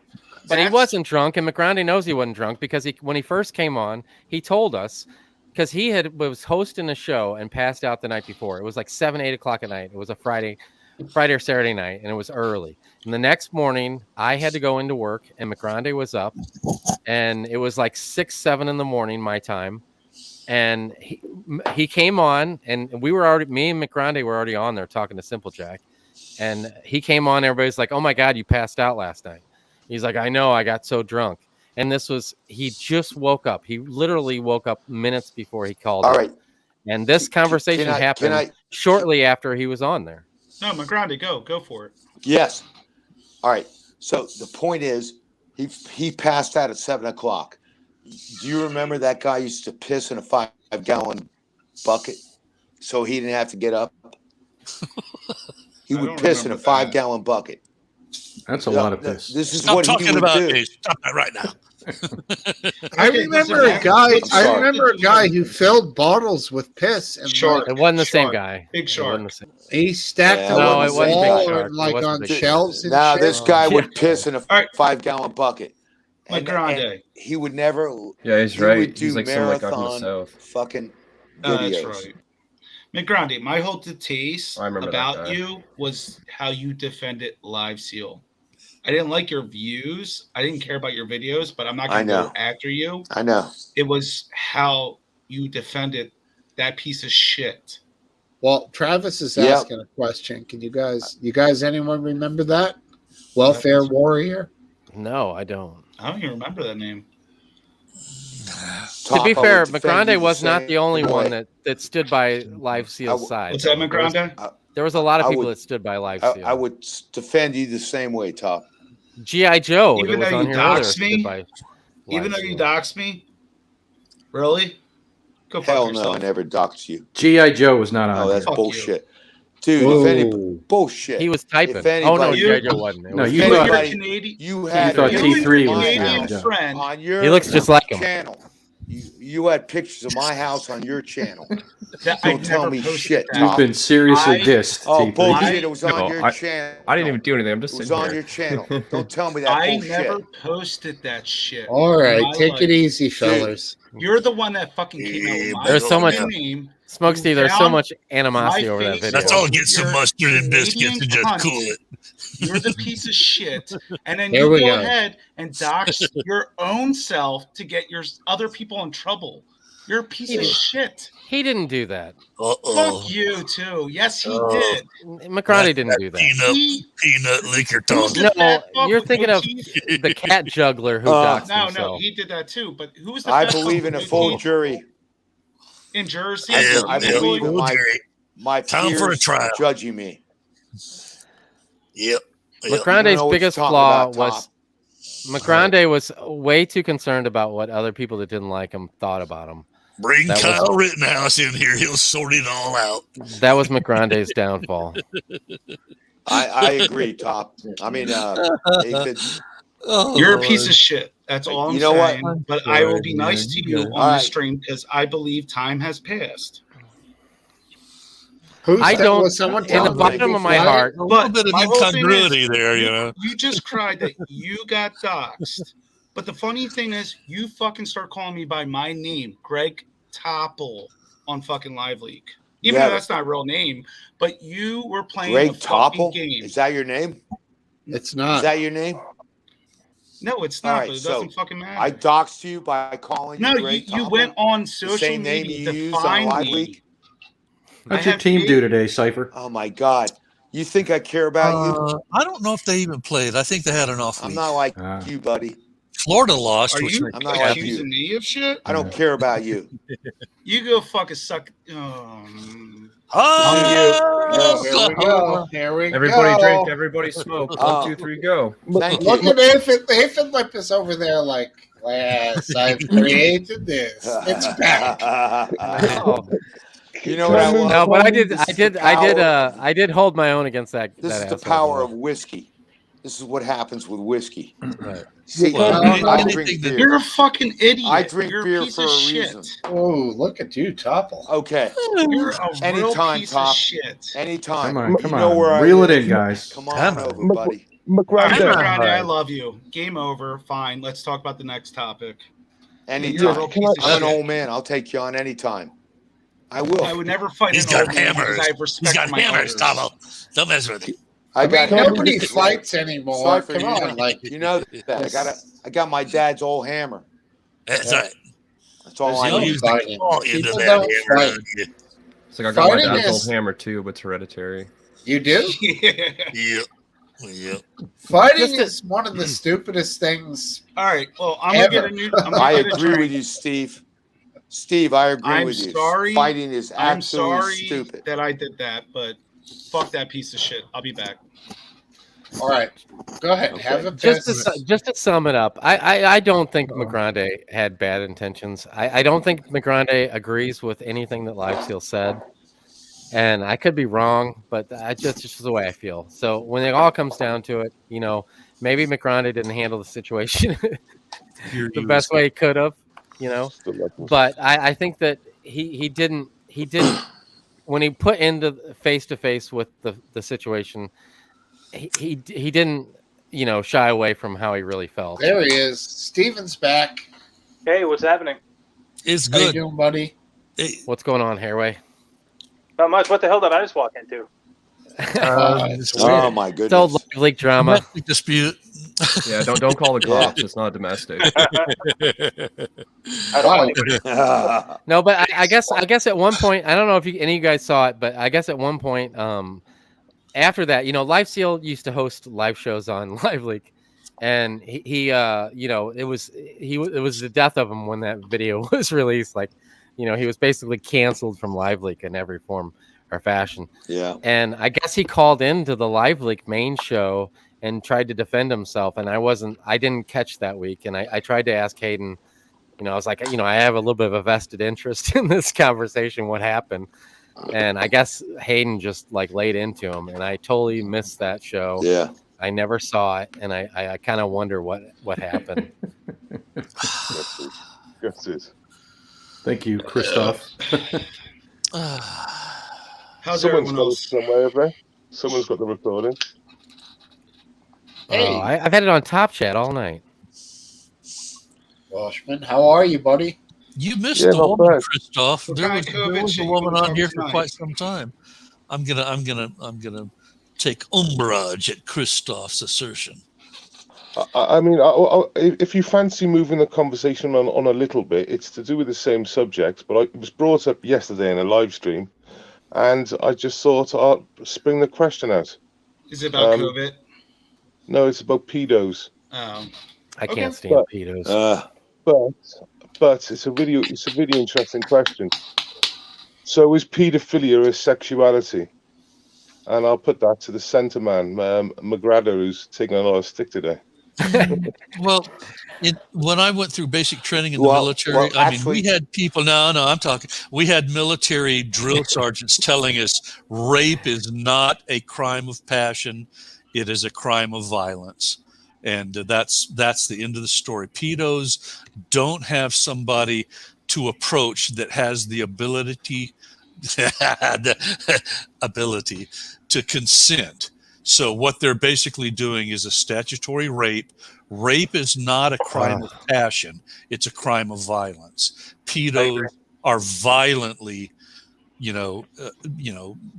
But he wasn't drunk, and McGrande knows he wasn't drunk because when he first came on, he told us because he was hosting a show and passed out the night before. It was like 7, 8 o'clock at night. It was a Friday or Saturday night, and it was early. And the next morning, I had to go into work, and McGrande was up, and it was like 6, 7 in the morning my time. And he came on, and me and McGrande were already on there talking to Simple Jack. And he came on, everybody's like, "Oh my God, you passed out last night." He's like, "I know, I got so drunk." And he just woke up. He literally woke up minutes before he called. All in. right. And this conversation happened shortly after he was on there. No, McGrande, go for it. Yes. All right. So the point is, he passed out at 7 o'clock. Do you remember that guy used to piss in a 5-gallon bucket so he didn't have to get up? He would piss in a 5-gallon bucket. That's a lot of piss. This is Stop what he talking would about do. it. Stop that right now. I remember a guy. I remember a guy who filled bottles with piss and Shark. It wasn't the same guy. Big It wasn't Shark. the same. he stacked Yeah, them No, on it the wasn't Big wall Shark. and It like wasn't on Big Shark. shelves and Now shit. this guy would piss in a right. 5-gallon bucket. And McGrande. he would never. Yeah, he's he right. would do He's like some like guy from the marathon south. fucking That's videos. right. McGrande, my whole taste I remember that about guy. you was how you defended Live Seal. I didn't like your views. I didn't care about your videos, but I'm not I going to know. go after you. I know. It was how you defended that piece of shit. Well, Travis is Yep. asking a question. Can you guys, anyone remember that? Welfare Warrior? No, I don't. I don't even remember that name. To be Top, I fair, would defend you McGrande was not same the only one way. that stood by Live Seal's side. What's that, though. McGrande? There was a lot of I people would- that stood by Live Seal. I would defend you the same way, Top. G.I. Joe, Even that was though on you here earlier, doxed me? stood by Even Live though you Seal. doxed me? Really? Go fuck Hell yourself. no, I never doxed you. G.I. Joe was not on. Oh, that's here. Fuck bullshit. Dude, Whoa. if any bullshit. He was typing. If Oh no, anybody- G.I. Joe wasn't. It No, was you if thought- anybody- You're Canadian. you had thought you T3 in was my Canadian house G.I. Joe. friend. on your He looks just like him. channel. You had pictures of my house on your channel. That I Don't tell never me posted shit, that. You've been seriously I- dissed. Oh, T3. bullshit. It was on No, your channel. I didn't even do anything. I'm It just was sitting on here. your channel. Don't tell me that I bullshit. never posted that shit. All right, in my take life. it easy, fellas. You're the one that fucking came out with my There's so much- fucking name. Smokesteve, there's so found much animosity my over that face video. Let's all get some You're mustard and biscuits Canadian and just cunt. cool it. You're the piece of shit, and then Here you we go go. ahead and dox your own self to get your other people in trouble. You're a piece of shit. He didn't do that. Fuck you too. Yes, he did. McGrande didn't do that. Peanut liquor Who's talking. the No, fat fuck you're with thinking no of teeth? the cat juggler who Uh, doxed No, himself. he did that too. But who's the I fat fuck believe with in a no full teeth? jury. In Jersey? I believe in Full my jury. Time for a peers trial. judging me. Yep. You don't McGrande's know what biggest you're talking flaw about, Tom. was McGrande was way too concerned about what other people that didn't like him thought about him. Bring That Kyle was- Rittenhouse in here. He'll sort it all out. That was McGrande's downfall. I agree, Top. I mean, David, You're a piece of shit. That's all I'm You know what? saying. But I will be nice to you on All this right. stream because I believe time has passed. I don't. Was someone In the telling me bottom to of be my quiet? heart, A little bit of my whole thing incongruity is, there, you know. You just cried that you got doxxed. But the funny thing is, you fucking start calling me by my name, Greg Topple, on fucking Live Leak. Even Yeah, though that's not a real name, but you were playing Greg a fucking Topple? game. Is that your name? It's Is not. that your name? No, it's All not, right, but it so doesn't fucking matter. I doxed you by calling no, you Greg you Topple? went on The social same name media you to used on find Live me. Leak? How'd your team do today, Cypher? Oh my God! You think I care about you? I don't know if they even played. I think they had an off week. I'm not like you, buddy. Florida lost. Are you I'm not like accusing you. me of shit? I don't care about you. You go fucking suck. Oh, here we go. Here we Everybody go. drink, everybody smoke. 1, 2, 3, go. Thank Look you. at Nathan Lip is over there like, yes, I've created this. It's back. You know what I love? No, but I did hold my own against that. This that is the asshole, power though. of whiskey. This is what happens with whiskey. Right. See, I drink beer. You're a fucking idiot. I drink You're beer a piece for of a shit. reason. Oh, look at you, Topple. Okay. You're a real Anytime, piece Top. of shit. Anytime. Come You know on. where I Reel it live. in, guys. Come on over, buddy. All right, McGregor. Grande, I love you. Game over. Fine. Let's talk about the next topic. Anytime. You're a real piece of I'm an shit. old man. I'll take you on anytime. I will. I would never fight He's an got old man hammers. because I have respect He's got for my hammers, elders. Tabo. Don't mess with him. I mean, nobody hammers. fights anymore. Cypher, Come you on, know, like you know that. I got my dad's old hammer. That's right. That's all I You'll need. use the claw into People that don't hammer. fight. It's like I got my Fighting dad's is- old hammer too, but it's hereditary. You do? Yep. Fighting is one of the stupidest things. All right. Well, I'm gonna get Ever. a new. I'm gonna I get a agree drink. with you, Steve. Steve, I agree I'm with you. sorry. Fighting is I'm absolutely sorry stupid. that I did that, but fuck that piece of shit. I'll be back. All right, go ahead. Okay. Have a Just piss. to sum it up, I don't think McGrande had bad intentions. I don't think McGrande agrees with anything that Livesteel said, and I could be wrong, but that's just the way I feel. So when it all comes down to it, you know, maybe McGrande didn't handle the situation the best way he could have, you know. But I think that he didn't when he put into face to face with the situation. He didn't, you know, shy away from how he really felt. There he is. Steven's back. Hey, what's happening? It's How you good. doing, buddy? What's going on, Hairway? Not much. What the hell did I just walk into? Oh my It's old goodness. Live League drama. Domestic dispute. Yeah, don't call the cops. It's not domestic. I don't want No, but I guess at one point, I don't know if any of you guys saw it, but I guess at one point, after that, you know, Livesteel used to host live shows on Live League, and he you know, it was the death of him when that video was released. Like, you know, he was basically canceled from Live League in every form or fashion. Yeah. And I guess he called into the Live League main show and tried to defend himself, and I didn't catch that week, and I tried to ask Hayden. You know, I was like, you know, I have a little bit of a vested interest in this conversation. What happened? And I guess Hayden just like laid into him, and I totally missed that show. Yeah. I never saw it, and I kind of wonder what happened. Thank you, Christoph. How's Someone's everyone got it else? somewhere, have they? Someone's got the recording. Hey, Oh, I've had it on Top Chat all night. Washman, how are you, buddy? You missed Yeah, the not woman, bad. Christoph. What There kind was, of there COVID was shit a you woman gonna on here talk for tonight? quite some time. I'm gonna take umbrage at Christoph's assertion. I mean, if you fancy moving the conversation on a little bit, it's to do with the same subject, but it was brought up yesterday in a live stream, and I just thought I'd spring the question out. Is it about COVID? No, it's about pedos. Oh. I Okay. can't stand pedos. But it's a really interesting question. So is paedophilia a sexuality? And I'll put that to the centre man, McGrada, who's taking a lot of stick today. Well, when I went through basic training in the military, I mean, we had people. No, I'm talking. We had military drill sergeants telling us rape is not a crime of passion; it is a crime of violence, and that's the end of the story. Pedos don't have somebody to approach that has the ability to consent. So what they're basically doing is a statutory rape. Rape is not a crime of passion. It's a crime of violence. Pedos are violently,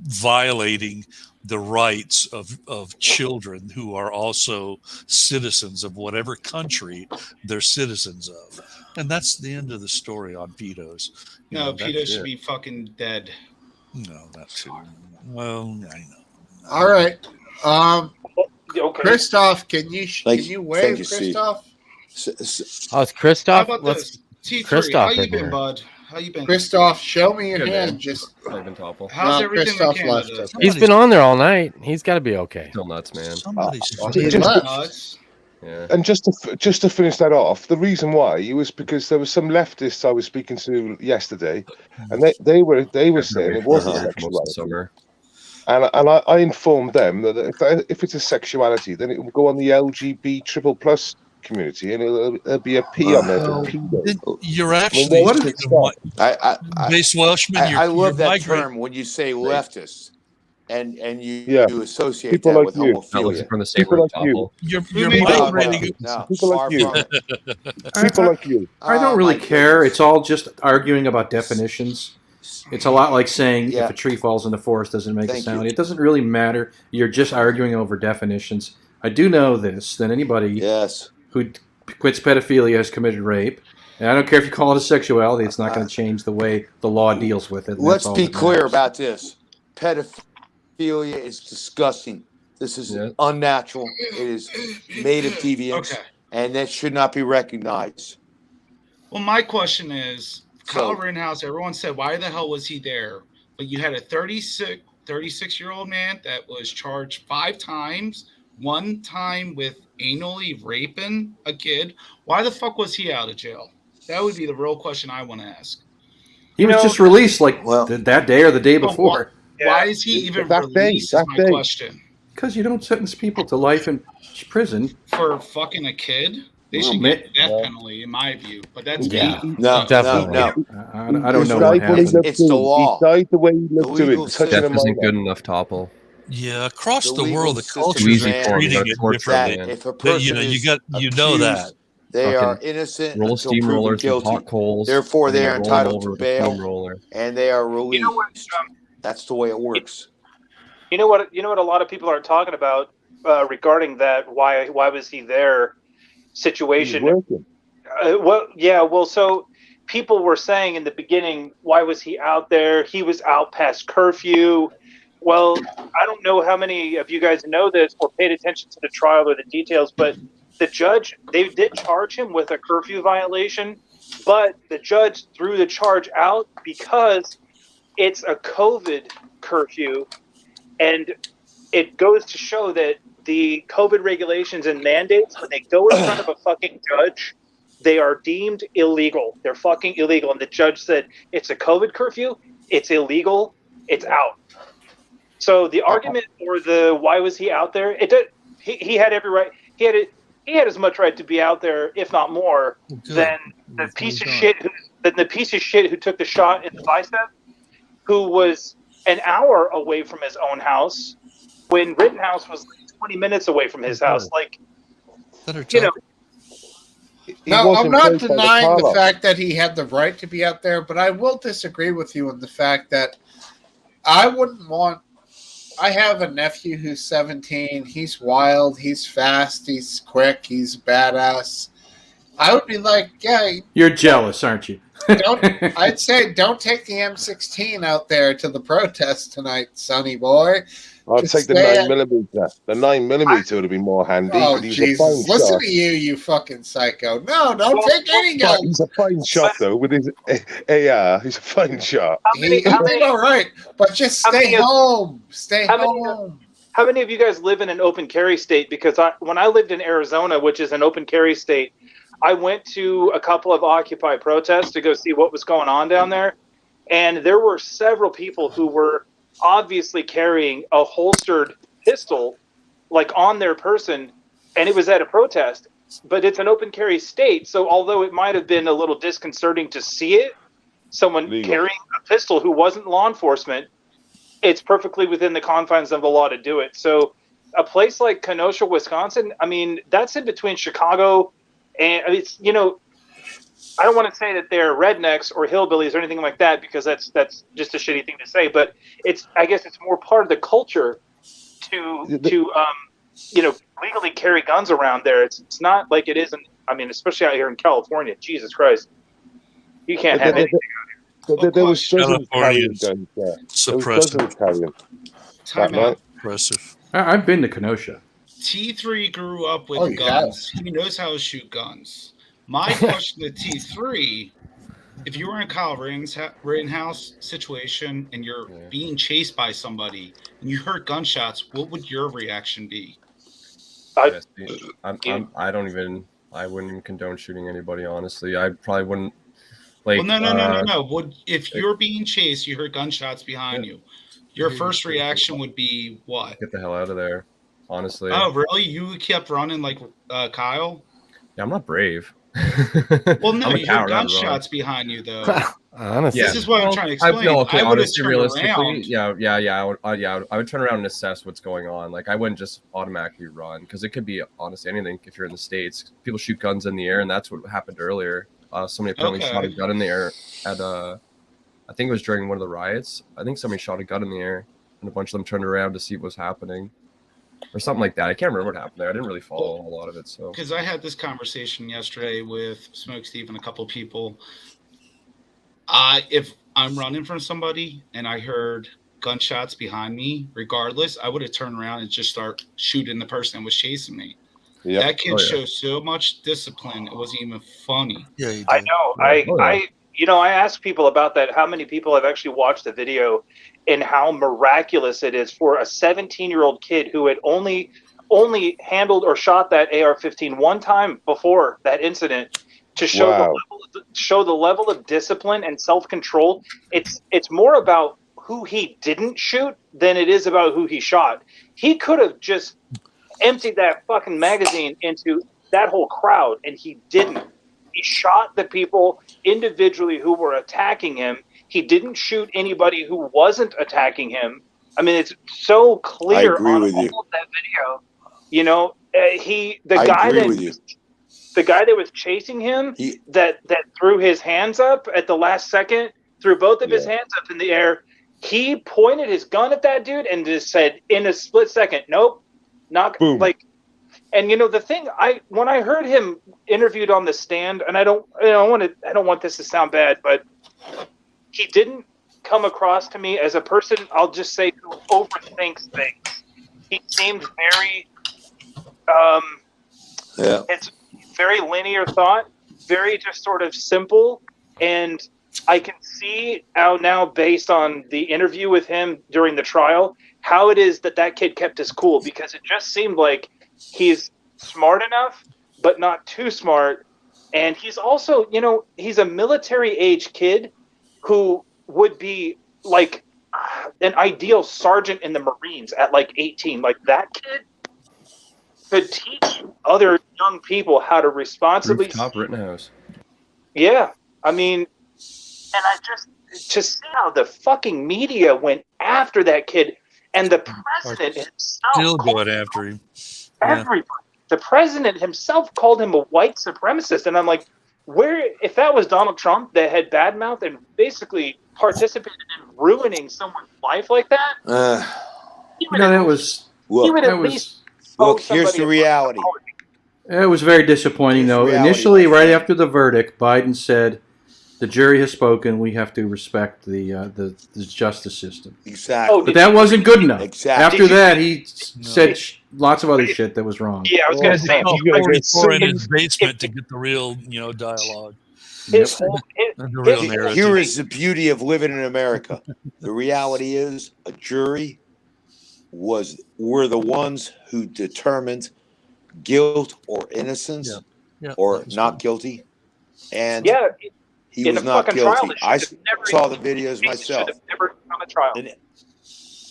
violating the rights of children who are also citizens of whatever country they're citizens of. And that's the end of the story on pedos. No, pedos should be fucking dead. No, that too. Well, I know. All right. Okay. Christoph, can you Thank wave, you, Steve. Christoph? Oh, it's Christoph. How about Let's this? T3, Christoph how you in been, here. bud? How you been? Christoph, show me your Good, hand. man. Just Not even topple. How's no, everything in Christoph left Canada? us. He's been on there all night. He's got to be okay. Still nuts, man. Somebody's He Just- left. Nuts. Yeah. And just to finish that off, the reason why it was because there were some leftists I was speaking to yesterday, and they were saying it wasn't For most of the sexuality. summer. And I informed them that if it's a sexuality, then it will go on the LGB triple plus community, and it'll be a P on there for pedo. You're actually what is Base Welshman. I You're love that migrating. term when you say leftists, and you Yeah. you associate People that like with you. Not looking homophilia. from the same People room, like you. topple. You're No, migrating. no, People like far you. from it. People like you. I don't Oh, really my care. goodness. It's all just arguing about definitions. It's a lot like saying Yeah. if a tree falls in the forest doesn't make Thank a sound. you. It doesn't really matter. You're just arguing over definitions. I do know this, that anybody Yes. who quits pedophilia has committed rape. And I don't care if you call it a sexuality, it's not going to change the way the law deals with it. And Let's that's all be that clear matters. about this. Pedophilia is disgusting. This is unnatural. It is made of deviance, Okay. and that should not be recognized. Well, my question is, Kyle So- Rittenhouse, everyone said, why the hell was he there? But you had a 36-year-old man that was charged 5 times, one time with anally raping a kid. Why the fuck was he out of jail? That would be the real question I want to ask. He was just released like Well- that day or the day But before. Why is he even That day, released that is my day. question. Because you don't sentence people to life in prison. For fucking a kid? They Well, should get a death penalty, in my view. But that's Yeah. me. No, Definitely. no. I don't know what happened. It's the law. He died the way he lived to legal it, touching a Death isn't minor. good enough, topple. Yeah, across The the legal world, the system, cultures easy are for 'em. treating You it gotta torture 'em, differently. That man. if a But person you know, is you know that. accused, they are Fucking innocent roll until proven steamrollers with guilty. hot coals. Therefore, and they then are roll 'em entitled over to with a bail, steamroller. and they are released. You know what? That's the way it works. You know what? You know what? A lot of people aren't talking about regarding that. Why was he there? Situation. He was working. Well, so people were saying in the beginning, why was he out there? He was out past curfew. Well, I don't know how many of you guys know this or paid attention to the trial or the details, but the judge, they did charge him with a curfew violation, but the judge threw the charge out because it's a COVID curfew, and it goes to show that the COVID regulations and mandates, when they go in front of a fucking judge, they are deemed illegal. They're fucking illegal. And the judge said, it's a COVID curfew, it's illegal, it's out. So the argument or the why was he out there? He had every right. He had as much right to be out there, if not more, than the piece of shit who took the shot in the bicep, who was an hour away from his own house when Rittenhouse was 20 minutes away from his house. Like, you know. No, I'm not denying the fact that he had the right to be out there, but I will disagree with you on the fact that I wouldn't want. I have a nephew who's 17. He's wild. He's fast. He's quick. He's badass. I would be like, yeah. You're jealous, aren't you? I'd say don't take the M16 out there to the protest tonight, sonny boy. I'd Just take the stay 9mm. The 9mm would be more handy. Oh, but he's Jesus. a fine Listen shot. to you fucking psycho. No, don't take any guns. He's a fine shot, though, with his AR. He's a fine shot. He did all right, but just stay home. Stay home. How many of you guys live in an open carry state? Because when I lived in Arizona, which is an open carry state, I went to a couple of Occupy protests to go see what was going on down there. And there were several people who were obviously carrying a holstered pistol, like on their person, and it was at a protest. But it's an open carry state, so although it might have been a little disconcerting to see it, someone carrying a pistol who wasn't law enforcement, it's perfectly within the confines of the law to do it. So a place like Kenosha, Wisconsin, I mean, that's in between Chicago and it's, you know, I don't want to say that they're rednecks or hillbillies or anything like that, because that's just a shitty thing to say, but I guess it's more part of the culture to you know, legally carry guns around there. It's not like it isn't. I mean, especially out here in California, Jesus Christ, you can't have anything out here. There was dozens carrying Californians guns there. There was suppressive. dozens carrying Time that out. night. Impressive. I've been to Kenosha. T3 grew up with Oh, you guns. He knows how to shoot guns. My question to T3: if you were in Kyle Rittenhouse situation and you're being chased by somebody and you heard gunshots, what would your reaction be? I wouldn't even condone shooting anybody. Honestly, I probably wouldn't. Like, Well, no. If you're being chased, you heard gunshots behind you. Your first reaction would be what? Get the hell out of there. Honestly. Oh, really? You kept running like Kyle? Yeah, I'm not brave. Well, no, I'm a you coward, hear I'm gunshots wrong. behind you, though. Honestly, this is what I'm trying to explain. No, okay, I would have honestly, turned realistically, around. I would turn around and assess what's going on. Like, I wouldn't just automatically run, because it could be honestly anything. If you're in the States, people shoot guns in the air, and that's what happened earlier. Somebody apparently shot a gun in the air at I think it was during one of the riots. I think somebody shot a gun in the air, and a bunch of them turned around to see what was happening, or something like that. I can't remember what happened there. I didn't really follow a lot of it. So, because I had this conversation yesterday with Smokesteve and a couple of people. If I'm running from somebody and I heard gunshots behind me, regardless, I would have turned around and just start shooting the person that was chasing me. Yep. That kid shows so much discipline. It wasn't even funny. Yeah, I know. I ask people about that. How many people have actually watched the video, and how miraculous it is for a 17-year-old kid who had only handled or shot that AR-15 one time before that incident to show the level of discipline and self-control. It's more about who he didn't shoot than it is about who he shot. He could have just emptied that fucking magazine into that whole crowd, and he didn't. He shot the people individually who were attacking him. He didn't shoot anybody who wasn't attacking him. I mean, it's so clear on all of that video. You know, the guy that was chasing him, that threw his hands up at the last second, threw both of his hands up in the air. He pointed his gun at that dude and just said in a split second, "Nope, not boom." Like. And the thing, when I heard him interviewed on the stand, and I don't want this to sound bad, but he didn't come across to me as a person, I'll just say, who overthinks things. He seemed very, it's very linear thought, very just sort of simple, and I can see how now, based on the interview with him during the trial, how it is that kid kept his cool, because it just seemed like he's smart enough, but not too smart. And he's also, he's a military age kid who would be like an ideal sergeant in the Marines at like 18. Like, that kid could teach other young people how to responsibly. Rooftop Rittenhouse. Yeah. I mean, and I to see how the fucking media went after that kid, and the president himself still going after him. Everybody. The president himself called him a white supremacist, and I'm like, if that was Donald Trump that had badmouthed and basically participated in ruining someone's life like that, that was. Look, here's the reality. It was very disappointing, though. Initially, right after the verdict, Biden said, "The jury has spoken. We have to respect the justice system." Exactly. But that wasn't good enough. Exactly. After that, he said lots of other shit that was wrong. Yeah, I was going to say. In his basement to get the real, dialogue. The real narrative. Here is the beauty of living in America. The reality is, a jury were the ones who determined guilt or innocence, or not guilty, and he was not guilty. I saw the videos myself. Never on a trial. And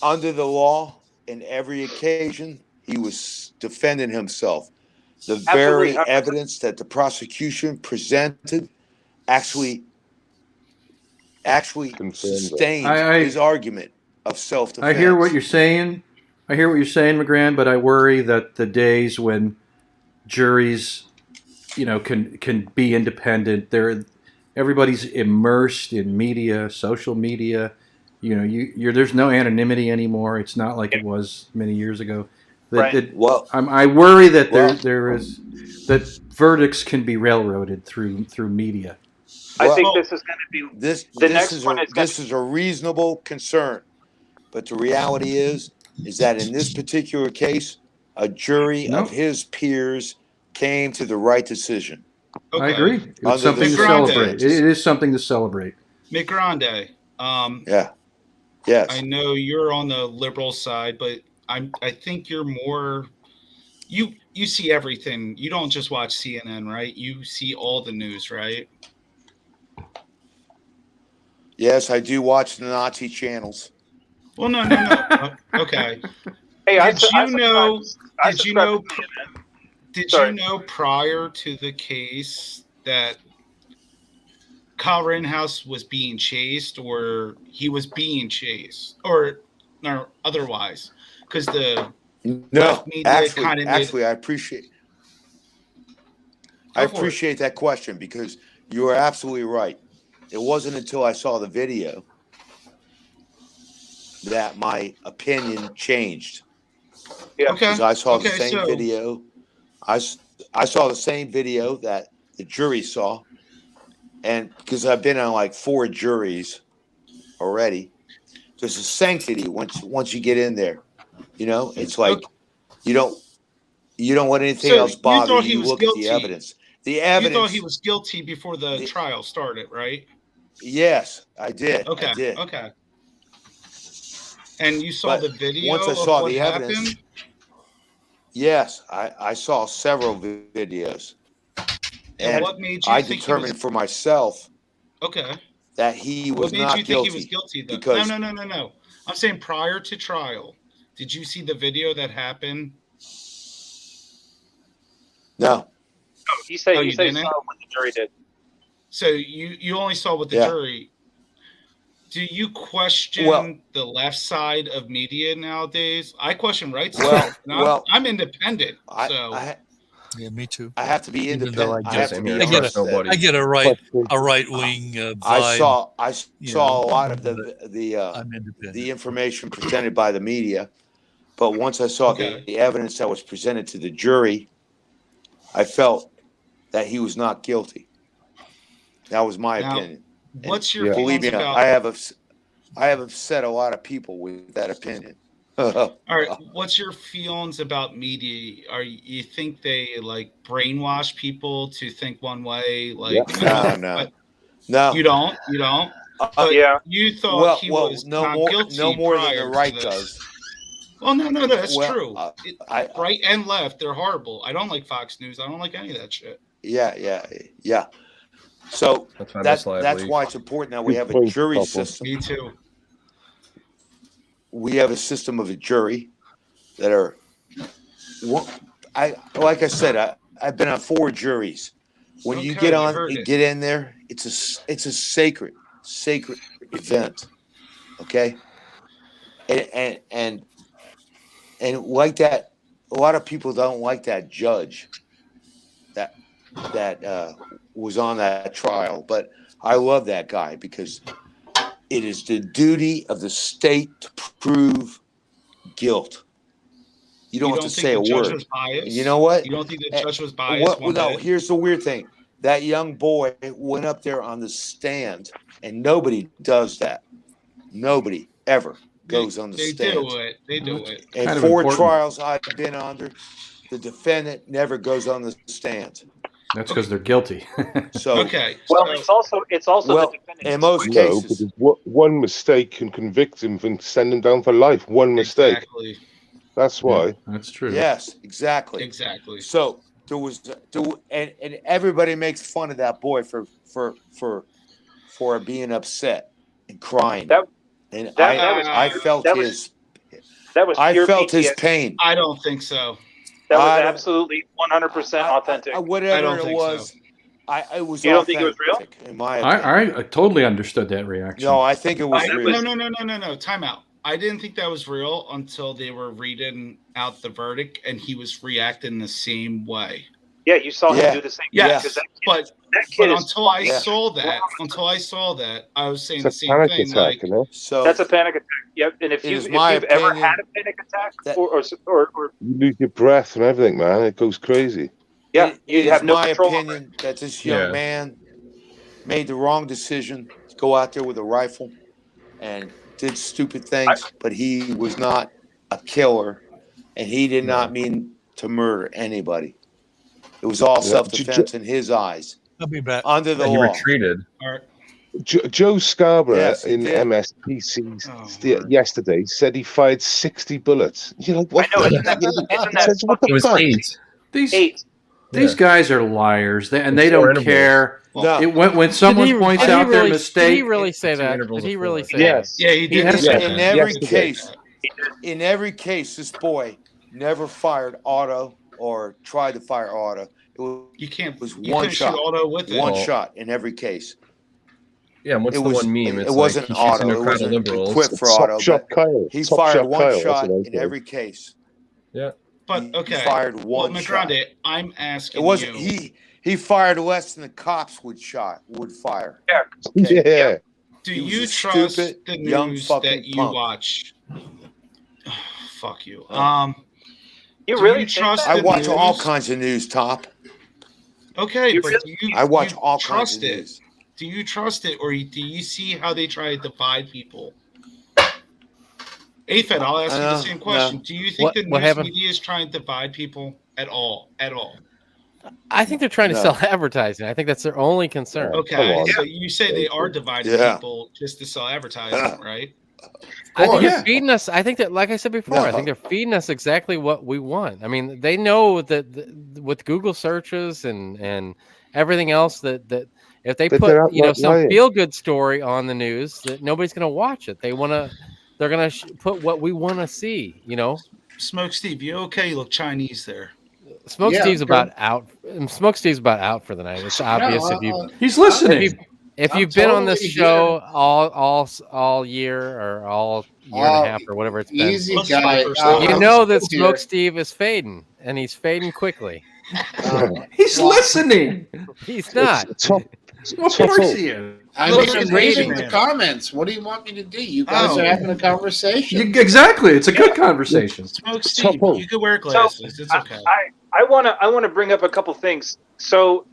under the law, in every occasion, he was defending himself. The very evidence that the prosecution presented actually sustained his argument of self-defense. I hear what you're saying. McGran, but I worry that the days when juries, can be independent, everybody's immersed in media, social media. There's no anonymity anymore. It's not like it was many years ago. I worry that there is that verdicts can be railroaded through media. Well, I think this is going to be this. the This next is one. a Is going this is a reasonable concern, but the reality is that in this particular case, a jury No. of his peers came to the right decision. I agree. It's Under something the to celebrate. It circumstances. is something to celebrate. McGrande, Yeah. Yes. I know you're on the liberal side, but I think you're more you see everything. You don't just watch CNN, right? You see all the news, right? Yes, I do watch the Nazi channels. Well, no. Okay. Hey, Did you know? Did you know? Did Sorry. you know prior to the case that Kyle Rittenhouse was being chased, or he was being chased, or otherwise? Because the No, media kind of actually, I appreciate that question because you are absolutely right. It wasn't until I saw the video that my opinion changed. Yeah. Because I saw the same video. I saw the same video that the jury saw, and because I've been on like 4 juries already, there's a sanctity once you get in there. You know, it's like you don't want anything else bother you. You look at the evidence. The evidence. You thought he was guilty before the trial started, right? Yes, I did. Okay. I did. Okay. And you saw the video once I of saw what the evidence. happened? Yes, I saw several videos. And what made you I think determined for myself that he was what made not you guilty. think he was guilty, though? Because No. I'm saying prior to trial, did you see the video that happened? No. Oh, you say you saw didn't? what the jury did. So you only saw what the jury. Do you question the left side of media nowadays? I question right side. I'm independent. Yeah, me too. I have to be Even though independent. I have to be honest. I get a right wing vibe. I saw a lot of the information presented by the media, but once I saw the evidence that was presented to the jury, I felt that he was not guilty. That was my opinion. What's your believe feelings me? about? I have upset a lot of people with that opinion. All right, what's your feelings about media? You think they like brainwash people to think one way? Like no, you don't. But you thought he was not guilty. No more than the prior to right this. does. Well, no, that's Well, true. Right and left, they're horrible. I don't like Fox News. I don't like any of that shit. Yeah. So that's why it's important that we have a jury system. Me too. We have a system of a jury that are. Like I said, I've been on 4 juries. When you get in there, it's a sacred event. Okay, and like that, a lot of people don't like that judge that was on that trial, but I love that guy because it is the duty of the state to prove guilt. You don't have to say a word. You know what? You don't think the judge was biased? No, here's the weird thing. That young boy went up there on the stand, and nobody does that. Nobody ever goes on the stand. They do it. And 4 trials I've been under, the defendant never goes on the stand. That's because they're guilty. So Well, it's also the defendant's in most cases, because one mistake can convict him and send him down for life. One mistake. Exactly. That's why. That's true. Yes, exactly. So and everybody makes fun of that boy for being upset and crying. I felt his pain. I don't think so. That was absolutely 100% authentic. Whatever it was, it was. You don't think it was real? In my opinion. I totally understood that reaction. No, I think it was real. No. Time out. I didn't think that was real until they were reading out the verdict and he was reacting the same way. Yeah, you saw him do the same thing. Yes, but until I saw that, I was saying the same thing. Attack, so that's a panic attack. Yep. And if you've ever had a panic attack, or you lose your breath and everything, man, it goes crazy. Yeah, you have no my control. opinion that this young man made the wrong decision to go out there with a rifle and did stupid things, but he was not a killer, and he did not mean to murder anybody. It was all self-defense in his eyes. I'll be back. Under the He law. retreated. All right. Joe Scarborough Yes, he in did. MSPC yesterday said he fired 60 bullets. You're like, what? I know, isn't that Says, what the It was fuck? 8. These guys are liars, and they Four don't intervals. care. No. When someone points Did he out their really- mistake, Did he really say Two that? intervals Did he of really four. say Yes. Yeah, he He did. has say said In that. every Yesterday. case, this boy never fired auto or tried to fire auto. You can't. It was You one couldn't shoot shot. auto with it. One Well, shot in every case. Yeah, and what's It the was. one meme? It's It wasn't like he shoots into auto. a It crowd of wasn't liberals. equipped for Top auto. shot But Kyle. he Top fired shot one Kyle, shot that's what I in say. every case. Yeah. But He okay, fired one well, shot. McGrande, I'm asking It wasn't. you. He fired less than the cops would fire. Yeah. Okay? Yeah. Do He was you a trust stupid, the young news fucking that you punk. watch? Fuck you. You do really you think trust that? I the watch news? all kinds of news, Top. Okay, You but really- do you? I watch you all kinds trust of it? news. Do you trust it, or do you see how they try to divide people? AFED, I'll ask you the same question. No. Do you think the What news happened? media is trying to divide people at all? At all? I think they're trying to No. sell advertising. I think that's their only concern. Come Okay, on. so you say they are dividing Yeah. people just to sell advertising, right? I think Yeah. they're feeding us. I think that, like I said before, I think they're feeding us exactly what we want. I mean, they know that with Google searches and everything else that if they But put they're not some lying. feel good story on the news, that nobody's going to watch it. They're gonna put what we want to see. Smokesteve, you okay? You look Chinese there. Smokesteve's Yeah, about out. Smokesteve's about out for the night. It's obvious if you he's listening. if I'm you've been on this totally show all year or all year and a half or whatever it's been. Easy Let's guy. go first. You I'm know that still here. Smokesteve is fading, and he's fading quickly. He's listening. He's not. Of course he is. I'm Look, just it's reading amazing, the man. comments. What do you want me to do? You guys Oh. are having a conversation. Exactly. It's a good conversation. Smokesteve, you could wear glasses. It's okay. I want to bring up a couple things. So,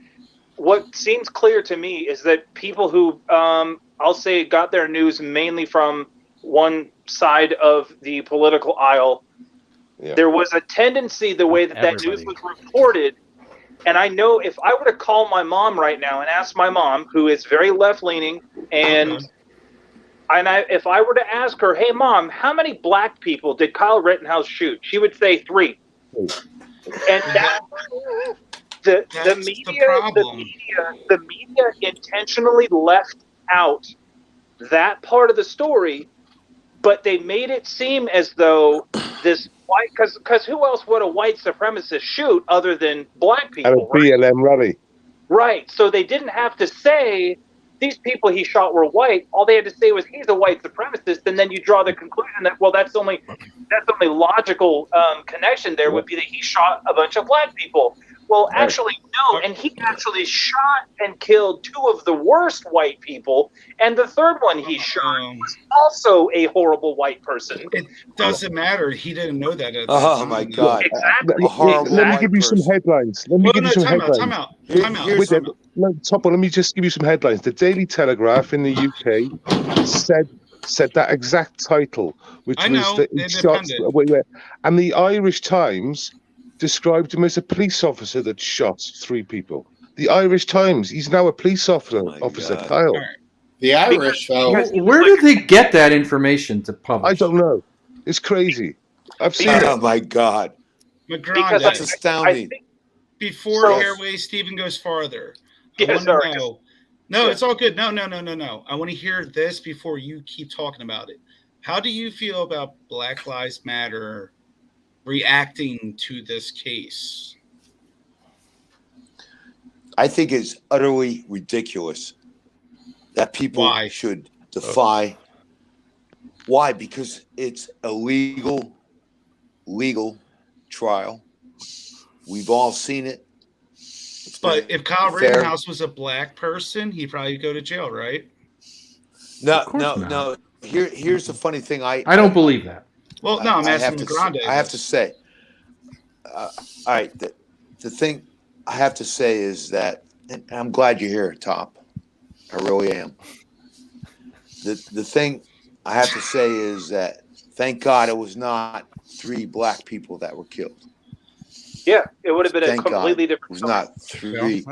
what seems clear to me is that people who I'll say got their news mainly from one side of the political aisle, there was a tendency the way that news was reported. And I know if I were to call my mom right now and ask my mom, who is very left-leaning, if I were to ask her, "Hey, Mom, how many black people did Kyle Rittenhouse shoot?" She would say 3. And the media intentionally left out that part of the story, but they made it seem as though this white, because who else would a white supremacist shoot other than black people? And a BLM rally. Right. So they didn't have to say these people he shot were white. All they had to say was he's a white supremacist, and then you draw the conclusion that that's the only logical connection there would be that he shot a bunch of black people. Well, actually, no, and he actually shot and killed 2 of the worst white people, and the third one he shot was also a horrible white person. It doesn't matter. He didn't know that at the Oh time. my God! Exactly. A horrible Let me white give you some person. headlines. Let me give you some headlines. Topo, let me just give you some headlines. The Daily Telegraph in the UK said that exact title, which I was know, that he shot. And the Irish Times described him as a police officer that shot 3 people. The Irish Times. He's now a police officer, Kyle. The Irish, though. Where did they get that information to publish? I don't know. It's crazy. I've seen it. Oh my God! McGrande, That's astounding. Before Airway Stephen goes farther, I want to know. No, it's all good. No. I want to hear this before you keep talking about it. How do you feel about Black Lives Matter reacting to this case? I think it's utterly ridiculous that people should defy. Why? Because it's a legal trial. We've all seen it. But if Kyle Rittenhouse was a black person, he'd probably go to jail, right? No. Here's the funny thing. I don't believe that. Well, no, I'm asking McGrande. I have to say, all right. The thing I have to say is that, and I'm glad you're here, Top. I really am. The thing I have to say is that thank God it was not 3 black people that were killed. Yeah, it would have been a Thank God completely it different was story. not 3.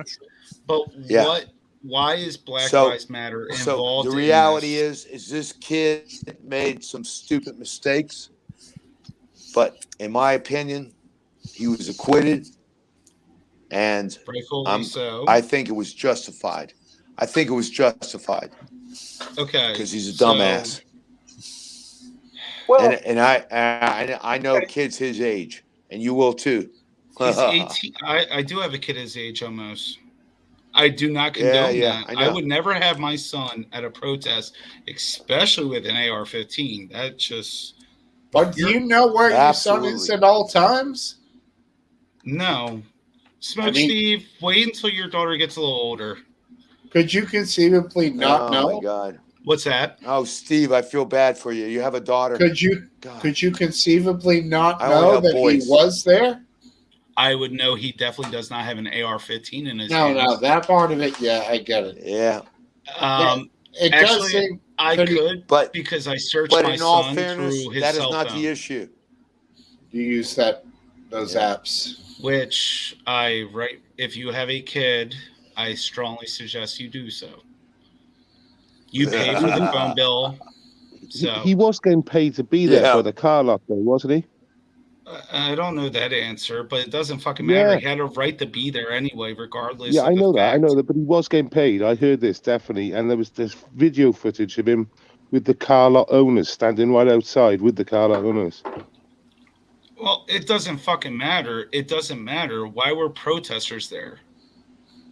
But Yeah. why is Black So- Lives Matter So involved the in reality this? is this kid made some stupid mistakes, but in my opinion, he was acquitted, and Rightfully so. I think it was justified. I think it was justified Okay. because he's a so- dumbass. Well, And I know kids his age, and you will too. He's 18. I do have a kid his age almost. I do not condone that. I I know. would never have my son at a protest, especially with an AR-15. That just. But do you know where your son is at all times? No. Smoke I mean- Steve, wait until your daughter gets a little older. Could you conceivably not know? Oh my God. What's that? Oh, Steve, I feel bad for you. You have a daughter. Could you conceivably not I only know have that boys. he was there? I would know he definitely does not have an AR-15 in his No, hands. that part of it, yeah, I get it. Yeah. It does Actually, seem. I could, but because I searched But my in all son fairness, through his that is cell not phone, the issue. You use those apps. which if you have a kid, I strongly suggest you do so. You pay for the phone bill, so He was getting paid to be there Yeah. by the car lot, though, wasn't he? I don't know that answer, but it doesn't fucking matter. Yeah. He had a right to be there anyway, regardless. Yeah, of I know the that. I fact. know that, but he was getting paid. I heard this definitely, and there was this video footage of him with the car lot owners standing right outside with the car lot owners. Well, it doesn't fucking matter. It doesn't matter. Why were protesters there?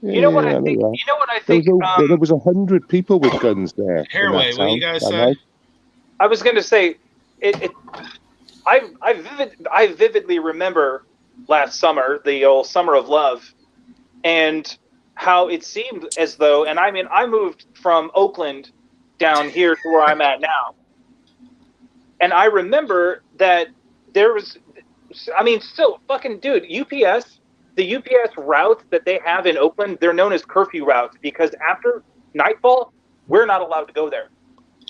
Yeah, You know what yeah, I think? know that. You know what I There think? was, there was 100 people with guns there. in Hairway, that what do you town guys that say? night. I was going to say, I vividly remember last summer, the old summer of love, and how it seemed as though, and I mean, I moved from Oakland down here to where I'm at now, and I remember that there was, I mean, still, fucking dude, UPS, the UPS routes that they have in Oakland, they're known as curfew routes because after nightfall, we're not allowed to go there.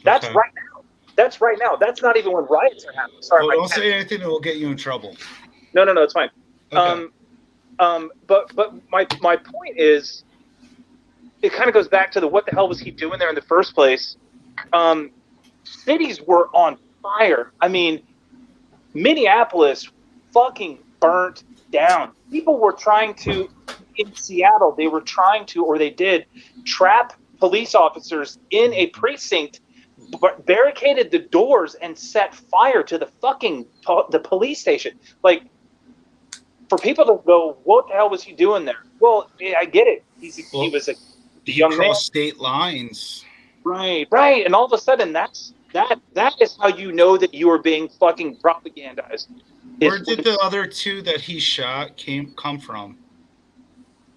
That's Okay. right now. That's right now. That's not even when riots are happening. Sorry, Well, my don't cat. say anything that will get you in trouble. No, it's fine. Okay. But my point is, it kind of goes back to the what the hell was he doing there in the first place? Cities were on fire. I mean, Minneapolis fucking burnt down. People were trying to, in Seattle, they were trying to, or they did, trap police officers in a precinct, barricaded the doors, and set fire to the fucking the police station. Like, for people to go, what the hell was he doing there? Well, yeah, I get it. He was a young man. Cross state lines. Right. And all of a sudden, that is how you know that you are being fucking propagandized. Where did the other two that he shot come from?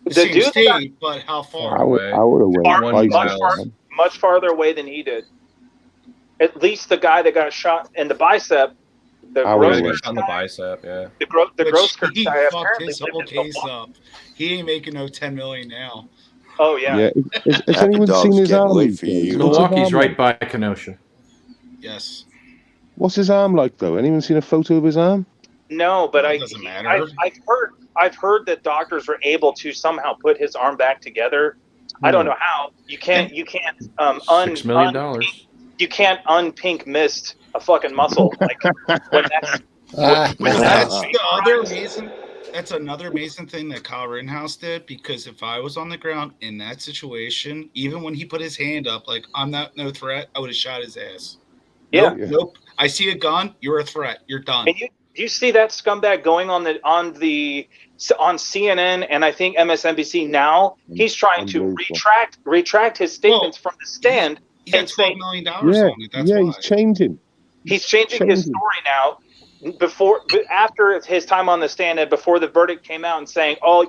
The The same dude state, but how far? Hour away. much farther away than he did. At least the guy that got shot in the bicep, the Hour gross away. skirt on the guy, bicep, yeah. the gross skirt He guy fucked apparently his whole lived in case Milwaukee. up. He ain't making no 10 million now. Oh yeah. Yeah. Has anyone seen his arm? What's his Milwaukee's arm right like? by Kenosha. Yes. What's his arm like, though? Anyone seen a photo of his arm? No, but doesn't matter. I've heard that doctors were able to somehow put his arm back together. I don't know how. You can't $6 million. you can't unpink mist a fucking muscle like when that's That's the other amazing. That's another amazing thing that Kyle Rittenhouse did, because if I was on the ground in that situation, even when he put his hand up, like, I'm not no threat, I would have shot his ass. Yeah. Nope. I see a gun. You're a threat. You're done. And you see that scumbag going on CNN and I think MSNBC now. He's trying to retract his statements from the stand. He got $12 million on it. That's why. he's changing. He's changing his story now. After his time on the stand and before the verdict came out, and saying, "Oh,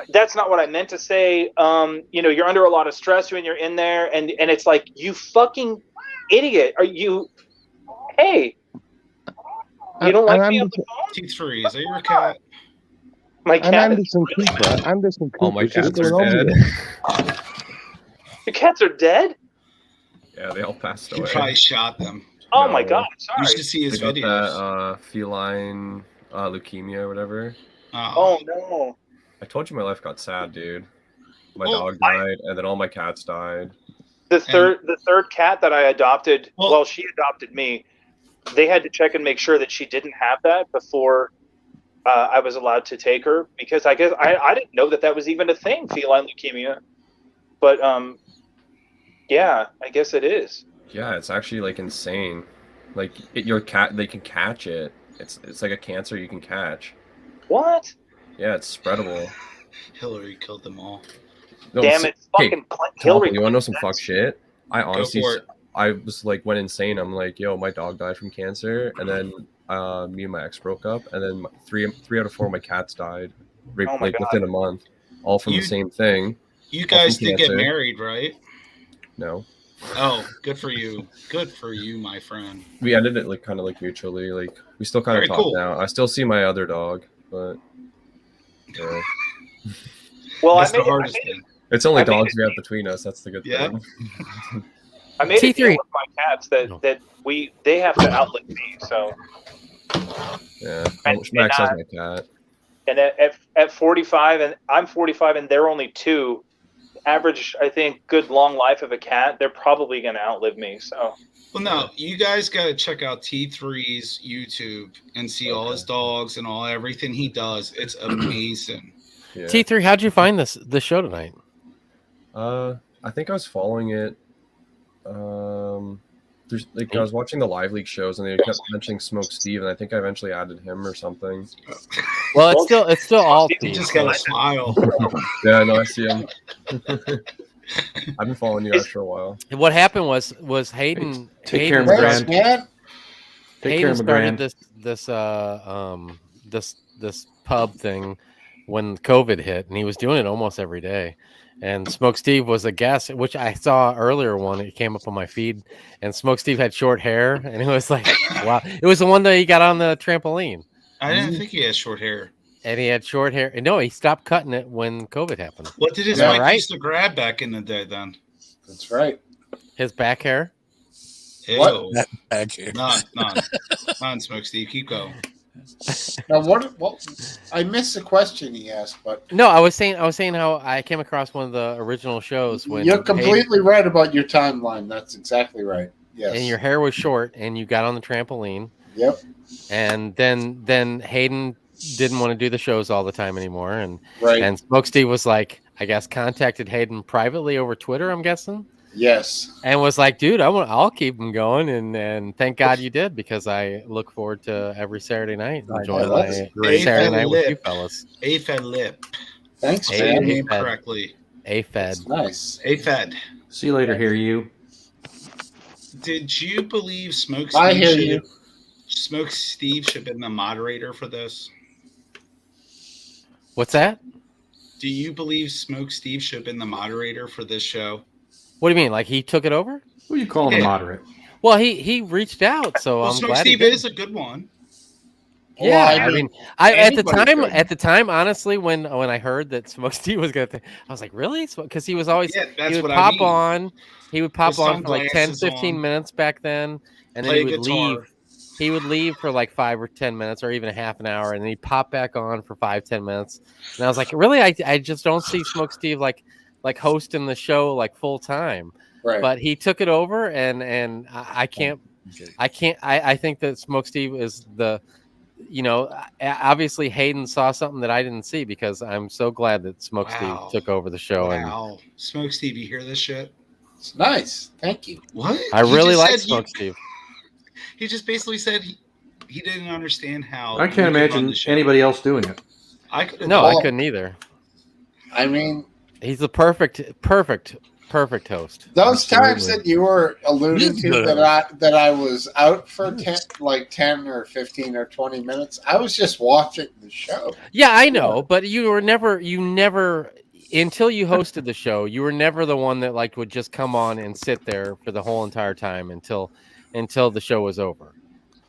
that's not what I meant to say. You're under a lot of stress when you're in there," and it's like, you fucking idiot. Are you? Hey, you don't like me on the phone? T3, is that your cat? My And cat. Anderson Cooper. Oh, my What's just cats are going on dead. with him? Your cats are dead? Yeah, they all passed He away. probably shot them. Oh my god, I'm You sorry. should see his They got videos. that feline leukemia or whatever. Oh no. I told you my life got sad, dude. My Well, dog died, and then all my cats died. The third cat that I adopted, well, she adopted me. They had to check and make sure that she didn't have that before I was allowed to take her, because I guess I didn't know that was even a thing, feline leukemia. But yeah, I guess it is. Yeah, it's actually like insane. Like your cat, they can catch it. It's like a cancer you can catch. What? Yeah, it's spreadable. Hillary killed them all. No, Damn it, fucking Hillary. You want to know some fuck shit? I honestly, for it. I was like went insane. I'm like, yo, my dog died from cancer, and then me and my ex broke up, and then three out of 4 of my cats died, Oh my God. within a month, all from the same thing. You all guys from did get cancer. married, right? No, Oh, good for you. Good for you, my friend. we ended it like kind of like mutually. Like we still kind of Very talk cool. now. I still see my other dog, but yeah. Well, That's the hardest thing. It's only I made dogs we have between us. That's the good Yeah. thing. I made a deal T3. with my cats that they have to outlive me. So Yeah, And- Max and, has my cat. and at 45, and I'm 45, and they're only 2. Average, I think, good long life of a cat. They're probably going to outlive me. So Well, no, you guys got to check out T3's YouTube and see all his dogs and everything he does. It's amazing. Yeah. T3, how'd you find this show tonight? I think I was following it. There's like I was watching the live league shows and they kept mentioning Smokesteve, and I think I eventually added him or something. Well, it's still all You Steve. just got to smile. Yeah, no, I see him. I've been following you guys for a while. And what happened was Hayden. Take care of Hayden my started- grand. Take care Hayden of my started grand. this pub thing when COVID hit, and he was doing it almost every day. And Smokesteve was a guest, which I saw earlier. One it came up on my feed, and Smokesteve had short hair, and it was like, wow! It was the one that he got on the trampoline, I didn't think he had short hair. and he had short hair. And no, he stopped cutting it when COVID happened. What did his Is that wife right? used to grab back in the day then? That's right. His back hair. Ew. What? Back here. None, Smoke Steve. Keep going. Now, what? I missed the question he asked, but No, I was saying how I came across one of the original shows when you're Hayden- completely right about your timeline. That's exactly right. Yes. and your hair was short, and you got on the trampoline. Yep. And then Hayden didn't want to do the shows all the time anymore, and Right. and Smokesteve was like, I guess, contacted Hayden privately over Twitter, I'm guessing, Yes. and was like, dude, I'll keep him going, and thank God you did, because I look forward to every Saturday night I enjoying know, that's my great. Saturday night with you Lip. fellas. Afed Lip. Thanks, Say your man. name Afed. correctly. A-Fed. Nice. Afed. See you later. Hear you. Did you believe Smoke I Steve hear should you. Smoke Steve should have been the moderator for this? What's that? Do you believe Smoke Steve should have been the moderator for this show? What do you mean? Like he took it over? Who are you calling a Yeah. moderate? Well, he reached out, so Well, I'm Smoke glad he Steve did. is a good one. Yeah, Well, I mean, at the anybody's time, honestly, when I heard that Smokesteve was gonna, I was like, really? Because he was always Yeah, that's he would what I pop mean. on, he would pop With on for like 10, sunglasses 15 on. minutes back then, and then Play he would guitar. leave. He would leave for like 5 or 10 minutes, or even a half an hour, and then he'd pop back on for 5-10 minutes. And I was like, really? I just don't see Smokesteve like hosting the show like full time. Right. But he took it over, and I can't. I think that Smokesteve is the, obviously Hayden saw something that I didn't see, because I'm so glad that Smokesteve Wow. took over the show. Wow. Smoke Steve, you hear this shit? It's nice. Thank you. What? And I He really just like said he- Smokesteve. He just basically said he didn't understand how. I you can't could run imagine the show. anybody else doing it. I could. No, I couldn't either. I mean, He's the perfect host. those times Absolutely. that you were alluding to that I was out for 10 or 15 or 20 minutes, I was just watching the show. Yeah, I know, but you never until you hosted the show, you were never the one that like would just come on and sit there for the whole entire time until the show was over.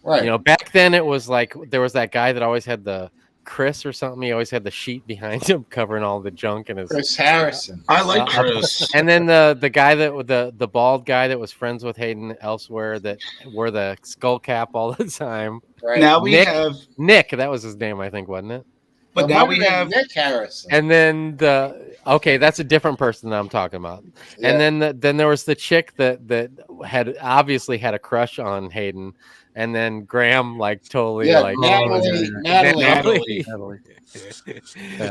Right. Back then it was like there was that guy that always had the Chris or something. He always had the sheet behind him covering all the junk in his. Chris Harrison. I like Chris. And then the guy the bald guy that was friends with Hayden elsewhere that wore the skull cap all the time. Right. Now we have Nick. That was his name, I think, wasn't it? But now we have Nick Harrison. And then that's a different person that I'm talking about. Yeah. And then there was the chick that had obviously had a crush on Hayden, and then Graham totally Natalie. Yeah.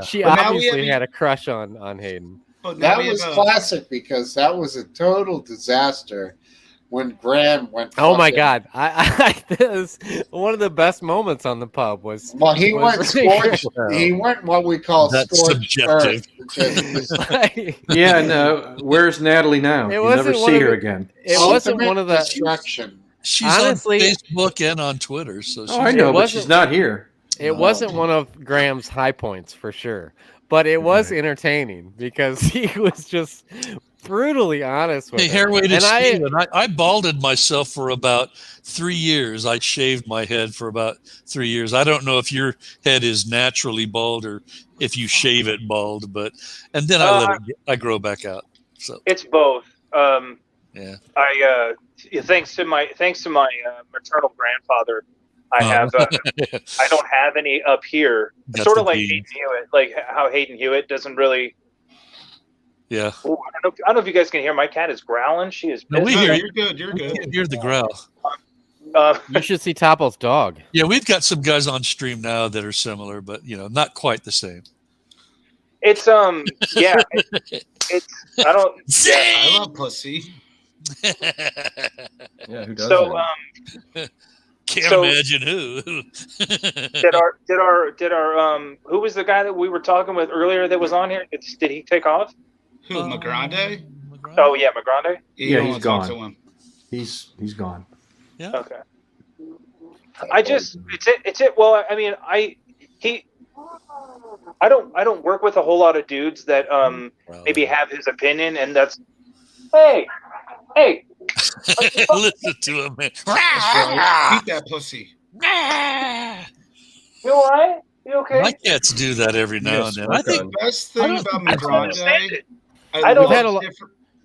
She But now we obviously have- had a crush on Hayden. But now That we was have classic because that was a total disaster when Graham went. Oh my fucking- God! I this one of the best moments on the pub was. Well, he went scorched. He went what we call That's scorched subjective. earth. Yeah, and where's Natalie now? It You never wasn't one see of her the- again. It wasn't one of the. destruction. She's Honestly- on Facebook and on Twitter. So she's Oh, I know, but wasn't- she's not here. It wasn't one of Graham's high points for sure, but it was entertaining because he was just brutally honest with Hey, her. Hairway to And Steve, I balded myself for about 3 years. I shaved my head for about 3 years. I don't know if your head is naturally bald or if you shave it bald, and then I grow back out. So It's both. yeah. Thanks to my maternal grandfather, I have I don't have any up here. That's Sort of the like gene. Hayden Hewitt, like how Hayden Hewitt doesn't really. Yeah. Ooh, I don't know if you guys can hear. My cat is growling. She is. No, we pissed. hear You're good. You're good. Hear the growl. You should see Topple's dog. Yeah, we've got some guys on stream now that are similar, but not quite the same. It's yeah. It's I don't. Yeah. I love pussy. Yeah, who does? So Can't So- imagine who. did our who was the guy that we were talking with earlier that was on here? Did he take off? Who? Magrande? Oh yeah, Magrande. You Yeah, don't he's want to talk to gone. him. He's gone. Yeah. Okay. I just it's it. Well, I mean, I don't work with a whole lot of dudes that maybe have his opinion, and that's hey. Listen to him, man. That's right. Eat that pussy. You all right? You okay? My cats do that every now and then. I think The best thing about Migrande,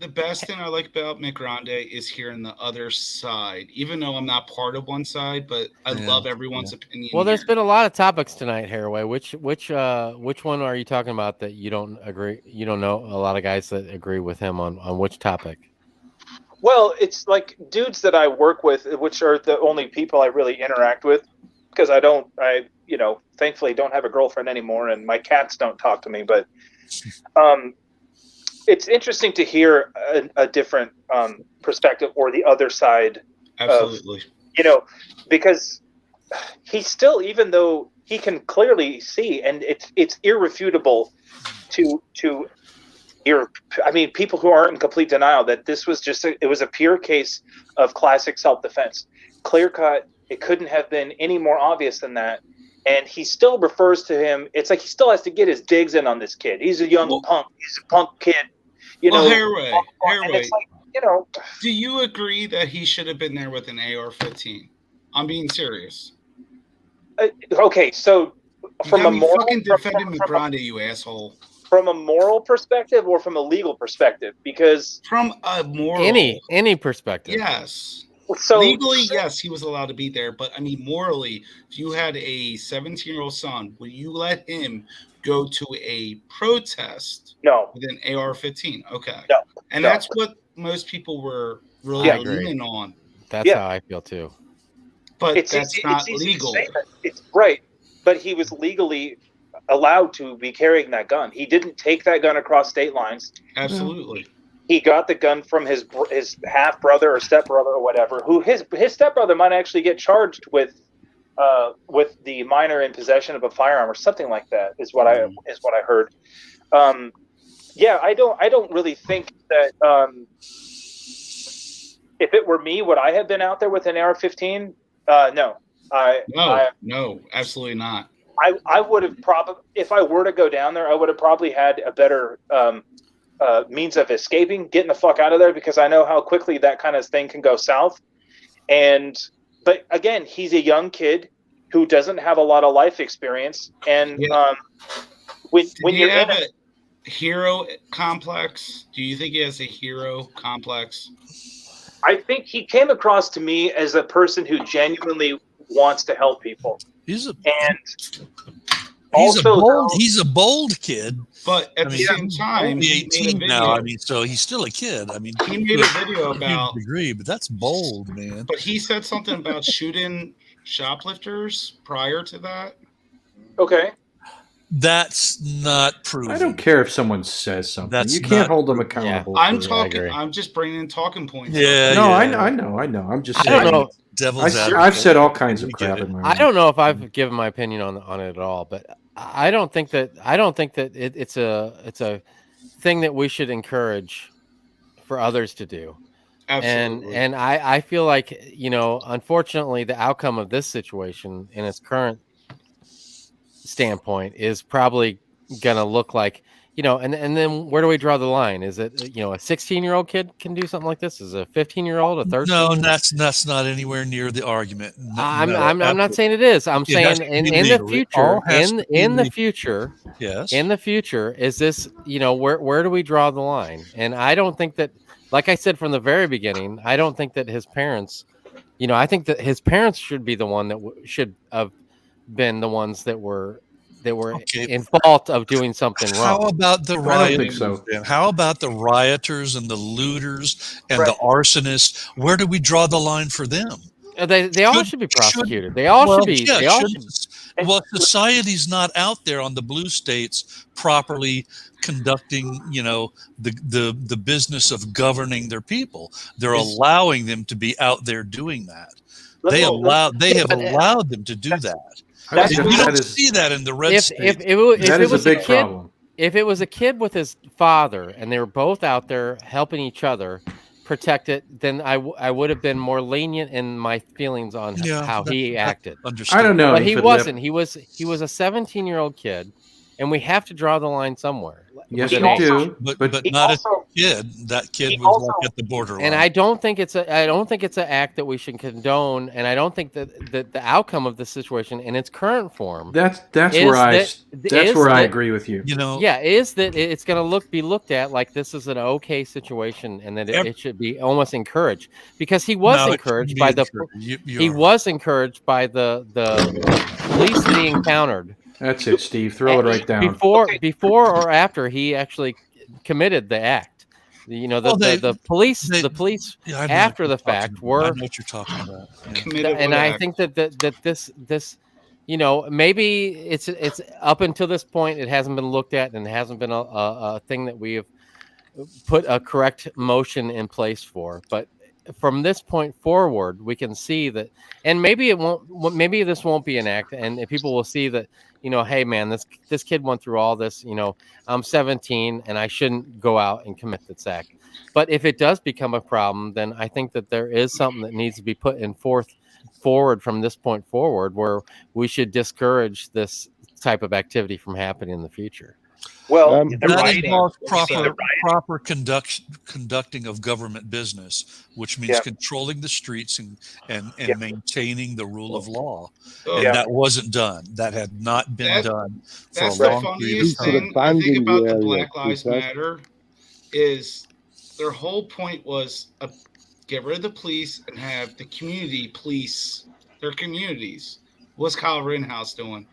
the best thing I like about Migrande is hearing the other side. Even though I'm not part of one side, but I love everyone's opinion. Well, there's here. been a lot of topics tonight, Hairway. Which one are you talking about that you don't agree? You don't know a lot of guys that agree with him on which topic? Well, it's like dudes that I work with, which are the only people I really interact with, because I thankfully don't have a girlfriend anymore, and my cats don't talk to me. But it's interesting to hear a different perspective or the other side. Absolutely. Because he still, even though he can clearly see, and it's irrefutable to people who aren't in complete denial that this was it was a pure case of classic self-defense. Clear cut. It couldn't have been any more obvious than that. And he still refers to him. It's like he still has to get his digs in on this kid. He's a young punk. He's a punk kid. Hairway. And it's like, do you agree that he should have been there with an AR-15? I'm being serious. Okay, so from a moral, fucking defending Migrande, you asshole. From a moral perspective or from a legal perspective? Because from a moral, any perspective. Yes. So legally, yes, he was allowed to be there, but I mean, morally, if you had a 17-year-old son, would you let him go to a protest? No. With an AR-15? Okay. No. And No. that's what most people were really leaning on. That's how I feel too. But it's that's easy, not it's easy legal. To say that. It's right, but he was legally allowed to be carrying that gun. He didn't take that gun across state lines. Absolutely. He got the gun from his half brother or step brother or whatever. Who his step brother might actually get charged with the minor in possession of a firearm or something like that. Is what I heard. Yeah, I don't really think that if it were me, would I have been out there with an AR-15? No. No, absolutely not. I would have probably, if I were to go down there, I would have probably had a better means of escaping, getting the fuck out of there, because I know how quickly that kind of thing can go south. But again, he's a young kid. who doesn't have a lot of life experience, and when you're in a hero complex, do you think he has a hero complex? I think he came across to me as a person who genuinely wants to help people. He's a bold kid, but at the same time, he's 18 now. I mean, so he's still a kid. I mean, he made a video to a huge about degree, but that's bold, man. But he said something about shooting shoplifters prior to that. Okay. That's not proven. I don't care if someone says something. That's you can't not hold them accountable. I'm for it. talking. I'm just bringing talking points. Yeah. No, yeah. I know. I'm just. I don't know. Devil's I've said all kinds of crap in my. I don't know if I've given my opinion on it at all, but I don't think that it's a thing that we should encourage for others to do. Absolutely. And I feel like, unfortunately, the outcome of this situation in its current standpoint is probably gonna look like, and then where do we draw the line? Is it, a 16-year-old kid can do something like this? Is a 15-year-old, a 13? No, that's not anywhere near the argument. No, I'm not saying it is. I'm saying in the future, in the future, yes, in the future, is this, where do we draw the line? And I don't think that, like I said from the very beginning, I don't think that his parents, I think that his parents should be the one that should have been the ones that were in fault of doing something wrong. How about the rioters? I don't think so. Then? How about the rioters and the looters and the arsonists? Where do we draw the line for them? They all should be prosecuted. They all should be. Yeah, they all should. Well, society's not out there on the blue states properly conducting, the business of governing their people. They're allowing them to be out there doing that. They have allowed them to do that. You don't see that in the red state. That is a big problem. If it was a kid with his father and they were both out there helping each other protect it, then I would have been more lenient in my feelings on how he acted. I don't know, but he wasn't. He was a 17-year-old kid, and we have to draw the line somewhere. Yes, you do. But not a kid. That kid was like at the borderline. And I don't think it's an act that we should condone. And I don't think that the outcome of the situation in its current form. That's where I agree with you. Is that it's going to be looked at like this is an okay situation, and that it should be almost encouraged, because he was encouraged by the police that he encountered. That's it, Steve. Throw it right down. Before or after he actually committed the act, the police after the fact were. I know what you're talking about. Yeah. And I think that this maybe it's up until this point it hasn't been looked at, and it hasn't been a thing that we have put a correct motion in place for, but from this point forward, we can see that, and maybe this won't be an act, and people will see that, hey man, this kid went through all this, I'm 17 and I shouldn't go out and commit this act. But if it does become a problem, then I think that there is something that needs to be put forward from this point forward, where we should discourage this type of activity from happening in the future. Well, that involves proper conducting of government business, which means controlling the streets and maintaining the rule of law. And that wasn't done. That had not been done for a long period of time. I think about the Black Lives Matter is their whole point was get rid of the police and have the community police their communities. What's Kyle Rittenhouse doing?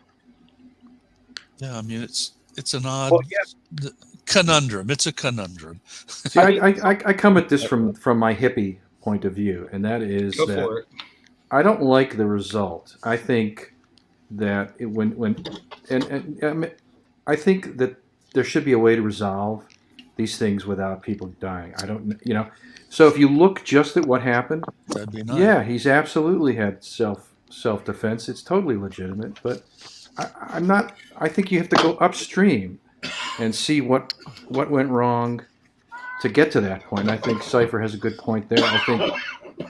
Yeah, I mean it's an odd conundrum. It's a conundrum. See, I come at this from my hippie point of view, and that is that I don't like the result. I think that I think that there should be a way to resolve these things without people dying. I don't, So if you look just at what happened, that'd be nice. Yeah, he's absolutely had self-defense. It's totally legitimate, but I'm not. I think you have to go upstream and see what went wrong to get to that point. I think Cypher has a good point there. I think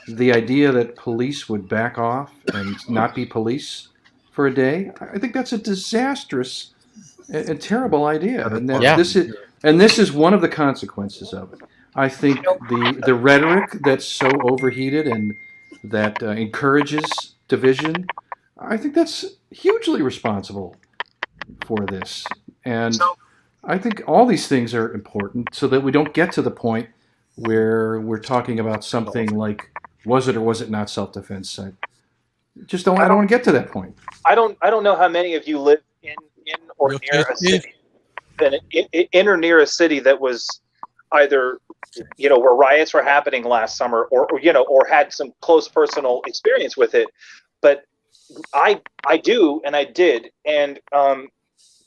the idea that police would back off and not be police for a day, I think that's a disastrous and terrible idea. And this is one of the consequences of it. I think the rhetoric that's so overheated and that encourages division I think that's hugely responsible for this. And I think all these things are important so that we don't get to the point where we're talking about something like, was it or was it not self-defense? I don't want to get to that point. I don't know how many of you live in or near a city, in or near a city that was either, where riots were happening last summer, or had some close personal experience with it. But I do, and I did, and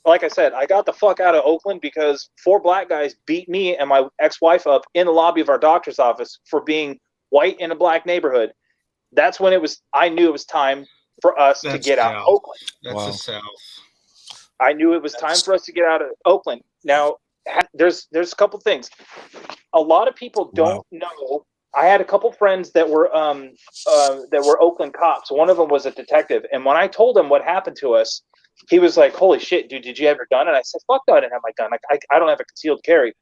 like I said, I got the fuck out of Oakland because 4 black guys beat me and my ex-wife up in the lobby of our doctor's office for being white in a black neighborhood. That's when I knew it was time for us to get out of Oakland. That's the South. I knew it was time for us to get out of Oakland. Now, there's a couple things. A lot of people don't know. I had a couple friends that were Oakland cops. One of them was a detective, and when I told him what happened to us, he was like, "Holy shit, dude! Did you have your gun?" And I said, "Fuck no, I didn't have my gun. I don't have a concealed carry."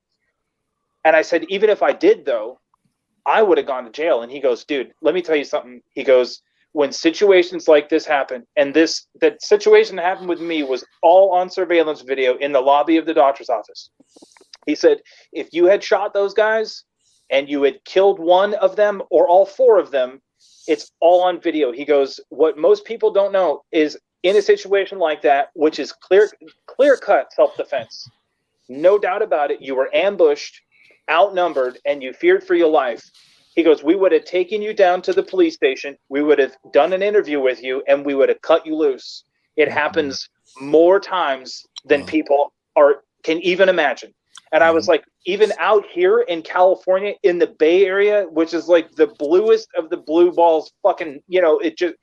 And I said, "Even if I did, though, I would have gone to jail." And he goes, "Dude, let me tell you something." He goes, "When situations like this happen, and that situation that happened with me was all on surveillance video in the lobby of the doctor's office." He said, "If you had shot those guys and you had killed one of them or all 4 of them, it's all on video." He goes, "What most people don't know is in a situation like that, which is clear-cut self-defense, no doubt about it, you were ambushed, outnumbered, and you feared for your life." He goes, "We would have taken you down to the police station, we would have done an interview with you, and we would have cut you loose." It happens more times than people can even imagine. And I was like, even out here in California, in the Bay Area, which is like the bluest of the blue balls, fucking, it just.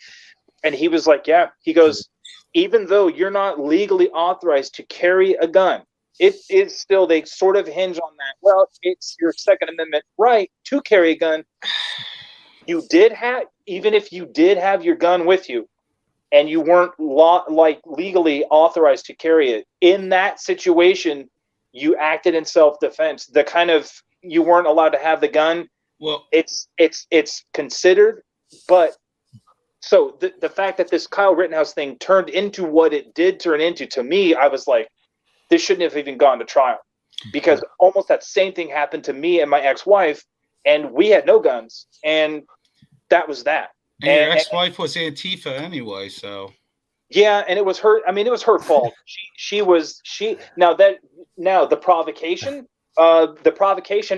And he was like, "Yeah." He goes, "Even though you're not legally authorized to carry a gun, it is still, they sort of hinge on that. Well, it's your Second Amendment right to carry a gun. Even if you did have your gun with you and you weren't legally authorized to carry it, in that situation, you acted in self-defense. The kind of, you weren't allowed to have the gun. Well, it's considered, but so the fact that this Kyle Rittenhouse thing turned into what it did turn into, to me, I was like, this shouldn't have even gone to trial, because almost that same thing happened to me and my ex-wife, and we had no guns, and that was that. And your ex-wife was Antifa anyway, so. Yeah, and it was her. I mean, it was her fault. Now the provocation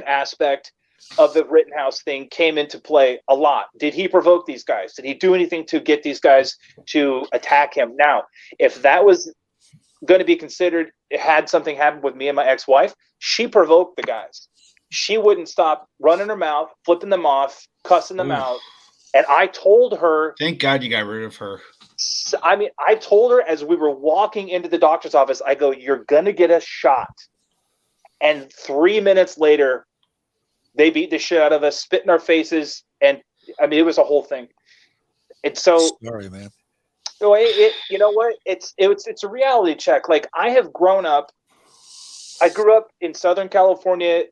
aspect of the Rittenhouse thing came into play a lot. Did he provoke these guys? Did he do anything to get these guys to attack him? Now, if that was going to be considered, had something happened with me and my ex-wife, she provoked the guys. She wouldn't stop running her mouth, flipping them off, cussing them out. And I told her. Thank God you got rid of her. I mean, I told her as we were walking into the doctor's office, I go, "You're going to get a shot." And 3 minutes later, they beat the shit out of us, spit in our faces. And I mean, it was a whole thing. It's so. Sorry, man. So you know what? It's a reality check. Like, I grew up in Southern California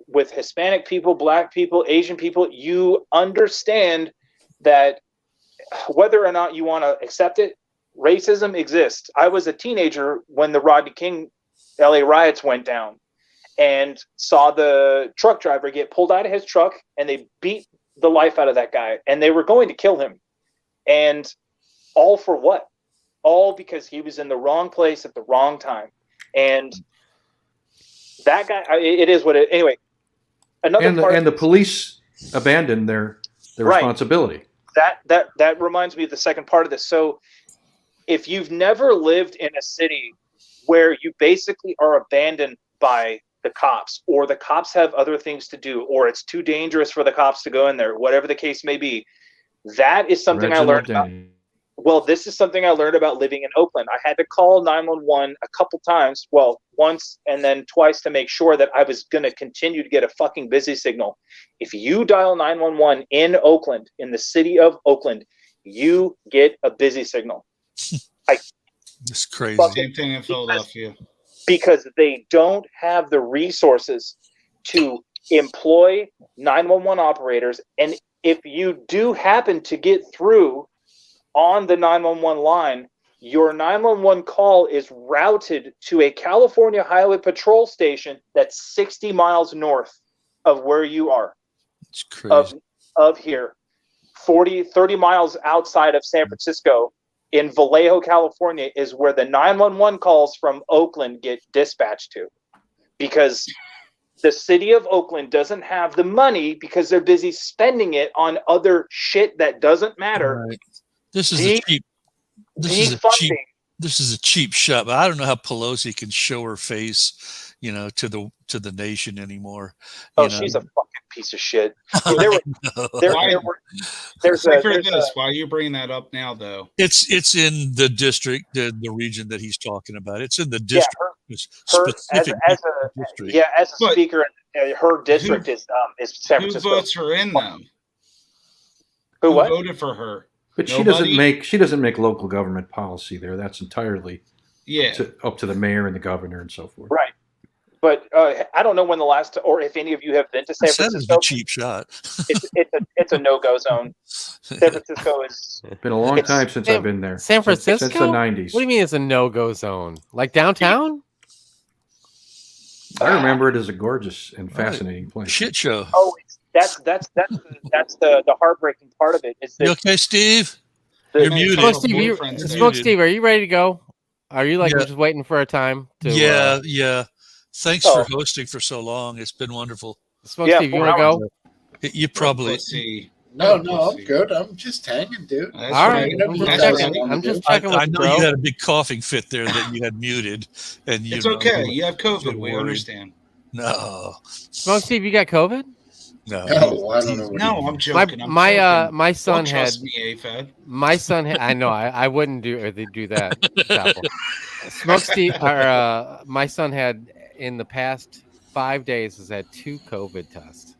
with Hispanic people, Black people, Asian people. You understand that whether or not you want to accept it, racism exists. I was a teenager when the Rodney King LA riots went down, and saw the truck driver get pulled out of his truck, and they beat the life out of that guy, and they were going to kill him. And all for what? All because he was in the wrong place at the wrong time. And that guy, it is what it. Anyway, the police abandoned their responsibility. That reminds me of the second part of this. So, if you've never lived in a city where you basically are abandoned by the cops, or the cops have other things to do, or it's too dangerous for the cops to go in there, whatever the case may be, that is something I learned about. Well, this is something I learned about living in Oakland. I had to call 911 a couple times, well, once and then twice, to make sure that I was going to continue to get a fucking busy signal. If you dial 911 in Oakland, in the city of Oakland, you get a busy signal. It's crazy. Same thing in Philadelphia. Because they don't have the resources to employ 911 operators. And if you do happen to get through on the 911 line, your 911 call is routed to a California Highway Patrol station that's 60 miles north of where you are. It's crazy. Of here. 30 miles outside of San Francisco in Vallejo, California is where the 911 calls from Oakland get dispatched to. Because the city of Oakland doesn't have the money because they're busy spending it on other shit that doesn't matter. Right. This is a cheap shot. But I don't know how Pelosi can show her face, to the nation anymore. She's a fucking piece of shit. Why are you bringing that up now, though? It's in the district, the region that he's talking about. It's in the district. District. As a speaker, her district is San Francisco. Who votes her in them? Who voted for her? But she doesn't make local government policy there. That's entirely up to the mayor and the governor and so forth. Right. But I don't know when the last, or if any of you have been to San Francisco. It's a cheap shot. it's a no-go zone. San Francisco is. It's been a long time since I've been there. San Francisco? Since the 90s. What do you mean it's a no-go zone? Like downtown? I remember it as a gorgeous and fascinating place. Shit show. Oh, that's the heartbreaking part of it. Is that you okay, Steve? You're muted. Smokesteve, are you ready to go? Are you just waiting for a time to? Yeah. Thanks for hosting for so long. It's been wonderful. Smokesteve, you want to go? You probably. No, I'm good. I'm just hanging, dude. All right. I'm just checking with I know you had a big coughing fit there that you had muted, and it's okay. You have COVID. We understand. No. Smokesteve, you got COVID? No, I don't know. No, I'm joking. My son had. Trust me, AFED. My son had. I know. I wouldn't do that. Smokesteve, my son had in the past 5 days has had 2 COVID tests.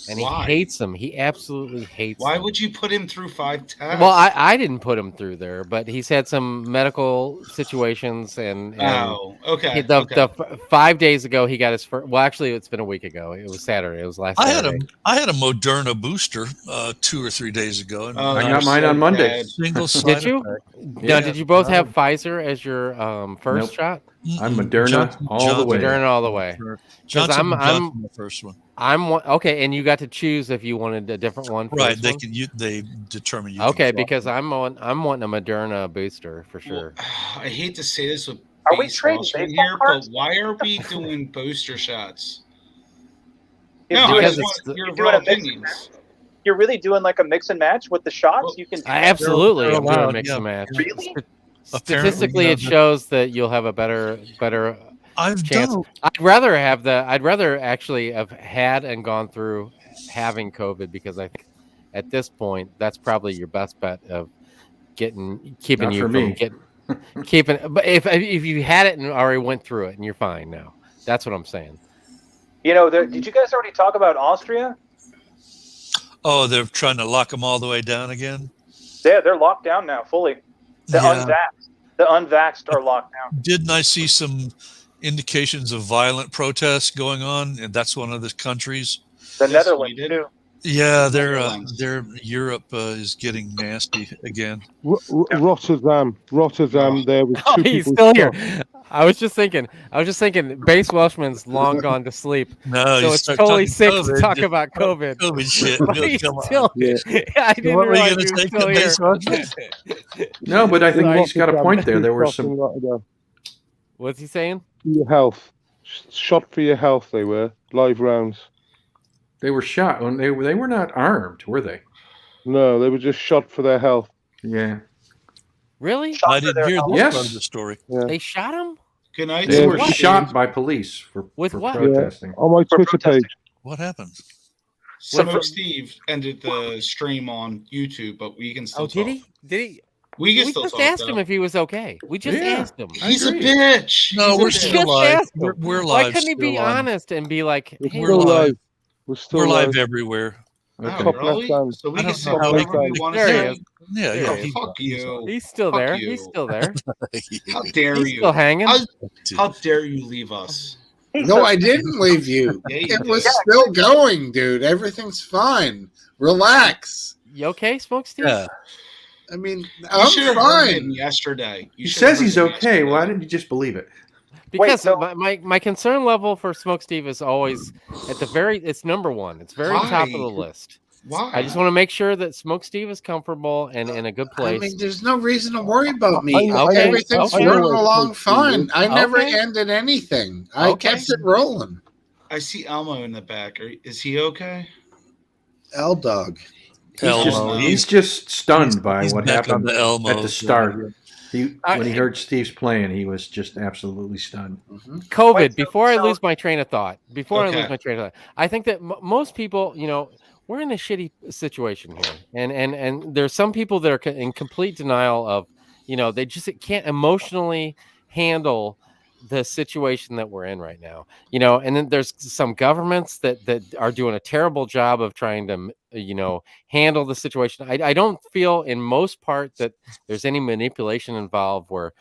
And he hates them. He absolutely hates them. Why would you put him through 5 tests? Well, I didn't put him through there, but he's had some medical situations. And okay. The 5 days ago, he got his first. Well, actually, it's been a week ago. It was Saturday. It was last Saturday. I had a Moderna booster 2 or 3 days ago. And I got mine on Monday. Did you? Now, did you both have Pfizer as your first shot? I'm Moderna all the way. Moderna all the way. Johnson I'm the first one. Okay, and you got to choose if you wanted a different one. Right, they determine you. Okay, because I'm wanting a Moderna booster for sure. Well, I hate to say this with are we trading right here, but why are we doing booster shots? No, because your raw opinions. You're really doing like a mix and match with the shots. Well, you can absolutely I'm doing a mix and match. Really? Statistically, it shows that you'll have a better chance. I'd rather actually have had and gone through having COVID because I think at this point that's probably your best bet of keeping you from keeping. But if you had it and already went through it and you're fine now, that's what I'm saying. Did you guys already talk about Austria? Oh, they're trying to lock them all the way down again. Yeah, they're locked down now fully. The unvaxxed are locked down. Didn't I see some indications of violent protests going on? And that's one of the countries. The Netherlands too. Yeah, their Europe is getting nasty again. Rotterdam. There was 2 people. He's still here. I was just thinking. Base Welshman's long gone to sleep. No, so it's totally safe to talk about COVID. COVID shit. I didn't realize he was still here. No, but I think he's got a point there. There were some. What's he saying? For your health. Shot for your health. They were live rounds. They were shot. They were not armed, were they? No, they were just shot for their health. Yeah. Really? I didn't hear this part of the story. Yeah. They shot him? Good night. They were shot by police for protesting. On my Twitter page. What happened? Smokesteve ended the stream on YouTube, but we can still talk. Did he? We just asked him if he was okay. We just asked him. He's a bitch. No, we're still live. We're live. Why couldn't he be honest and be like, hey, we're live. We're live everywhere. Okay. Really? So we can still whatever we want to say. Yeah, fuck you. He's still there. He's still there. How dare He's you? still hanging. How dare you leave us? No, I didn't leave you. It was still going, dude. Everything's fine. Relax. You okay, Smokesteve? Yeah. I mean, You I'm should have heard him fine. yesterday. He says he's okay. Why didn't you just believe it? Because my concern level for Smokesteve is always at the it's number one. It's very top of the list. Why? I just want to make sure that Smokesteve is comfortable and in a good place. I mean, there's no reason to worry about me. Okay, Everything's okay. running along fine. I never Okay. ended anything. I Okay. kept it rolling. I see Elmo in the back. Is he okay? L-Dog. He's just stunned by he's what back on happened the Elmo, at the start. When he heard Steve's playing, he was just absolutely stunned. COVID. Before I lose my train of thought, Okay. I think that most people, we're in a shitty situation here, and there's some people that are in complete denial of, they just can't emotionally handle the situation that we're in right now, and then there's some governments that are doing a terrible job of trying to, handle the situation. I don't feel in most part that there's any manipulation involved where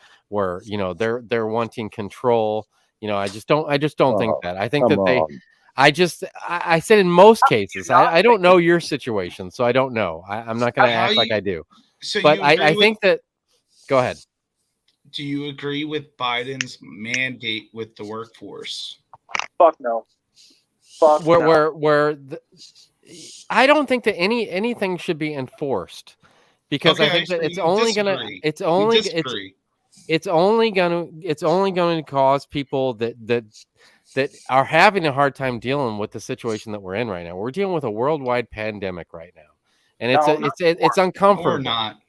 they're wanting control. I just don't think that. I think that I said in most cases, I don't know your situation, so I don't know. I'm not going to act like I do. So but you I agree think that. Go ahead. Do you agree with Biden's mandate with the workforce? Fuck no. Fuck no. I don't think that anything should be enforced, because I think that it's only going to cause people that are having a hard time dealing with the situation that we're in right now. We're dealing with a worldwide pandemic right now, and it's uncomfortable. Or not.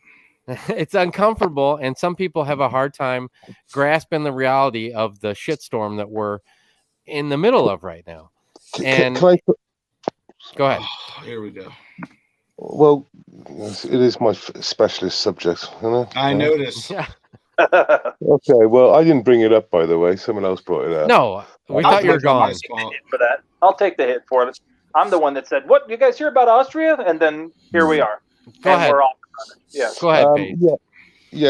It's uncomfortable, and some people have a hard time grasping the reality of the shitstorm that we're in the middle of right now. And Can I go ahead. Here we go. Well, it is my specialist subject. I noticed. Okay, well, I didn't bring it up, by the way. Someone else brought it up. No, we thought you were gone. For that, I'll take the hit for it. I'm the one that said, "What, you guys hear about Austria?" And then here we are. Go ahead. We're all, yeah. Go ahead, Pete.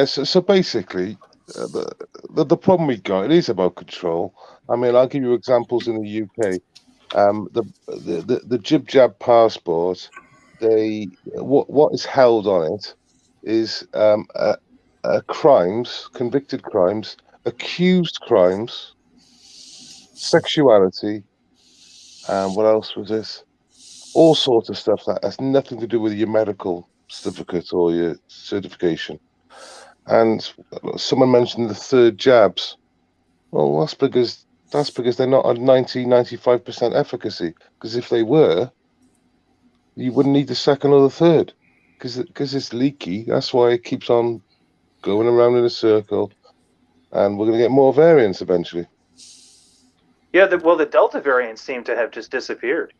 So basically, the problem we got, it is about control. I mean, I'll give you examples in the UK. The jib jab passport, what is held on it is crimes, convicted crimes, accused crimes, sexuality, and what else was this? All sorts of stuff that has nothing to do with your medical certificate or your certification. And someone mentioned the third jabs. Well, that's because they're not at 95% efficacy. Because if they were, you wouldn't need the second or the third. Because it's leaky. That's why it keeps on going around in a circle. And we're going to get more variants eventually. Yeah, the Delta variants seem to have just disappeared,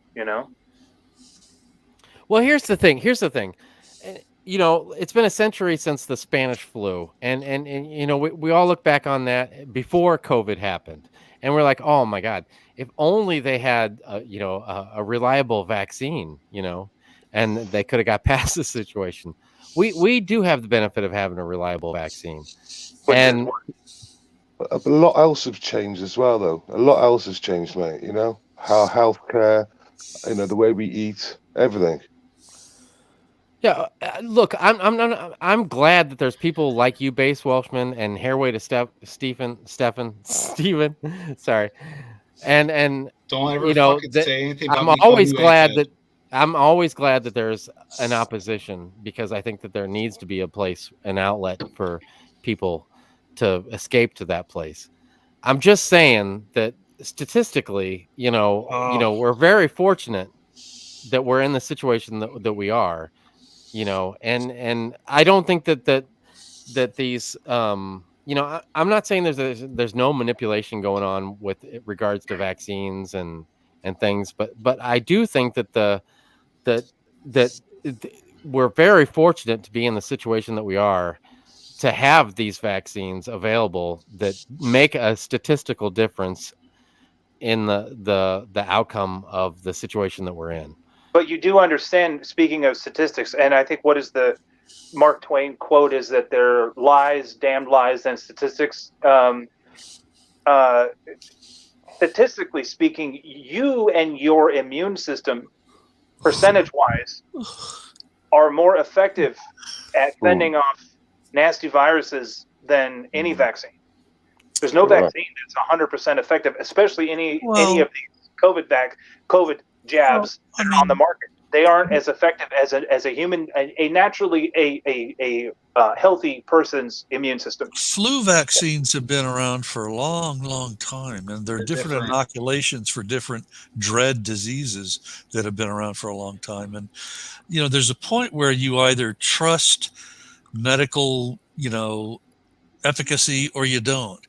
Well, here's the thing. It's been a century since the Spanish flu, and we all look back on that before COVID happened, and we're like, oh my God, if only they had a reliable vaccine, and they could have got past the situation. We do have the benefit of having a reliable vaccine, and a lot else has changed as well, though. A lot else has changed, mate. How healthcare, the way we eat, everything. Yeah, look, I'm glad that there's people like you, Base Welshman, and Hairway to Stephen. Sorry, and don't ever fucking say anything about I'm me always calling you glad a that I'm always glad that there's an opposition, because I think that there needs to be a place, an outlet for people to escape to that place. I'm just saying that statistically, we're very fortunate that we're in the situation that we are. And I don't think that these I'm not saying there's no manipulation going on with regards to vaccines and things, but I do think that we're very fortunate to be in the situation that we are, to have these vaccines available that make a statistical difference in the outcome of the situation that we're in. But you do understand, speaking of statistics, and I think what is the Mark Twain quote is that there are lies, damned lies, and statistics. Statistically speaking, you and your immune system, percentage-wise, are more effective at fending off nasty viruses than any vaccine. There's no vaccine that's 100% effective, especially any of these COVID jabs that are on the market. They aren't as effective as a human, a naturally a healthy person's immune system. Flu vaccines have been around for a long, long time, and there are different inoculations for different dread diseases that have been around for a long time. And there's a point where you either trust medical, efficacy or you don't.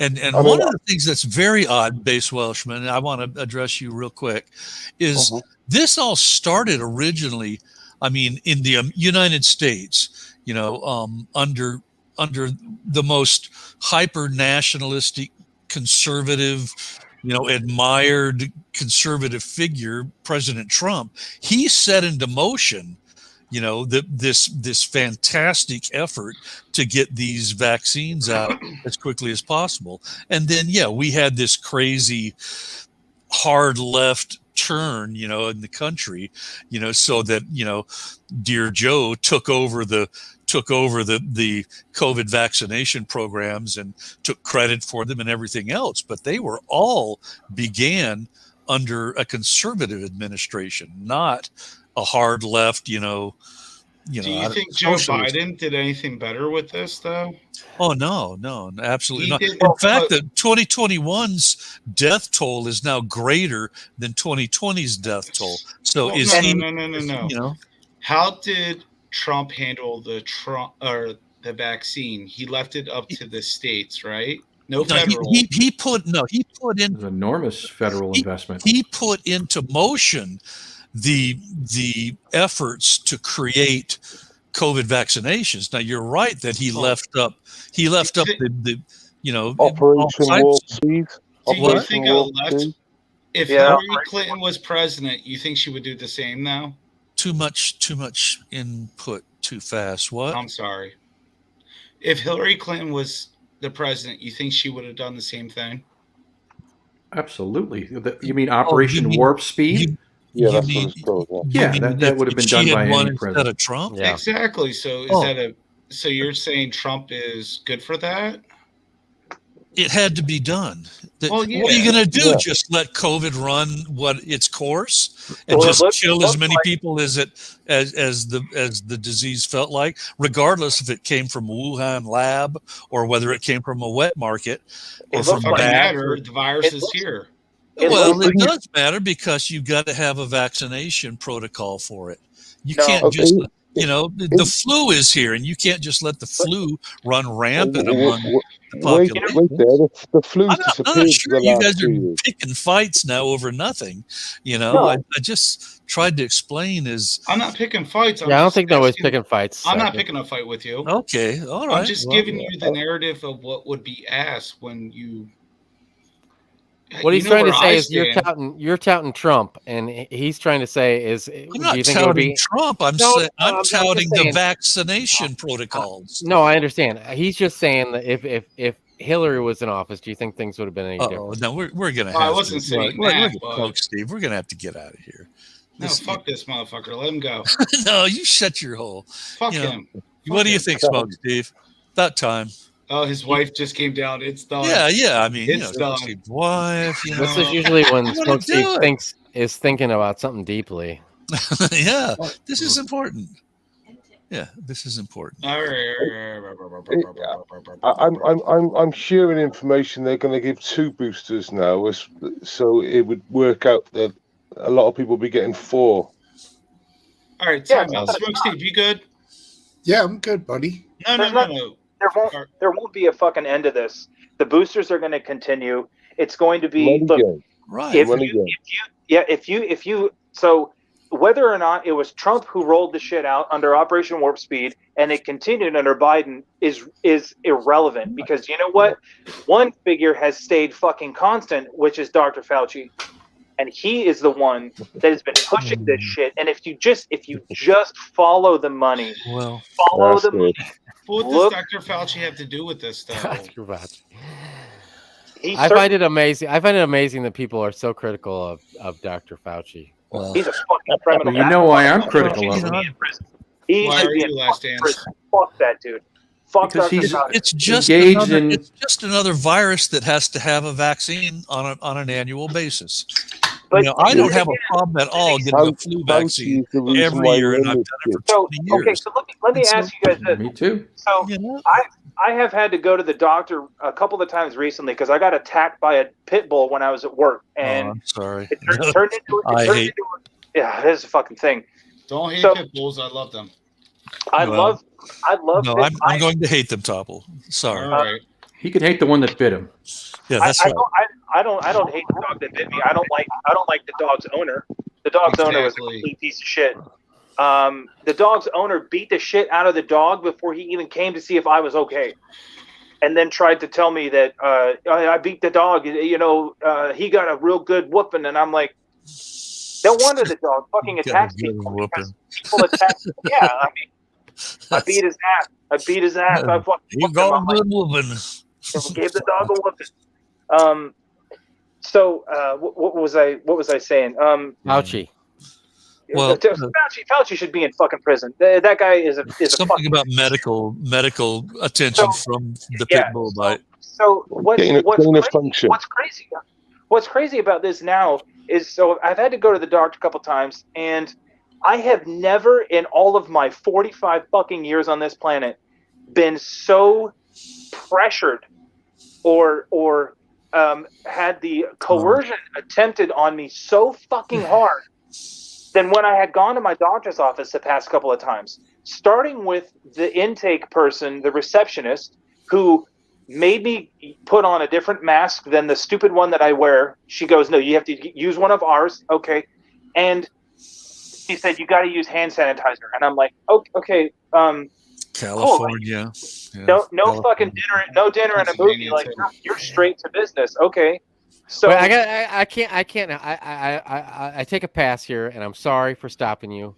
And one of the things that's very odd, Base Welshman, and I want to address you real quick, is this all started originally, in the United States, under the most hyper nationalistic, conservative, admired conservative figure, President Trump. He set into motion this fantastic effort to get these vaccines out as quickly as possible. And then, we had this crazy hard left turn, in the country, so that, Dear Joe took over the COVID vaccination programs and took credit for them and everything else. But they were all began under a conservative administration, not a hard left, Do you think Joe Biden did anything better with this, though? Oh, no, absolutely not. In fact, the 2021's death toll is now greater than 2020's death toll. So no. How did Trump handle the vaccine? He left it up to the states, right? No federal. He put in an enormous federal investment. He put into motion the efforts to create COVID vaccinations. Now you're right that he left up the Operation Warp Speed. Do you think if Hillary Clinton was president, you think she would do the same now? Too much input too fast. What? I'm sorry. If Hillary Clinton was the president, you think she would have done the same thing? Absolutely. You mean Operation Warp Speed? Yeah, that's what it's called. That would have been done by any president. Of Trump? Yeah. Exactly. So so you're saying Trump is good for that? It had to be done. Well, yeah. What are you going to do? Just let COVID run its course and kill as many people as the disease felt like, regardless if it came from a Wuhan lab or whether it came from a wet market or from a matter. The virus is here. It does matter because you've got to have a vaccination protocol for it. You can't just, the flu is here, and you can't just let the flu run rampant among the population. Wait there, the flu disappeared. I'm not sure you guys are picking fights now over nothing. I just tried to explain I'm not picking fights. I don't think nobody's picking fights. I'm not picking a fight with you. Okay, all right. I'm just giving you the narrative of what would be asked when you. What he's trying to say is you're touting Trump, and he's trying to say is I'm not touting Trump. I'm touting the vaccination protocols. No, I understand. He's just saying that if Hillary was in office, do you think things would have been any different? Oh no, we're gonna. I wasn't saying that. Smokesteve, we're gonna have to get out of here. Fuck this motherfucker. Let him go. No, you shut your hole. Fuck him. What do you think, Smokesteve? About time. Oh, his wife just came down. It's done. Yeah. I mean, it's done. Wife. This is usually when Smokesteve is thinking about something deeply. Yeah, this is important. Yeah, this is important. I'm hearing information they're going to give 2 boosters now, so it would work out that a lot of people will be getting 4. All right, time out. Smokesteve, you good? Yeah, I'm good, buddy. No. There won't be a fucking end to this. The boosters are going to continue. It's going to be if you so whether or not it was Trump who rolled the shit out under Operation Warp Speed and it continued under Biden is irrelevant, because you know what? One figure has stayed fucking constant, which is Dr. Fauci. And he is the one that has been pushing this shit. And if you just follow the money, follow the money. What does Dr. Fauci have to do with this stuff? Dr. Fauci. I find it amazing that people are so critical of Dr. Fauci. He's a fucking criminal. You know why I'm critical of him. Why are you, Last Dance? fuck that dude. Fuck Because Dr. he's Fauci. It's just another virus that has to have a vaccine on an annual basis. But I don't have a problem at all getting a flu vaccine every year, and I've done it for 20 years. Okay, so let me ask you guys this. Me too. So I have had to go to the doctor a couple of times recently because I got attacked by a pit bull when I was at work, and I'm sorry. it turned into yeah, this is a fucking thing. Don't hate pit bulls. I love them. I love. No, I'm going to hate them, Topple. Sorry. All right. He could hate the one that bit him. Yeah, that's right. I don't hate the dog that bit me. I don't like the dog's owner. The dog's owner was a complete piece of shit. The dog's owner beat the shit out of the dog before he even came to see if I was okay, and then tried to tell me that I beat the dog. He got a real good whooping, and I'm like, no wonder the dog fucking attacks people because people attack. Yeah, I mean, I beat his ass. I fucking you got a good whooping. Gave the dog a whooping. So what was I saying? Fauci. Well, Fauci should be in fucking prison. That guy is something about medical attention from the pit bull bite. So what's crazy? What's crazy about this now is, so I've had to go to the doctor a couple times, and I have never in all of my 45 fucking years on this planet been so pressured or had the coercion attempted on me so fucking hard than when I had gone to my doctor's office the past couple of times. Starting with the intake person, the receptionist, who made me put on a different mask than the stupid one that I wear. She goes, no, you have to use one of ours. Okay. And she said, you got to use hand sanitizer. And I'm like, okay. California. No fucking dinner. No dinner and a movie. Like, you're straight to business. Okay. So Wait, I can't. I take a pass here, and I'm sorry for stopping you,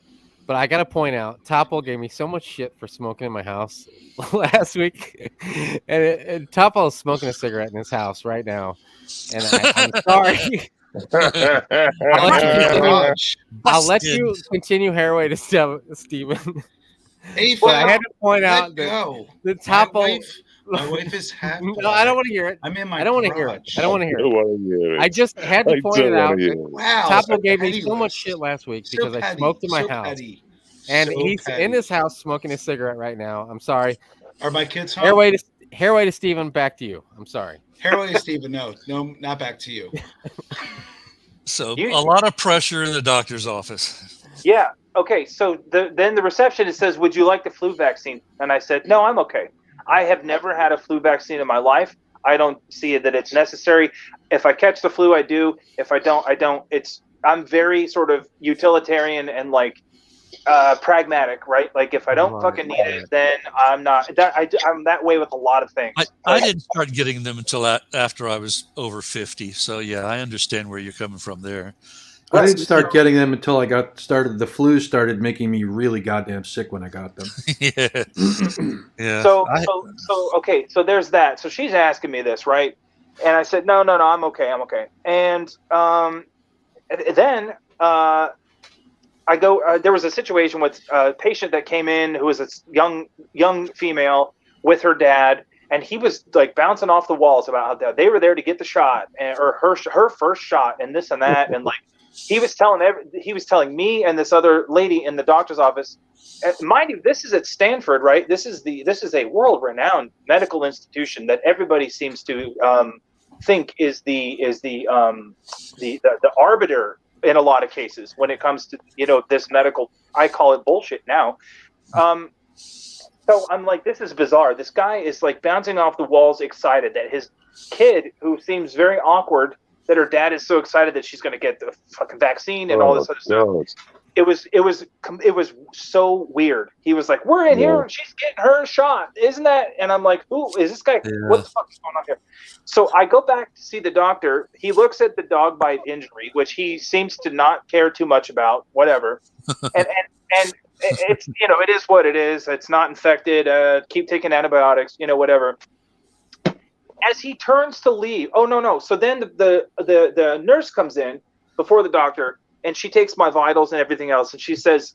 but I got to point out, Topple gave me so much shit for smoking in my house last week, and Topple is smoking a cigarette in his house right now, and I'm sorry. I'll let you continue hairway to Steven. But I had to point out that the Topple. My wife is happy. No, I don't want to hear it. I'm in my I don't want to hear it. garage. I don't want to hear it. I just had to point it out. Topple gave me so much shit last week because I smoked in my house. And he's in his house smoking a cigarette right now. I'm sorry. Are my kids home? Hairway to Steven, back to you. I'm sorry. Hairway to Steven, no, not back to you. So a lot of pressure in the doctor's office. Yeah. Okay. So then the receptionist says, "Would you like the flu vaccine?" And I said, "No, I'm okay. I have never had a flu vaccine in my life. I don't see that it's necessary. If I catch the flu, I do. If I don't, I don't. I'm very sort of utilitarian and like pragmatic, right? Like if I don't fucking need it, then I'm not. I'm that way with a lot of things. I didn't start getting them until after I was over 50. So yeah, I understand where you're coming from there. I didn't start getting them until I got started. The flu started making me really goddamn sick when I got them. Yeah. So okay. So there's that. So she's asking me this, right? And I said, no, I'm okay. And then I go. There was a situation with a patient that came in who was a young female with her dad, and he was like bouncing off the walls about how they were there to get the shot or her first shot and this and that, and like. He was telling me and this other lady in the doctor's office. Mind you, this is at Stanford, right? This is a world-renowned medical institution that everybody seems to think is the arbiter in a lot of cases when it comes to this medical. I call it bullshit now. So I'm like, this is bizarre. This guy is like bouncing off the walls, excited that his kid, who seems very awkward, that her dad is so excited that she's going to get the fucking vaccine and all this other stuff. It was so weird. He was like, "We're in here, and she's getting her shot, isn't that?" And I'm like, "Who is this guy? What the fuck is going on here?" So I go back to see the doctor. He looks at the dog bite injury, which he seems to not care too much about. Whatever, and it's it is what it is. It's not infected. Keep taking antibiotics. Whatever. As he turns to leave, oh no! So then the nurse comes in before the doctor, and she takes my vitals and everything else, and she says,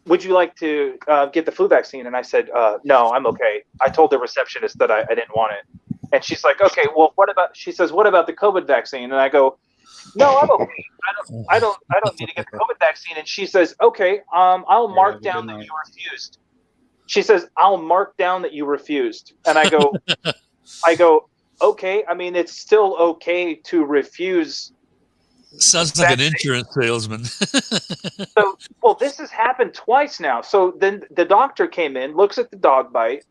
would you like to get the flu vaccine? And I said, no, I'm okay. I told the receptionist that I didn't want it. And she's like, okay, well, she says, what about the COVID vaccine? And I go, no, I'm okay. I don't need to get the COVID vaccine. And she says, okay, I'll mark down that you refused. She says, I'll mark down that you refused. And I go, okay. I mean, it's still okay to refuse. Sounds like an insurance salesman. So, well, this has happened twice now. So then the doctor came in, looks at the dog bite.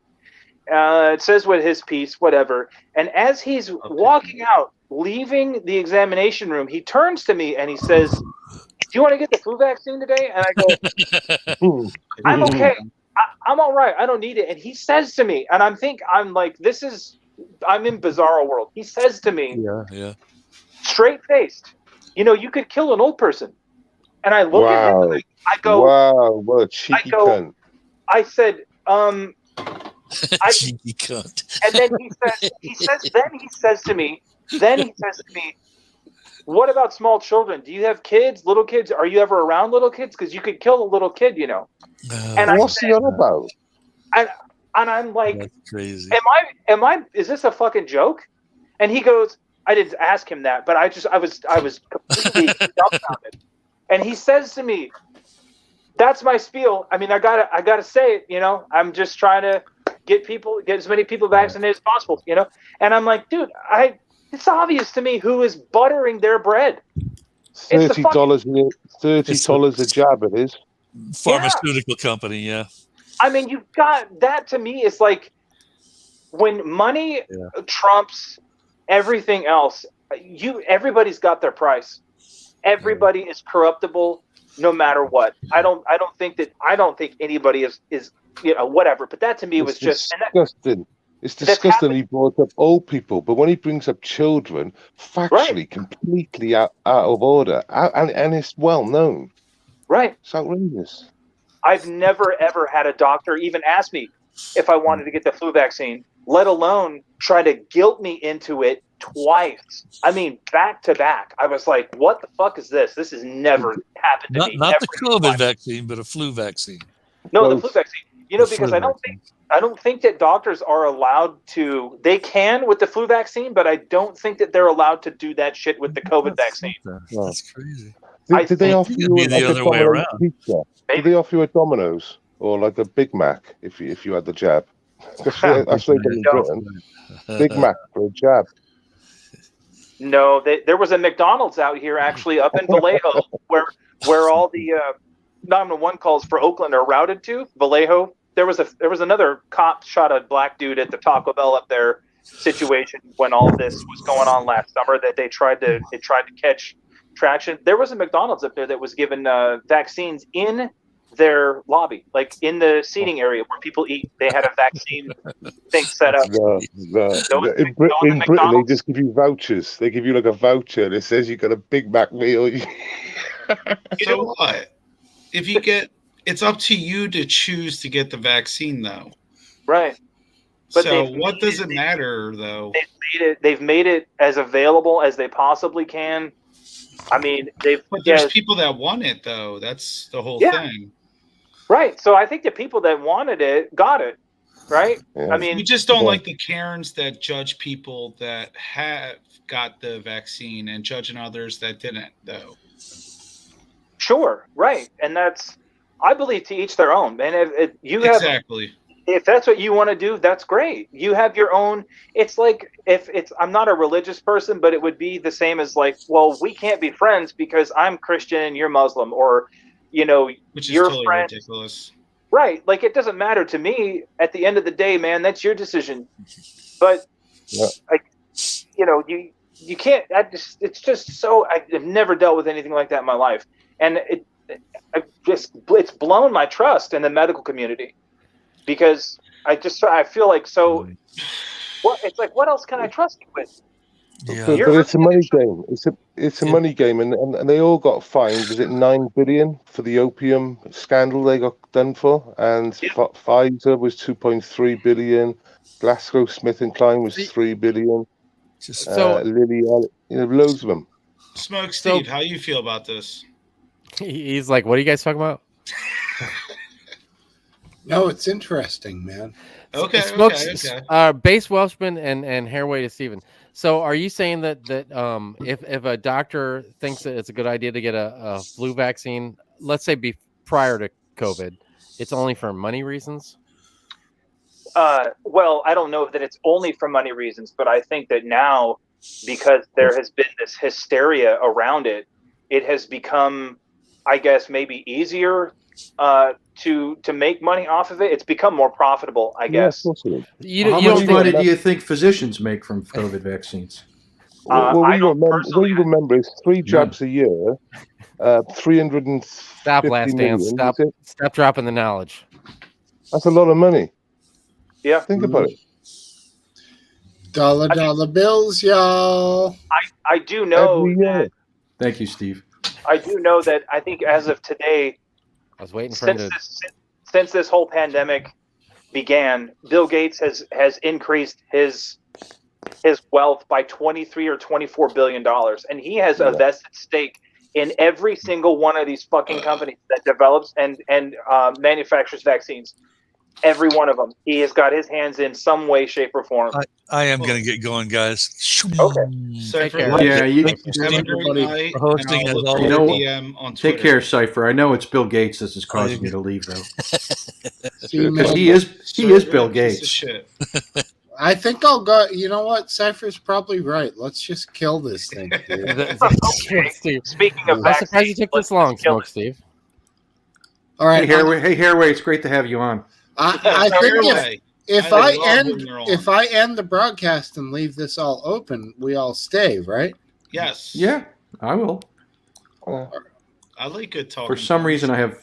It says what his piece, whatever. And as he's walking out, leaving the examination room, he turns to me and he says, do you want to get the flu vaccine today? And I go, I'm okay. I'm all right. I don't need it. And he says to me, and I'm like, I'm in bizarro world. He says to me, straight faced, you could kill an old person. And I look at him and I go, wow, what a cheeky cunt. I said, cheeky cunt. And then he says to me, what about small children? Do you have kids, little kids? Are you ever around little kids? Because you could kill a little kid, And what's he on about? And I'm like, that's crazy. Is this a fucking joke? And he goes, I didn't ask him that, but I was completely dumbfounded. And he says to me, that's my spiel. I mean, I gotta say it, I'm just trying to get as many people vaccinated as possible, And I'm like, dude, it's obvious to me who is buttering their bread. $30 a jab it is. Pharmaceutical company, yeah. I mean, you've got that. To me, it's like when money trumps everything else, everybody's got their price. Everybody is corruptible no matter what. I don't think anybody is whatever. But that to me was just disgusting. It's disgusting he brought up old people, but when he brings up children, factually completely out of order, and it's well known. Right. It's outrageous. I've never ever had a doctor even ask me if I wanted to get the flu vaccine, let alone try to guilt me into it twice. I mean, back to back. I was like, what the fuck is this? This has never happened to me. Not the COVID vaccine, but a flu vaccine. No, the flu vaccine. Because I don't think that doctors are allowed to. They can with the flu vaccine, but I don't think that they're allowed to do that shit with the COVID vaccine. That's crazy. Did they offer you the other way around? Pizza? Did they offer you a Domino's or like a Big Mac if you had the jab? That's what they did in Britain. Big Mac for a jab. No, there was a McDonald's out here actually up in Vallejo where all the 911 calls for Oakland are routed to. Vallejo. There was another cop shot a black dude at the Taco Bell up there situation when all this was going on last summer that they tried to catch traction. There was a McDonald's up there that was given vaccines in their lobby, like in the seating area where people eat. They had a vaccine thing set up. In Britain, they just give you vouchers. They give you like a voucher that says you got a Big Mac meal. So what? If you get, it's up to you to choose to get the vaccine, though. Right. But so what does it matter, though? They've made it as available as they possibly can. I mean, But there's people that want it, though. That's the whole thing. Right. So I think the people that wanted it got it. Right. Yeah. I mean, you just don't like the Karens that judge people that have got the vaccine and judging others that didn't, though. Sure. Right. And that's, I believe, to each their own. And if you have, exactly. If that's what you want to do, that's great. You have your own. It's like I'm not a religious person, but it would be the same as like, well, we can't be friends because I'm Christian and you're Muslim, or, which is your totally friend, ridiculous. Right. Like, it doesn't matter to me at the end of the day, man, that's your decision. But like, you can't, it's just so, I've never dealt with anything like that in my life. And it's blown my trust in the medical community. Because I feel like so. What it's like? What else can I trust you with? Yeah. But it's a money game. It's a money game, and they all got fined. Was it $9 billion for the opium scandal they got done for? And Pfizer was $2.3 billion. GlaxoSmithKline was $3 billion. Lilly, loads of them. Smokesteve, how you feel about this? He's like, what are you guys talking about? No, it's interesting, man. Okay, Base Welshman and Hairway to Steven. So, are you saying that if a doctor thinks that it's a good idea to get a flu vaccine, let's say prior to COVID, it's only for money reasons? Well, I don't know that it's only for money reasons, but I think that now, because there has been this hysteria around it, it has become, I guess, maybe easier to make money off of it. It's become more profitable, I guess. How much money do you think physicians make from COVID vaccines? Well, we remember it's 3 jabs a year, 350 Stop, Last Dance. million. Stop dropping the knowledge. That's a lot of money. Yeah. Think about it. Dollar bills, y'all. I do know that. Thank you, Steve. I do know that. I think as of today, I was waiting for him to. Since this whole pandemic began, Bill Gates has increased his wealth by 23 or 24 billion dollars, and he has a vested stake in every single one of these fucking companies that develops and manufactures vaccines. Every one of them, he has got his hands in some way, shape, or form. I am going to get going, guys. Okay. Cypher, Yeah, everybody for hosting and I'll as look for always. your You know, DM on Twitter. take care, Cypher. I know it's Bill Gates that is causing you to leave, though. See, Because man, he is Bill Piece of Gates. shit. I think I'll go. You know what? Cypher's probably right. Let's just kill this thing, dude. Okay. Speaking of I'm surprised you vaccines, took this long, Smokesteve. All right. Hey, Hairway, it's great to have you on. I think if I I love end when you're on. if I end the broadcast and leave this all open, we all stay, right? Yes. Yeah, I will. I like good talking. For some reason, I have